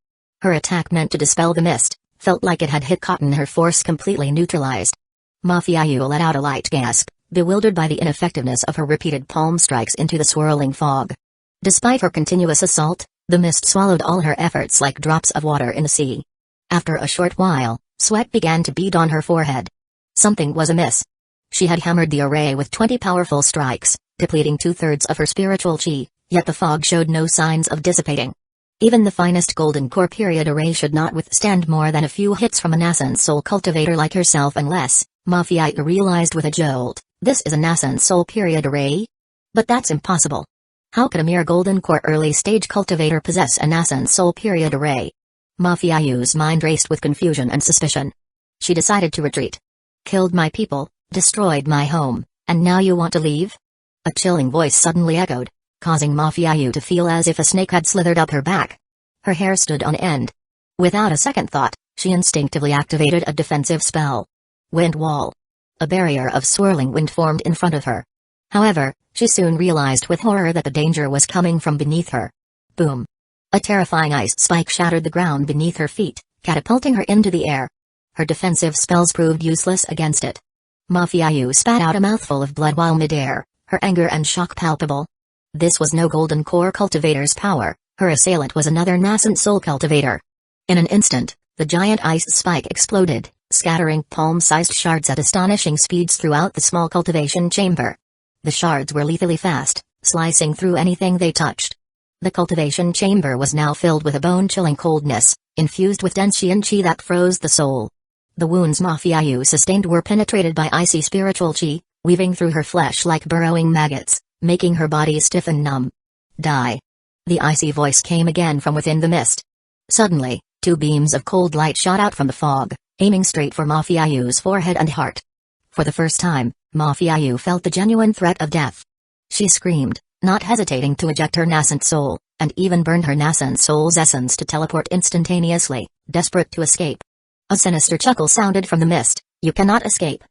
Her attack, meant to dispel the mist, felt like it had hit cotton, her force completely neutralized. Mafia let out a light gasp, bewildered by the ineffectiveness of her repeated palm strikes into the swirling fog. Despite her continuous assault, the mist swallowed all her efforts like drops of water in the sea. After a short while, sweat began to bead on her forehead. Something was amiss. She had hammered the array with 20 powerful strikes, depleting 2/3 of her spiritual chi, yet the fog showed no signs of dissipating. Even the finest Golden Core period array should not withstand more than a few hits from a nascent soul cultivator like herself unless, Mafia realized with a jolt, this is a nascent soul period array? But that's impossible. How could a mere Golden Core early stage cultivator possess a nascent soul period array? Mafia's mind raced with confusion and suspicion. She decided to retreat. "Killed my people, destroyed my home, and now you want to leave?" A chilling voice suddenly echoed, causing Mafia to feel as if a snake had slithered up her back. Her hair stood on end. Without a second thought, She instinctively activated a defensive spell. Wind Wall. A barrier of swirling wind formed in front of her. However, she soon realized with horror that the danger was coming from beneath her. Boom. A terrifying ice spike shattered the ground beneath her feet, catapulting her into the air. Her defensive spells proved useless against it. Mafiayu spat out a mouthful of blood while midair, her anger and shock palpable. This was no Golden Core Cultivator's power, her assailant was another nascent soul cultivator. In an instant, the giant ice spike exploded, scattering palm-sized shards at astonishing speeds throughout the small cultivation chamber. The shards were lethally fast, slicing through anything they touched. The cultivation chamber was now filled with a bone-chilling coldness, infused with dense chi that froze the soul. The wounds Mafiayu sustained were penetrated by icy spiritual chi, weaving through her flesh like burrowing maggots, making her body stiff and numb. Die. The icy voice came again from within the mist. Suddenly, two beams of cold light shot out from the fog, aiming straight for Mafiayu's forehead and heart. For the first time, Mafiayu felt the genuine threat of death. She screamed, not hesitating to eject her nascent soul, and even burned her nascent soul's essence to teleport instantaneously, desperate to escape. A sinister chuckle sounded from the mist. You cannot escape.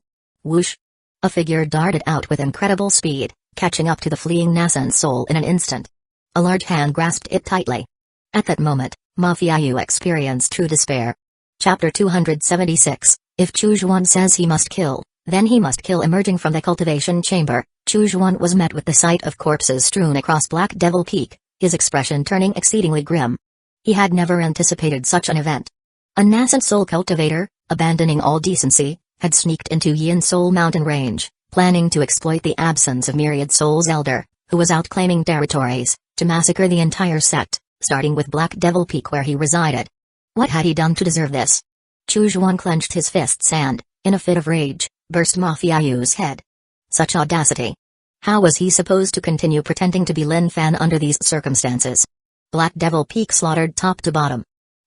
Whoosh. A figure darted out with incredible speed, catching up to the fleeing nascent soul in an instant. A large hand grasped it tightly. At that moment, Mafiayu experienced true despair. Chapter 276. If Chujuan says he must kill, then he must kill. Emerging from the cultivation chamber, Chujuan was met with the sight of corpses strewn across Black Devil Peak, his expression turning exceedingly grim. He had never anticipated such an event. A nascent soul cultivator, abandoning all decency, had sneaked into Yin Soul Mountain Range, planning to exploit the absence of Myriad Soul's elder, who was out claiming territories, to massacre the entire sect, starting with Black Devil Peak where he resided. What had he done to deserve this? Chujuan clenched his fists and, in a fit of rage, burst Mafiayu's head. Such audacity! How was he supposed to continue pretending to be Lin Fan under these circumstances? Black Devil Peak slaughtered top to bottom.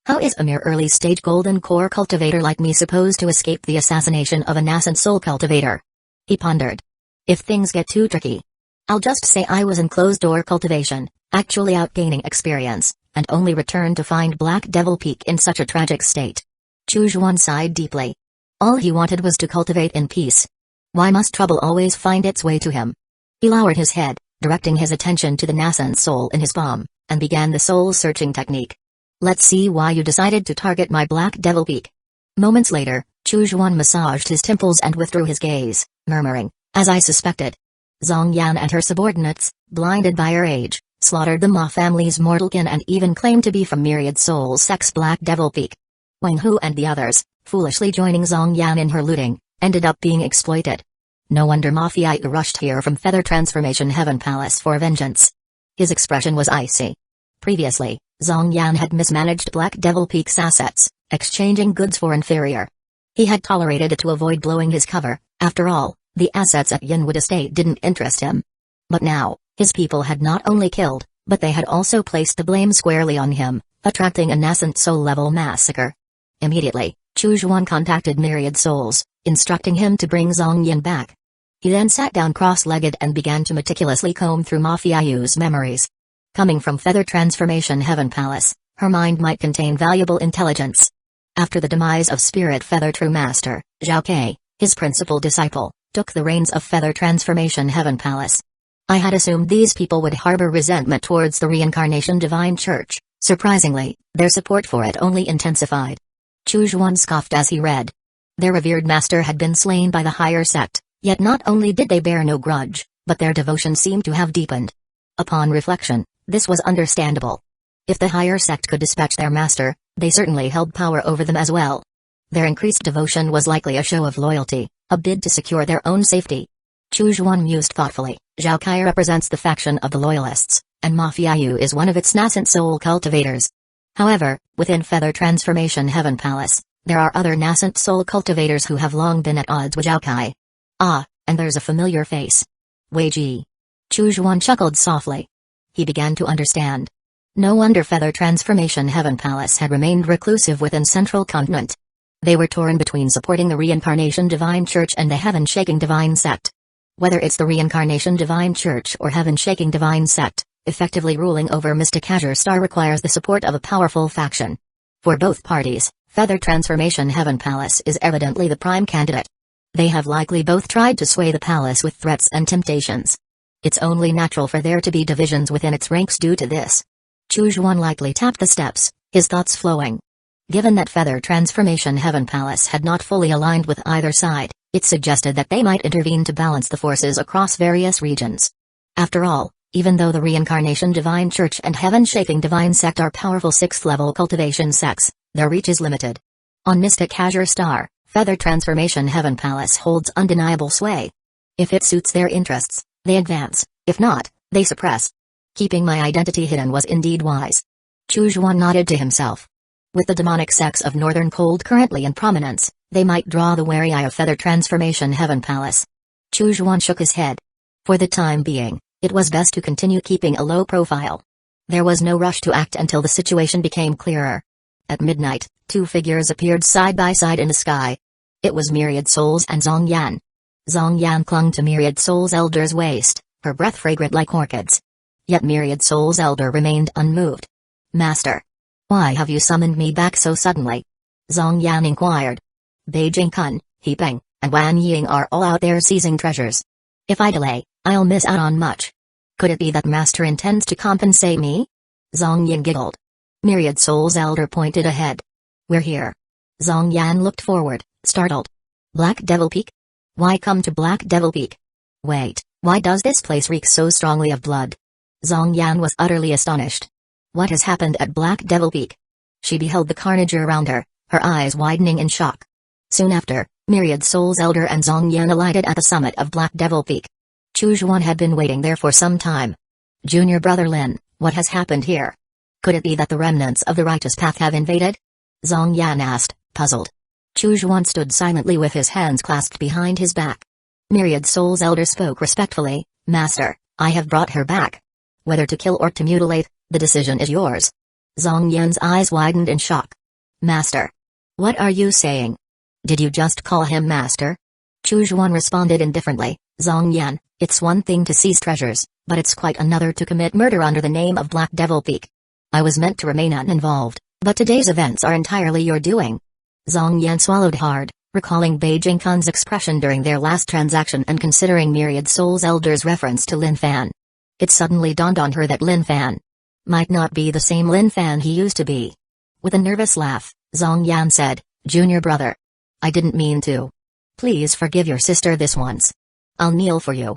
How is a mere early-stage Golden Core cultivator like me supposed to escape the assassination of a nascent soul cultivator? He pondered. If things get too tricky, I'll just say I was in closed-door cultivation, actually out gaining experience, and only returned to find Black Devil Peak in such a tragic state. Chujuan sighed deeply. All he wanted was to cultivate in peace. Why must trouble always find its way to him? He lowered his head, directing his attention to the nascent soul in his palm, and began the soul-searching technique. Let's see why you decided to target my Black Devil Peak. Moments later, Chujuan massaged his temples and withdrew his gaze, murmuring, as I suspected. Zhong Yan and her subordinates, blinded by her age, slaughtered the Ma family's mortal kin and even claimed to be from Myriad Soul's sex Black Devil Peak. Wang Hu and the others, foolishly joining Zhong Yan in her looting, ended up being exploited. No wonder Mafiayu rushed here from Feather Transformation Heaven Palace for vengeance. His expression was icy. Previously, Zhong Yan had mismanaged Black Devil Peak's assets, exchanging goods for inferior. He had tolerated it to avoid blowing his cover. After all, the assets at Yinwood Estate didn't interest him. But now, his people had not only killed, but they had also placed the blame squarely on him, attracting a nascent soul-level massacre. Immediately, Chujuan contacted Myriad Souls, instructing him to bring Zhong Yan back. He then sat down cross-legged and began to meticulously comb through Mafiayu's memories. Coming from Feather Transformation Heaven Palace, her mind might contain valuable intelligence. After the demise of Spirit Feather True Master, Zhao Kai, his principal disciple, took the reins of Feather Transformation Heaven Palace. I had assumed these people would harbor resentment towards the Reincarnation Divine Church. Surprisingly, their support for it only intensified. Chujuan scoffed as he read. Their revered master had been slain by the higher sect, yet not only did they bear no grudge, but their devotion seemed to have deepened. Upon reflection, this was understandable. If the higher sect could dispatch their master, they certainly held power over them as well. Their increased devotion was likely a show of loyalty, a bid to secure their own safety. Chujuan mused thoughtfully. Zhao Kai represents the faction of the Loyalists, and Mafiayu is one of its nascent soul cultivators. However, within Feather Transformation Heaven Palace, there are other nascent soul cultivators who have long been at odds with Zhao Kai. Ah, and there's a familiar face. Wei Ji. Chujuan chuckled softly. He began to understand. No wonder Feather Transformation Heaven Palace had remained reclusive within Central Continent. They were torn between supporting the Reincarnation Divine Church and the Heaven-Shaking Divine Sect. Whether it's the Reincarnation Divine Church or Heaven-Shaking Divine Sect, effectively ruling over Mystic Azure Star requires the support of a powerful faction. For both parties, Feather Transformation Heaven Palace is evidently the prime candidate. They have likely both tried to sway the palace with threats and temptations. It's only natural for there to be divisions within its ranks due to this. Chu Juan lightly tapped the steps, his thoughts flowing. Given that Feather Transformation Heaven Palace had not fully aligned with either side, it suggested that they might intervene to balance the forces across various regions. After all, even though the Reincarnation Divine Church and Heaven-Shaping Divine Sect are powerful 6th-level cultivation sects, their reach is limited. On Mystic Azure Star, Feather Transformation Heaven Palace holds undeniable sway. If it suits their interests, they advance; if not, they suppress. Keeping my identity hidden was indeed wise. Chu Juan nodded to himself. With the demonic sects of Northern Cold currently in prominence, they might draw the wary eye of Feather Transformation Heaven Palace. Chu Juan shook his head. For the time being, it was best to continue keeping a low profile. There was no rush to act until the situation became clearer. At midnight, two figures appeared side by side in the sky. It was Myriad Souls and Zhong Yan. Zhong Yan clung to Myriad Souls Elder's waist, her breath fragrant like orchids. Yet Myriad Souls Elder remained unmoved. "Master, why have you summoned me back so suddenly?" Zhong Yan inquired. "Beijing Kun, He Peng, and Wan Ying are all out there seizing treasures. If I delay, I'll miss out on much. Could it be that Master intends to compensate me?" Zhong Yan giggled. Myriad Souls Elder pointed ahead. "We're here." Zhong Yan looked forward, startled. "Black Devil Peak? Why come to Black Devil Peak? Wait, why does this place reek so strongly of blood?" Zhong Yan was utterly astonished. What has happened at Black Devil Peak? She beheld the carnage around her, her eyes widening in shock. Soon after, Myriad Souls Elder and Zhong Yan alighted at the summit of Black Devil Peak. Chu Juan had been waiting there for some time. "Junior brother Lin, what has happened here? Could it be that the remnants of the righteous path have invaded?" Zhong Yan asked, puzzled. Chu Juan stood silently with his hands clasped behind his back. Myriad Souls Elder spoke respectfully, "Master, I have brought her back. Whether to kill or to mutilate, the decision is yours." Zhong Yan's eyes widened in shock. "Master? What are you saying? Did you just call him Master?" Chu Juan responded indifferently, "Zhong Yan, it's one thing to seize treasures, but it's quite another to commit murder under the name of Black Devil Peak. I was meant to remain uninvolved, but today's events are entirely your doing." Zhong Yan swallowed hard, recalling Beijing Kun's expression during their last transaction and considering Myriad Souls Elder's reference to Lin Fan. It suddenly dawned on her that Lin Fan might not be the same Lin Fan he used to be. With a nervous laugh, Zhong Yan said, "Junior brother, I didn't mean to. Please forgive your sister this once. I'll kneel for you."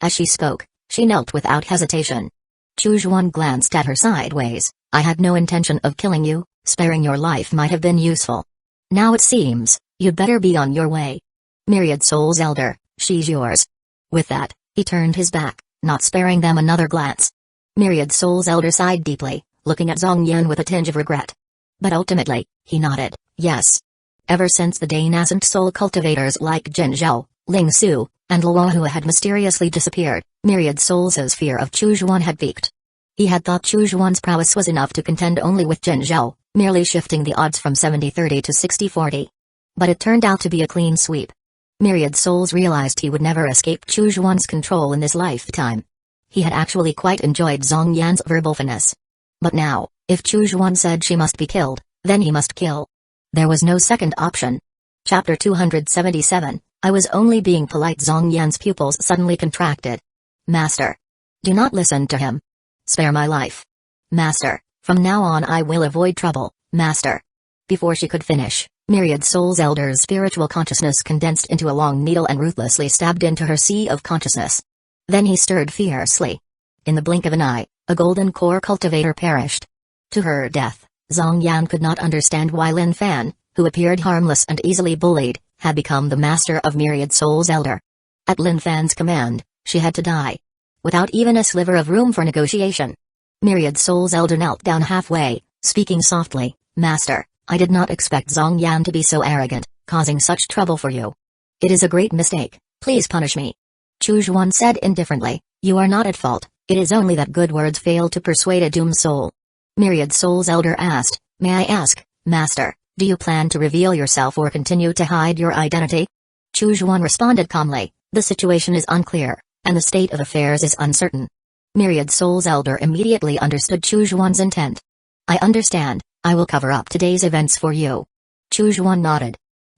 As she spoke, she knelt without hesitation. Chu Juan glanced at her sideways. "I had no intention of killing you, sparing your life might have been useful. Now it seems, you'd better be on your way. Myriad Souls Elder, she's yours." With that, he turned his back, not sparing them another glance. Myriad Souls Elder sighed deeply, looking at Zhong Yan with a tinge of regret. But ultimately, he nodded, yes. Ever since the day nascent soul cultivators like Jin Zhao, Ling Su, and Luohua had mysteriously disappeared, Myriad Souls' fear of Chu Juan had peaked. He had thought Chu Juan's prowess was enough to contend only with Jin Zhao, merely shifting the odds from 70-30 to 60-40. But it turned out to be a clean sweep. Myriad Souls realized he would never escape Chu Juan's control in this lifetime. He had actually quite enjoyed Zhong Yan's verbal finesse. But now, if Chu Juan said she must be killed, then he must kill. There was no second option. Chapter 277, I was only being polite. Zhong Yan's pupils suddenly contracted. "Master. Do not listen to him. Spare my life. Master, from now on I will avoid trouble, Master." Before she could finish, Myriad Souls Elder's spiritual consciousness condensed into a long needle and ruthlessly stabbed into her sea of consciousness. Then he stirred fiercely. In the blink of an eye, a golden core cultivator perished. To her death, Zhong Yan could not understand why Lin Fan, who appeared harmless and easily bullied, had become the master of Myriad Souls Elder. At Lin Fan's command, she had to die. Without even a sliver of room for negotiation. Myriad Souls Elder knelt down halfway, speaking softly, "Master, I did not expect Zhong Yan to be so arrogant, causing such trouble for you. It is a great mistake, please punish me." Chu Juan said indifferently, "You are not at fault, it is only that good words fail to persuade a doomed soul." Myriad Souls Elder asked, "May I ask, Master, do you plan to reveal yourself or continue to hide your identity?" Chu Juan responded calmly, "The situation is unclear, and the state of affairs is uncertain." Myriad Souls Elder immediately understood Chu Juan's intent. "I understand, I will cover up today's events for you." Chu Zhuan nodded.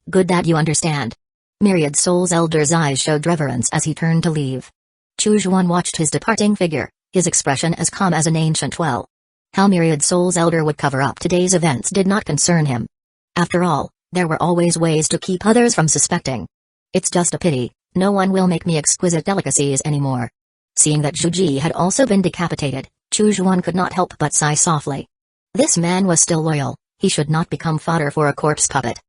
Good that you understand. Myriad Soul's elder's eyes showed reverence as he turned to leave. Chu Zhuan watched his departing figure, his expression as calm as an ancient well. How Myriad Soul's elder would cover up today's events did not concern him. After all, there were always ways to keep others from suspecting. It's just a pity, no one will make me exquisite delicacies anymore. Seeing that Zhu Ji had also been decapitated, Chu Zhuan could not help but sigh softly. This man was still loyal, he should not become fodder for a corpse puppet.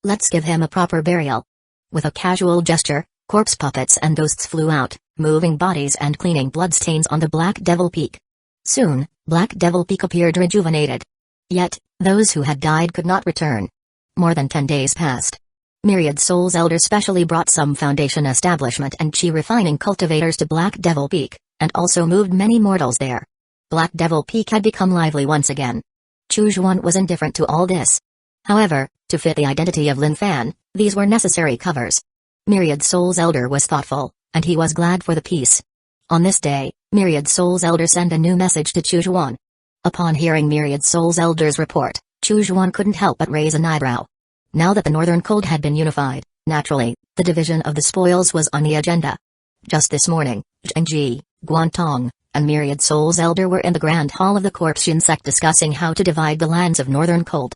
Let's give him a proper burial. With a casual gesture, corpse puppets and ghosts flew out, moving bodies and cleaning bloodstains on the Black Devil Peak. Soon, Black Devil Peak appeared rejuvenated. Yet, those who had died could not return. More than 10 days passed. Myriad Soul's elder specially brought some foundation establishment and chi refining cultivators to Black Devil Peak, and also moved many mortals there. Black Devil Peak had become lively once again. Chu Zhuan was indifferent to all this. However, to fit the identity of Lin Fan, these were necessary covers. Myriad Soul's elder was thoughtful, and he was glad for the peace. On this day, Myriad Soul's elder sent a new message to Chu Zhuan. Upon hearing Myriad Soul's elder's report, Chu Zhuan couldn't help but raise an eyebrow. Now that the Northern Cold had been unified, naturally, the division of the spoils was on the agenda. Just this morning, Zhengji, Guantong, and Myriad Soul's elder were in the Grand Hall of the Corpse Shin sect discussing how to divide the lands of Northern Cold.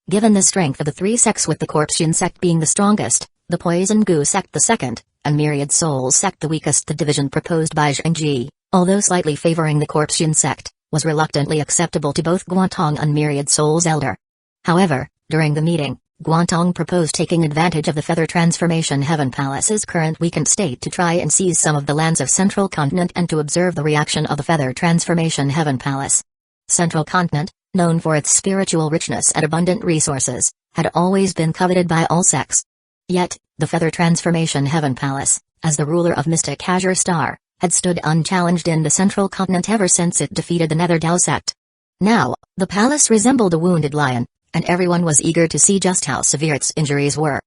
Given the strength of the three sects with the Corpse Shin sect being the strongest, the Poison Gu sect the second, and Myriad Soul's sect the weakest, the division proposed by Zhengji, although slightly favoring the Corpse Shin sect, was reluctantly acceptable to both Guantong and Myriad Soul's elder. However, during the meeting, Guantong proposed taking advantage of the Feather Transformation Heaven Palace's current weakened state to try and seize some of the lands of Central Continent and to observe the reaction of the Feather Transformation Heaven Palace. Central Continent, known for its spiritual richness and abundant resources, had always been coveted by all sects. Yet, the Feather Transformation Heaven Palace, as the ruler of Mystic Azure Star, had stood unchallenged in the Central Continent ever since it defeated the Nether Dao sect. Now, the palace resembled a wounded lion, and everyone was eager to see just how severe its injuries were.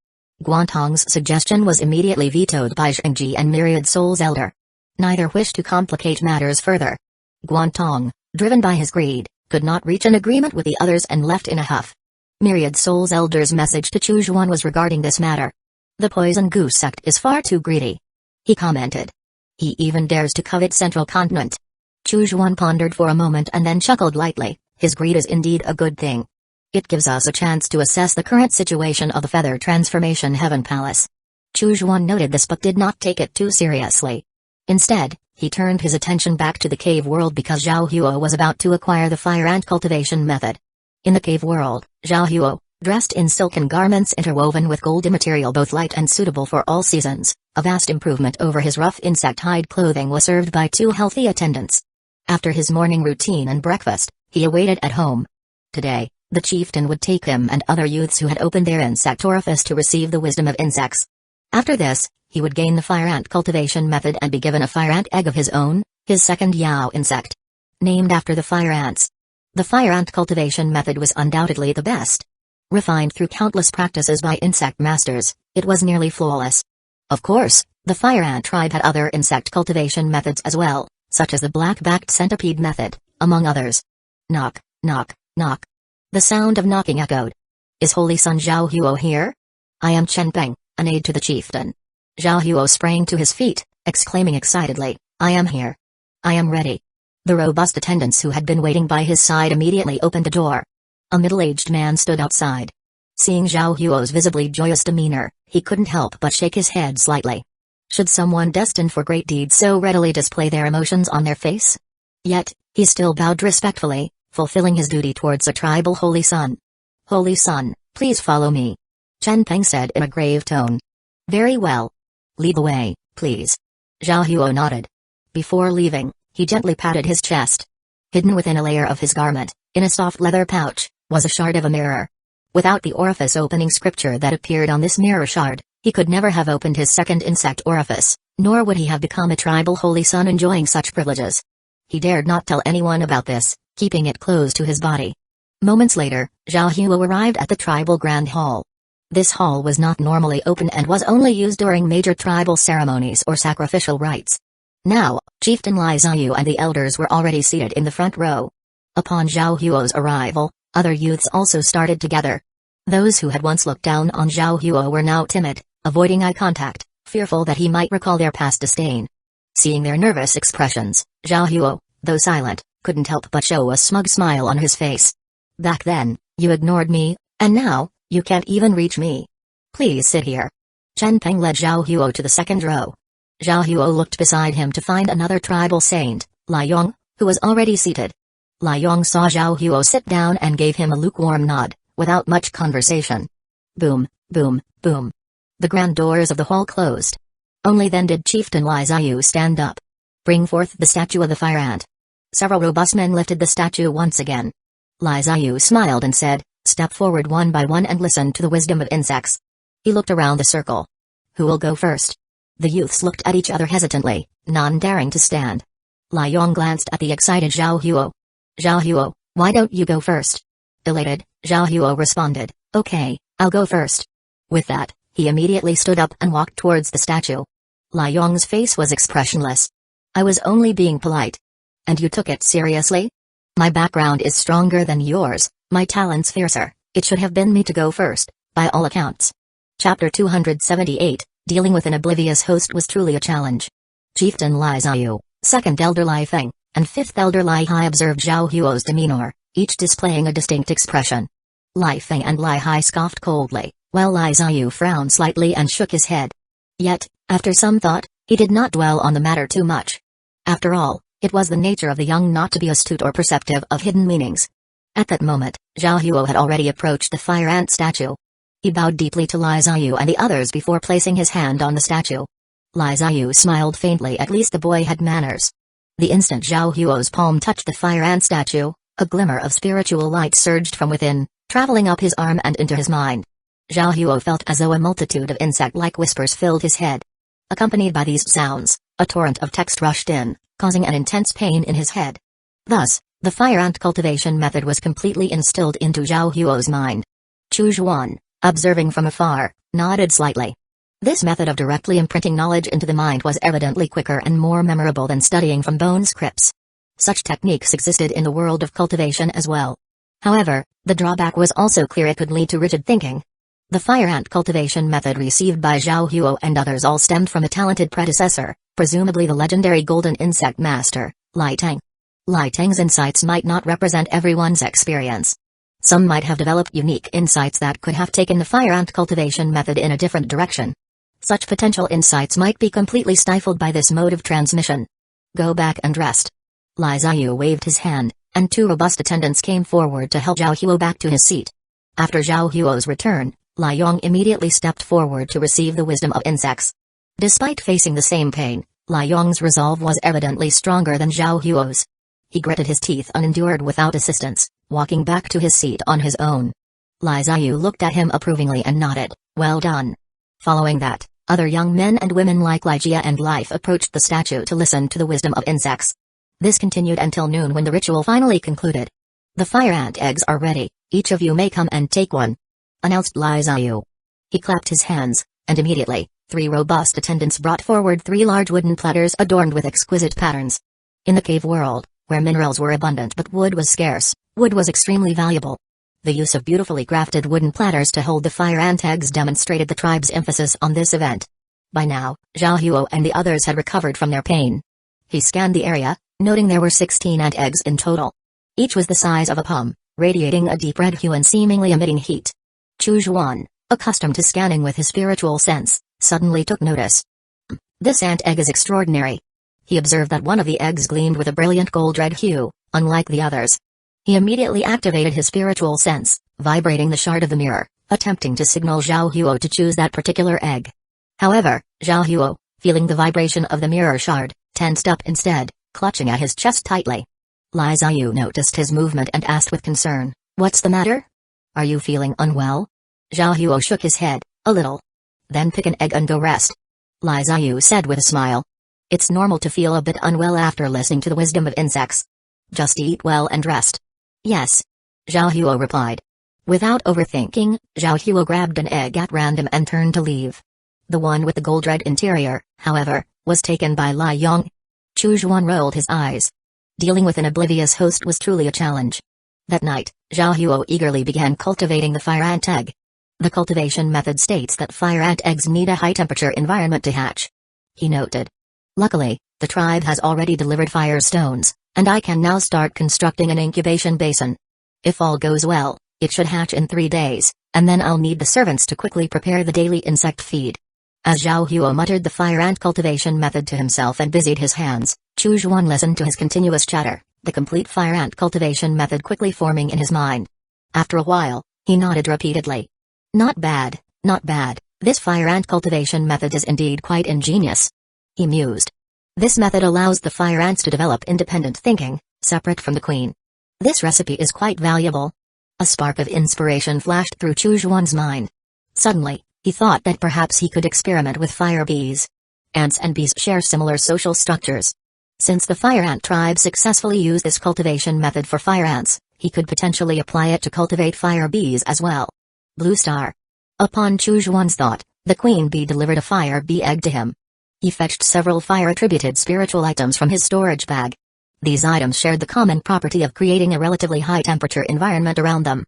Guantong's suggestion was immediately vetoed by Zhengji and Myriad Soul's elder. Neither wished to complicate matters further. Guantong, driven by his greed, could not reach an agreement with the others and left in a huff. Myriad Soul's elder's message to Chu Zhuan was regarding this matter. The Poison Goose sect is far too greedy, he commented. He even dares to covet Central Continent. Chu Zhuan pondered for a moment and then chuckled lightly. His greed is indeed a good thing. It gives us a chance to assess the current situation of the Feather Transformation Heaven Palace. Chu Zhuan noted this but did not take it too seriously. Instead, he turned his attention back to the cave world because Zhao Huo was about to acquire the fire ant cultivation method. In the cave world, Zhao Huo, dressed in silken garments interwoven with golden material both light and suitable for all seasons, a vast improvement over his rough insect hide clothing, was served by 2 healthy attendants. After his morning routine and breakfast, he awaited at home. Today, the chieftain would take him and other youths who had opened their insect orifice to receive the wisdom of insects. After this, he would gain the fire ant cultivation method and be given a fire ant egg of his own, his second Yao insect. Named after the fire ants. The fire ant cultivation method was undoubtedly the best. Refined through countless practices by insect masters, it was nearly flawless. Of course, the fire ant tribe had other insect cultivation methods as well, such as the black-backed centipede method, among others. Knock, knock, knock. The sound of knocking echoed. Is Holy Son Zhao Huo here? I am Chen Peng, an aide to the chieftain. Zhao Huo sprang to his feet, exclaiming excitedly, I am here. I am ready. The robust attendants who had been waiting by his side immediately opened the door. A middle-aged man stood outside. Seeing Zhao Huo's visibly joyous demeanor, he couldn't help but shake his head slightly. Should someone destined for great deeds so readily display their emotions on their face? Yet, he still bowed respectfully, fulfilling his duty towards a tribal holy son. Holy son, please follow me. Chen Peng said in a grave tone. Very well. Lead the way, please. Zhao Huo nodded. Before leaving, he gently patted his chest. Hidden within a layer of his garment, in a soft leather pouch, was a shard of a mirror. Without the orifice opening scripture that appeared on this mirror shard, he could never have opened his second insect orifice, nor would he have become a tribal holy son enjoying such privileges. He dared not tell anyone about this, keeping it close to his body. Moments later, Zhao Huo arrived at the tribal grand hall. This hall was not normally open and was only used during major tribal ceremonies or sacrificial rites. Now, Chieftain Lai Ziyu and the elders were already seated in the front row. Upon Zhao Huo's arrival, other youths also started to gather. Those who had once looked down on Zhao Huo were now timid, avoiding eye contact, fearful that he might recall their past disdain. Seeing their nervous expressions, Zhao Huo, though silent, couldn't help but show a smug smile on his face. Back then, you ignored me, and now, you can't even reach me. Please sit here. Chen Peng led Zhao Huo to the second row. Zhao Huo looked beside him to find another tribal saint, Lai Yong, who was already seated. Lai Yong saw Zhao Huo sit down and gave him a lukewarm nod, without much conversation. Boom, boom, boom. The grand doors of the hall closed. Only then did Chieftain Lai Ziyu stand up. Bring forth the statue of the fire ant. Several robust men lifted the statue once again. Lai Ziyu smiled and said, step forward one by one and listen to the wisdom of insects. He looked around the circle. Who will go first? The youths looked at each other hesitantly, none daring to stand. Lai Yong glanced at the excited Zhao Huo. Zhao Huo, why don't you go first? Elated, Zhao Huo responded, okay, I'll go first. With that, he immediately stood up and walked towards the statue. Lai Yong's face was expressionless. I was only being polite. And you took it seriously? My background is stronger than yours, my talents fiercer, it should have been me to go first, by all accounts. Chapter 278, Dealing with an Oblivious Host was truly a challenge. Chieftain Lai Ziyu, second elder Lai Feng, and fifth elder Lai Hai observed Zhao Huo's demeanor, each displaying a distinct expression. Lai Feng and Lai Hai scoffed coldly, while Lai Ziyu frowned slightly and shook his head. Yet, after some thought, he did not dwell on the matter too much. After all, it was the nature of the young not to be astute or perceptive of hidden meanings. At that moment, Zhao Huo had already approached the fire ant statue. He bowed deeply to Lai Ziyu and the others before placing his hand on the statue. Lai Ziyu smiled faintly, at least the boy had manners. The instant Zhao Huo's palm touched the fire ant statue, a glimmer of spiritual light surged from within, traveling up his arm and into his mind. Zhao Huo felt as though a multitude of insect-like whispers filled his head. Accompanied by these sounds, a torrent of text rushed in, causing an intense pain in his head. Thus, the fire ant cultivation method was completely instilled into Zhao Huo's mind. Chu Zhuan, observing from afar, nodded slightly. This method of directly imprinting knowledge into the mind was evidently quicker and more memorable than studying from bone scripts. Such techniques existed in the world of cultivation as well. However, the drawback was also clear: it could lead to rigid thinking. The fire ant cultivation method received by Zhao Huo and others all stemmed from a talented predecessor, presumably the legendary golden insect master, Lai Tang. Lai Tang's insights might not represent everyone's experience. Some might have developed unique insights that could have taken the fire ant cultivation method in a different direction. Such potential insights might be completely stifled by this mode of transmission. Go back and rest. Lai Ziyu waved his hand, and two robust attendants came forward to help Zhao Huo back to his seat. After Zhao Huo's return, Lai Yong immediately stepped forward to receive the wisdom of insects. Despite facing the same pain, Lai Yong's resolve was evidently stronger than Zhao Huo's. He gritted his teeth and endured without assistance, walking back to his seat on his own. Lai Ziyu looked at him approvingly and nodded, well done. Following that, other young men and women like Lai Jia and Life approached the statue to listen to the wisdom of insects. This continued until noon, when the ritual finally concluded. The fire ant eggs are ready, each of you may come and take one, announced Lai Ziyu. He clapped his hands, and immediately, 3 robust attendants brought forward 3 large wooden platters adorned with exquisite patterns. In the cave world, where minerals were abundant but wood was scarce, wood was extremely valuable. The use of beautifully crafted wooden platters to hold the fire ant eggs demonstrated the tribe's emphasis on this event. By now, Zhao Huo and the others had recovered from their pain. He scanned the area, noting there were 16 ant eggs in total. Each was the size of a palm, radiating a deep red hue and seemingly emitting heat. Chu Zhuan, accustomed to scanning with his spiritual sense, suddenly took notice. This ant egg is extraordinary. He observed that one of the eggs gleamed with a brilliant gold-red hue, unlike the others. He immediately activated his spiritual sense, vibrating the shard of the mirror, attempting to signal Zhao Huo to choose that particular egg. However, Zhao Huo, feeling the vibration of the mirror shard, tensed up instead, clutching at his chest tightly. Lai Ziyu noticed his movement and asked with concern, "What's the matter? Are you feeling unwell?" Zhao Huo shook his head, a little. "Then pick an egg and go rest," Lai Ziyu said with a smile. "It's normal to feel a bit unwell after listening to the wisdom of insects. Just eat well and rest." "Yes," Zhao Huo replied. Without overthinking, Zhao Huo grabbed an egg at random and turned to leave. The one with the gold-red interior, however, was taken by Lai Yong. Chu Zhuan rolled his eyes. Dealing with an oblivious host was truly a challenge. That night, Zhao Huo eagerly began cultivating the fire ant egg. The cultivation method states that fire ant eggs need a high-temperature environment to hatch. He noted. Luckily, the tribe has already delivered fire stones, and I can now start constructing an incubation basin. If all goes well, it should hatch in 3 days, and then I'll need the servants to quickly prepare the daily insect feed. As Zhao Huo muttered the fire ant cultivation method to himself and busied his hands, Chu Zhuan listened to his continuous chatter, the complete fire ant cultivation method quickly forming in his mind. After a while, he nodded repeatedly. Not bad, not bad, this fire ant cultivation method is indeed quite ingenious. He mused. This method allows the fire ants to develop independent thinking, separate from the queen. This recipe is quite valuable. A spark of inspiration flashed through Chu Zhuan's mind. Suddenly, he thought that perhaps he could experiment with fire bees. Ants and bees share similar social structures. Since the fire ant tribe successfully used this cultivation method for fire ants, he could potentially apply it to cultivate fire bees as well. Blue Star. Upon Chu Zhuan's thought, the queen bee delivered a fire bee egg to him. He fetched several fire-attributed spiritual items from his storage bag. These items shared the common property of creating a relatively high-temperature environment around them.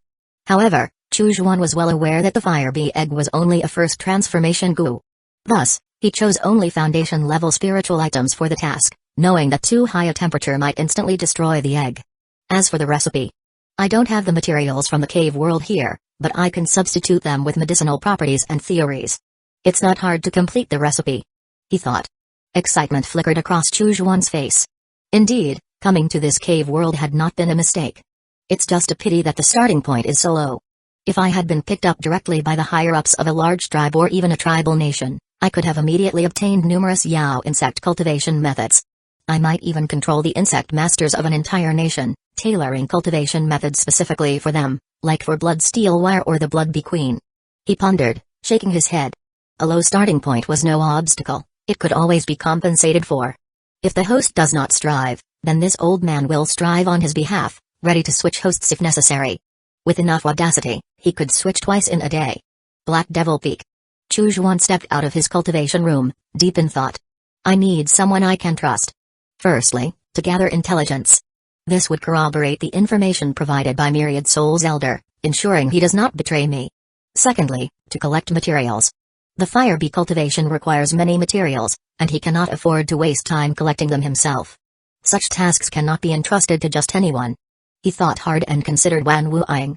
However, Chu Zhuan was well aware that the fire bee egg was only a first transformation goo. Thus, he chose only foundation-level spiritual items for the task, knowing that too high a temperature might instantly destroy the egg. As for the recipe, I don't have the materials from the cave world here, but I can substitute them with medicinal properties and theories. It's not hard to complete the recipe, he thought. Excitement flickered across Chu Zhuan's face. Indeed, coming to this cave world had not been a mistake. It's just a pity that the starting point is so low. If I had been picked up directly by the higher-ups of a large tribe or even a tribal nation, I could have immediately obtained numerous Yao insect cultivation methods. I might even control the insect masters of an entire nation, tailoring cultivation methods specifically for them, like for blood steel wire or the blood bee queen. He pondered, shaking his head. A low starting point was no obstacle, it could always be compensated for. If the host does not strive, then this old man will strive on his behalf, ready to switch hosts if necessary. With enough audacity, he could switch twice in a day. Black Devil Peak. Chu Zhuan stepped out of his cultivation room, deep in thought. I need someone I can trust. Firstly, to gather intelligence. This would corroborate the information provided by Myriad Soul's elder, ensuring he does not betray me. Secondly, to collect materials. The fire bee cultivation requires many materials, and he cannot afford to waste time collecting them himself. Such tasks cannot be entrusted to just anyone. He thought hard and considered Wan Wu'ing.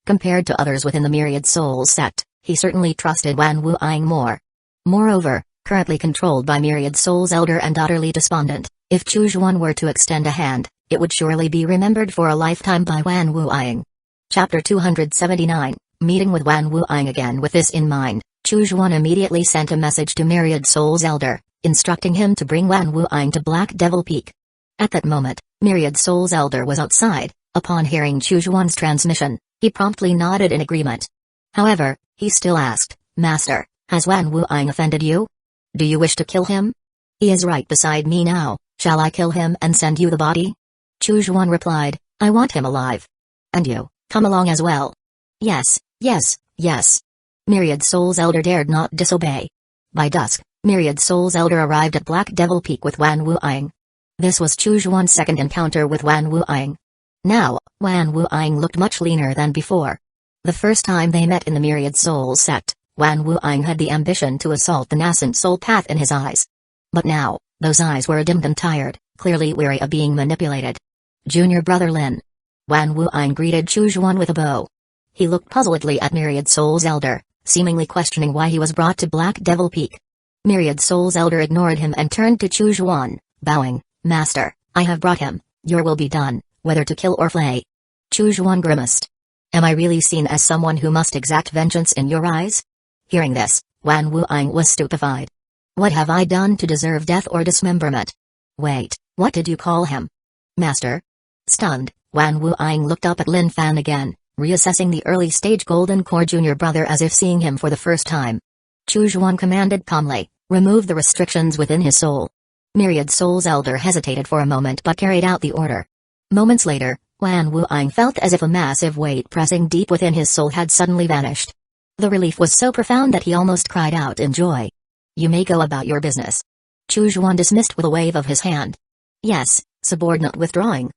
Compared to others within the Myriad Souls sect, he certainly trusted Wan Wu'ing more. Moreover, currently controlled by Myriad Soul's elder and utterly despondent, if Chu Zhuan were to extend a hand, it would surely be remembered for a lifetime by Wan Wu'ing. Chapter 279, Meeting with Wan Wu'ing. Again with this in mind, Chu Zhuan immediately sent a message to Myriad Soul's elder, instructing him to bring Wan Wu'ing to Black Devil Peak. At that moment, Myriad Soul's elder was outside. Upon hearing Chu Zhuan's transmission, he promptly nodded in agreement. However, he still asked, Master, has Wan Wu'ing offended you? Do you wish to kill him? He is right beside me now, shall I kill him and send you the body? Chu Zhuan replied, I want him alive. And you, come along as well. Yes, yes, yes. Myriad Soul's elder dared not disobey. By dusk, Myriad Soul's elder arrived at Black Devil Peak with Wan Wu'ing. This was Chu Zhuan's second encounter with Wan Wu'ing. Now, Wan Wu'ing looked much leaner than before. The first time they met in the Myriad Souls sect, Wan Wu'ing had the ambition to assault the nascent soul path in his eyes. But now, those eyes were dimmed and tired, clearly weary of being manipulated. Junior brother Lin. Wan Wu'ing greeted Chu Zhuan with a bow. He looked puzzledly at Myriad Soul's elder, seemingly questioning why he was brought to Black Devil Peak. Myriad Soul's elder ignored him and turned to Chu Zhuan, bowing, Master, I have brought him, your will be done. Whether to kill or flay. Chu Zhuan grimaced. Am I really seen as someone who must exact vengeance in your eyes? Hearing this, Wan Wu'ing was stupefied. What have I done to deserve death or dismemberment? Wait, what did you call him? Master? Stunned, Wan Wu'ing looked up at Lin Fan again, reassessing the early-stage Golden Core junior brother as if seeing him for the first time. Chu Zhuan commanded calmly, remove the restrictions within his soul. Myriad Soul's elder hesitated for a moment but carried out the order. Moments later, Wan Wu'ing felt as if a massive weight pressing deep within his soul had suddenly vanished. The relief was so profound that he almost cried out in joy. You may go about your business. Chu Zhuan dismissed with a wave of his hand. Yes, subordinate withdrawing.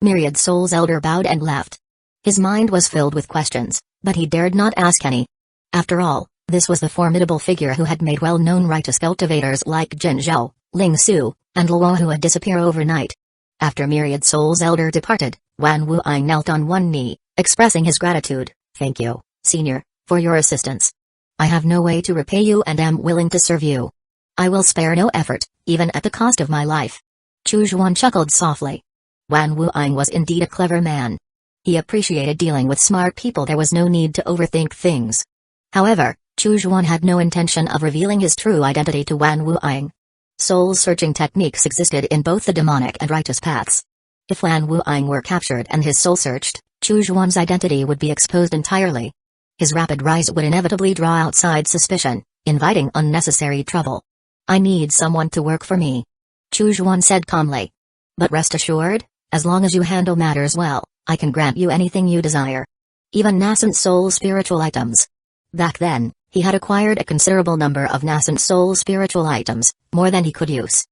Myriad Soul's elder bowed and left. His mind was filled with questions, but he dared not ask any. After all, this was the formidable figure who had made well-known righteous cultivators like Jinzhou, Ling Su, and Luohua disappear overnight. After Myriad Soul's elder departed, Wan Wuang knelt on one knee, expressing his gratitude. "Thank you, Senior, for your assistance. I have no way to repay you and am willing to serve you. I will spare no effort, even at the cost of my life." Chu Zhuan chuckled softly. Wan Wuang was indeed a clever man. He appreciated dealing with smart people. There was no need to overthink things. However, Chu Zhuan had no intention of revealing his true identity to Wan Wuang. Soul-searching techniques existed in both the demonic and righteous paths. If Wan Wuang were captured and his soul searched, Chu Zhuan's identity would be exposed entirely. His rapid rise would inevitably draw outside suspicion, inviting unnecessary trouble. "I need someone to work for me," Chu Zhuan said calmly. "But rest assured, as long as you handle matters well, I can grant you anything you desire. Even nascent soul spiritual items." Back then, he had acquired a considerable number of nascent soul spiritual items, more than he could use.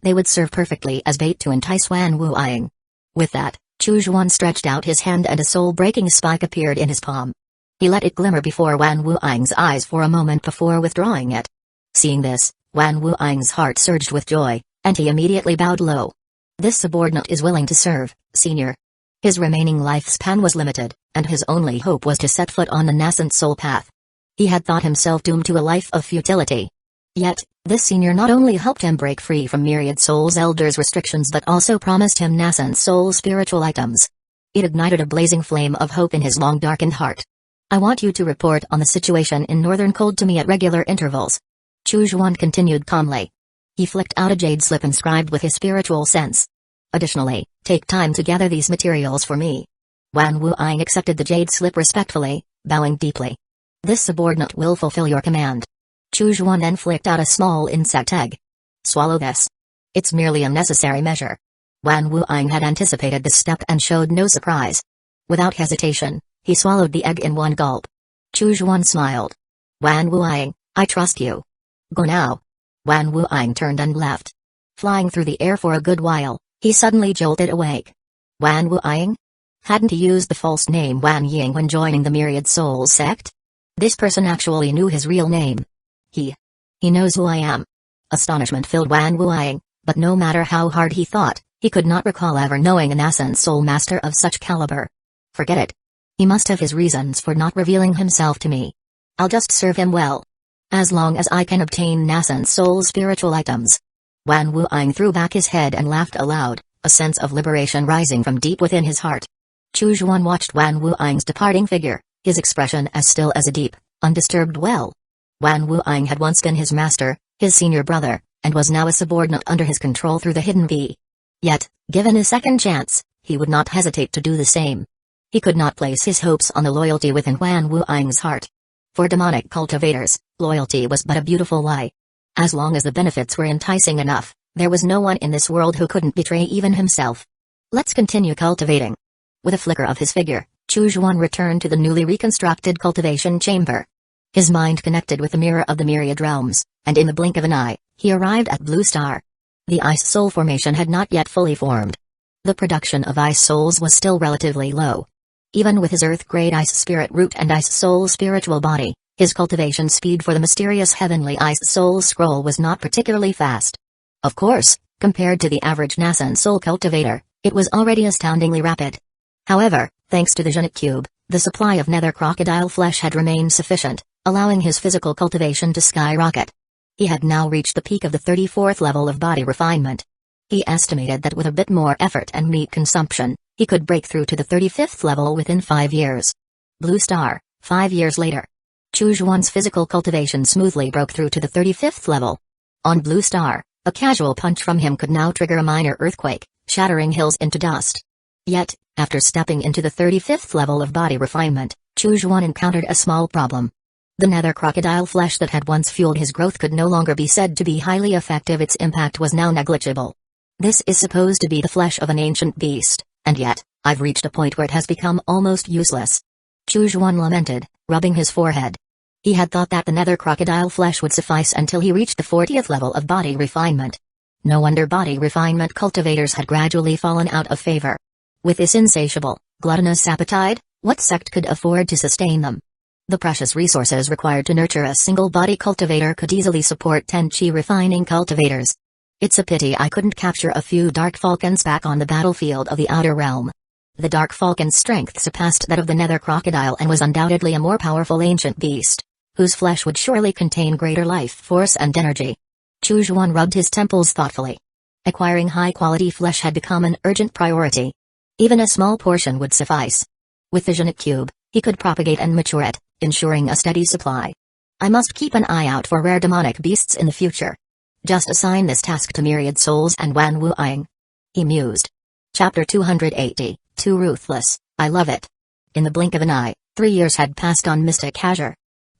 They would serve perfectly as bait to entice Wan Wuang. With that, Chu Zhuan stretched out his hand and a soul-breaking spike appeared in his palm. He let it glimmer before Wan Wuang's eyes for a moment before withdrawing it. Seeing this, Wan Wuang's heart surged with joy, and he immediately bowed low. "This subordinate is willing to serve, Senior." His remaining lifespan was limited, and his only hope was to set foot on the nascent soul path. He had thought himself doomed to a life of futility. Yet, this senior not only helped him break free from Myriad Soul's elders' restrictions but also promised him nascent soul spiritual items. It ignited a blazing flame of hope in his long-darkened heart. "I want you to report on the situation in Northern Cold to me at regular intervals," Chu Zhuan continued calmly. He flicked out a jade slip inscribed with his spiritual sense. "Additionally, take time to gather these materials for me." Wan Wuang accepted the jade slip respectfully, bowing deeply. "This subordinate will fulfill your command." Chu Zhuan then flicked out a small insect egg. "Swallow this. It's merely a necessary measure." Wan Wuang had anticipated this step and showed no surprise. Without hesitation, he swallowed the egg in one gulp. Chu Zhuan smiled. "Wan Wuang, I trust you. Go now." Wan Wuang turned and left. Flying through the air for a good while, he suddenly jolted awake. Wan Wuang? Hadn't he used the false name Wan Ying when joining the Myriad Soul sect? This person actually knew his real name. He knows who I am. Astonishment filled Wan Wuang, but no matter how hard he thought, he could not recall ever knowing an nascent soul master of such caliber. Forget it. He must have his reasons for not revealing himself to me. I'll just serve him well. As long as I can obtain nascent soul spiritual items. Wan Wuang threw back his head and laughed aloud, a sense of liberation rising from deep within his heart. Chu Zhuan watched Wan Wuang's departing figure, his expression as still as a deep, undisturbed well. Wan Wuang had once been his master, his senior brother, and was now a subordinate under his control through the hidden key. Yet, given a second chance, he would not hesitate to do the same. He could not place his hopes on the loyalty within Wan Wuang's heart. For demonic cultivators, loyalty was but a beautiful lie. As long as the benefits were enticing enough, there was no one in this world who couldn't betray even himself. Let's continue cultivating. With a flicker of his figure, Chu Zhuan returned to the newly reconstructed cultivation chamber. His mind connected with the mirror of the myriad realms, and in the blink of an eye, he arrived at Blue Star. The ice soul formation had not yet fully formed. The production of ice souls was still relatively low. Even with his earth-grade ice spirit root and ice soul spiritual body, his cultivation speed for the mysterious heavenly ice soul scroll was not particularly fast. Of course, compared to the average nascent soul cultivator, it was already astoundingly rapid. However, thanks to the Genetic Cube, the supply of nether crocodile flesh had remained sufficient, allowing his physical cultivation to skyrocket. He had now reached the peak of the 34th level of body refinement. He estimated that with a bit more effort and meat consumption, he could break through to the 35th level within 5 years. Blue Star, 5 years later. Chu Zhuan's physical cultivation smoothly broke through to the 35th level. On Blue Star, a casual punch from him could now trigger a minor earthquake, shattering hills into dust. Yet, after stepping into the 35th level of body refinement, Chu Zhuan encountered a small problem. The nether crocodile flesh that had once fueled his growth could no longer be said to be highly effective. Its impact was now negligible. This is supposed to be the flesh of an ancient beast, and yet, I've reached a point where it has become almost useless. Chu Zhuan lamented, rubbing his forehead. He had thought that the nether crocodile flesh would suffice until he reached the 40th level of body refinement. No wonder body refinement cultivators had gradually fallen out of favor. With this insatiable, gluttonous appetite, What sect could afford to sustain them? The precious resources required to nurture a single-body cultivator could easily support 10 chi refining cultivators. It's a pity I couldn't capture a few Dark Falcons back on the battlefield of the Outer Realm. The Dark Falcon's strength surpassed that of the Nether Crocodile and was undoubtedly a more powerful ancient beast, whose flesh would surely contain greater life force and energy. Chu Xuan rubbed his temples thoughtfully. Acquiring high-quality flesh had become an urgent priority. Even a small portion would suffice. With the Genetic Cube, he could propagate and mature it, ensuring a steady supply. I must keep an eye out for rare demonic beasts in the future. Just assign this task to Myriad Souls and Wan Wuing. He mused. Chapter 280, Too Ruthless, I love it. In the blink of an eye, 3 years had passed on Mystic Azure.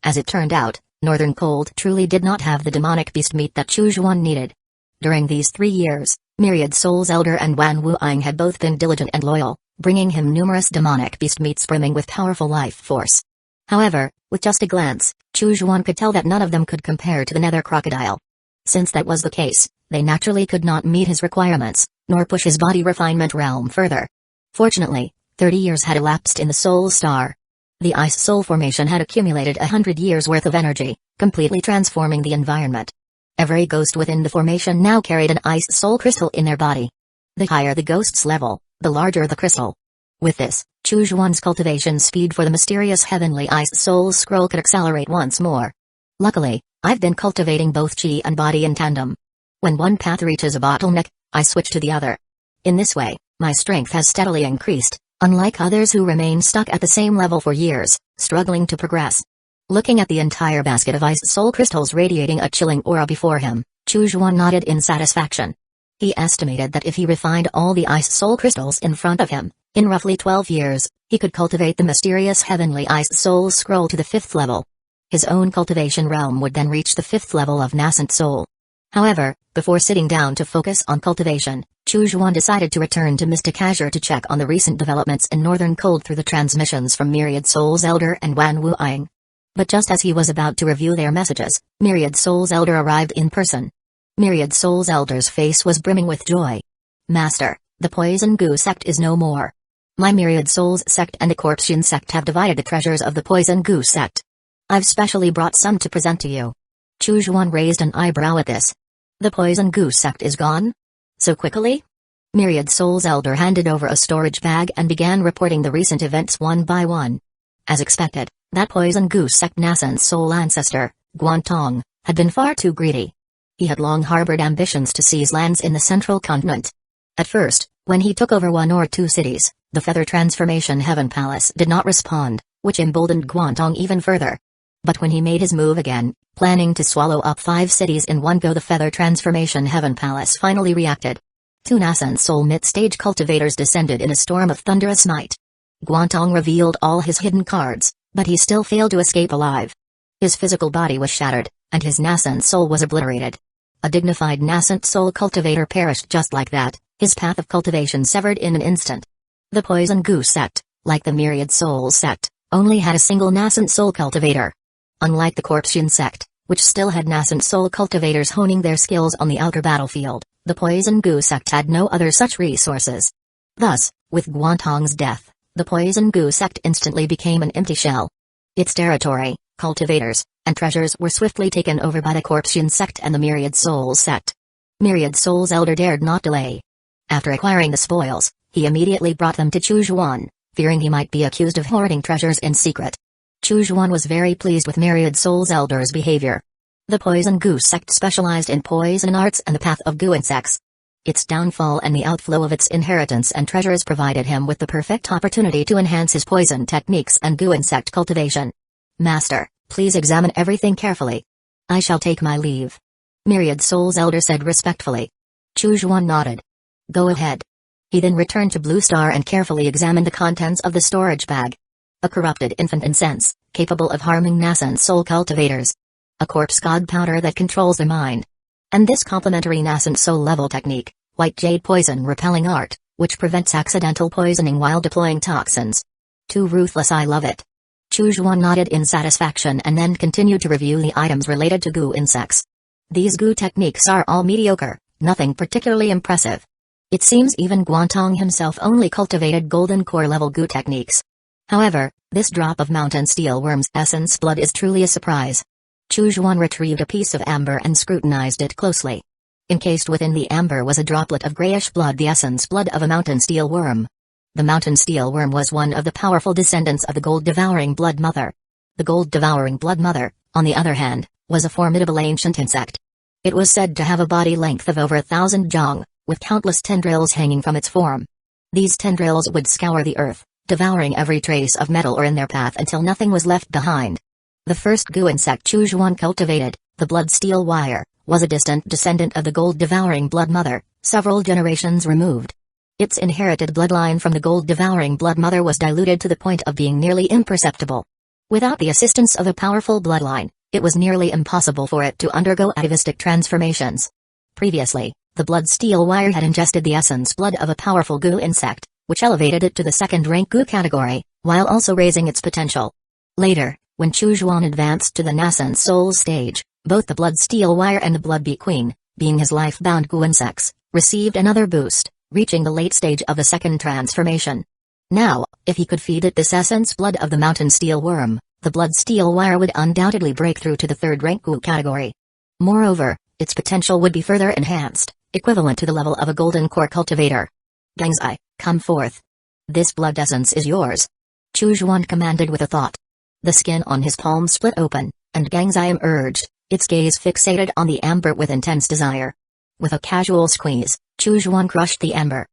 As it turned out, Northern Cold truly did not have the demonic beast meat that Chu Xuan needed. During these 3 years, Myriad Soul's elder and Wan Wuing had both been diligent and loyal, bringing him numerous demonic beast meats brimming with powerful life force. However, with just a glance, Chu Xuan could tell that none of them could compare to the Nether Crocodile. Since that was the case, they naturally could not meet his requirements, nor push his body refinement realm further. Fortunately, 30 years had elapsed in the Soul Star. The Ice Soul Formation had accumulated 100 years' worth of energy, completely transforming the environment. Every ghost within the formation now carried an Ice Soul Crystal in their body. The higher the ghost's level, the larger the crystal. With this, Chu Xuan's cultivation speed for the mysterious Heavenly Ice Soul Scroll could accelerate once more. Luckily, I've been cultivating both chi and body in tandem. When one path reaches a bottleneck, I switch to the other. In this way, my strength has steadily increased, unlike others who remain stuck at the same level for years, struggling to progress. Looking at the entire basket of Ice Soul Crystals radiating a chilling aura before him, Chu Xuan nodded in satisfaction. He estimated that if he refined all the Ice Soul Crystals in front of him, in roughly 12 years, he could cultivate the mysterious Heavenly Ice Soul Scroll to the 5th level. His own cultivation realm would then reach the 5th level of Nascent Soul. However, before sitting down to focus on cultivation, Chu Xuan decided to return to Mystic Azure to check on the recent developments in Northern Cold through the transmissions from Myriad Soul's Elder and Wan Wuing. But just as he was about to review their messages, Myriad Soul's Elder arrived in person. Myriad Soul's Elder's face was brimming with joy. Master, the Poison Goo sect is no more. My Myriad Souls sect and the Corpsean sect have divided the treasures of the Poison Goo sect. I've specially brought some to present to you. Chu Xuan raised an eyebrow at this. The Poison Goo sect is gone? So quickly? Myriad Soul's Elder handed over a storage bag and began reporting the recent events one by one. As expected, that Poison Goo sect Nascent Soul ancestor, Guantong, had been far too greedy. He had long harbored ambitions to seize lands in the central continent. At first, when he took over 1 or 2 cities, the Feather Transformation Heaven Palace did not respond, which emboldened Guantong even further. But when he made his move again, planning to swallow up 5 cities in one go, the Feather Transformation Heaven Palace finally reacted. 2 Nascent Soul mid-stage cultivators descended in a storm of thunderous might. Guantong revealed all his hidden cards, but he still failed to escape alive. His physical body was shattered, and his Nascent Soul was obliterated. A dignified Nascent Soul cultivator perished just like that, his path of cultivation severed in an instant. The Poison Goo sect, like the Myriad Soul sect, only had a single Nascent Soul cultivator. Unlike the Corpsean sect, which still had Nascent Soul cultivators honing their skills on the outer battlefield, the Poison Goo sect had no other such resources. Thus, with Guantong's death, the Poison Goo sect instantly became an empty shell. Its territory, cultivators, and treasures were swiftly taken over by the Corpsean sect and the Myriad Soul sect. Myriad Soul's Elder dared not delay. After acquiring the spoils, he immediately brought them to Chu Xuan, fearing he might be accused of hoarding treasures in secret. Chu Xuan was very pleased with Myriad Soul's Elder's behavior. The Poison Goo sect specialized in poison arts and the path of goo insects. Its downfall and the outflow of its inheritance and treasures provided him with the perfect opportunity to enhance his poison techniques and goo insect cultivation. Master, please examine everything carefully. I shall take my leave. Myriad Soul's Elder said respectfully. Chu Xuan nodded. Go ahead. He then returned to Blue Star and carefully examined the contents of the storage bag. A corrupted infant incense, capable of harming Nascent Soul cultivators. A corpse god powder that controls the mind. And this complementary Nascent Soul level technique, White Jade Poison Repelling Art, which prevents accidental poisoning while deploying toxins. Too ruthless, I love it. Chu Xuan nodded in satisfaction and then continued to review the items related to goo insects. These goo techniques are all mediocre, nothing particularly impressive. It seems even Guantong himself only cultivated golden core level goo techniques. However, this drop of mountain steel worm's essence blood is truly a surprise. Chu Juan retrieved a piece of amber and scrutinized it closely. Encased within the amber was a droplet of grayish blood, the essence blood of a mountain steel worm. The mountain steel worm was one of the powerful descendants of the gold-devouring blood mother. The gold-devouring blood mother, on the other hand, was a formidable ancient insect. It was said to have a body length of over 1,000 jong, with countless tendrils hanging from its form. These tendrils would scour the earth, devouring every trace of metal or in their path until nothing was left behind. The first goo insect Chu Juan cultivated, the blood steel wire, was a distant descendant of the gold-devouring blood mother, several generations removed. Its inherited bloodline from the gold-devouring blood mother was diluted to the point of being nearly imperceptible. Without the assistance of a powerful bloodline, it was nearly impossible for it to undergo atavistic transformations. Previously, the blood steel wire had ingested the essence blood of a powerful goo insect, which elevated it to the second-rank goo category, while also raising its potential. Later, when Chu Juan advanced to the nascent soul stage, both the blood steel wire and the blood bee queen, being his life-bound goo insects, received another boost, reaching the late stage of the second transformation. Now, if he could feed it this essence blood of the mountain steel worm, the blood steel wire would undoubtedly break through to the third-rank goo category. Moreover, its potential would be further enhanced, equivalent to the level of a golden core cultivator. Gangzai, come forth. This blood essence is yours. Chu Juan commanded with a thought. The skin on his palm split open, and Gangzai emerged, its gaze fixated on the amber with intense desire. With a casual squeeze, Chu Juan crushed the amber.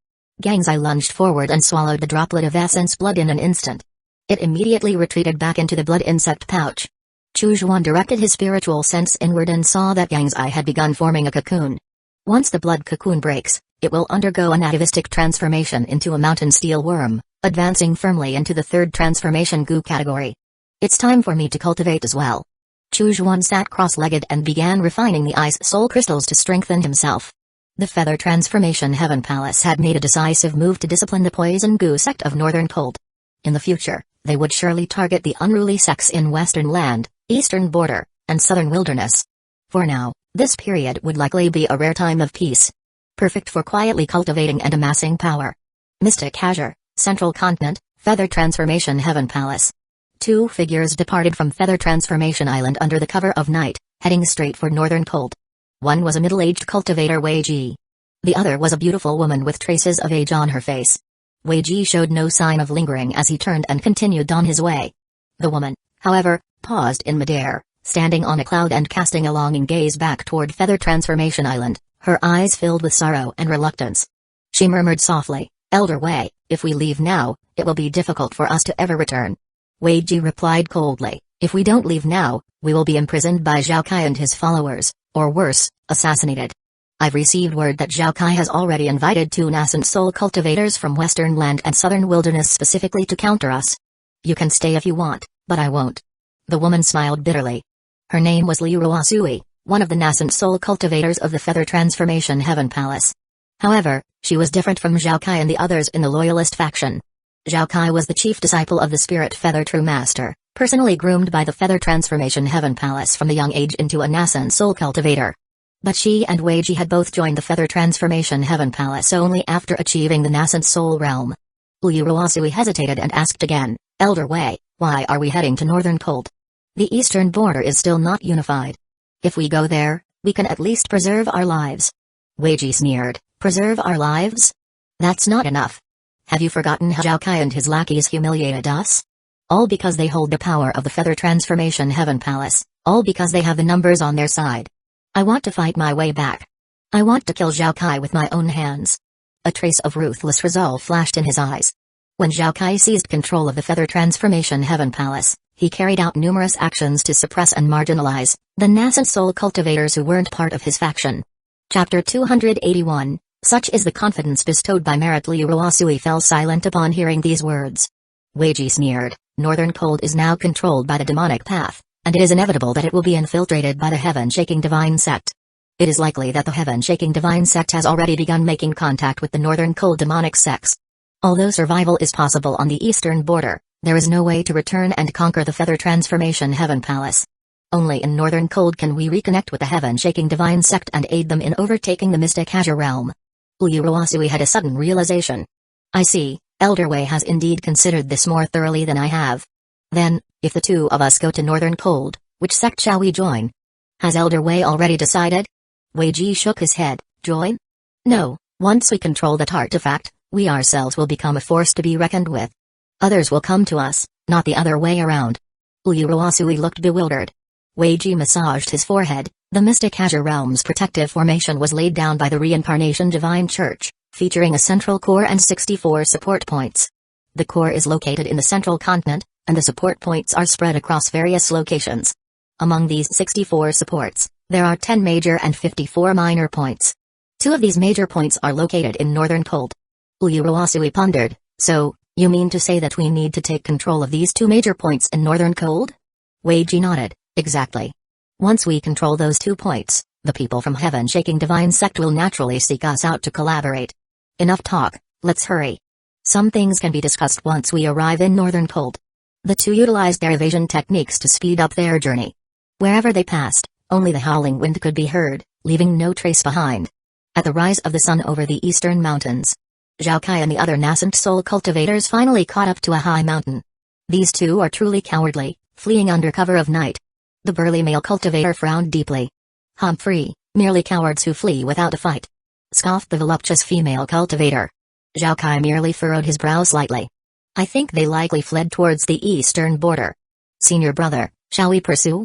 Gangzai lunged forward and swallowed the droplet of essence blood in an instant. It immediately retreated back into the blood insect pouch. Chu Juan directed his spiritual sense inward and saw that Gangzai had begun forming a cocoon. Once the blood cocoon breaks, it will undergo an atavistic transformation into a mountain steel worm, advancing firmly into the third transformation goo category. It's time for me to cultivate as well. Chu Juan sat cross-legged and began refining the ice soul crystals to strengthen himself. The Feather Transformation Heaven Palace had made a decisive move to discipline the poison goo sect of Northern Cold. In the future, they would surely target the unruly sects in Western Land, Eastern Border, and Southern Wilderness. For now, this period would likely be a rare time of peace. Perfect for quietly cultivating and amassing power. Mystic Azure, Central Continent, Feather Transformation Heaven Palace. Two figures departed from Feather Transformation Island under the cover of night, heading straight for Northern Cold. One was a middle-aged cultivator Wei Ji. The other was a beautiful woman with traces of age on her face. Wei Ji showed no sign of lingering as he turned and continued on his way. The woman, however, paused in midair, standing on a cloud and casting a longing gaze back toward Feather Transformation Island, her eyes filled with sorrow and reluctance. She murmured softly, "Elder Wei, if we leave now, it will be difficult for us to ever return." Wei Ji replied coldly, "If we don't leave now, we will be imprisoned by Zhao Kai and his followers, or worse, assassinated. I've received word that Zhao Kai has already invited 2 nascent soul cultivators from Western Land and Southern Wilderness specifically to counter us. You can stay if you want, but I won't." The woman smiled bitterly. Her name was Li Ruasui, one of the nascent soul cultivators of the Feather Transformation Heaven Palace. However, she was different from Zhao Kai and the others in the Loyalist faction. Zhao Kai was the chief disciple of the Spirit Feather True Master, personally groomed by the Feather Transformation Heaven Palace from the young age into a nascent soul cultivator. But she and Wei Ji had both joined the Feather Transformation Heaven Palace only after achieving the nascent soul realm. Li Ruasui hesitated and asked again, "Elder Wei, why are we heading to Northern Cold? The eastern border is still not unified. If we go there, we can at least preserve our lives." Wei Ji sneered, "Preserve our lives? That's not enough. Have you forgotten how Zhao Kai and his lackeys humiliated us? All because they hold the power of the Feather Transformation Heaven Palace, all because they have the numbers on their side. I want to fight my way back. I want to kill Zhao Kai with my own hands." A trace of ruthless resolve flashed in his eyes. When Zhao Kai seized control of the Feather Transformation Heaven Palace, he carried out numerous actions to suppress and marginalize the nascent soul cultivators who weren't part of his faction. Chapter 281, Such is the confidence bestowed by merit. Li Ruasui fell silent upon hearing these words. Wei Ji sneered, "Northern Cold is now controlled by the demonic path, and it is inevitable that it will be infiltrated by the Heaven-Shaking Divine Sect. It is likely that the Heaven-Shaking Divine Sect has already begun making contact with the Northern Cold demonic sects. Although survival is possible on the eastern border, there is no way to return and conquer the Feather Transformation Heaven Palace. Only in Northern Cold can we reconnect with the Heaven-Shaking Divine Sect and aid them in overtaking the Mystic Azure Realm." Li Ruasui had a sudden realization. "I see, Elder Wei has indeed considered this more thoroughly than I have. Then, if the two of us go to Northern Cold, which sect shall we join? Has Elder Wei already decided? Wei Ji shook his head. Join? No, once we control that artifact, we ourselves will become a force to be reckoned with. Others will come to us, not the other way around. Uyuruasui looked bewildered. Wei Ji massaged his forehead. The Mystic Azure Realm's protective formation was laid down by the Reincarnation Divine Church, featuring a central core and 64 support points. The core is located in the central continent, and the support points are spread across various locations. Among these 64 supports, there are 10 major and 54 minor points. 2 of these major points are located in Northern Cold. Uyuruasui pondered. So, you mean to say that we need to take control of these 2 major points in Northern Cold? Wei Ji nodded. Exactly. Once we control those 2 points, the people from Heaven-Shaking Divine Sect will naturally seek us out to collaborate. Enough talk, let's hurry. Some things can be discussed once we arrive in Northern Cold. The 2 utilized their evasion techniques to speed up their journey. Wherever they passed, only the howling wind could be heard, leaving no trace behind. At the rise of the sun over the eastern mountains, Zhao Kai and the other nascent soul cultivators finally caught up to a high mountain. These 2 are truly cowardly, fleeing under cover of night. The burly male cultivator frowned deeply. Humphrey, merely cowards who flee without a fight. Scoffed the voluptuous female cultivator. Zhao Kai merely furrowed his brow slightly. I think they likely fled towards the eastern border. Senior brother, shall we pursue?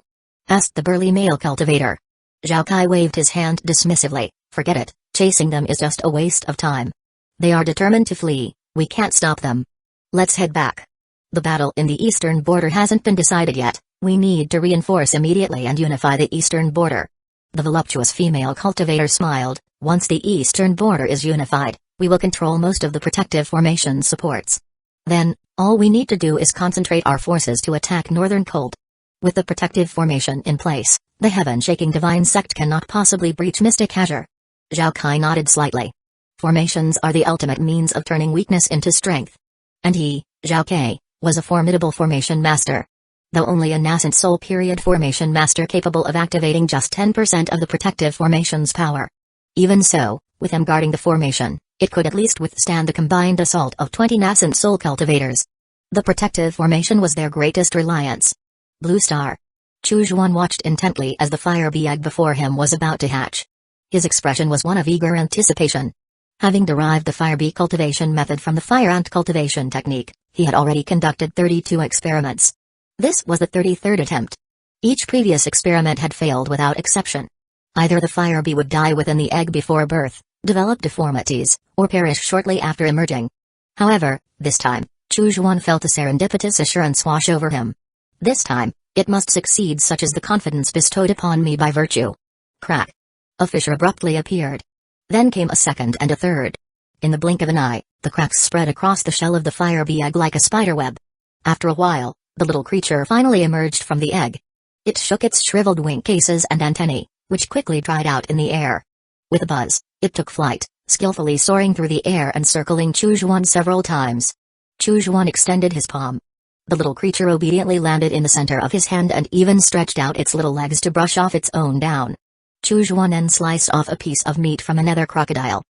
Asked the burly male cultivator. Zhao Kai waved his hand dismissively. Forget it, chasing them is just a waste of time. They are determined to flee, we can't stop them. Let's head back. The battle in the eastern border hasn't been decided yet, we need to reinforce immediately and unify the eastern border. The voluptuous female cultivator smiled. Once the eastern border is unified, we will control most of the protective formation supports. Then, all we need to do is concentrate our forces to attack Northern Cold. With the protective formation in place, the Heaven-Shaking Divine Sect cannot possibly breach Mystic Azure. Zhao Kai nodded slightly. Formations are the ultimate means of turning weakness into strength. And he, Zhao Kai, was a formidable formation master. Though only a nascent soul period formation master capable of activating just 10% of the protective formation's power. Even so, with him guarding the formation, it could at least withstand the combined assault of 20 nascent soul cultivators. The protective formation was their greatest reliance. Blue Star. Chu Zhuan watched intently as the fire bee egg before him was about to hatch. His expression was one of eager anticipation. Having derived the fire bee cultivation method from the fire ant cultivation technique, he had already conducted 32 experiments. This was the 33rd attempt. Each previous experiment had failed without exception. Either the fire bee would die within the egg before birth, develop deformities, or perish shortly after emerging. However, this time, Chu Zhuan felt a serendipitous assurance wash over him. This time, it must succeed, such as the confidence bestowed upon me by virtue. Crack. A fissure abruptly appeared. Then came a second and a third. In the blink of an eye, the cracks spread across the shell of the fire bee egg like a spiderweb. After a while, the little creature finally emerged from the egg. It shook its shriveled wing cases and antennae, which quickly dried out in the air. With a buzz, it took flight, skillfully soaring through the air and circling Chu Zhuan several times. Chu Zhuan extended his palm. The little creature obediently landed in the center of his hand and even stretched out its little legs to brush off its own down. Chu Zhuan then sliced off a piece of meat from another crocodile.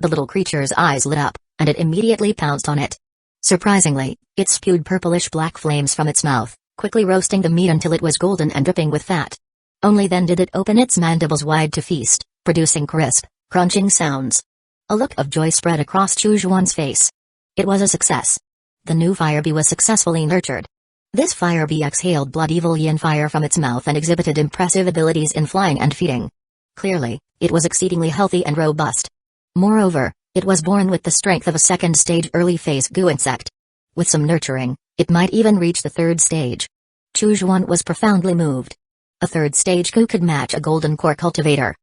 The little creature's eyes lit up, and it immediately pounced on it. Surprisingly, it spewed purplish black flames from its mouth, quickly roasting the meat until it was golden and dripping with fat. Only then did it open its mandibles wide to feast, producing crisp, crunching sounds. A look of joy spread across Chu Zhuan's face. It was a success. The new fire bee was successfully nurtured. This fire bee exhaled blood evil yin fire from its mouth and exhibited impressive abilities in flying and feeding. Clearly, it was exceedingly healthy and robust. Moreover, it was born with the strength of a second-stage early-phase goo insect. With some nurturing, it might even reach the third stage. Chu Zhuan was profoundly moved. A third-stage goo could match a golden core cultivator.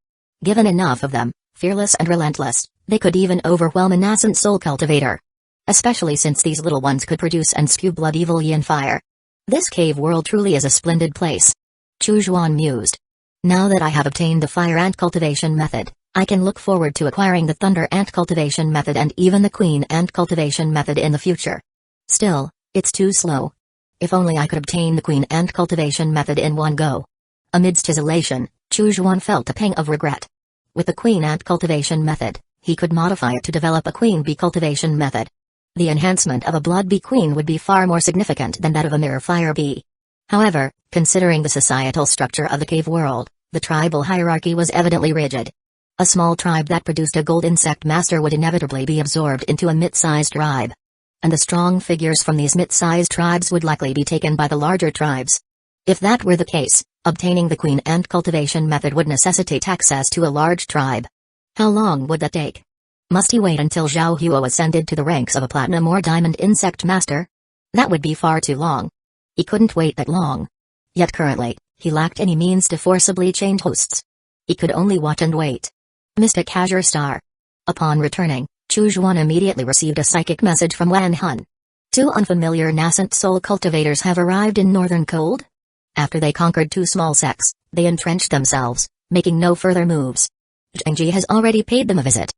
Given enough of them, fearless and relentless, they could even overwhelm a nascent soul cultivator. Especially since these little ones could produce and spew blood evil yin fire. This cave world truly is a splendid place. Chu Zhuan mused. Now that I have obtained the fire ant cultivation method, I can look forward to acquiring the thunder ant cultivation method and even the queen ant cultivation method in the future. Still, it's too slow. If only I could obtain the queen ant cultivation method in one go. Amidst his elation, Chu Zhuan felt a pang of regret. With the queen ant cultivation method, he could modify it to develop a queen bee cultivation method. The enhancement of a blood bee queen would be far more significant than that of a mere fire bee. However, considering the societal structure of the cave world, the tribal hierarchy was evidently rigid. A small tribe that produced a gold insect master would inevitably be absorbed into a mid-sized tribe. And the strong figures from these mid-sized tribes would likely be taken by the larger tribes. If that were the case, obtaining the queen ant cultivation method would necessitate access to a large tribe. How long would that take? Must he wait until Zhao Huo ascended to the ranks of a platinum or diamond insect master? That would be far too long. He couldn't wait that long. Yet currently, he lacked any means to forcibly change hosts. He could only watch and wait. Mystic Azure Star. Upon returning, Chu Zhuan immediately received a psychic message from Wan Hun. 2 unfamiliar nascent soul cultivators have arrived in Northern Cold? After they conquered 2 small sects, they entrenched themselves, making no further moves. Zhengji has already paid them a visit.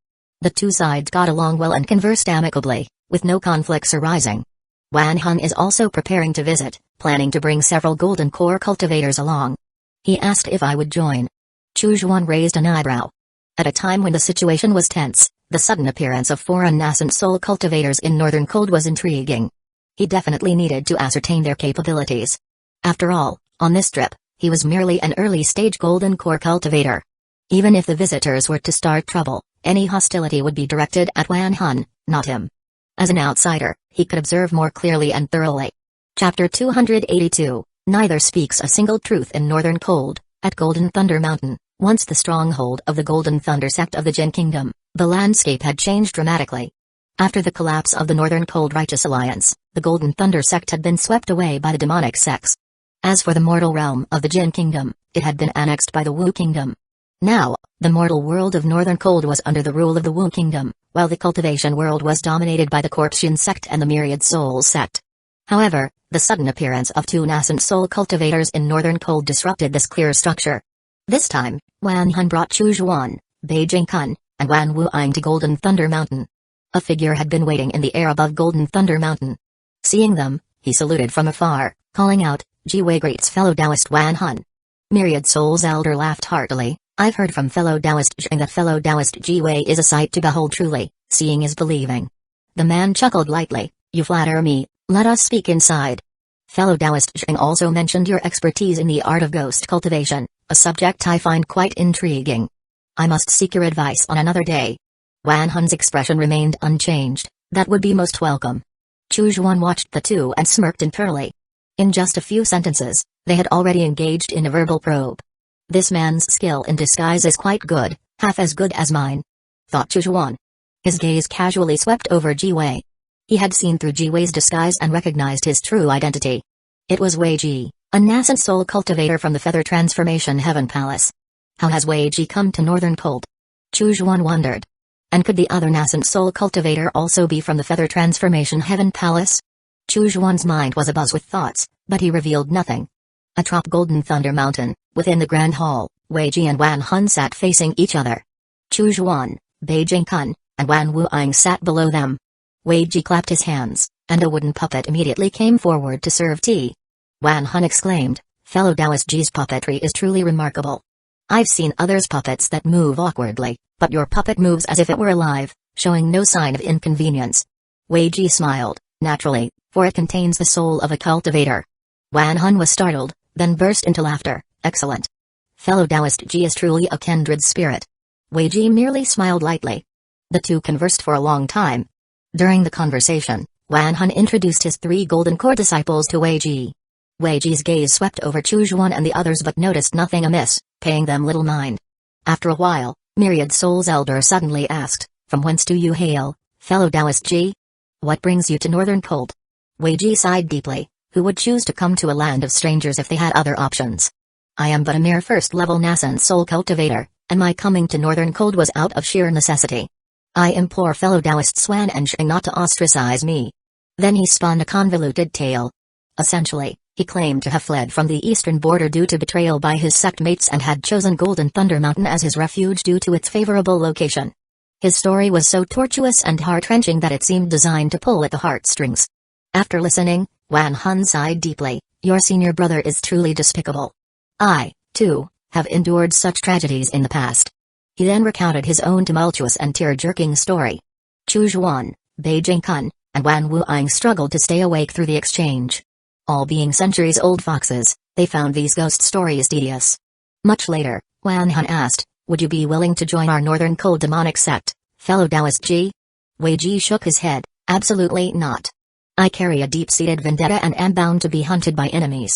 The 2 sides got along well and conversed amicably, with no conflicts arising. Wan Hun is also preparing to visit, planning to bring several golden core cultivators along. He asked if I would join. Chu Zhuan raised an eyebrow. At a time when the situation was tense, the sudden appearance of foreign nascent soul cultivators in Northern Cold was intriguing. He definitely needed to ascertain their capabilities. After all, on this trip, he was merely an early-stage golden core cultivator. Even if the visitors were to start trouble, any hostility would be directed at Wan Hun, not him. As an outsider, he could observe more clearly and thoroughly. Chapter 282, Neither speaks a single truth in Northern Cold. At Golden Thunder Mountain, once the stronghold of the Golden Thunder sect of the Jin Kingdom, the landscape had changed dramatically. After the collapse of the Northern Cold Righteous Alliance, the Golden Thunder sect had been swept away by the demonic sects. As for the mortal realm of the Jin Kingdom, it had been annexed by the Wu Kingdom. Now, the mortal world of Northern Cold was under the rule of the Wu Kingdom, while the cultivation world was dominated by the Corpshin sect and the Myriad Soul sect. However, the sudden appearance of 2 nascent soul cultivators in Northern Cold disrupted this clear structure. This time, Wan Hun brought Chu Zhuan, Beijing Kun, and Wan Wuing to Golden Thunder Mountain. A figure had been waiting in the air above Golden Thunder Mountain. Seeing them, he saluted from afar, calling out, "Jiwei greets fellow Taoist Wan Hun." Myriad Soul's elder laughed heartily. "I've heard from fellow Taoist Zheng that fellow Taoist Jiwei is a sight to behold truly, seeing is believing." The man chuckled lightly. "You flatter me, let us speak inside." Fellow Taoist Zheng also mentioned your expertise in the art of ghost cultivation, a subject I find quite intriguing. I must seek your advice on another day. Wan Hun's expression remained unchanged. That would be most welcome. Chu Zhuan watched the 2 and smirked internally. In just a few sentences, they had already engaged in a verbal probe. This man's skill in disguise is quite good, half as good as mine, thought Chu Zhuan. His gaze casually swept over Ji Wei. He had seen through Ji Wei's disguise and recognized his true identity. It was Wei Ji, a nascent soul cultivator from the Feather Transformation Heaven Palace. How has Wei Ji come to Northern Cold? Chu Zhuan wondered. And could the other nascent soul cultivator also be from the Feather Transformation Heaven Palace? Chu Zhuan's mind was abuzz with thoughts, but he revealed nothing. Atop Golden Thunder Mountain, within the Grand Hall, Wei Ji and Wan Hun sat facing each other. Chu Zhuan, Beijing Kun, and Wan Wuing sat below them. Wei Ji clapped his hands, and a wooden puppet immediately came forward to serve tea. Wan Hun exclaimed, "Fellow Taoist Ji's puppetry is truly remarkable. I've seen others' puppets that move awkwardly, but your puppet moves as if it were alive, showing no sign of inconvenience." Wei Ji smiled, naturally, for it contains the soul of a cultivator. Wan Hun was startled, then burst into laughter. "Excellent. Fellow Taoist Ji is truly a kindred spirit." Wei Ji merely smiled lightly. The two conversed for a long time. During the conversation, Wan Hun introduced his 3 golden core disciples to Wei Ji. Wei Ji's gaze swept over Chu Zhuan and the others but noticed nothing amiss, paying them little mind. After a while, Myriad Soul's elder suddenly asked, "From whence do you hail, fellow Taoist Ji? What brings you to Northern Cold?" Wei Ji sighed deeply. Who would choose to come to a land of strangers if they had other options? "I am but a mere first-level nascent soul cultivator, and my coming to Northern Cold was out of sheer necessity. I implore fellow Taoists Wan and Zheng not to ostracize me." Then he spun a convoluted tale. Essentially, he claimed to have fled from the eastern border due to betrayal by his sect mates and had chosen Golden Thunder Mountain as his refuge due to its favorable location. His story was so tortuous and heart-wrenching that it seemed designed to pull at the heartstrings. After listening, Wan Hun sighed deeply. "Your senior brother is truly despicable. I, too, have endured such tragedies in the past." He then recounted his own tumultuous and tear-jerking story. Chu Zhuan, Beijing Kun, and Wan Wuing struggled to stay awake through the exchange. All being centuries-old foxes, they found these ghost stories tedious. Much later, Wan Hun asked, "Would you be willing to join our Northern Cold demonic sect, fellow Taoist Ji?" Wei Ji shook his head, "Absolutely not. I carry a deep-seated vendetta and am bound to be hunted by enemies.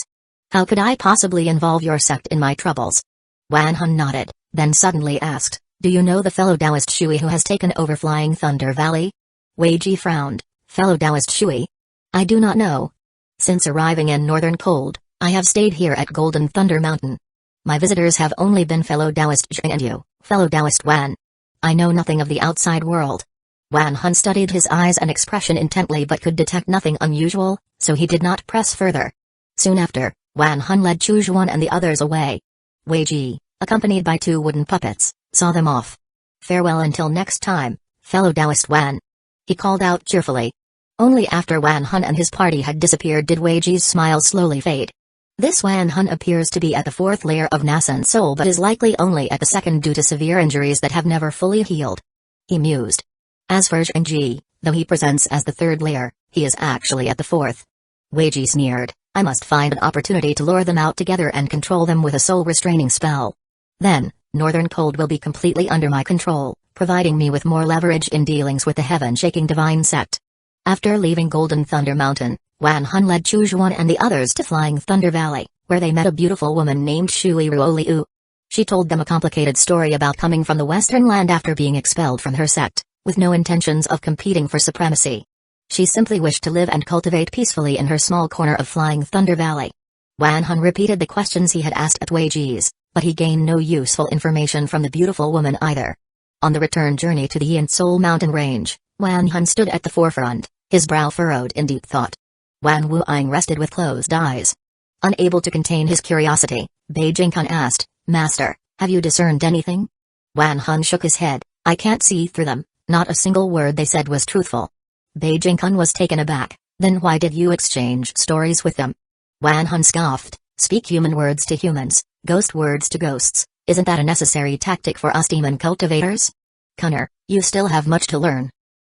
How could I possibly involve your sect in my troubles?" Wan Hun nodded, then suddenly asked, "Do you know the fellow Taoist Shui who has taken over Flying Thunder Valley?" Wei Ji frowned. "Fellow Taoist Shui? I do not know. Since arriving in Northern Cold, I have stayed here at Golden Thunder Mountain. My visitors have only been fellow Taoist Zhang and you, fellow Taoist Wan. I know nothing of the outside world." Wan Hun studied his eyes and expression intently but could detect nothing unusual, so he did not press further. Soon after, Wan Hun led Chu Zhuan and the others away. Wei Ji, accompanied by 2 wooden puppets, saw them off. "Farewell until next time, fellow Taoist Wan," he called out cheerfully. Only after Wan Hun and his party had disappeared did Wei Ji's smile slowly fade. This Wan Hun appears to be at the 4th layer of nascent soul but is likely only at the 2nd due to severe injuries that have never fully healed. He mused. As for Zhang Ji, though he presents as the 3rd layer, he is actually at the 4th. Wei Ji sneered, "I must find an opportunity to lure them out together and control them with a soul-restraining spell. Then, Northern Cold will be completely under my control, providing me with more leverage in dealings with the heaven-shaking divine sect." After leaving Golden Thunder Mountain, Wan Hun led Chu Zhuan and the others to Flying Thunder Valley, where they met a beautiful woman named Shui Ruoliu. She told them a complicated story about coming from the Western Land after being expelled from her sect, with no intentions of competing for supremacy. She simply wished to live and cultivate peacefully in her small corner of Flying Thunder Valley. Wan Hun repeated the questions he had asked at Wei Ji's, but he gained no useful information from the beautiful woman either. On the return journey to the Yin Soul Mountain Range, Wan Hun stood at the forefront, his brow furrowed in deep thought. Wan Wuing rested with closed eyes. Unable to contain his curiosity, Bei Jingkun asked, "Master, have you discerned anything?" Wan Hun shook his head, "I can't see through them, not a single word they said was truthful." Bei Jingkun was taken aback, "Then why did you exchange stories with them?" Wan Hun scoffed, "Speak human words to humans, ghost words to ghosts, isn't that a necessary tactic for us demon cultivators? Cunner, you still have much to learn."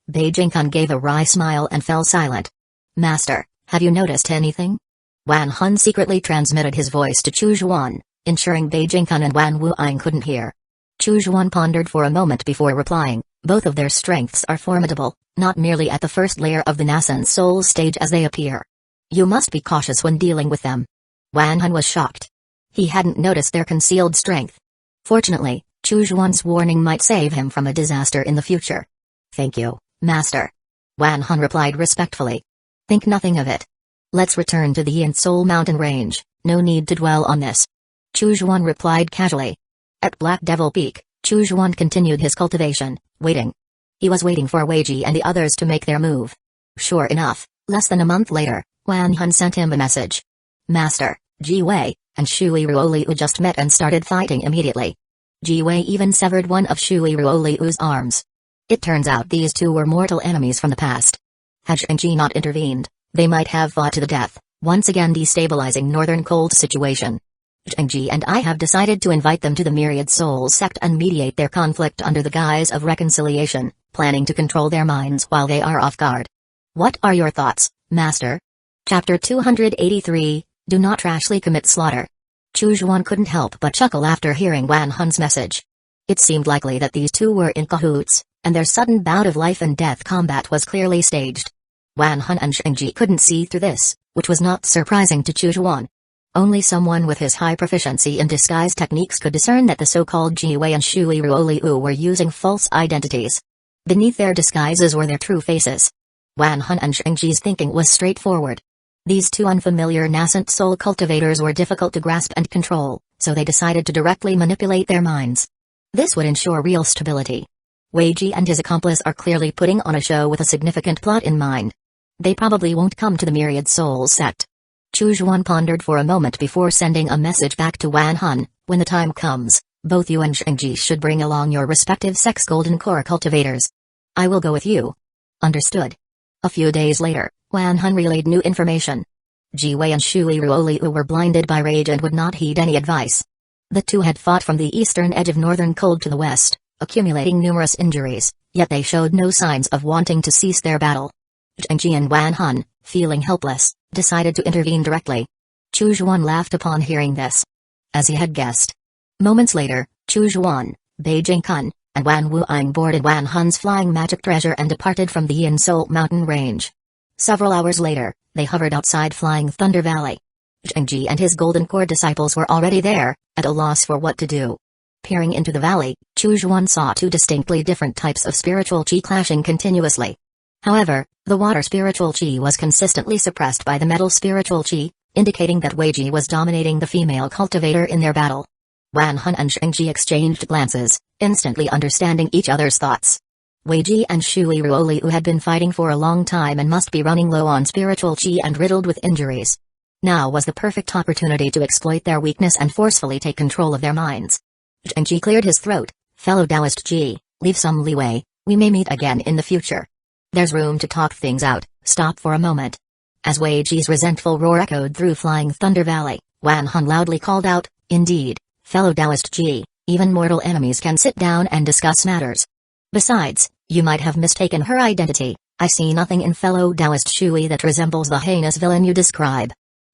Bei Jingkun gave a wry smile and fell silent. "Master, have you noticed anything?" Wan Hun secretly transmitted his voice to Chu Zhuan, ensuring Bei Jingkun and Wan Wuing couldn't hear. Chu Zhuan pondered for a moment before replying, "Both of their strengths are formidable, not merely at the 1st layer of the nascent soul stage as they appear. You must be cautious when dealing with them." Wan Hun was shocked. He hadn't noticed their concealed strength. Fortunately, Chu Zhuan's warning might save him from a disaster in the future. "Thank you, Master." Wan Hun replied respectfully. "Think nothing of it. Let's return to the Yin Soul Mountain Range, no need to dwell on this." Chu Zhuan replied casually. At Black Devil Peak, Chu Zhuan continued his cultivation, waiting. He was waiting for Wei Ji and the others to make their move. Sure enough, less than a month later, Wan Hun sent him a message. "Master, Ji Wei and Shui Ruoliu just met and started fighting immediately. Ji Wei even severed one of Shui Ruoliu's arms. It turns out these two were mortal enemies from the past. Had Zhang Ji not intervened, they might have fought to the death, once again destabilizing Northern Cold's situation. Zhang Ji and I have decided to invite them to the Myriad Soul sect and mediate their conflict under the guise of reconciliation, planning to control their minds while they are off guard. What are your thoughts, Master?" Chapter 283, Do Not Rashly Commit Slaughter. Chu Zhuan couldn't help but chuckle after hearing Wan Hun's message. It seemed likely that these two were in cahoots, and their sudden bout of life-and-death combat was clearly staged. Wan Hun and Zhang Ji couldn't see through this, which was not surprising to Chu Zhuan. Only someone with his high proficiency in disguise techniques could discern that the so-called Ji Wei and Shui Ruoliu were using false identities. Beneath their disguises were their true faces. Wan Hun and Zhang Ji's thinking was straightforward. These two unfamiliar nascent soul cultivators were difficult to grasp and control, so they decided to directly manipulate their minds. This would ensure real stability. Wei Ji and his accomplice are clearly putting on a show with a significant plot in mind. They probably won't come to the Myriad Soul sect. Chu Zhuan pondered for a moment before sending a message back to Wan Hun. "When the time comes, both you and Zhang Ji should bring along your respective sect's golden core cultivators. I will go with you." "Understood." A few days later, Wan Hun relayed new information. Ji Wei and Shui Ruoliu were blinded by rage and would not heed any advice. The two had fought from the eastern edge of Northern Cold to the west, accumulating numerous injuries, yet they showed no signs of wanting to cease their battle. Zhengji and Wan Hun, feeling helpless, decided to intervene directly. Chu Zhuan laughed upon hearing this. As he had guessed. Moments later, Chu Zhuan, Bei Jingkun, and Wan Wuing boarded Wan Hun's flying magic treasure and departed from the Yin-Sol mountain range. Several hours later, they hovered outside Flying Thunder Valley. Zhengji and his Golden Core disciples were already there, at a loss for what to do. Peering into the valley, Chu Zhuan saw two distinctly different types of spiritual qi clashing continuously. However, the water spiritual qi was consistently suppressed by the metal spiritual qi, indicating that Wei Ji was dominating the female cultivator in their battle. Wan Hun and Zhengji exchanged glances, instantly understanding each other's thoughts. Wei Ji and Shui Ruoliu had been fighting for a long time and must be running low on spiritual qi and riddled with injuries. Now was the perfect opportunity to exploit their weakness and forcefully take control of their minds. Zhengji cleared his throat. Fellow Taoist Ji, leave some leeway, we may meet again in the future. There's room to talk things out, stop for a moment. As Wei Ji's resentful roar echoed through Flying Thunder Valley, Wan Hun loudly called out, indeed, fellow Taoist Ji, even mortal enemies can sit down and discuss matters. Besides, you might have mistaken her identity. I see nothing in fellow Taoist Shui that resembles the heinous villain you describe.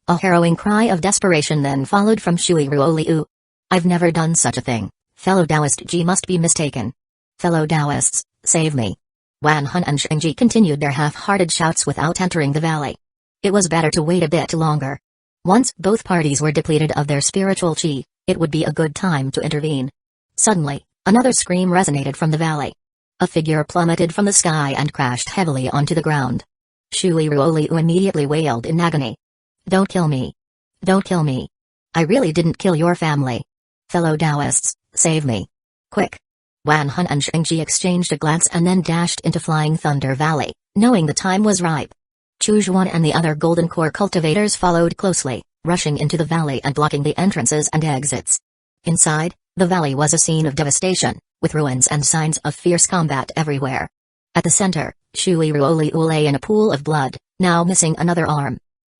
A harrowing cry of desperation then followed from Shui Ruoliu. I've never done such a thing. Fellow Taoist Ji must be mistaken. Fellow Taoists, save me. Wan Hun and Zhengji continued their half-hearted shouts without entering the valley. It was better to wait a bit longer. Once both parties were depleted of their spiritual qi, it would be a good time to intervene. Suddenly, another scream resonated from the valley. A figure plummeted from the sky and crashed heavily onto the ground. Shui Ruoliu immediately wailed in agony. Don't kill me. Don't kill me. I really didn't kill your family. Fellow Taoists, save me. Quick. Wan Hun and Zhengji exchanged a glance and then dashed into Flying Thunder Valley, knowing the time was ripe. Chu Zhuan and the other Golden Core cultivators followed closely, rushing into the valley and blocking the entrances and exits. Inside, the valley was a scene of devastation, with ruins and signs of fierce combat everywhere. At the center, Shui Ruoliu lay in a pool of blood, now missing another arm.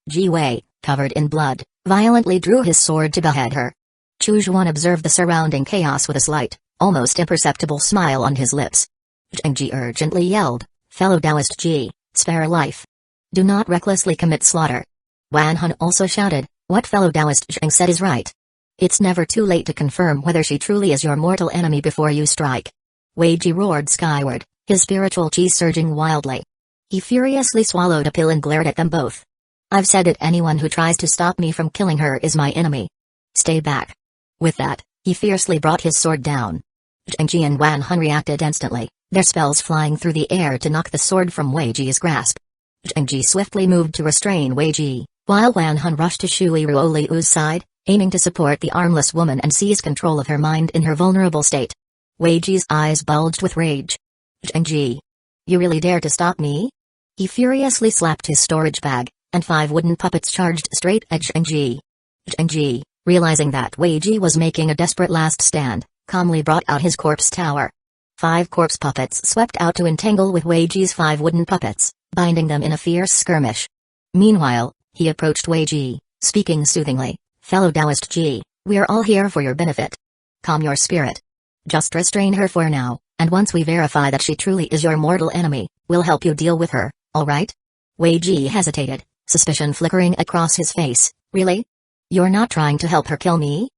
Ji Wei, covered in blood, violently drew his sword to behead her. Chu Zhuan observed the surrounding chaos with a slight, almost imperceptible smile on his lips. Zhengji urgently yelled, fellow Taoist Ji, spare a life. Do not recklessly commit slaughter. Wan Hun also shouted, what fellow Taoist Zheng said is right. It's never too late to confirm whether she truly is your mortal enemy before you strike. Wei Ji roared skyward, his spiritual qi surging wildly. He furiously swallowed a pill and glared at them both. I've said it, anyone who tries to stop me from killing her is my enemy. Stay back. With that, he fiercely brought his sword down. Zhengji and Wan Hun reacted instantly, their spells flying through the air to knock the sword from Wei Ji's grasp. Zhengji swiftly moved to restrain Wei Ji, while Wan Hun rushed to Shui Ruoliu's side, aiming to support the armless woman and seize control of her mind in her vulnerable state. Wei Ji's eyes bulged with rage. Zhengji, you really dare to stop me? He furiously slapped his storage bag, and 5 wooden puppets charged straight at Zhengji. Zhengji, realizing that Wei Ji was making a desperate last stand, calmly brought out his corpse tower. 5 corpse puppets swept out to entangle with Wei Ji's 5 wooden puppets, binding them in a fierce skirmish. Meanwhile, he approached Wei Ji, speaking soothingly, fellow Taoist Ji, we're all here for your benefit. Calm your spirit. Just restrain her for now, and once we verify that she truly is your mortal enemy, we'll help you deal with her, alright? Wei Ji hesitated, suspicion flickering across his face. Really? You're not trying to help her kill me?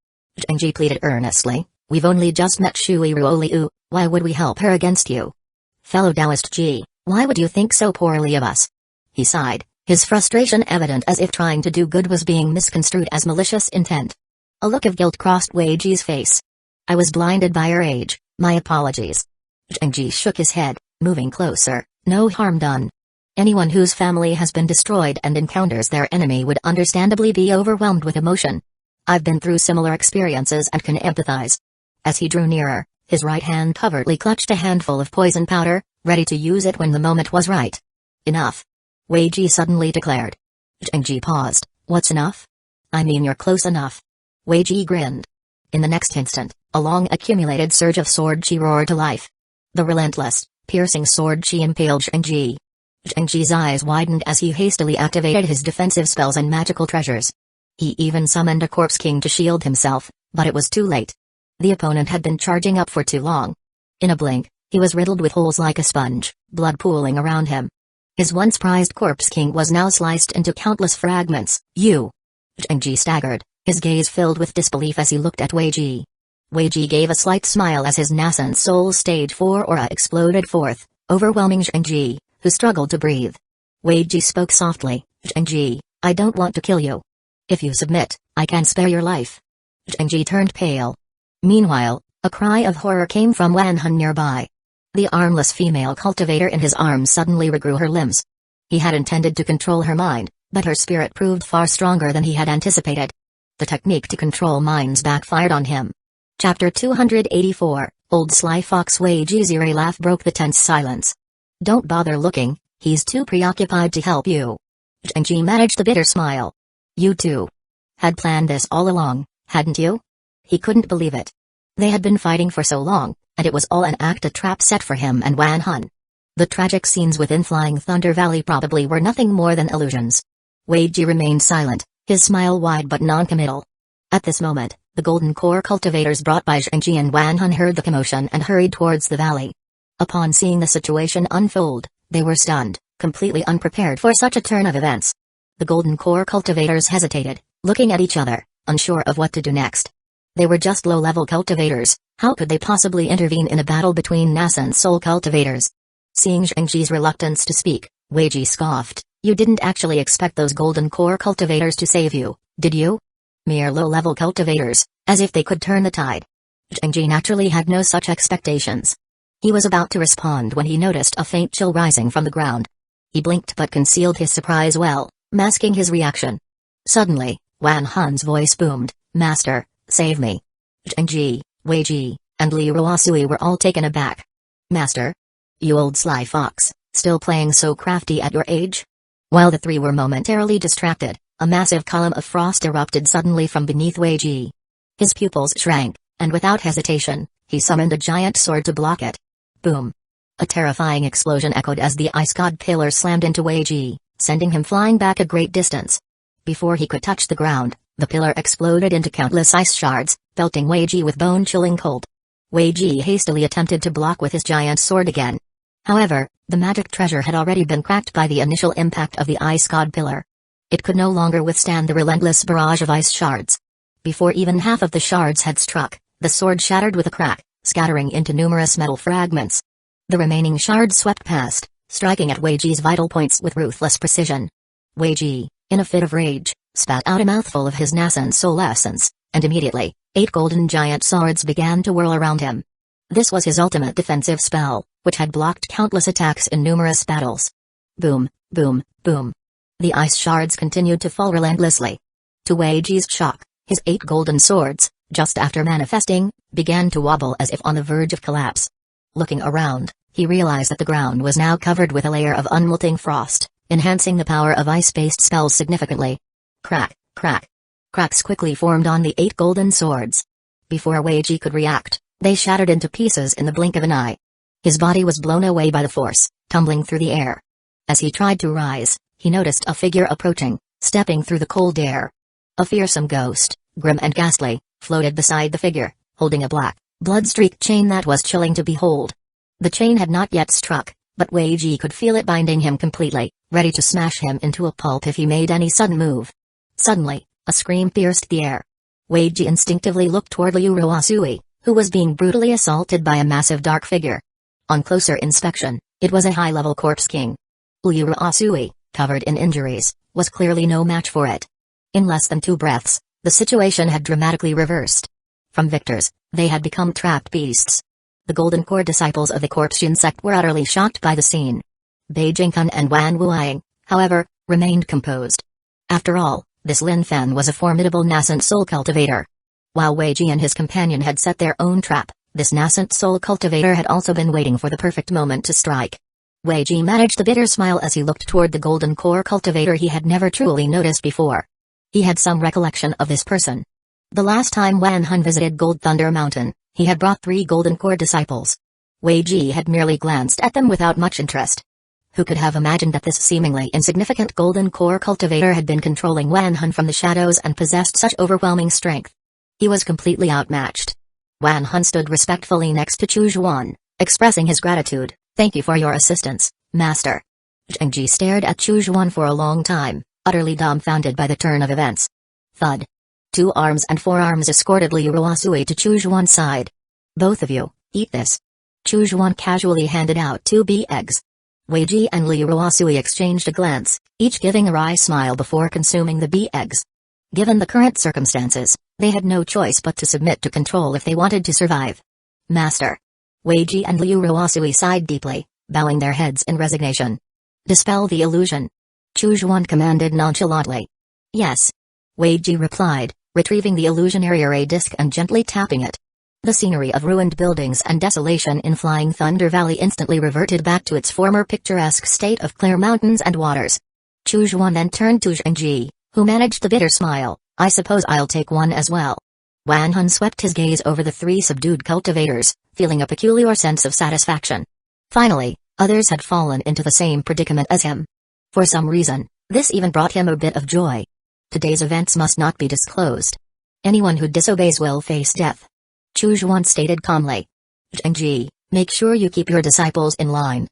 Zhengji pleaded earnestly, we've only just met Shui Ruoliu, why would we help her against you? Fellow Taoist Ji, why would you think so poorly of us? He sighed, his frustration evident as if trying to do good was being misconstrued as malicious intent. A look of guilt crossed Wei Ji's face. I was blinded by her age, my apologies. Zhengji shook his head, moving closer, no harm done. Anyone whose family has been destroyed and encounters their enemy would understandably be overwhelmed with emotion. I've been through similar experiences and can empathize. As he drew nearer, his right hand covertly clutched a handful of poison powder, ready to use it when the moment was right. Enough. Wei Ji suddenly declared. Zhengji paused, what's enough? I mean you're close enough. Wei Ji grinned. In the next instant, a long accumulated surge of sword chi roared to life. The relentless, piercing sword chi impaled Zhengji. Zhengji's eyes widened as he hastily activated his defensive spells and magical treasures. He even summoned a corpse king to shield himself, but it was too late. The opponent had been charging up for too long. In a blink, he was riddled with holes like a sponge, blood pooling around him. His once prized corpse king was now sliced into countless fragments. You! Zhengji staggered, his gaze filled with disbelief as he looked at Wei Ji. Wei Ji gave a slight smile as his nascent soul stage 4 aura exploded forth, overwhelming Zhengji, who struggled to breathe. Wei Ji spoke softly, Zhengji, I don't want to kill you. If you submit, I can spare your life. Zhengji turned pale. Meanwhile, a cry of horror came from Wan Hun nearby. The armless female cultivator in his arms suddenly regrew her limbs. He had intended to control her mind, but her spirit proved far stronger than he had anticipated. The technique to control minds backfired on him. Chapter 284, Old Sly Fox. Wei Ji's eerie laugh broke the tense silence. Don't bother looking, he's too preoccupied to help you. Zhengji managed a bitter smile. You two had planned this all along, hadn't you? He couldn't believe it. They had been fighting for so long, and it was all an act, a trap set for him and Wan Hun. The tragic scenes within Flying Thunder Valley probably were nothing more than illusions. Wei Ji remained silent, his smile wide but non-committal. At this moment, the golden core cultivators brought by Zhengji and Wan Hun heard the commotion and hurried towards the valley. Upon seeing the situation unfold, they were stunned, completely unprepared for such a turn of events. The golden core cultivators hesitated, looking at each other, unsure of what to do next. They were just low-level cultivators, how could they possibly intervene in a battle between nascent soul cultivators? Seeing Zhengji's reluctance to speak, Wei Ji scoffed, you didn't actually expect those golden core cultivators to save you, did you? Mere low-level cultivators, as if they could turn the tide. Zhengji naturally had no such expectations. He was about to respond when he noticed a faint chill rising from the ground. He blinked but concealed his surprise well, masking his reaction. Suddenly, Wan Hun's voice boomed, Master, save me. Zhengji, Wei Ji, and Li Ruosui were all taken aback. Master? You old sly fox, still playing so crafty at your age? While the three were momentarily distracted, a massive column of frost erupted suddenly from beneath Wei Ji. His pupils shrank, and without hesitation, he summoned a giant sword to block it. Boom! A terrifying explosion echoed as the ice god pillar slammed into Wei Ji, sending him flying back a great distance. Before he could touch the ground, the pillar exploded into countless ice shards, pelting Wei Ji with bone-chilling cold. Wei Ji hastily attempted to block with his giant sword again. However, the magic treasure had already been cracked by the initial impact of the ice god pillar. It could no longer withstand the relentless barrage of ice shards. Before even half of the shards had struck, the sword shattered with a crack, scattering into numerous metal fragments. The remaining shards swept past, striking at Wei Ji's vital points with ruthless precision. Wei Ji, in a fit of rage, spat out a mouthful of his nascent soul essence, and immediately, 8 golden giant swords began to whirl around him. This was his ultimate defensive spell, which had blocked countless attacks in numerous battles. Boom, boom, boom. The ice shards continued to fall relentlessly. To Wei Ji's shock, his 8 golden swords, just after manifesting, began to wobble as if on the verge of collapse. Looking around, he realized that the ground was now covered with a layer of unmelting frost, enhancing the power of ice-based spells significantly. Crack, crack. Cracks quickly formed on the 8 golden swords. Before Wei Ji could react, they shattered into pieces in the blink of an eye. His body was blown away by the force, tumbling through the air. As he tried to rise, he noticed a figure approaching, stepping through the cold air. A fearsome ghost, grim and ghastly, floated beside the figure, holding a black, blood-streaked chain that was chilling to behold. The chain had not yet struck, but Wei Ji could feel it binding him completely, ready to smash him into a pulp if he made any sudden move. Suddenly, a scream pierced the air. Wei Ji instinctively looked toward Li Ruosui, who was being brutally assaulted by a massive dark figure. On closer inspection, it was a high-level corpse king. Li Ruosui, covered in injuries, was clearly no match for it. In less than 2 breaths, the situation had dramatically reversed. From victors, they had become trapped beasts. The Golden Core disciples of the Corpsean sect were utterly shocked by the scene. Beijing Kun and Wan Wuiying, however, remained composed. After all, this Lin Fen was a formidable nascent soul cultivator. While Wei Ji and his companion had set their own trap, this nascent soul cultivator had also been waiting for the perfect moment to strike. Wei Ji managed a bitter smile as he looked toward the Golden Core cultivator he had never truly noticed before. He had some recollection of this person. The last time Wan Hun visited Gold Thunder Mountain, he had brought 3 Golden Core disciples. Wei Ji had merely glanced at them without much interest. Who could have imagined that this seemingly insignificant Golden Core cultivator had been controlling Wan Hun from the shadows and possessed such overwhelming strength? He was completely outmatched. Wan Hun stood respectfully next to Chu Zhuan, expressing his gratitude. Thank you for your assistance, Master. Zhengji stared at Chu Juan for a long time, utterly dumbfounded by the turn of events. Thud. 2 arms and forearms escorted Liu Ruosui to Chu Juan's side. Both of you, eat this. Chu Juan casually handed out 2 bee eggs. Wei Ji and Liu Ruosui exchanged a glance, each giving a wry smile before consuming the bee eggs. Given the current circumstances, they had no choice but to submit to control if they wanted to survive. Master. Wei Ji and Liu Ruosui sighed deeply, bowing their heads in resignation. Dispel the illusion. Chu Juan commanded nonchalantly. Yes. Wei Ji replied, retrieving the illusionary array disc and gently tapping it. The scenery of ruined buildings and desolation in Flying Thunder Valley instantly reverted back to its former picturesque state of clear mountains and waters. Chu Juan then turned to Zhengji, who managed the bitter smile. I suppose I'll take one as well. Wan Hun swept his gaze over the 3 subdued cultivators, feeling a peculiar sense of satisfaction. Finally, others had fallen into the same predicament as him. For some reason, this even brought him a bit of joy. Today's events must not be disclosed. Anyone who disobeys will face death. Chu Juan stated calmly. Zhengji, make sure you keep your disciples in line.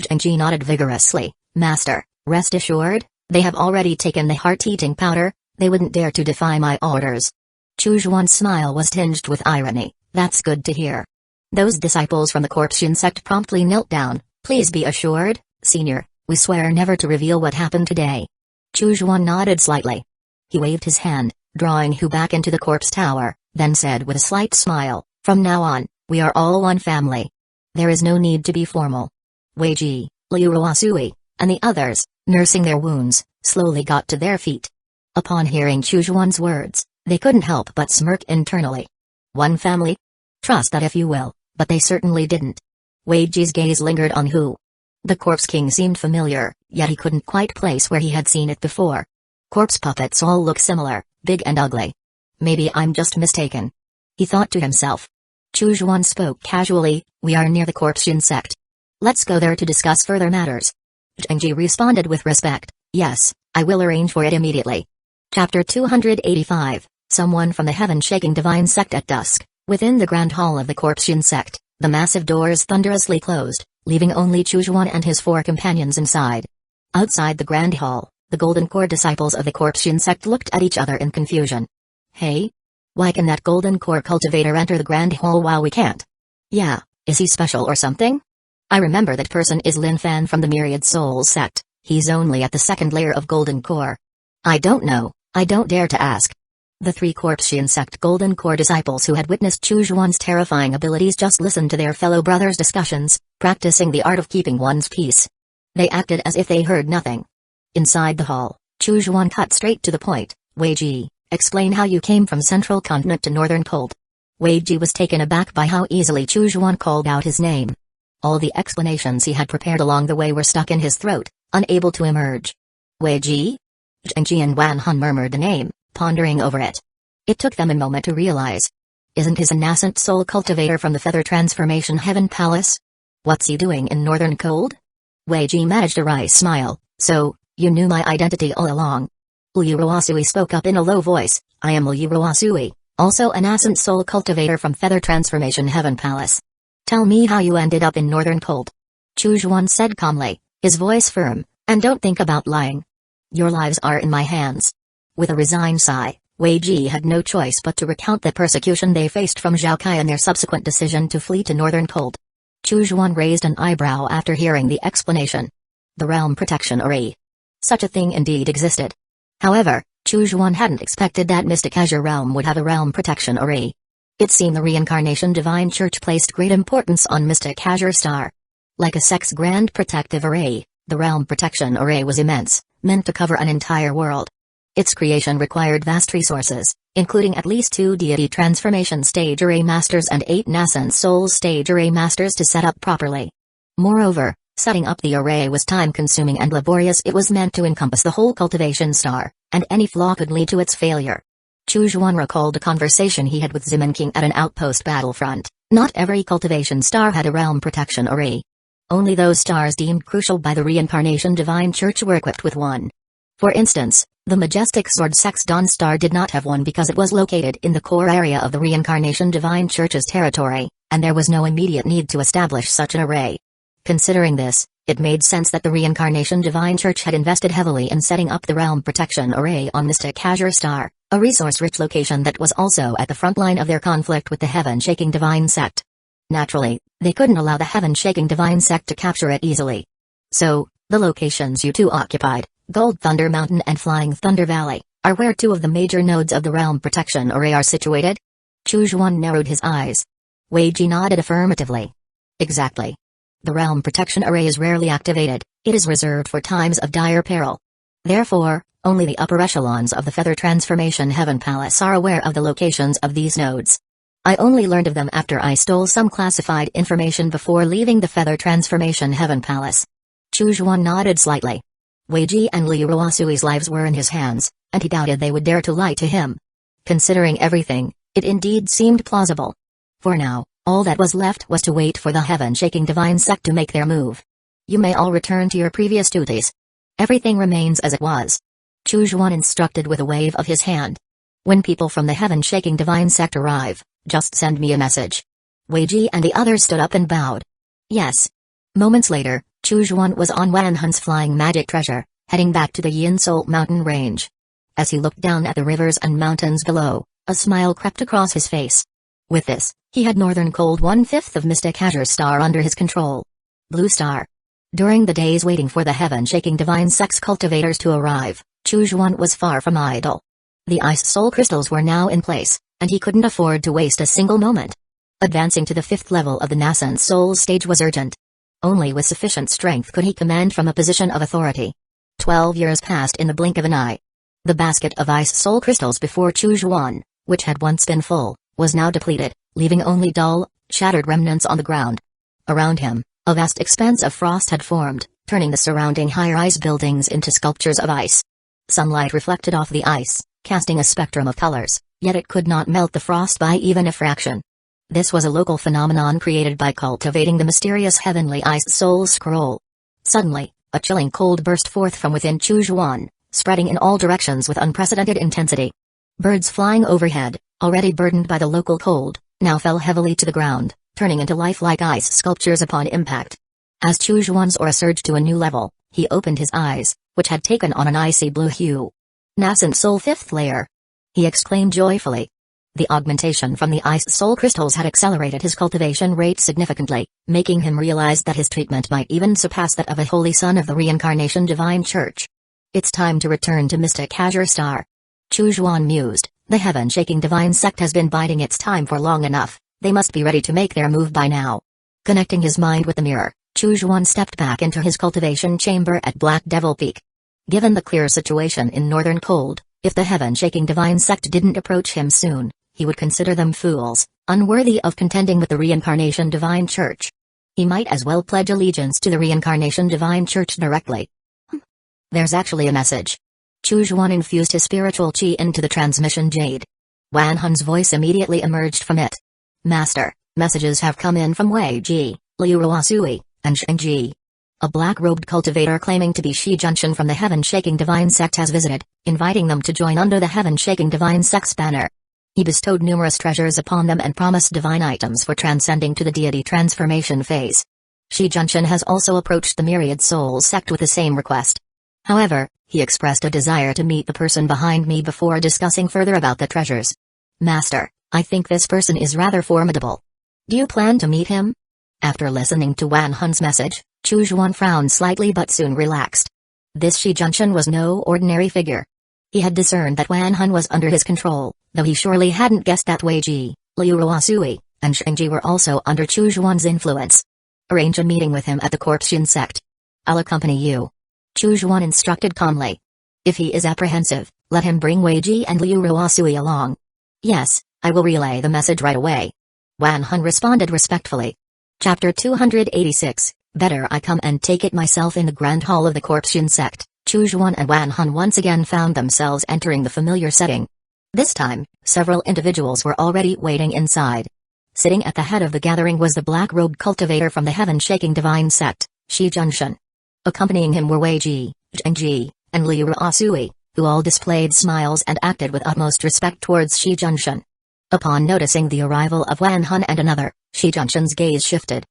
Zhengji nodded vigorously. Master, rest assured, they have already taken the heart-eating powder, they wouldn't dare to defy my orders. Chu Juan's smile was tinged with irony. That's good to hear. Those disciples from the Corpshin sect promptly knelt down. Please be assured, Senior, we swear never to reveal what happened today. Chu Juan nodded slightly. He waved his hand, drawing Hu back into the corpse tower, then said with a slight smile, from now on, we are all one family. There is no need to be formal. Wei Ji, Liu Ruosui, and the others, nursing their wounds, slowly got to their feet. Upon hearing Chu Juan's words, they couldn't help but smirk internally. One family? Trust that if you will, but they certainly didn't. Wei Ji's gaze lingered on Hu. The Corpse King seemed familiar, yet he couldn't quite place where he had seen it before. Corpse puppets all look similar, big and ugly. Maybe I'm just mistaken. He thought to himself. Chu Juan spoke casually, we are near the Corpshin sect. Let's go there to discuss further matters. Zhengji responded with respect, yes, I will arrange for it immediately. Chapter 285, Someone from the Heaven-Shaking Divine Sect at dusk. Within the Grand Hall of the Corpshin sect, the massive doors thunderously closed, leaving only Chu Juan and his 4 companions inside. Outside the Grand Hall, the Golden Core disciples of the Corpshin sect looked at each other in confusion. Hey? Why can that Golden Core cultivator enter the Grand Hall while we can't? Yeah, is he special or something? I remember that person is Lin Fan from the Myriad Souls sect, he's only at the 2nd layer of Golden Core. I don't know, I don't dare to ask. The 3 Corpshin sect Golden Core disciples who had witnessed Chu Juan's terrifying abilities just listened to their fellow brothers' discussions, practicing the art of keeping one's peace. They acted as if they heard nothing. Inside the hall, Chu Juan cut straight to the point. Wei Ji, explain how you came from Central Continent to Northern Cold. Wei Ji was taken aback by how easily Chu Juan called out his name. All the explanations he had prepared along the way were stuck in his throat, unable to emerge. Wei Ji? Zhengji and Wan Hun murmured the name, pondering over it. It took them a moment to realize. Isn't his a nascent soul cultivator from the Feather Transformation Heaven Palace? What's he doing in Northern Cold? Wei Ji managed a wry smile. So, you knew my identity all along. Liu Ruosui spoke up in a low voice. I am Liu Ruosui, also a nascent soul cultivator from Feather Transformation Heaven Palace. Tell me how you ended up in Northern Cold. Chu Juan said calmly, his voice firm, and don't think about lying. Your lives are in my hands. With a resigned sigh, Wei Ji had no choice but to recount the persecution they faced from Zhao Kai and their subsequent decision to flee to Northern Cold. Chu Juan raised an eyebrow after hearing the explanation. The Realm Protection Array. Such a thing indeed existed. However, Chu Juan hadn't expected that Mystic Azure Realm would have a Realm Protection Array. It seemed the Reincarnation Divine Church placed great importance on Mystic Azure Star. Like a Sect's Grand Protective Array, the Realm Protection Array was immense, meant to cover an entire world. Its creation required vast resources, including at least 2 Deity Transformation Stage Array Masters and 8 Nascent Soul Stage Array Masters to set up properly. Moreover, setting up the array was time-consuming and laborious. It was meant to encompass the whole cultivation star, and any flaw could lead to its failure. Chu Juan recalled a conversation he had with Ziman King at an outpost battlefront. Not every cultivation star had a realm protection array. Only those stars deemed crucial by the Reincarnation Divine Church were equipped with one. For instance, the majestic Sword Sex Dawn star did not have one because it was located in the core area of the Reincarnation Divine Church's territory, and there was no immediate need to establish such an array. Considering this, It made sense that the Reincarnation Divine Church had invested heavily in setting up the Realm Protection Array on Mystic Azure Star, a resource-rich location that was also at the front line of their conflict with the Heaven-Shaking Divine Sect. Naturally, they couldn't allow the Heaven-Shaking Divine Sect to capture it easily. So, the locations you two occupied, Gold Thunder Mountain and Flying Thunder Valley, are where two of the major nodes of the Realm Protection Array are situated? Chujuan narrowed his eyes. Wei Ji nodded affirmatively. Exactly. The Realm Protection Array is rarely activated, it is reserved for times of dire peril. Therefore, only the upper echelons of the Feather Transformation Heaven Palace are aware of the locations of these nodes. I only learned of them after I stole some classified information before leaving the Feather Transformation Heaven Palace. Chujuan nodded slightly. Wei Ji and Liu Ruasui's lives were in his hands, and he doubted they would dare to lie to him. Considering everything, it indeed seemed plausible. For now, all that was left was to wait for the Heaven-Shaking Divine Sect to make their move. You may all return to your previous duties. Everything remains as it was. Chujuan instructed with a wave of his hand. When people from the Heaven-Shaking Divine Sect arrive, just send me a message. Wei Ji and the others stood up and bowed. Yes. Moments later, Chujuan was on Wan Hun's flying magic treasure, heading back to the Yinsol mountain range. As he looked down at the rivers and mountains below, a smile crept across his face. With this, he had Northern Cold 1/5 of Mystic Azure Star under his control. Blue Star. During the days waiting for the Heaven-Shaking Divine Sect's cultivators to arrive, Chujuan was far from idle. The Ice Soul Crystals were now in place, and he couldn't afford to waste a single moment. Advancing to the 5th level of the Nascent Soul stage was urgent. Only with sufficient strength could he command from a position of authority. 12 years passed in the blink of an eye. The basket of Ice Soul Crystals before Chujuan, which had once been full, was now depleted, leaving only dull, shattered remnants on the ground. Around him, a vast expanse of frost had formed, turning the surrounding high-rise buildings into sculptures of ice. Sunlight reflected off the ice, casting a spectrum of colors, yet it could not melt the frost by even a fraction. This was a local phenomenon created by cultivating the mysterious heavenly Ice Soul Scroll. Suddenly, a chilling cold burst forth from within Chujuan, spreading in all directions with unprecedented intensity. Birds flying overhead, already burdened by the local cold, now fell heavily to the ground, turning into lifelike ice sculptures upon impact. As Chujuan's aura surged to a new level, he opened his eyes, which had taken on an icy blue hue. Nascent Soul 5th layer! He exclaimed joyfully. The augmentation from the Ice Soul Crystals had accelerated his cultivation rate significantly, making him realize that his treatment might even surpass that of a holy son of the Reincarnation Divine Church. It's time to return to Mystic Azure Star. Chujuan mused, the Heaven-Shaking Divine Sect has been biding its time for long enough, they must be ready to make their move by now. Connecting his mind with the mirror, Chujuan stepped back into his cultivation chamber at Black Devil Peak. Given the clear situation in Northern Cold, if the Heaven-Shaking Divine Sect didn't approach him soon, he would consider them fools, unworthy of contending with the Reincarnation Divine Church. He might as well pledge allegiance to the Reincarnation Divine Church directly. There's actually a message. Chujuan infused his spiritual chi into the transmission jade. Wan Hun's voice immediately emerged from it. Master, messages have come in from Wei Ji, Liu Ruasui, and Shengji. A black-robed cultivator claiming to be Shi Junshin from the Heaven-Shaking Divine Sect has visited, inviting them to join under the Heaven-Shaking Divine Sect's banner. He bestowed numerous treasures upon them and promised divine items for transcending to the deity transformation phase. Shi Junshin has also approached the Myriad Soul Sect with the same request. However, he expressed a desire to meet the person behind me before discussing further about the treasures. Master, I think this person is rather formidable. Do you plan to meet him? After listening to Wan Hun's message, Chujuan frowned slightly but soon relaxed. This Shi Junshin was no ordinary figure. He had discerned that Wan Hun was under his control, though he surely hadn't guessed that Wei Ji, Liu Ruasui, and Shengji were also under Chujuan's influence. Arrange a meeting with him at the Corpshin sect. I'll accompany you. Chujuan instructed calmly. If he is apprehensive, let him bring Wei Ji and Liu Ruasui along. Yes, I will relay the message right away. Wan Hun responded respectfully. Chapter 286, Better I come and take it myself. In the Grand Hall of the Corpshin sect, Chujuan and Wan Hun once again found themselves entering the familiar setting. This time, several individuals were already waiting inside. Sitting at the head of the gathering was the black-robed cultivator from the Heaven-Shaking Divine Sect, Shi Junshin. Accompanying him were Wei Ji, Zhengji, and Liu Ruasui, who all displayed smiles and acted with utmost respect towards Shi Junshin. Upon noticing the arrival of Wan Hun and another, Shi Junshin's gaze shifted.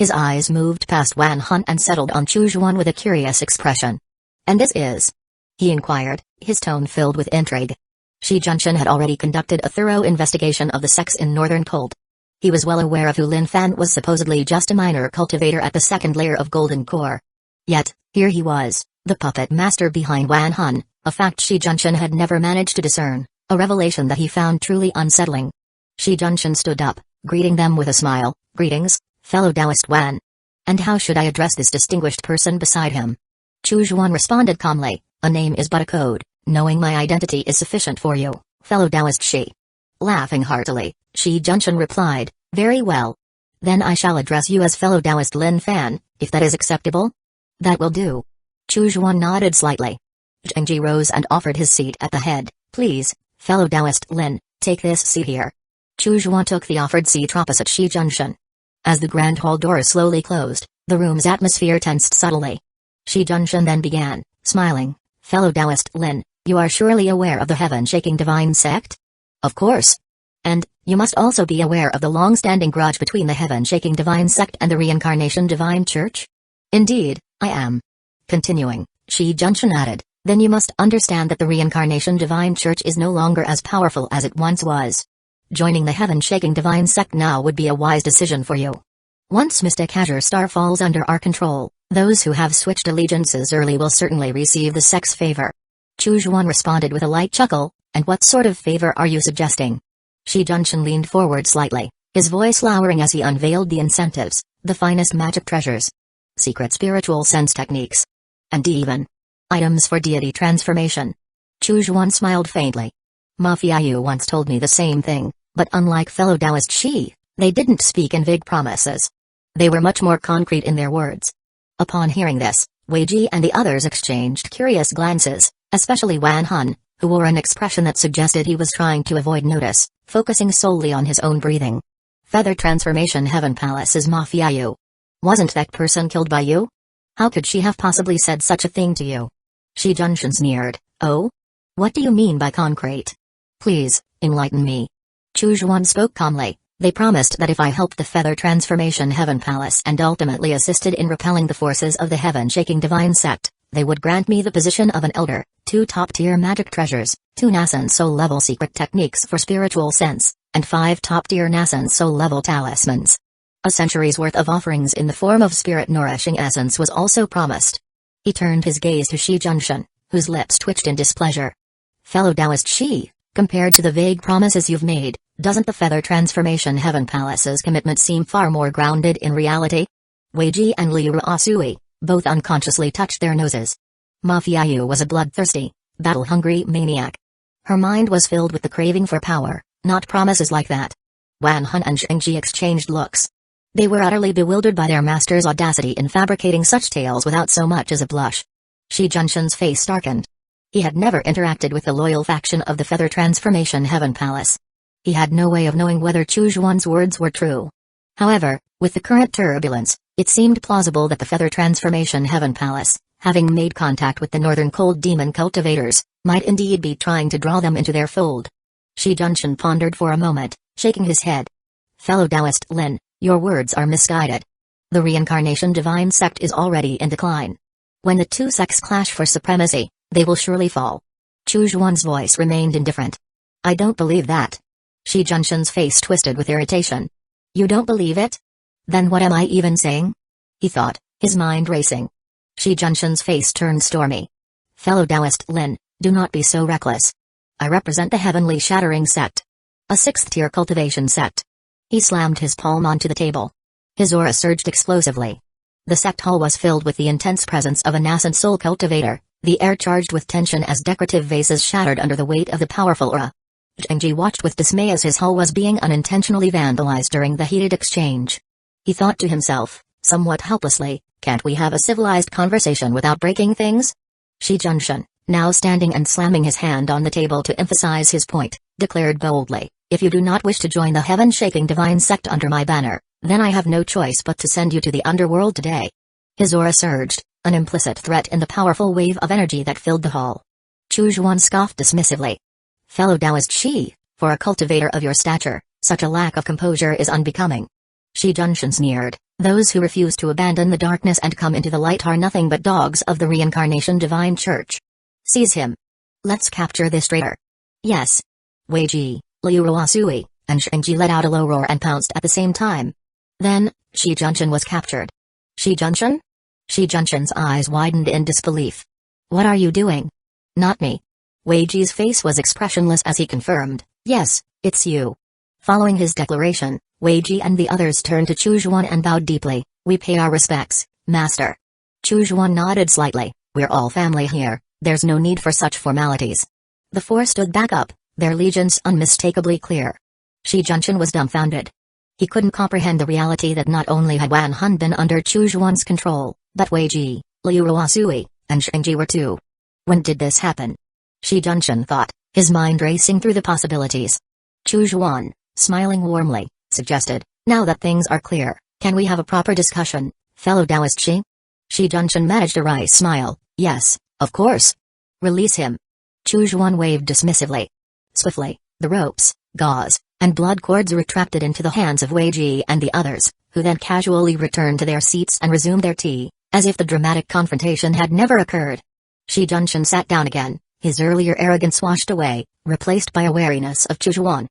His eyes moved past Wan Hun and settled on Chu Zhuan with a curious expression. "And this is?" he inquired, his tone filled with intrigue. Shi Junshan had already conducted a thorough investigation of the sects in Northern Cold. He was well aware of Hu Lin Fan was supposedly just a minor cultivator at the second layer of Golden Core. Yet, here he was, the puppet master behind Wan Hun, a fact Shi Junshan had never managed to discern, a revelation that he found truly unsettling. Shi Junshan stood up, greeting them with a smile. "Greetings, fellow Taoist Wan. And how should I address this distinguished person beside him?" Chu Zhuan responded calmly, "A name is but a code, knowing my identity is sufficient for you, fellow Taoist Shi." Laughing heartily, Shi Junshan replied, "Very well. Then I shall address you as fellow Taoist Lin Fan, if that is acceptable?" "That will do." Chu Zhuan nodded slightly. Zhengji rose and offered his seat at the head. "Please, fellow Taoist Lin, take this seat here." Chu Zhuan took the offered seat opposite Shi Junshan. As the grand hall door slowly closed, the room's atmosphere tensed subtly. Shi Junshan then began, smiling, "Fellow Taoist Lin, you are surely aware of the heaven-shaking divine sect?" "Of course. And, you must also be aware of the long-standing grudge between the heaven-shaking divine sect and the reincarnation divine church?" "Indeed, I am." Continuing, Shi Junshan added, "Then you must understand that the reincarnation divine church is no longer as powerful as it once was. Joining the heaven-shaking divine sect now would be a wise decision for you. Once Mystic Azure Star falls under our control, those who have switched allegiances early will certainly receive the sect's favor." Chu Zhuan responded with a light chuckle, "And what sort of favor are you suggesting?" Shi Junshan leaned forward slightly, his voice lowering as he unveiled the incentives, the finest magic treasures, secret spiritual sense techniques, and even items for deity transformation. Chu Zhuan smiled faintly. "Ma Fiayu once told me the same thing, but unlike fellow Taoist Shi, they didn't speak in vague promises. They were much more concrete in their words." Upon hearing this, Wei Ji and the others exchanged curious glances, especially Wan Hun, who wore an expression that suggested he was trying to avoid notice, focusing solely on his own breathing. "Feather Transformation Heaven Palace is Ma Fiayu. Wasn't that person killed by you? How could she have possibly said such a thing to you?" Shi Junshan sneered, "Oh? What do you mean by concrete? Please, enlighten me." Chu Zhuan spoke calmly. "They promised that if I helped the Feather Transformation Heaven Palace and ultimately assisted in repelling the forces of the heaven-shaking divine sect, they would grant me the position of an elder, 2 top-tier magic treasures, 2 Nasan soul-level secret techniques for spiritual sense, and 5 top-tier Nasan soul-level talismans. A century's worth of offerings in the form of spirit-nourishing essence was also promised." He turned his gaze to Shi Junshan, whose lips twitched in displeasure. "Fellow Taoist Shi, compared to the vague promises you've made, doesn't the Feather Transformation Heaven Palace's commitment seem far more grounded in reality?" Wei Ji and Liu Ruasui, both unconsciously touched their noses. Ma Fiayu was a bloodthirsty, battle-hungry maniac. Her mind was filled with the craving for power, not promises like that. Wan Hun and Zhengji exchanged looks. They were utterly bewildered by their master's audacity in fabricating such tales without so much as a blush. Shi Junshan's face darkened. He had never interacted with the loyal faction of the Feather Transformation Heaven Palace. He had no way of knowing whether Chu Zhuan's words were true. However, with the current turbulence, it seemed plausible that the Feather Transformation Heaven Palace, having made contact with the Northern Cold Demon cultivators, might indeed be trying to draw them into their fold. Shi Junshan pondered for a moment, shaking his head. "Fellow Taoist Lin, your words are misguided. The reincarnation divine sect is already in decline. When the two sects clash for supremacy, they will surely fall." Chu Zhuan's voice remained indifferent. "I don't believe that." Shi Junshan's face twisted with irritation. "You don't believe it? Then what am I even saying?" he thought, his mind racing. Shi Junshan's face turned stormy. "Fellow Taoist Lin, do not be so reckless. I represent the Heavenly Shattering sect. A 6th-tier cultivation sect." He slammed his palm onto the table. His aura surged explosively. The sect hall was filled with the intense presence of a nascent soul cultivator, the air charged with tension as decorative vases shattered under the weight of the powerful aura. Zhengji watched with dismay as his hall was being unintentionally vandalized during the heated exchange. He thought to himself, somewhat helplessly, "Can't we have a civilized conversation without breaking things?" Shi Junshan, now standing and slamming his hand on the table to emphasize his point, declared boldly, "If you do not wish to join the heaven-shaking divine sect under my banner, then I have no choice but to send you to the underworld today." His aura surged, an implicit threat in the powerful wave of energy that filled the hall. Chu Zhuan scoffed dismissively. "Fellow Taoist Shi, for a cultivator of your stature, such a lack of composure is unbecoming." Shi Junshan sneered, Those who refuse to abandon the darkness and come into the light are nothing but dogs of the reincarnation divine church. Seize him. Let's capture this traitor. Yes. Weiji, Liuruasui, and Shinji let out a low roar and pounced at the same time. Then, Shi Junshin was captured. Shi Junshin? Shi Junshin's eyes widened in disbelief. What are you doing? Not me. Weiji's face was expressionless as he confirmed, yes, it's you. Following his declaration, Weiji and the others turned to Chujuan and bowed deeply. We pay our respects, master. Chujuan nodded slightly. We're all family here, there's no need for such formalities. The four stood back up, their allegiance unmistakably clear. Shi Junshin was dumbfounded. He couldn't comprehend the reality that not only had Wan Hun been under Chujuan's control, but Weiji, Liuruasui, and Shinji were too. When did this happen? Shi Junshin thought, his mind racing through the possibilities. Chujuan, smiling warmly, suggested, now that things are clear, can we have a proper discussion, fellow Taoist Shi? Shi Junshin managed a wry smile, yes, of course. Release him. Chujuan waved dismissively. Swiftly, the ropes, gauze, and blood cords retracted into the hands of Weiji and the others, who then casually returned to their seats and resumed their tea, as if the dramatic confrontation had never occurred. Shi Junshin sat down again, his earlier arrogance washed away, replaced by a wariness of Chujuan.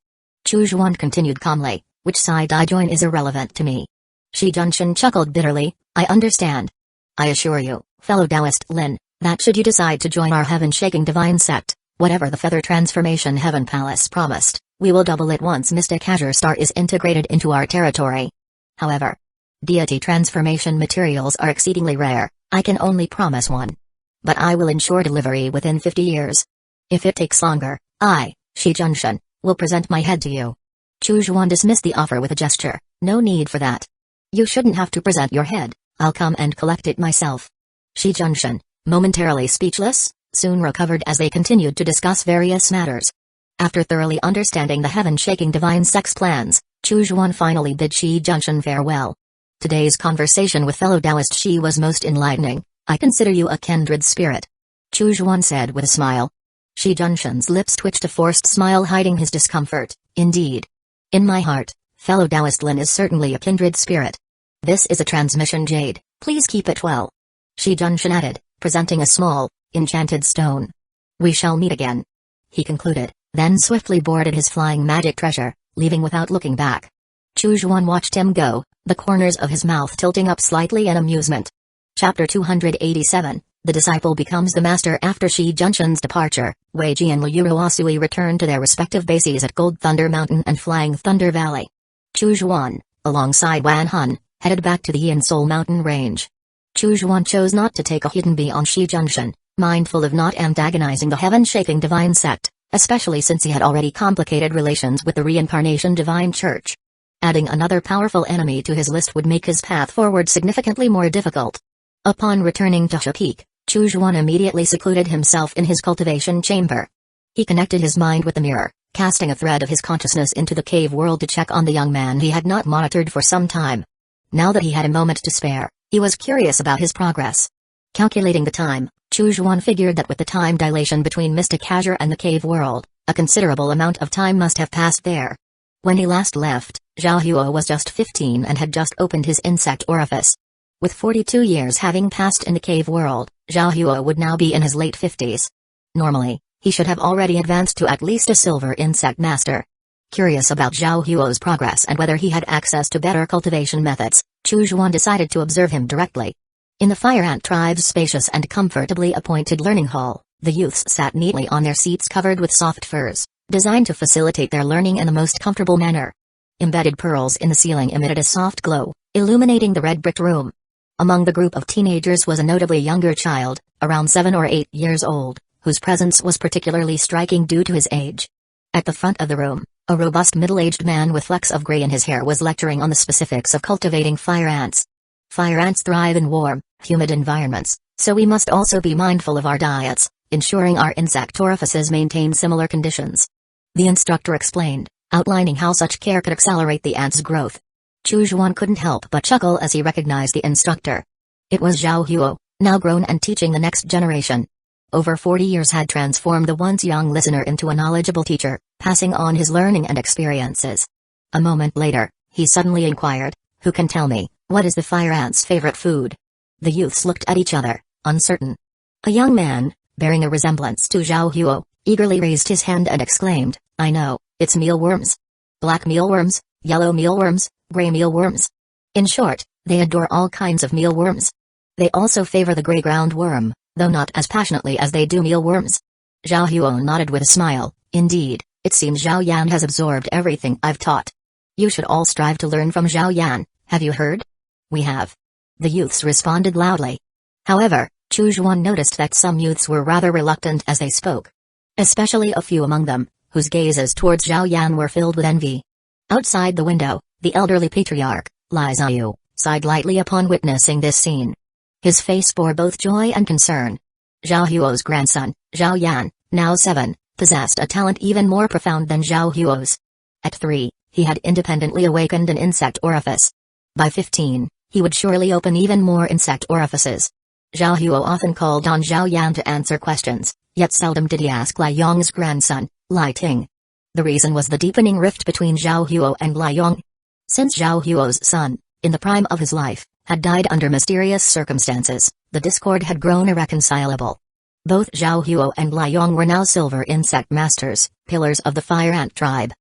Chujuan continued calmly, which side I join is irrelevant to me. Shi Junshin chuckled bitterly, I understand. I assure you, fellow Taoist Lin, that should you decide to join our heaven-shaking divine sect, whatever the feather transformation heaven palace promised, we will double it once Mystic Azure Star is integrated into our territory. However, deity transformation materials are exceedingly rare, I can only promise one. But I will ensure delivery within 50 years. If it takes longer, I, Shi Junshin, will present my head to you. Chujuan dismissed the offer with a gesture, no need for that. You shouldn't have to present your head, I'll come and collect it myself. Shi Junshin, momentarily speechless, soon recovered as they continued to discuss various matters. After thoroughly understanding the heaven-shaking divine sect's plans, Chujuan finally bid Shi Junshin farewell. Today's conversation with fellow Taoist Shi was most enlightening. I consider you a kindred spirit. Chujuan said with a smile. Shi Junshin's lips twitched a forced smile hiding his discomfort, indeed. In my heart, fellow Taoist Lin is certainly a kindred spirit. This is a transmission jade, please keep it well. Shi Junshin added, presenting a small, enchanted stone. We shall meet again. He concluded, then swiftly boarded his flying magic treasure, leaving without looking back. Chujuan watched him go, the corners of his mouth tilting up slightly in amusement. Chapter 287, The Disciple Becomes the Master. After Shi Junshin's departure, Weiji and Liuruasui returned to their respective bases at Gold Thunder Mountain and Flying Thunder Valley. Chujuan, alongside Wan Hun, headed back to the Yin Soul Mountain Range. Chujuan chose not to take a hidden bee on Shi Junshin, mindful of not antagonizing the heaven-shaking divine sect, especially since he had already complicated relations with the reincarnation divine church. Adding another powerful enemy to his list would make his path forward significantly more difficult. Upon returning to Sha Peak, Chujuan immediately secluded himself in his cultivation chamber. He connected his mind with the mirror, casting a thread of his consciousness into the cave world to check on the young man he had not monitored for some time. Now that he had a moment to spare, he was curious about his progress. Calculating the time, Chujuan figured that with the time dilation between Mystic Azure and the cave world, a considerable amount of time must have passed there. When he last left, Hyuga was just 15 and had just opened his insect orifice. With 42 years having passed in the cave world, Hyuga would now be in his late 50s. Normally, he should have already advanced to at least a silver insect master. Curious about Hyuga's progress and whether he had access to better cultivation methods, Chujuan decided to observe him directly. In the Fire Ant tribe's spacious and comfortably appointed learning hall, the youths sat neatly on their seats covered with soft furs, designed to facilitate their learning in the most comfortable manner. Embedded pearls in the ceiling emitted a soft glow, illuminating the red-bricked room. Among the group of teenagers was a notably younger child, around 7 or 8 years old, whose presence was particularly striking due to his age. At the front of the room, a robust middle-aged man with flecks of gray in his hair was lecturing on the specifics of cultivating fire ants. Fire ants thrive in warm, humid environments, so we must also be mindful of our diets, ensuring our insect orifices maintain similar conditions. The instructor explained, outlining how such care could accelerate the ants' growth. Chujuan couldn't help but chuckle as he recognized the instructor. It was Hyuga, now grown and teaching the next generation. Over 40 years had transformed the once young listener into a knowledgeable teacher, passing on his learning and experiences. A moment later, he suddenly inquired, who can tell me, What is the fire ant's favorite food? The youths looked at each other, uncertain. A young man, bearing a resemblance to Zhao Huo, eagerly raised his hand and exclaimed, I know, it's mealworms. Black mealworms, yellow mealworms, gray mealworms. In short, they adore all kinds of mealworms. They also favor the gray ground worm, though not as passionately as they do mealworms. Zhao Huo nodded with a smile. Indeed, it seems Zhao Yan has absorbed everything I've taught. You should all strive to learn from Zhao Yan, have you heard? We have. The youths responded loudly. However, Chu Zhuan noticed that some youths were rather reluctant as they spoke. Especially a few among them, whose gazes towards Zhao Yan were filled with envy. Outside the window, the elderly patriarch, Lai Xiu, sighed lightly upon witnessing this scene. His face bore both joy and concern. Zhao Huo's grandson, Zhao Yan, now 7, possessed a talent even more profound than Zhao Huo's. At 3, he had independently awakened an insect orifice. By 15, he would surely open even more insect orifices. Zhao Huo often called on Zhao Yan to answer questions, yet seldom did he ask Lai Yong's grandson, Lai Ting. The reason was the deepening rift between Zhao Huo and Lai Yong. Since Zhao Huo's son, in the prime of his life, had died under mysterious circumstances, the discord had grown irreconcilable. Both Zhao Huo and Lai Yong were now silver insect masters, pillars of the fire ant tribe.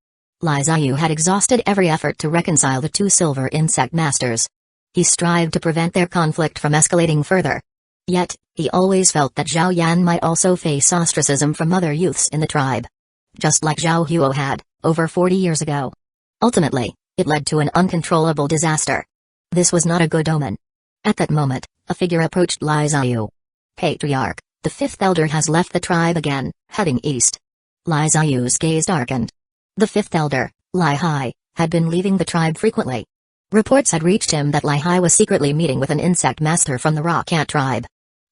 Lai Xiu had exhausted every effort to reconcile the two silver insect masters. He strived to prevent their conflict from escalating further. Yet, he always felt that Zhao Yan might also face ostracism from other youths in the tribe. Just like Zhao Huo had, over 40 years ago. Ultimately, it led to an uncontrollable disaster. This was not a good omen. At that moment, a figure approached Lai Xiu. Patriarch, the 5th elder has left the tribe again, heading east. Lai Xiu's gaze darkened. The 5th elder, Lai Hai, had been leaving the tribe frequently. Reports had reached him that Lai Hai was secretly meeting with an insect master from the Rock Ant tribe.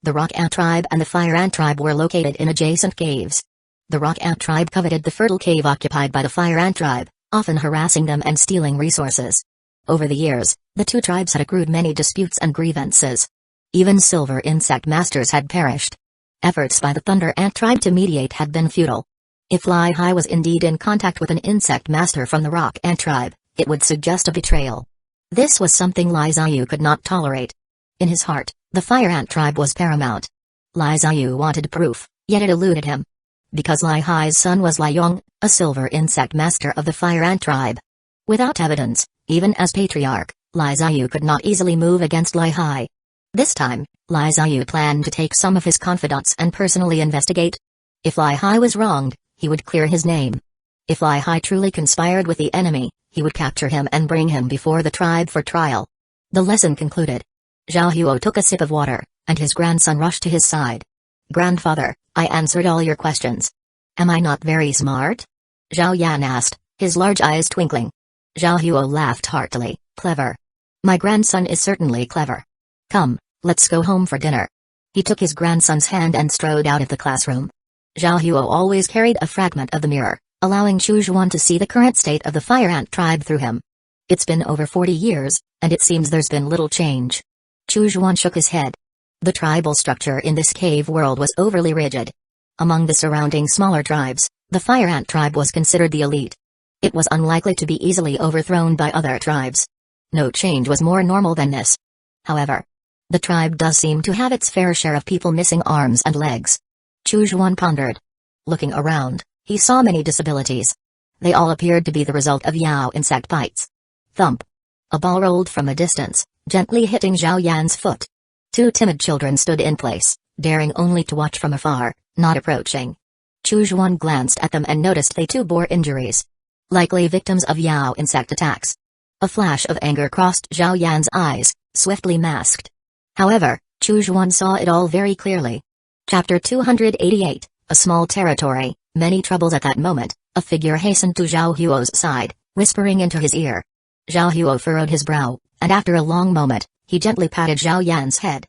The Rock Ant tribe and the Fire Ant tribe were located in adjacent caves. The Rock Ant tribe coveted the fertile cave occupied by the Fire Ant tribe, often harassing them and stealing resources. Over the years, the two tribes had accrued many disputes and grievances. Even silver insect masters had perished. Efforts by the Thunder Ant tribe to mediate had been futile. If Lai Hai was indeed in contact with an insect master from the Rock Ant tribe, it would suggest a betrayal. This was something Lai Xiu could not tolerate. In his heart, the Fire Ant tribe was paramount. Lai Xiu wanted proof, yet it eluded him. Because Lai Hai's son was Lai Yong, a silver insect master of the Fire Ant tribe. Without evidence, even as patriarch, Lai Xiu could not easily move against Lai Hai. This time, Lai Xiu planned to take some of his confidants and personally investigate. If Lai Hai was wronged, he would clear his name. If Lai Hai truly conspired with the enemy, he would capture him and bring him before the tribe for trial. The lesson concluded. Zhao Huo took a sip of water, and his grandson rushed to his side. Grandfather, I answered all your questions. Am I not very smart? Zhao Yan asked, his large eyes twinkling. Zhao Huo laughed heartily, clever. My grandson is certainly clever. Come, let's go home for dinner. He took his grandson's hand and strode out of the classroom. Zhao Huo always carried a fragment of the mirror, allowing Chu Zhuan to see the current state of the Fire Ant tribe through him. It's been over 40 years, and it seems there's been little change. Chu Zhuan shook his head. The tribal structure in this cave world was overly rigid. Among the surrounding smaller tribes, the Fire Ant tribe was considered the elite. It was unlikely to be easily overthrown by other tribes. No change was more normal than this. However, the tribe does seem to have its fair share of people missing arms and legs. Chu Zhuan pondered. Looking around, he saw many disabilities. They all appeared to be the result of Yao insect bites. Thump. A ball rolled from a distance, gently hitting Zhao Yan's foot. Two timid children stood in place, daring only to watch from afar, not approaching. Chu Zhuan glanced at them and noticed they too bore injuries. Likely victims of Yao insect attacks. A flash of anger crossed Zhao Yan's eyes, swiftly masked. However, Chu Zhuan saw it all very clearly. Chapter 288, A Small Territory, Many Troubles. At that moment, a figure hastened to Zhao Huo's side, whispering into his ear. Zhao Huo furrowed his brow, and after a long moment, he gently patted Zhao Yan's head.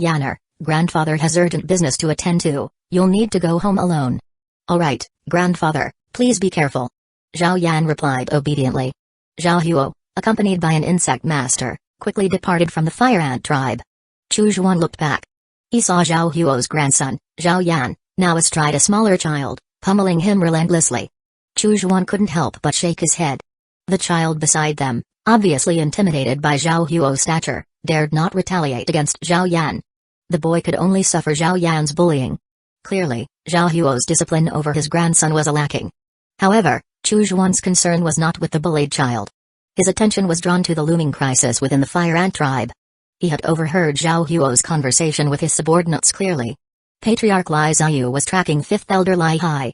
Yanner, grandfather has urgent business to attend to, you'll need to go home alone. All right, grandfather, please be careful. Zhao Yan replied obediently. Zhao Huo, accompanied by an insect master, quickly departed from the Fire Ant tribe. Chu Zhuan looked back. He saw Zhao Huo's grandson, Zhao Yan, now astride a smaller child, pummeling him relentlessly. Chu Zhuan couldn't help but shake his head. The child beside them, Obviously intimidated by Zhao Huo's stature, dared not retaliate against Zhao Yan. The boy could only suffer Zhao Yan's bullying. Clearly, Zhao Huo's discipline over his grandson was lacking. However, Chu Zhuan's concern was not with the bullied child. His attention was drawn to the looming crisis within the Fire Ant tribe. He had overheard Zhao Huo's conversation with his subordinates clearly. Patriarch Li Ziyu was tracking 5th Elder Li Hai.